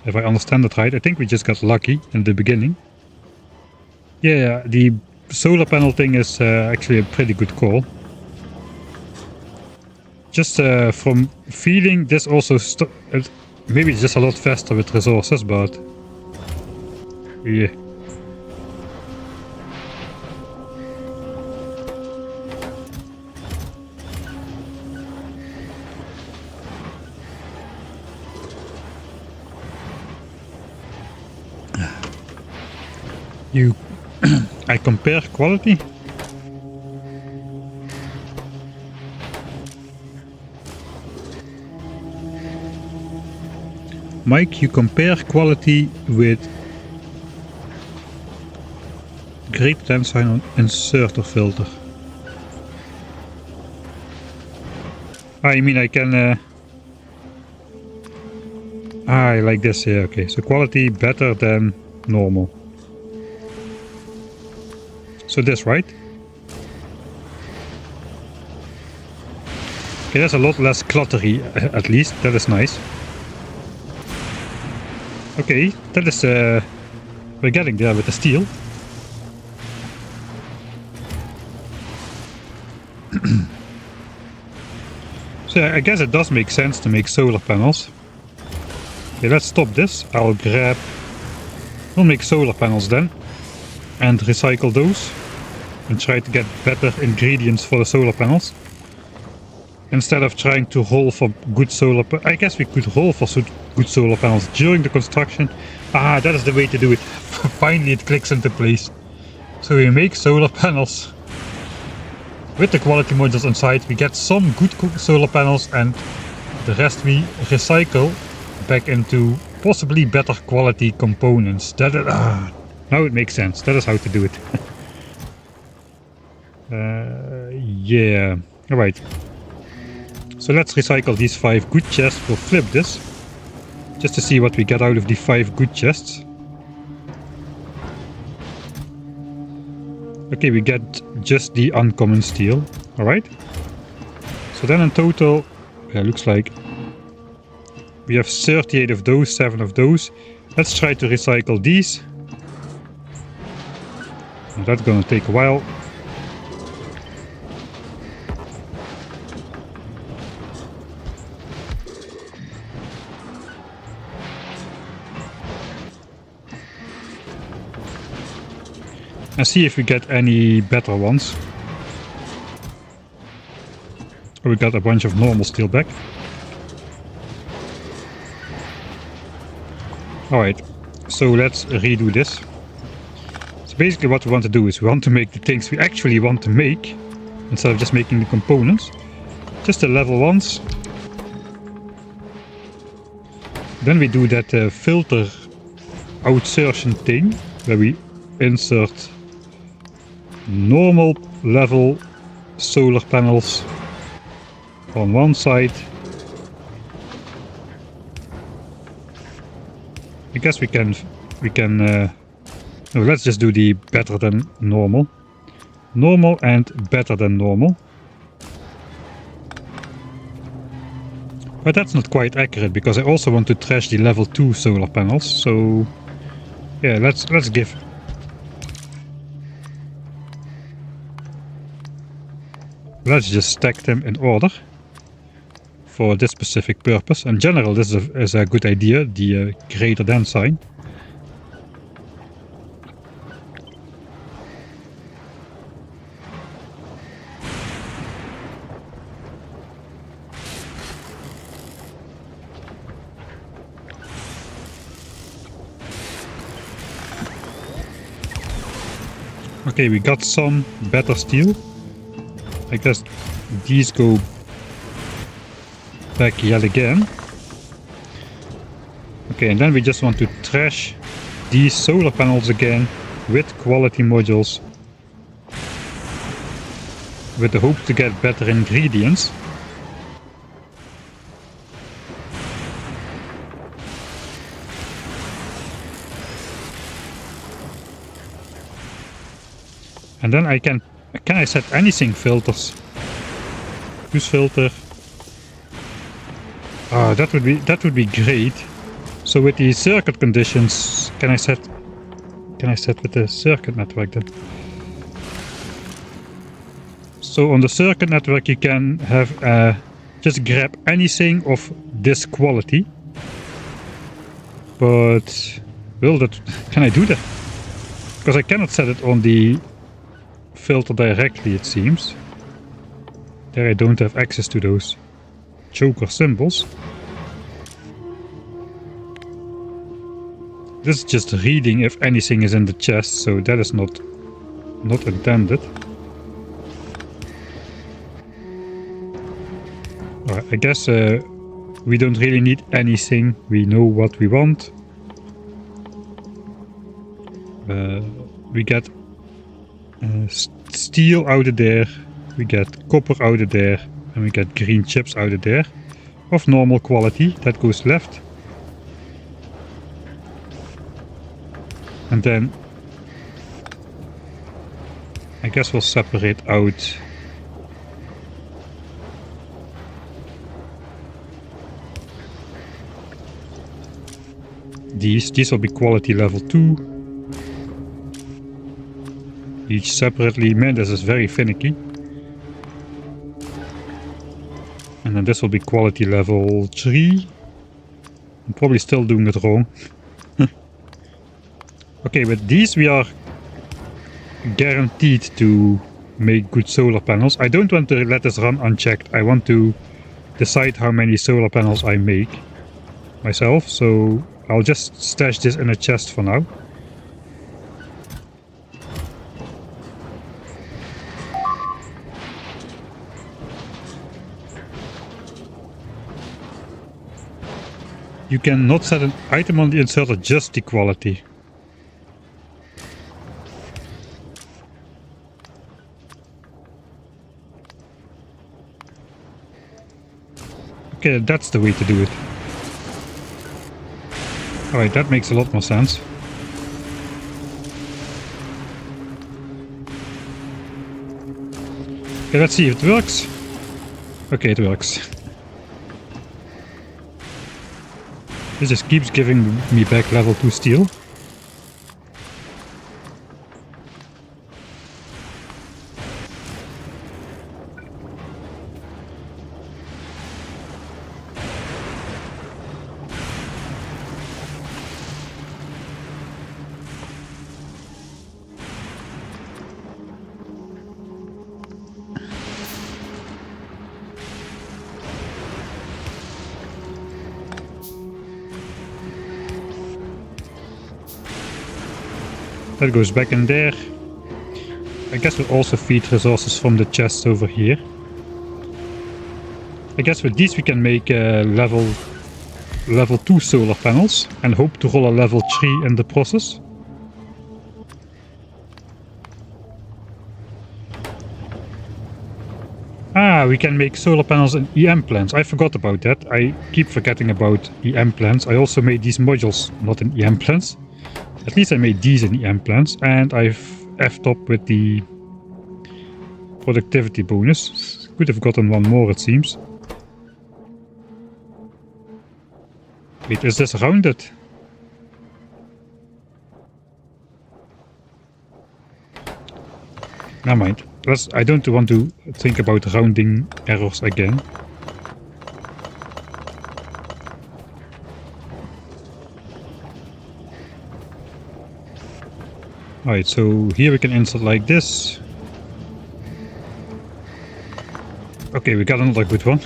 If I understand it right, I think we just got lucky in the beginning. Yeah, the solar panel thing is actually a pretty good call. Just from feeling, this also maybe it's just a lot faster with resources, but yeah. I compare quality. Mike, you compare quality with great sign on inserter filter. I mean I can like this, yeah, okay. So quality better than normal. So this, right? Okay, that's a lot less cluttery, at least. That is nice. Okay, that is we're getting there with the steel. So I guess it does make sense to make solar panels. Okay, let's stop this. We'll make solar panels then and recycle those and try to get better ingredients for the solar panels. Instead of trying to haul for good solar panels, I guess we could haul for good solar panels during the construction. Ah, that is the way to do it. Finally it clicks into place. So we make solar panels with the quality modules inside. We get some good solar panels and the rest we recycle back into possibly better quality components. Now it makes sense. That is how to do it. Yeah. Alright. So let's recycle these 5 good chests. We'll flip this just to see what we get out of the 5 good chests. Okay, we get just the uncommon steel. Alright. So then in total, looks like we have 38 of those, 7 of those. Let's try to recycle these. That's gonna take a while. And see if we get any better ones. Oh, we got a bunch of normal steel back. Alright, so let's redo this. So basically what we want to do is we want to make the things we actually want to make instead of just making the components. Just the level ones. Then we do that filter outsertion thing where we insert normal level solar panels on one side. I guess we can no, let's just do the better than normal. Normal and better than normal. But that's not quite accurate because I also want to trash the level 2 solar panels. So yeah, let's just stack them in order. for this specific purpose. In general, this is a good idea, the greater than sign. Okay, we got some better steel. I guess these go back yet again. Okay, and then we just want to trash these solar panels again with quality modules with the hope to get better ingredients. And then can I set anything filters? Use filter. Ah, that would be great. So with the circuit conditions, can I set with the circuit network then? So on the circuit network you can have just grab anything of this quality. But can I do that? Because I cannot set it on the filter directly, it seems. There I don't have access to those choker symbols. This is just reading if anything is in the chest, so that is not intended. Alright, I guess we don't really need anything. We know what we want. We get steel out of there, we get copper out of there, and we get green chips out of there of normal quality. That goes left. And then I guess we'll separate out these. These will be quality level 2. Each separately. Man, this is very finicky. And then this will be quality level 3. I'm probably still doing it wrong. Okay, with these we are guaranteed to make good solar panels. I don't want to let this run unchecked. I want to decide how many solar panels I make myself. So I'll just stash this in a chest for now. You cannot set an item on the inserter, just the quality. Okay, that's the way to do it. Alright, that makes a lot more sense. Okay, let's see if it works. Okay, it works. This just keeps giving me back level 2 steel. That goes back in there. I guess we'll also feed resources from the chests over here. I guess with these we can make level 2 solar panels and hope to roll a level 3 in the process. Ah, we can make solar panels in EM plants. I forgot about that. I keep forgetting about EM plants. I also made these modules not in EM plants. At least I made these in EM plants, and I've effed up with the productivity bonus. Could have gotten one more, it seems. Wait, is this rounded? Never mind. I don't want to think about rounding errors again. Alright, so here we can insert like this. Okay, we got another good one.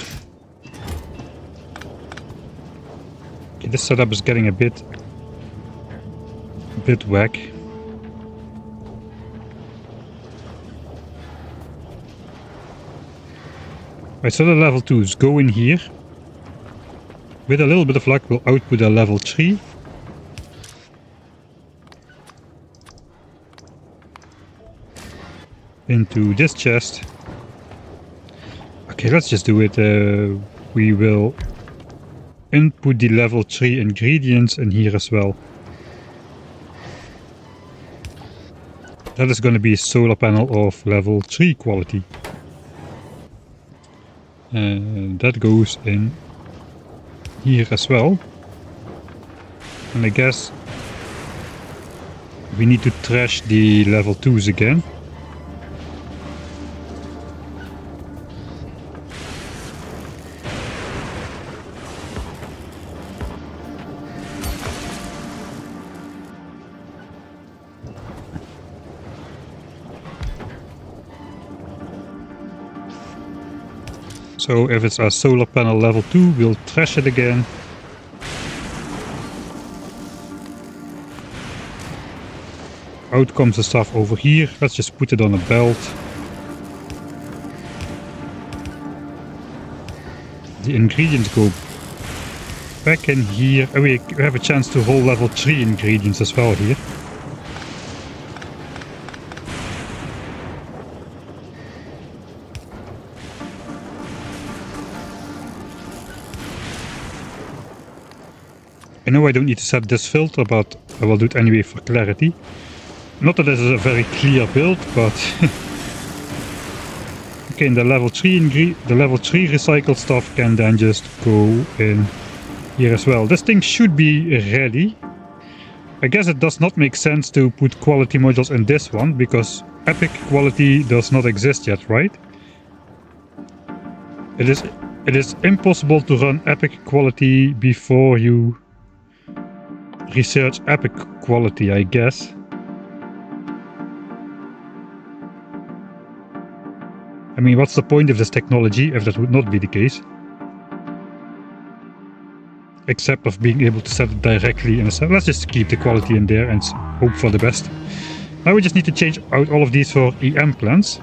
Okay, this setup is getting a bit whack. Right, so the level 2s go in here. With a little bit of luck, we'll output a level 3. Into this chest. Okay, let's just do it. We will input the level 3 ingredients in here as well. That is going to be a solar panel of level 3 quality. And that goes in here as well. And I guess we need to trash the level 2s again. So if it's a solar panel level 2, we'll trash it again. Out comes the stuff over here. Let's just put it on a belt. The ingredients go back in here. Oh, we have a chance to roll level 3 ingredients as well here. I know I don't need to set this filter, but I will do it anyway for clarity. Not that this is a very clear build, but okay, and the level 3 recycled stuff can then just go in here as well. This thing should be ready. I guess it does not make sense to put quality modules in this one because epic quality does not exist yet, right? It is impossible to run epic quality before you research epic quality, I guess. I mean, what's the point of this technology if that would not be the case? Except of being able to set it directly in a set. Let's just keep the quality in there and hope for the best. Now we just need to change out all of these for EM plants.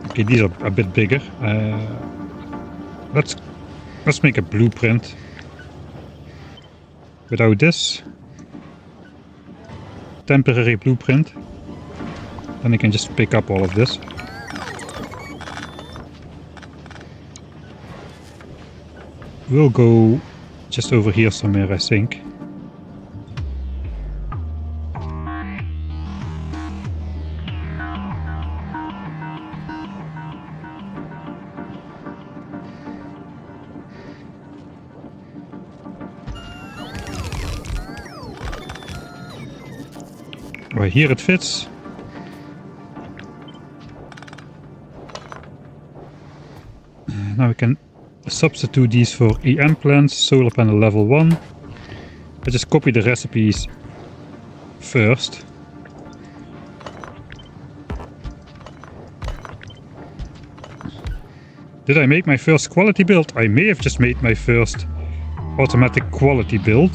Okay, these are a bit bigger. Let's make a blueprint without this. Temporary blueprint. Then I can just pick up all of this. We'll go just over here somewhere, I think. Right here it fits. Now we can substitute these for EM plants, solar panel level 1. I just copy the recipes first. Did I make my first quality build? I may have just made my first automatic quality build.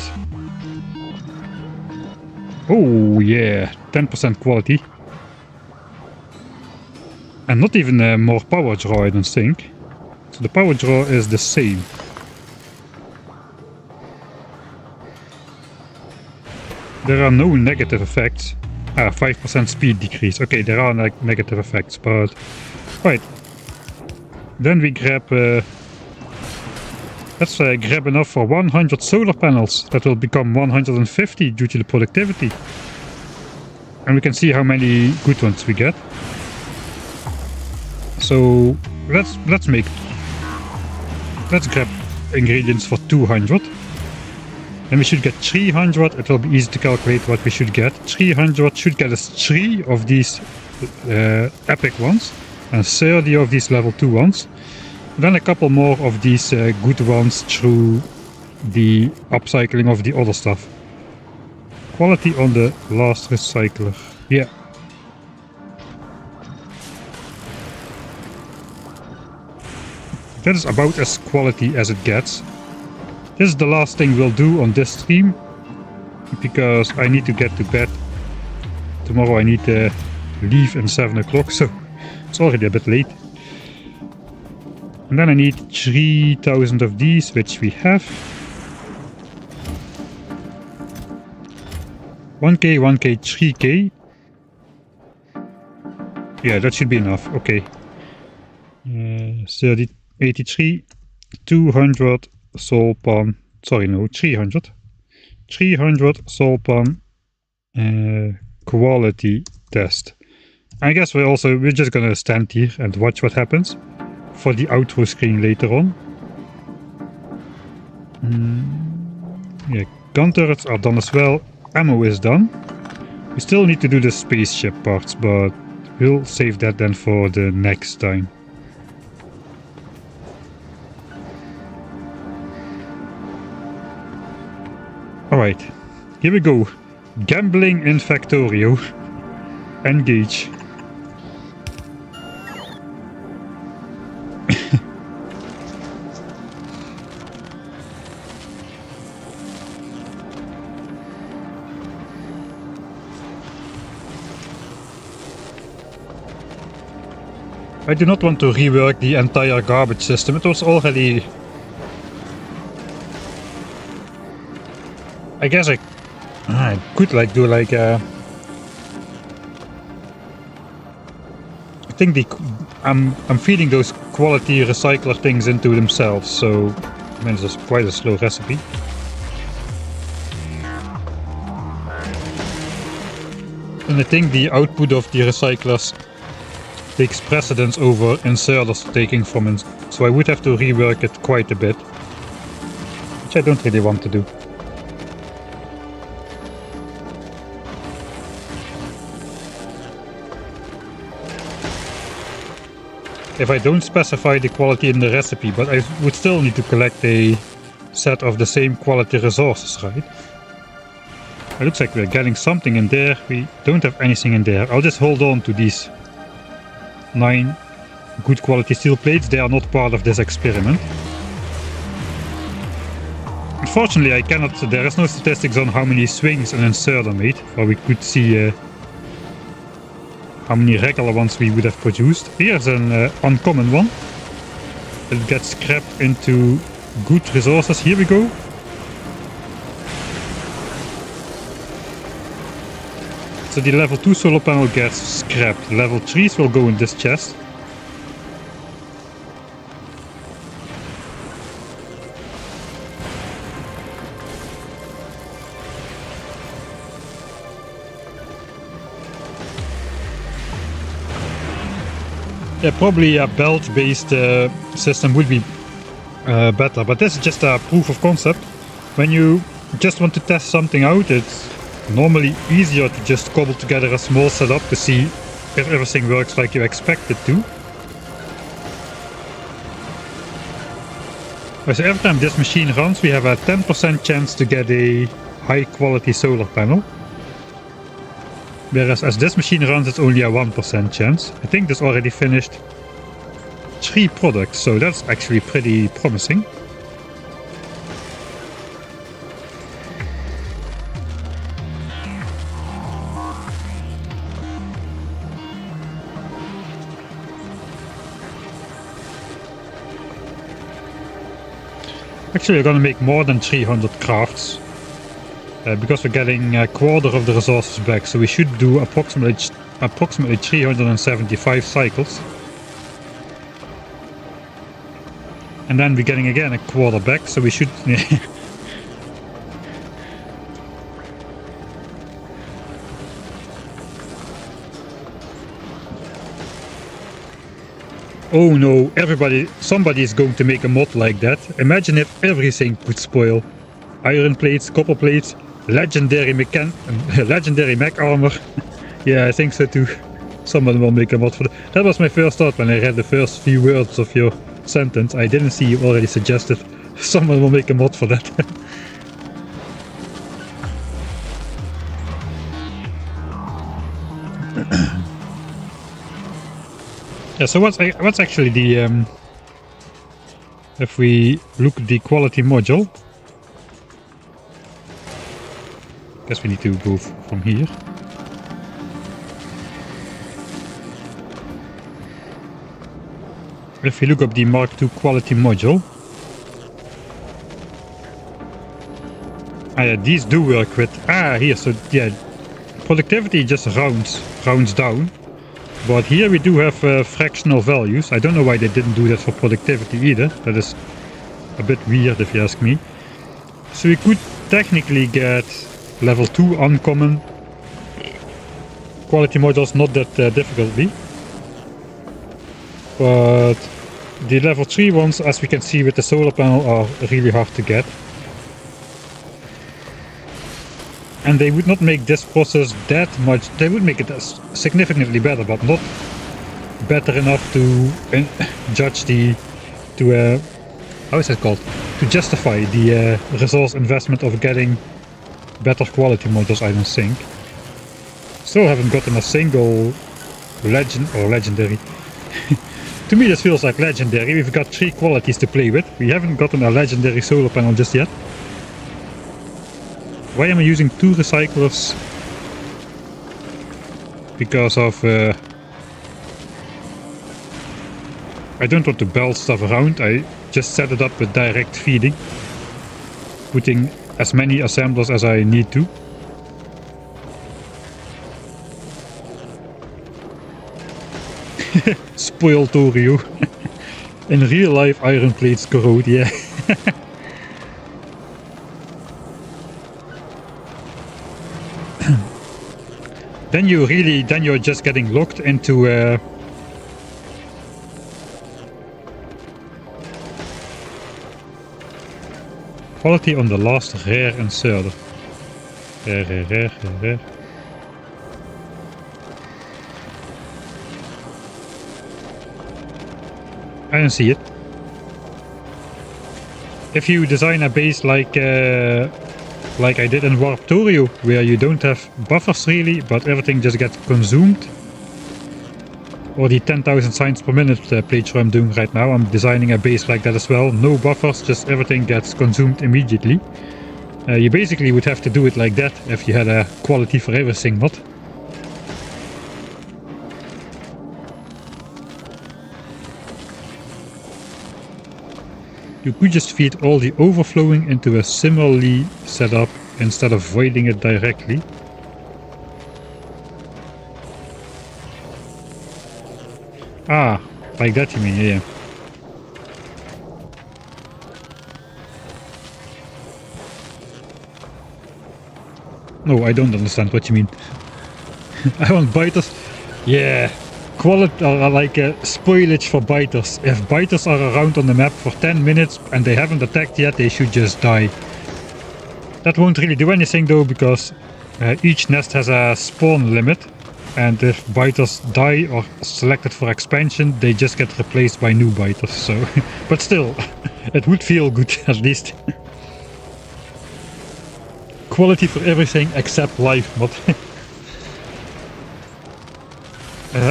Oh yeah, 10% quality. And not even more power draw, I don't think. So the power draw is the same. There are no negative effects. 5% speed decrease. Okay, there are negative effects, but... Right. Then we grab... let's grab enough for 100 solar panels. That will become 150 due to the productivity. And we can see how many good ones we get. So let's grab ingredients for 200. Then we should get 300. It will be easy to calculate what we should get. 300 should get us 3 of these epic ones and 30 of these level 2 ones. Then a couple more of these good ones through the upcycling of the other stuff. Quality on the last recycler. Yeah. That is about as quality as it gets. This is the last thing we'll do on this stream, because I need to get to bed. Tomorrow I need to leave at 7 o'clock, so it's already a bit late. And then I need 3,000 of these, which we have. 1k, 1k, 3k. Yeah, that should be enough. Okay. 30, 83, 200 solpan. Sorry, no, 300. 300 solpan quality test. I guess we're just gonna stand here and watch what happens for the outro screen later on. Yeah, gun turrets are done as well. Ammo is done. We still need to do the spaceship parts, but we'll save that then for the next time. Alright, here we go. Gambling in Factorio. Engage. I do not want to rework the entire garbage system. It was already... I guess I could like do like I think I'm feeding those quality recycler things into themselves, so I mean, it's quite a slow recipe. And I think the output of the recyclers takes precedence over inserters taking from it, so I would have to rework it quite a bit, which I don't really want to do. If I don't specify the quality in the recipe, but I would still need to collect a set of the same quality resources, right? It looks like we're getting something in there. We don't have anything in there. I'll just hold on to these 9 good quality steel plates. They are not part of this experiment. Unfortunately, I cannot. There is no statistics on how many swings an inserter made, or we could see how many regular ones we would have produced. Here's an uncommon one. It gets scrapped into good resources. Here we go. So the level 2 solar panel gets scrapped. Level 3s will go in this chest. Yeah, probably a belt-based system would be better, but this is just a proof of concept. When you just want to test something out, it's normally easier to just cobble together a small setup to see if everything works like you expect it to. So every time this machine runs, we have a 10% chance to get a high quality solar panel. Whereas as this machine runs, it's only a 1% chance. I think this already finished 3 products, so that's actually pretty promising. Actually, we're gonna make more than 300 crafts. Because we're getting a quarter of the resources back, so we should do approximately 375 cycles. And then we're getting again a quarter back, so we should... Oh no, somebody is going to make a mod like that. Imagine if everything could spoil. Iron plates, copper plates, legendary mech armor. Yeah, I think so too. Someone will make a mod for that. That was my first thought when I read the first few words of your sentence. I didn't see you already suggested someone will make a mod for that. Yeah, so what's actually the if we look at the quality module, guess we need to go from here. If we look up the Mark II quality module, yeah, these do work with here. So yeah, productivity just rounds down. But here we do have fractional values. I don't know why they didn't do that for productivity either. That is a bit weird if you ask me. So we could technically get level 2 uncommon quality modules not that difficultly. But the level 3 ones, as we can see with the solar panel, are really hard to get. And they would not make this process that much. They would make it significantly better, but not better enough to judge how is it called? To justify the resource investment of getting better quality modules, I don't think. Still haven't gotten a single legendary. To me this feels like legendary. We've got 3 qualities to play with. We haven't gotten a legendary solar panel just yet. Why am I using 2 recyclers? Because of I don't want to belt stuff around. I just set it up with direct feeding, putting as many assemblers as I need to. Spoiled Oreo. In real life iron plates corrode, yeah. Then you're just getting locked into quality on the last rare inserter. Rare. I don't see it. If you design a base like I did in Factorio, where you don't have buffers really, but everything just gets consumed. Or the 10,000 signs per minute playthrough I'm doing right now, I'm designing a base like that as well. No buffers, just everything gets consumed immediately. You basically would have to do it like that if you had a quality for everything mod. You could just feed all the overflowing into a similarly set up instead of voiding it directly. Ah, like that you mean, yeah. No, I don't understand what you mean. I want biters. Yeah. Quality like spoilage for biters. If biters are around on the map for 10 minutes and they haven't attacked yet, they should just die. That won't really do anything though, because each nest has a spawn limit, and if biters die or selected for expansion, they just get replaced by new biters. So, but still, it would feel good at least. Quality for everything except life mod.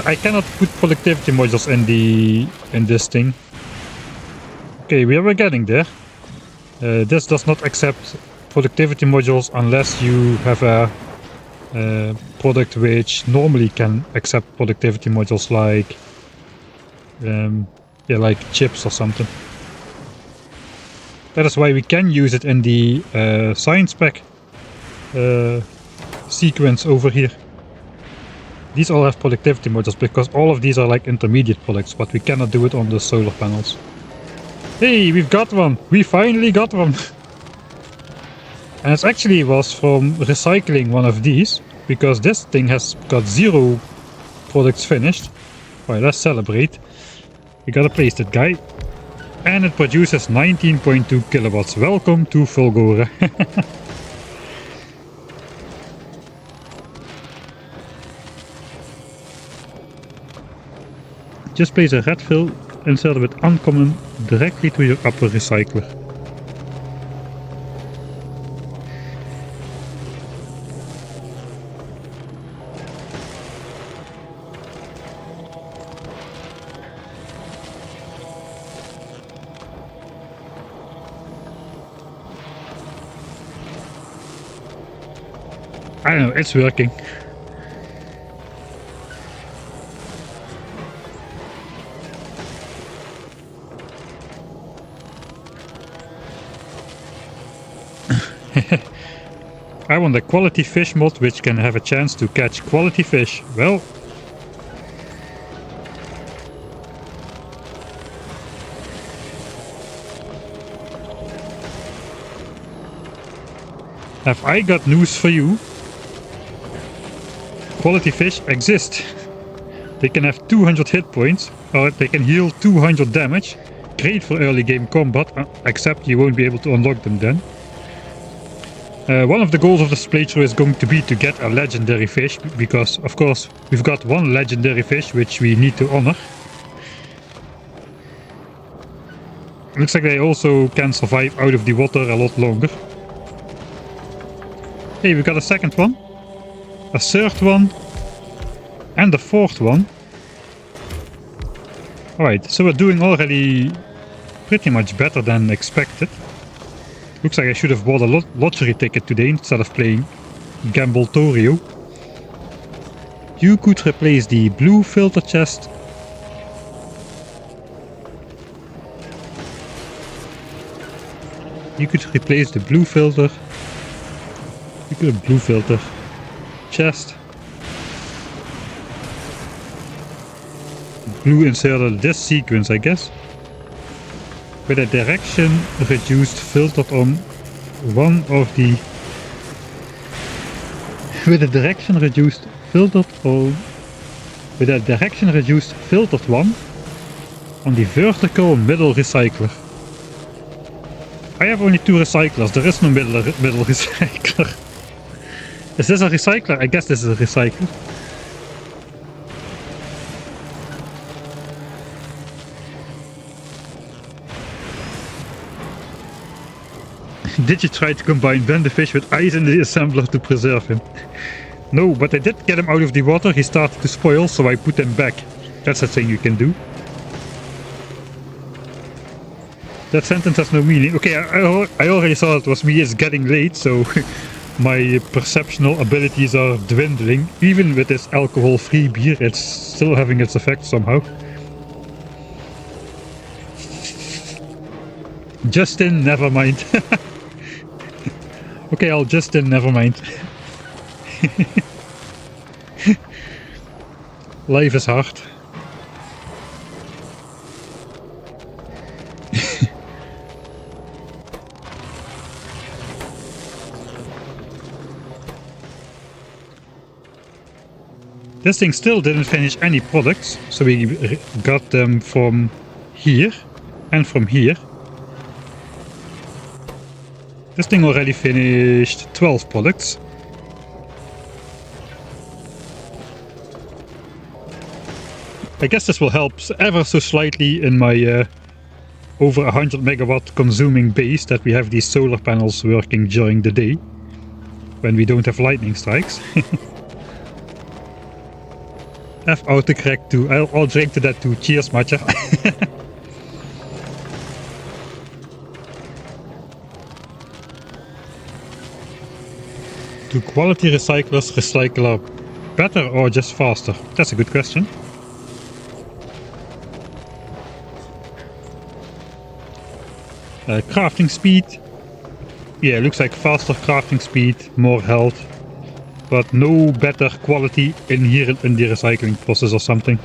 I cannot put productivity modules in this thing. Okay, we are getting there. This does not accept productivity modules unless you have a product which normally can accept productivity modules, like like chips or something. That is why we can use it in the science pack sequence over here. These all have productivity modules because all of these are like intermediate products, but we cannot do it on the solar panels. Hey, we've got one! We finally got one! And it actually was from recycling one of these, because this thing has got 0 products finished. Alright, let's celebrate. We gotta place that guy. And it produces 19.2 kilowatts. Welcome to FULGORA. Just place a red fill inserted with uncommon directly to your upper recycler. I don't know, it's working. I want a quality fish mod which can have a chance to catch quality fish. Well, have I got news for you? Quality fish exist. They can have 200 hit points, or they can heal 200 damage. Great for early game combat, except you won't be able to unlock them then. One of the goals of this playthrough is going to be to get a legendary fish, because of course we've got one legendary fish which we need to honor. Looks like they also can survive out of the water a lot longer. Hey, we got a second one, a third one, and a fourth one. Alright, so we're doing already pretty much better than expected. Looks like I should have bought a lottery ticket today instead of playing Gambletorio. You could replace the blue filter chest the blue filter. You could have blue filter chest. Blue inserted this sequence, I guess. With a direction reduced filtered on one of the... With a direction reduced filtered on... With a direction reduced filtered one on the vertical middle recycler. I have only 2 recyclers, there is no middle recycler. Is this a recycler? I guess this is a recycler. Did you try to combine the fish with ice in the assembler to preserve him? No, but I did get him out of the water. He started to spoil, so I put him back. That's a thing you can do. That sentence has no meaning. Okay, I already thought it was me. It's getting late, so my perceptual abilities are dwindling. Even with this alcohol-free beer, it's still having its effect somehow. Justin, never mind. Okay, I'll Justin, never mind. Life is hard. This thing still didn't finish any products, so we got them from here and from here. This thing already finished 12 products. I guess this will help ever so slightly in my over 100 megawatt consuming base that we have these solar panels working during the day when we don't have lightning strikes. F autocorrect too. I'll drink to that too. Cheers, matcha. Do quality recyclers recycle better or just faster? That's a good question. Crafting speed. Yeah, looks like faster crafting speed, more health. But no better quality in here in the recycling process or something.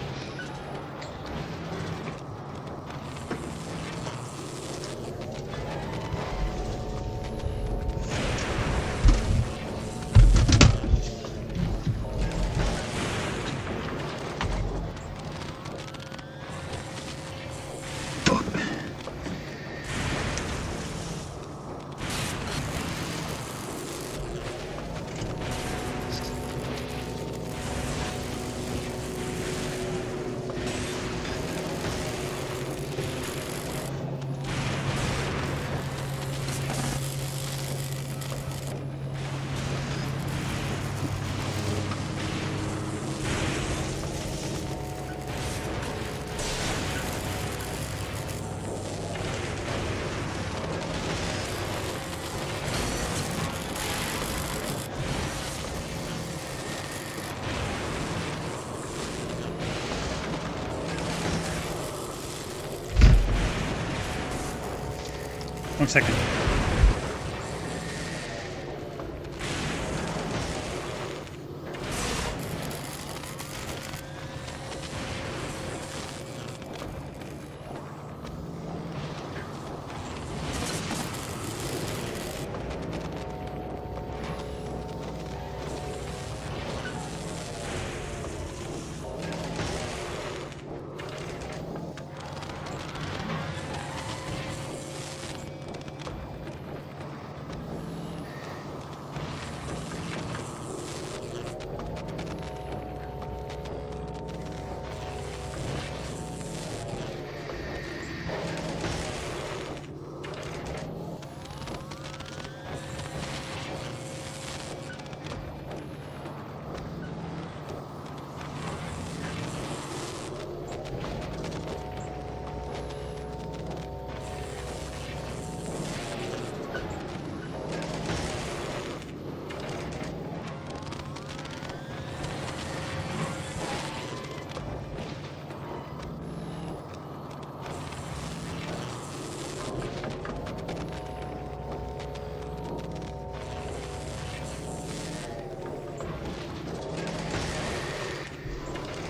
1 second.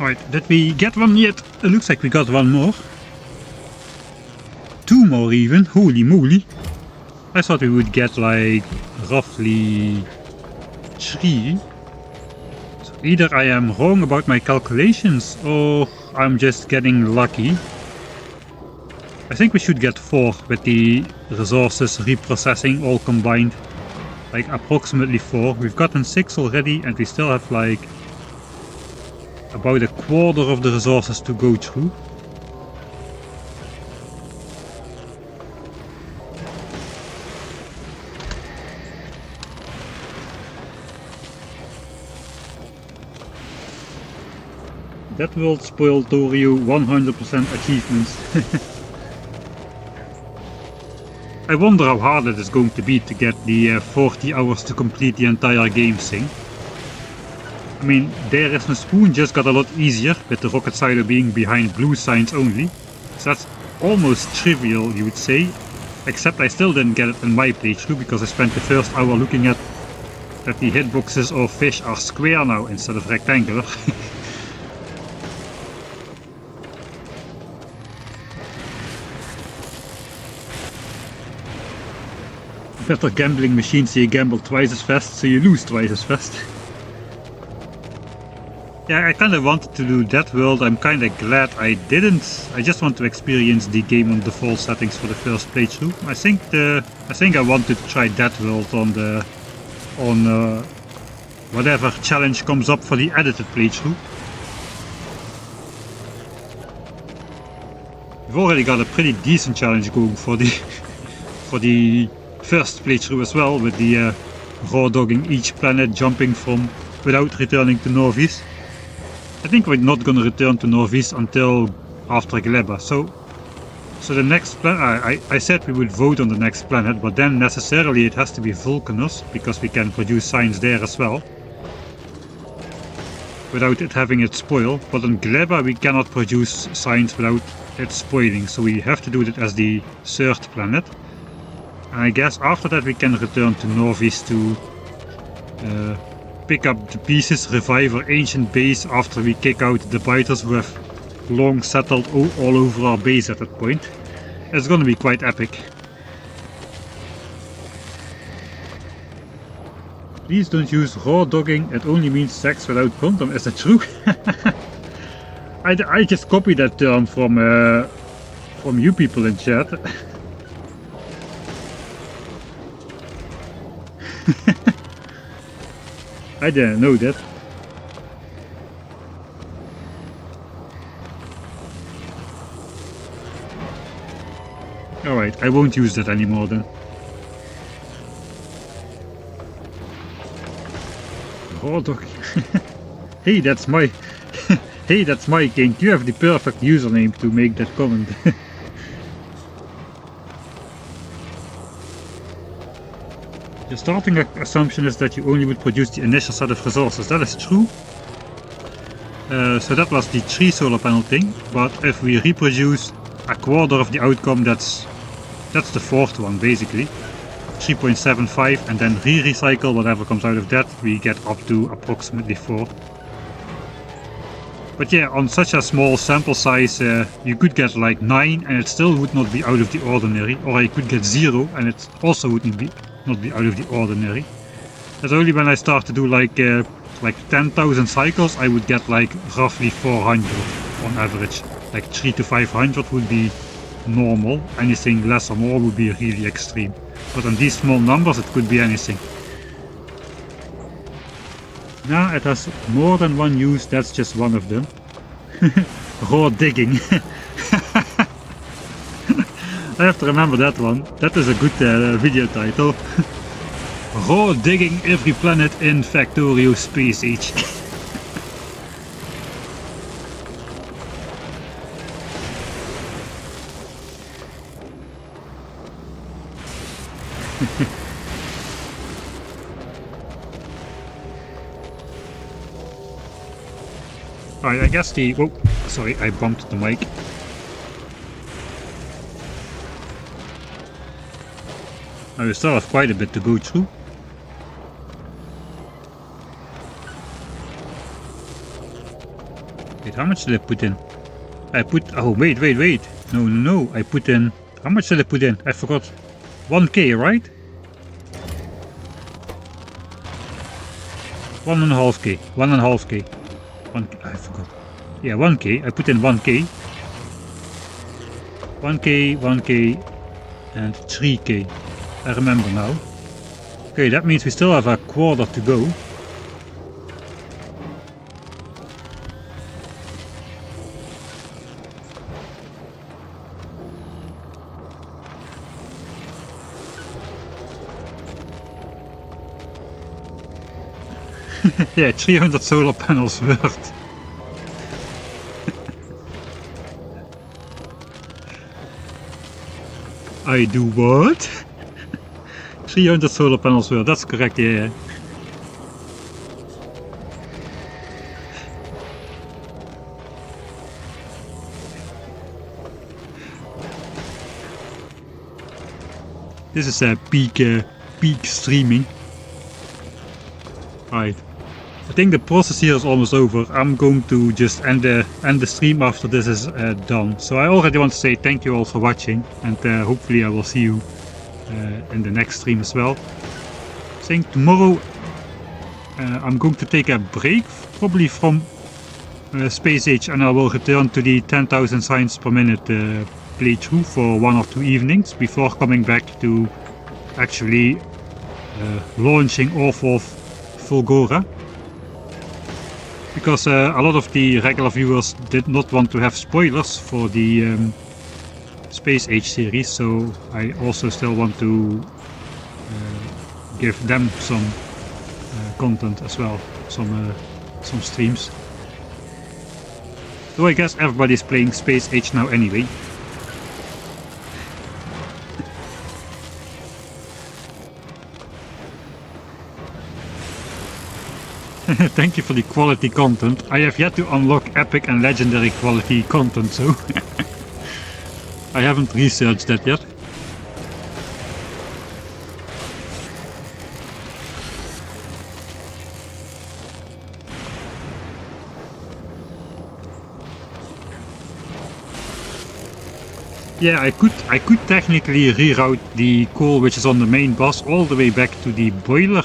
Alright, did we get one yet? It looks like we got one more. 2 more even, holy moly. I thought we would get like roughly 3. So either I am wrong about my calculations or I'm just getting lucky. I think we should get 4 with the resources reprocessing all combined. Like approximately 4. We've gotten 6 already and we still have like about a quarter of the resources to go through. That world spoiled Torio 100% achievements. I wonder how hard it is going to be to get the 40 hours to complete the entire game thing. I mean, There Is No Spoon just got a lot easier with the rocket silo being behind blue signs only. So that's almost trivial, you would say. Except I still didn't get it in my playthrough because I spent the first hour looking at that the hitboxes of fish are square now instead of rectangular. Better gambling machine, so you gamble twice as fast, so you lose twice as fast. Yeah, I kinda wanted to do that world. I'm kinda glad I didn't. I just want to experience the game on default settings for the first playthrough. I think I wanted to try that world on whatever challenge comes up for the edited playthrough. We've already got a pretty decent challenge going for the first playthrough as well, with the raw dogging each planet, jumping from without returning to Norvis. I think we're not gonna return to Norvis until after Gleba. So the next planet, I said we would vote on the next planet, but then necessarily it has to be Vulcanus, because we can produce signs there as well, without it having it spoil. But on Gleba we cannot produce signs without it spoiling, so we have to do it as the 3rd planet. And I guess after that we can return to Norvis to pick up the pieces, revive our ancient base after we kick out the biters who have long settled all over our base at that point. It's gonna be quite epic. Please don't use raw dogging, it only means sex without condom. Is that true? I just copied that term from you people in chat. I didn't know that. Alright, I won't use that anymore then. Raw dog. Hey, that's my hey, that's my king. You have the perfect username to make that comment. The starting assumption is that you only would produce the initial set of resources. That is true. So that was the 3 solar panel thing, but if we reproduce a quarter of the outcome, that's That's the fourth one basically. 3.75, and then recycle whatever comes out of that. We get up to approximately 4. But yeah, on such a small sample size, you could get like 9 and it still would not be out of the ordinary, or I could get 0 and it also would not be out of the ordinary. That's only when I start to do like 10,000 cycles, I would get like roughly 400 on average. Like 3 to 500 would be normal. Anything less or more would be really extreme. But on these small numbers, it could be anything. Now it has more than one use, that's just one of them. Raw digging. I have to remember that one. That is a good video title. Raw digging every planet in Factorio Space Age. Alright, I guess the... Whoa, sorry, I bumped the mic. Now we still have quite a bit to go through. Wait, how much did I put in? Oh, wait. No. I put in... How much did I put in? I forgot. 1k, right? 1.5k. 1.5k. I forgot. Yeah, 1k. I put in 1k. 1k, and 3k. I remember now. Okay, that means we still have a quarter to go. Yeah, 300 solar panels worth. I do what? 300 solar panels worth, that's correct, yeah. This is a peak streaming. Right. I think the process here is almost over. I'm going to just end the stream after this is done. So I already want to say thank you all for watching, and hopefully I will see you in the next stream as well. I think tomorrow I'm going to take a break, probably from Space Age, and I will return to the 10,000 signs per minute playthrough for 1 or 2 evenings before coming back to actually launching off of FULGORA. Because a lot of the regular viewers did not want to have spoilers for the Space Age series, so I also still want to give them some content as well, some streams. Though I guess everybody's playing Space Age now anyway. Thank you for the quality content. I have yet to unlock epic and legendary quality content, so I haven't researched that yet. Yeah, I could technically reroute the coal which is on the main boss all the way back to the boiler.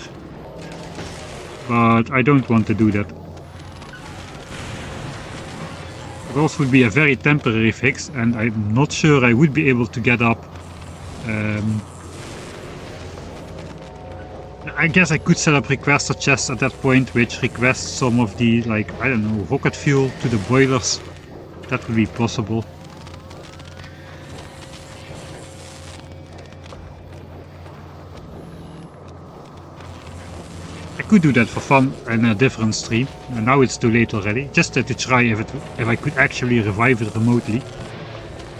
But I don't want to do that. Those would be a very temporary fix, and I'm not sure I would be able to get up. I guess I could set up requester chests at that point, which requests some of the, like, I don't know, rocket fuel to the boilers. That would be possible. I could do that for fun in a different stream, and now it's too late already, just to try if I could actually revive it remotely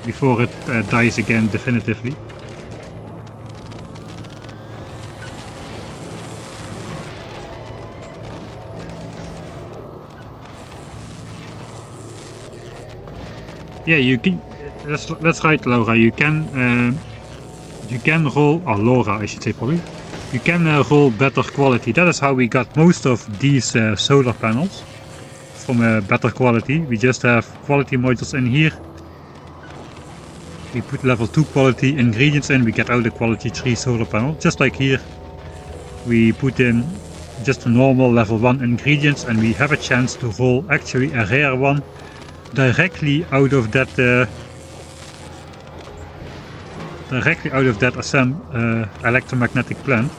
before it dies again definitively. Yeah, you can. That's right, Laura. You can you can roll, or LoRa I should say probably, you can roll better quality. That is how we got most of these solar panels, from better quality. We just have quality modules in here. We put level 2 quality ingredients in, we get out a quality 3 solar panel. Just like here, we put in just a normal level 1 ingredients and we have a chance to roll actually a rare one directly out of that electromagnetic plant.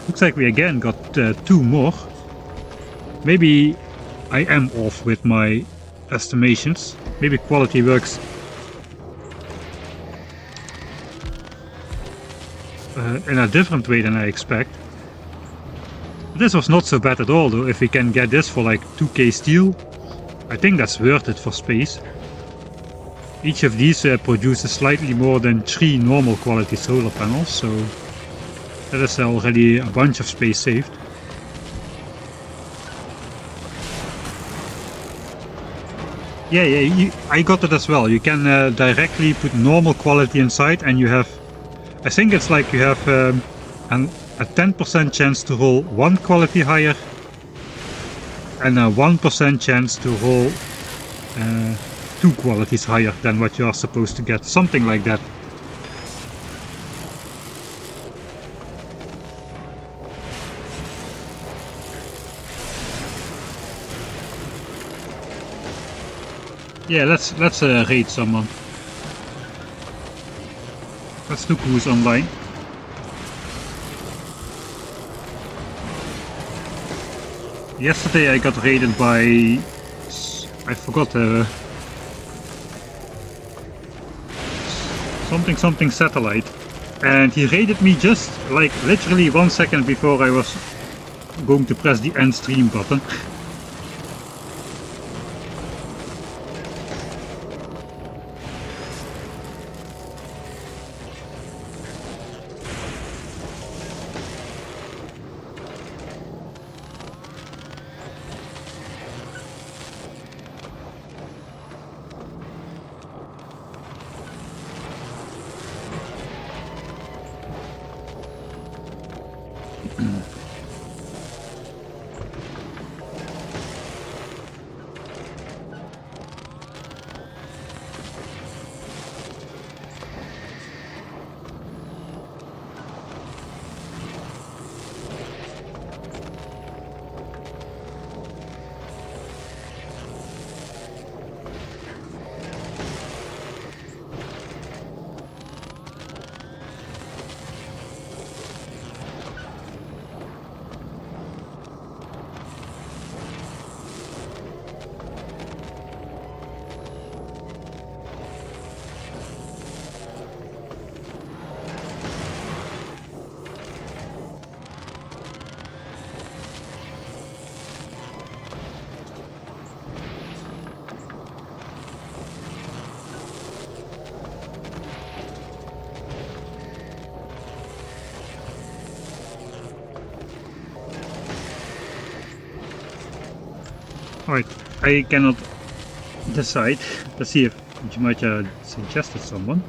Looks like we again got 2 more. Maybe I am off with my estimations. Maybe quality works in a different way than I expect. This was not so bad at all though. If we can get this for like 2k steel, I think that's worth it for space. Each of these produces slightly more than 3 normal quality solar panels, so that is already a bunch of space saved. Yeah, I got it as well. You can directly put normal quality inside and you have, I think it's like you have a 10% chance to roll 1 quality higher and a 1% chance to roll 2 qualities higher than what you are supposed to get. Something like that. Yeah, let's raid someone. Let's look who's online. Yesterday I got raided by, I forgot, something satellite, and he raided me just like literally 1 second before I was going to press the end stream button. Alright, I cannot decide. Let's see if you might have suggested someone.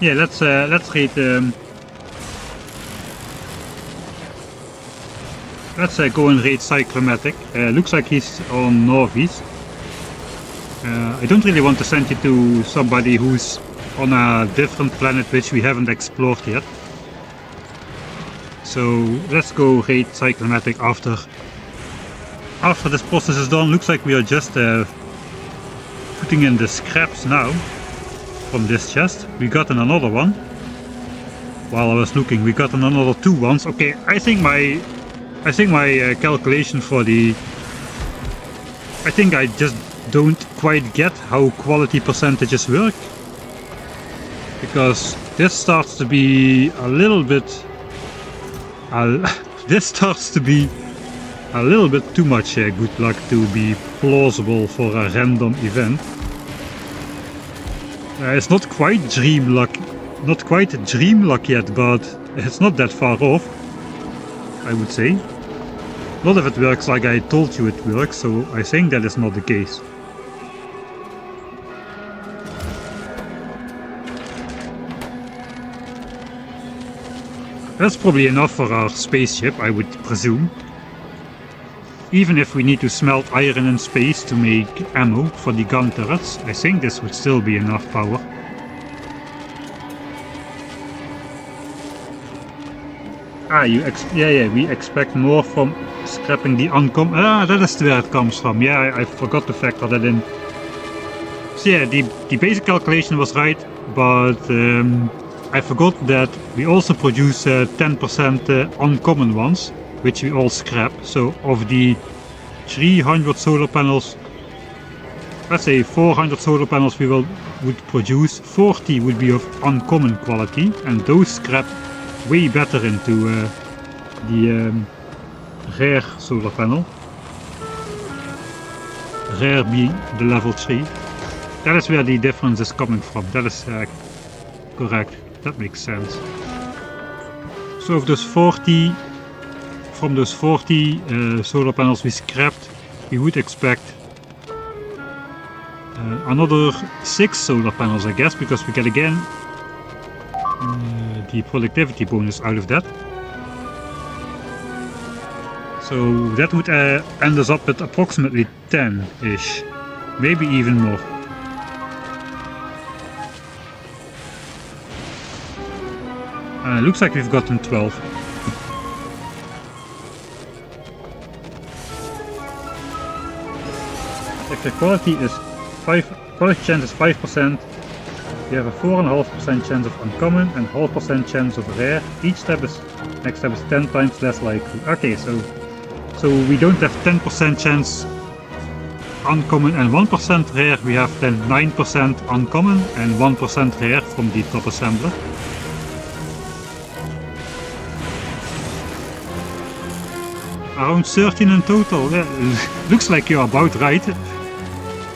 Yeah, let's raid. Let's go and raid Cyclomatic. Looks like he's on Northeast. I don't really want to send you to somebody who's on a different planet which we haven't explored yet. So let's go raid Cyclomatic after this process is done. Looks like we are just putting in the scraps now. From this chest, we got another one. While I was looking, we got another 2 ones. Okay, I think my calculation for the, I think I just don't quite get how quality percentages work, because this starts to be a little bit this starts to be a little bit too much good luck to be plausible for a random event. It's not quite dream luck yet, but it's not that far off, I would say. Not if it works like I told you it works, so I think that is not the case. That's probably enough for our spaceship, I would presume. Even if we need to smelt iron in space to make ammo for the gun turrets, I think this would still be enough power. We expect more from scrapping the uncommon. That is where it comes from. Yeah, I forgot to factor that in. So yeah, the basic calculation was right, but I forgot that we also produce 10% uncommon ones, which we all scrap. So of the 300 solar panels, let's say 400 solar panels we would produce, 40 would be of uncommon quality, and those scrap way better into the rare solar panel. Rare being the level 3. That is where the difference is coming from. That is correct. That makes sense. So of those 40, from those 40 solar panels we scrapped, we would expect another 6 solar panels, I guess, because we get again the productivity bonus out of that. So that would end us up at approximately 10-ish, maybe even more. Looks like we've gotten 12. If the quality is quality chance is 5%, we have a 4.5% chance of uncommon and 0.5% chance of rare. Each step is, next step is 10 times less likely. Okay, so we don't have 10% chance uncommon and 1% rare. We have then 9% uncommon and 1% rare from the top assembler. Around 13 in total. Yeah, looks like you're about right,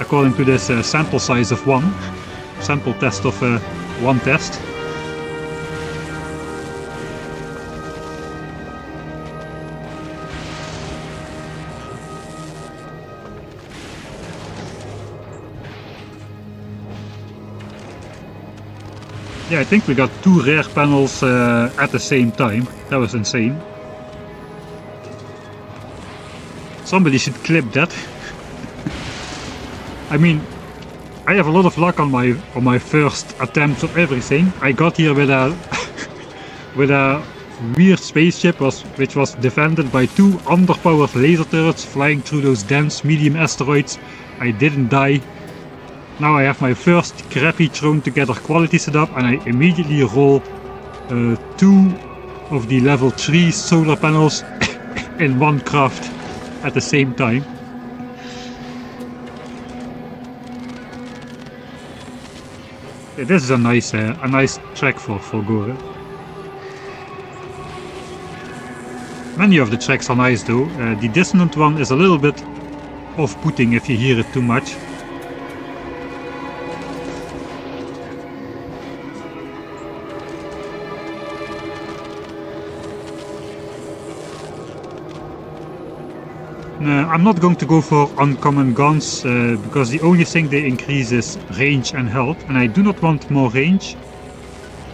according to this sample size of 1. Sample test of 1 test. Yeah, I think we got 2 rare panels at the same time. That was insane. Somebody should clip that. I mean, I have a lot of luck on my first attempts of everything. I got here with a with a weird spaceship which was defended by 2 underpowered laser turrets flying through those dense medium asteroids. I didn't die. Now I have my first crappy thrown together quality setup, and I immediately roll 2 of the level 3 solar panels in one craft at the same time. Yeah, this is a nice track for FULGORA. Many of the tracks are nice though. The dissonant one is a little bit off-putting if you hear it too much. I'm not going to go for uncommon guns, because the only thing they increase is range and health, and I do not want more range.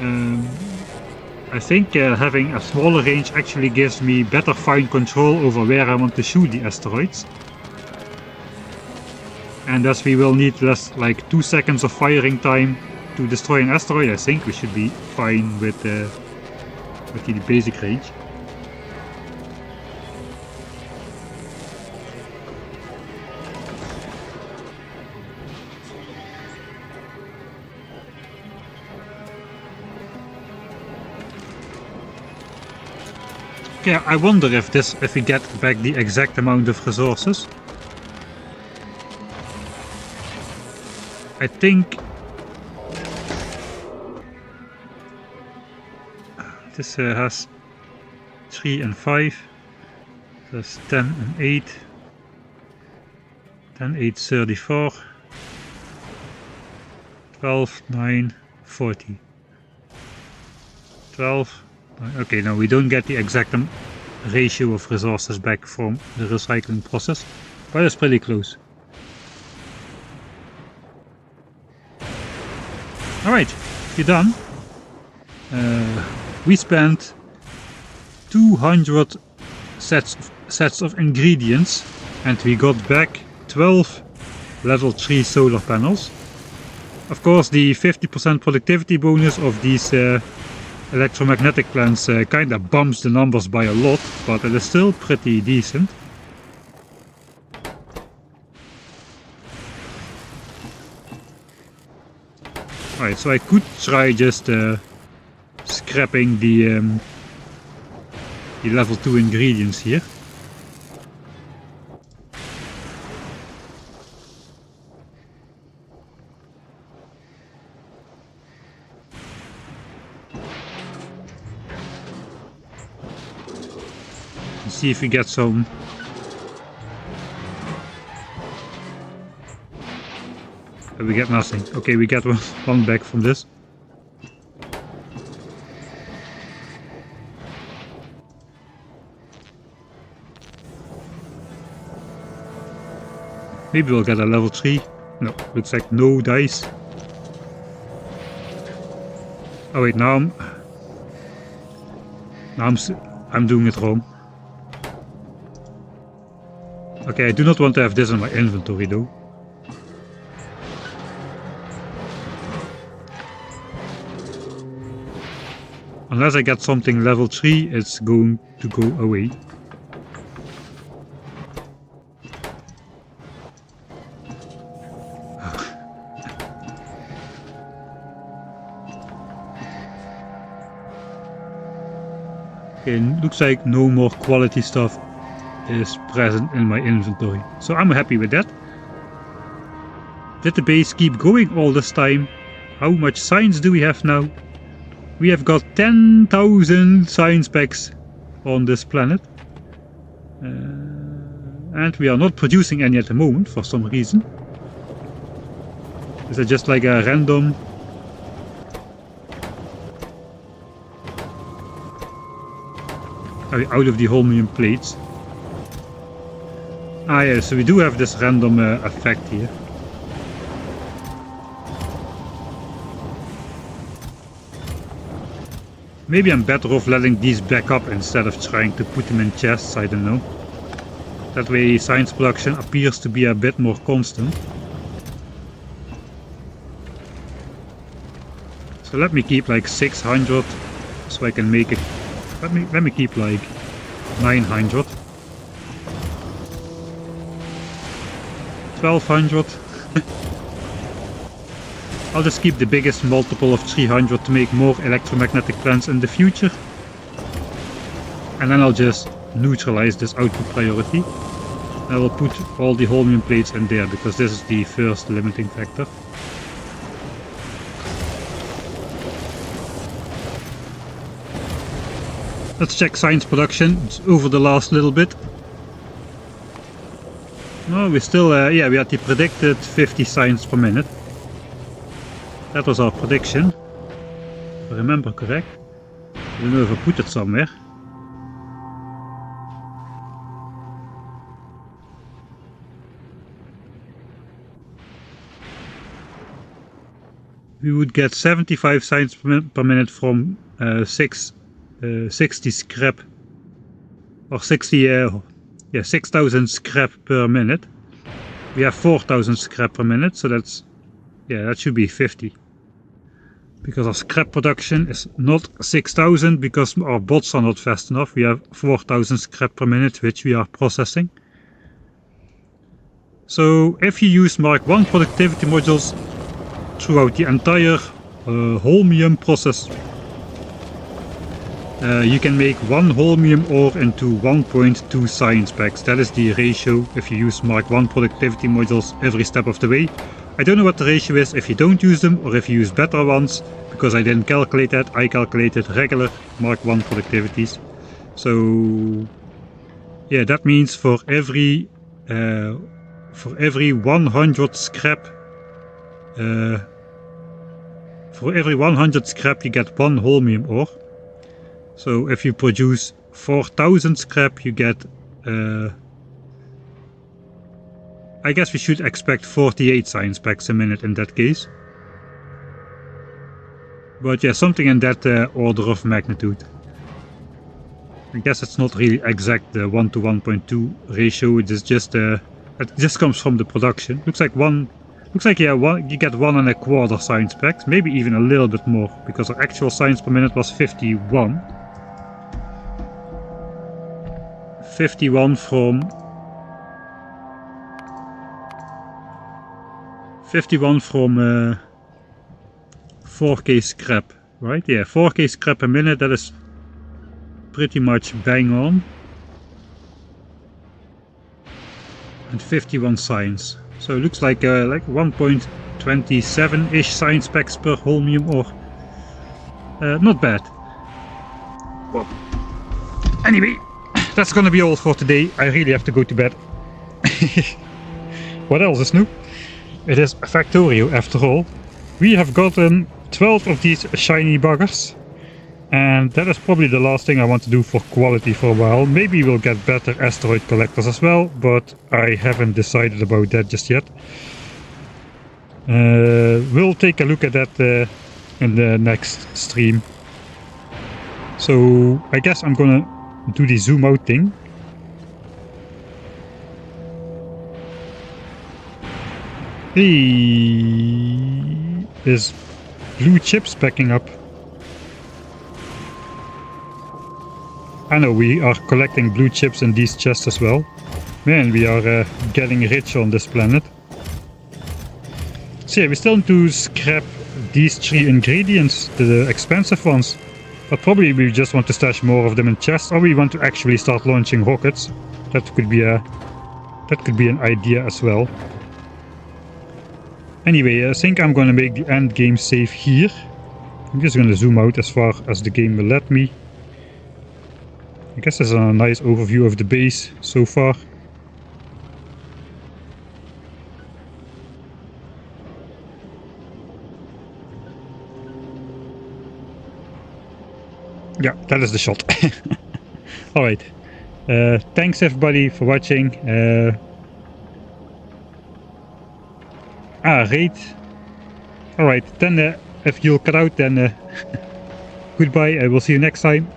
I think having a smaller range actually gives me better fine control over where I want to shoot the asteroids. And as we will need less, like 2 seconds of firing time to destroy an asteroid, I think we should be fine with the basic range. Yeah, I wonder if we get back the exact amount of resources. I think this has 3 and 5. That's 10 and 8. 10, 8, 34. 12, 9, 40. 12. Okay, now we don't get the exact ratio of resources back from the recycling process, but it's pretty close. Alright, you're done. We spent 200 sets of ingredients and we got back 12 level 3 solar panels. Of course, the 50% productivity bonus of these electromagnetic plants kinda bumps the numbers by a lot, but it is still pretty decent. Alright, so I could try just scrapping the level 2 ingredients here. See if we get some. We get nothing. Okay, we get one back from this. Maybe we'll get a level 3. No, looks like no dice. Oh wait, now I'm doing it wrong. Okay, I do not want to have this in my inventory though. Unless I get something level 3, it's going to go away. Okay, looks like no more quality stuff is present in my inventory. So I'm happy with that. Did the base keep going all this time? How much science do we have now? We have got 10,000 science packs on this planet. And we are not producing any at the moment for some reason. Is it just like a random... out of the holmium plates? Ah yeah, so we do have this random effect here. Maybe I'm better off letting these back up instead of trying to put them in chests, I don't know. That way science production appears to be a bit more constant. So let me keep like 600 so I can make it. Let me keep like 900. 1200. I'll just keep the biggest multiple of 300 to make more electromagnetic plants in the future. And then I'll just neutralize this output priority. I will put all the holmium plates in there because this is the first limiting factor. Let's check science production. It's over the last little bit. No, we still, yeah, we had the predicted 50 science per minute. That was our prediction, if I remember correct. I don't know if I put it somewhere. We would get 75 science per minute from 60 scrap, or 6,000 scrap per minute. We have 4,000 scrap per minute, so that's, yeah, that should be 50. Because our scrap production is not 6,000 because our bots are not fast enough. We have 4,000 scrap per minute which we are processing. So if you use Mark 1 productivity modules throughout the entire holmium process, you can make 1 holmium ore into 1.2 science packs. That is the ratio if you use Mark 1 productivity modules every step of the way. I don't know what the ratio is if you don't use them or if you use better ones, because I didn't calculate that. I calculated regular Mark 1 productivities. So yeah, that means for every 100 scrap, you get 1 holmium ore. So if you produce 4000 scrap, you get I guess we should expect 48 science packs a minute in that case. But yeah, something in that order of magnitude. I guess it's not really exact, the 1 to 1.2 ratio. It is just it just comes from the production. Looks like yeah, you get 1.25 science packs, maybe even a little bit more, because our actual science per minute was 51. 51 from 4K scrap, right? Yeah, 4K scrap a minute, that is pretty much bang on. And 51 science. So it looks like 1.27-ish science packs per holmium ore. Not bad. Well, anyway, that's gonna be all for today. I really have to go to bed. What else is new? It is Factorio after all. We have gotten 12 of these shiny buggers. And that is probably the last thing I want to do for quality for a while. Maybe we'll get better asteroid collectors as well, but I haven't decided about that just yet. We'll take a look at that in the next stream. So I guess I'm gonna do the zoom out thing. Hey, is blue chips backing up? I know we are collecting blue chips in these chests as well. Man, we are getting rich on this planet. So yeah, we still need to scrap these 3 ingredients, the expensive ones. But probably we just want to stash more of them in chests, or we want to actually start launching rockets. That could be an idea as well. Anyway, I think I'm gonna make the end game save here. I'm just gonna zoom out as far as the game will let me. I guess there's a nice overview of the base so far. Yeah, that is the shot. Alright. Thanks everybody for watching. Raid. Alright, then if you'll cut out, then goodbye. I will see you next time.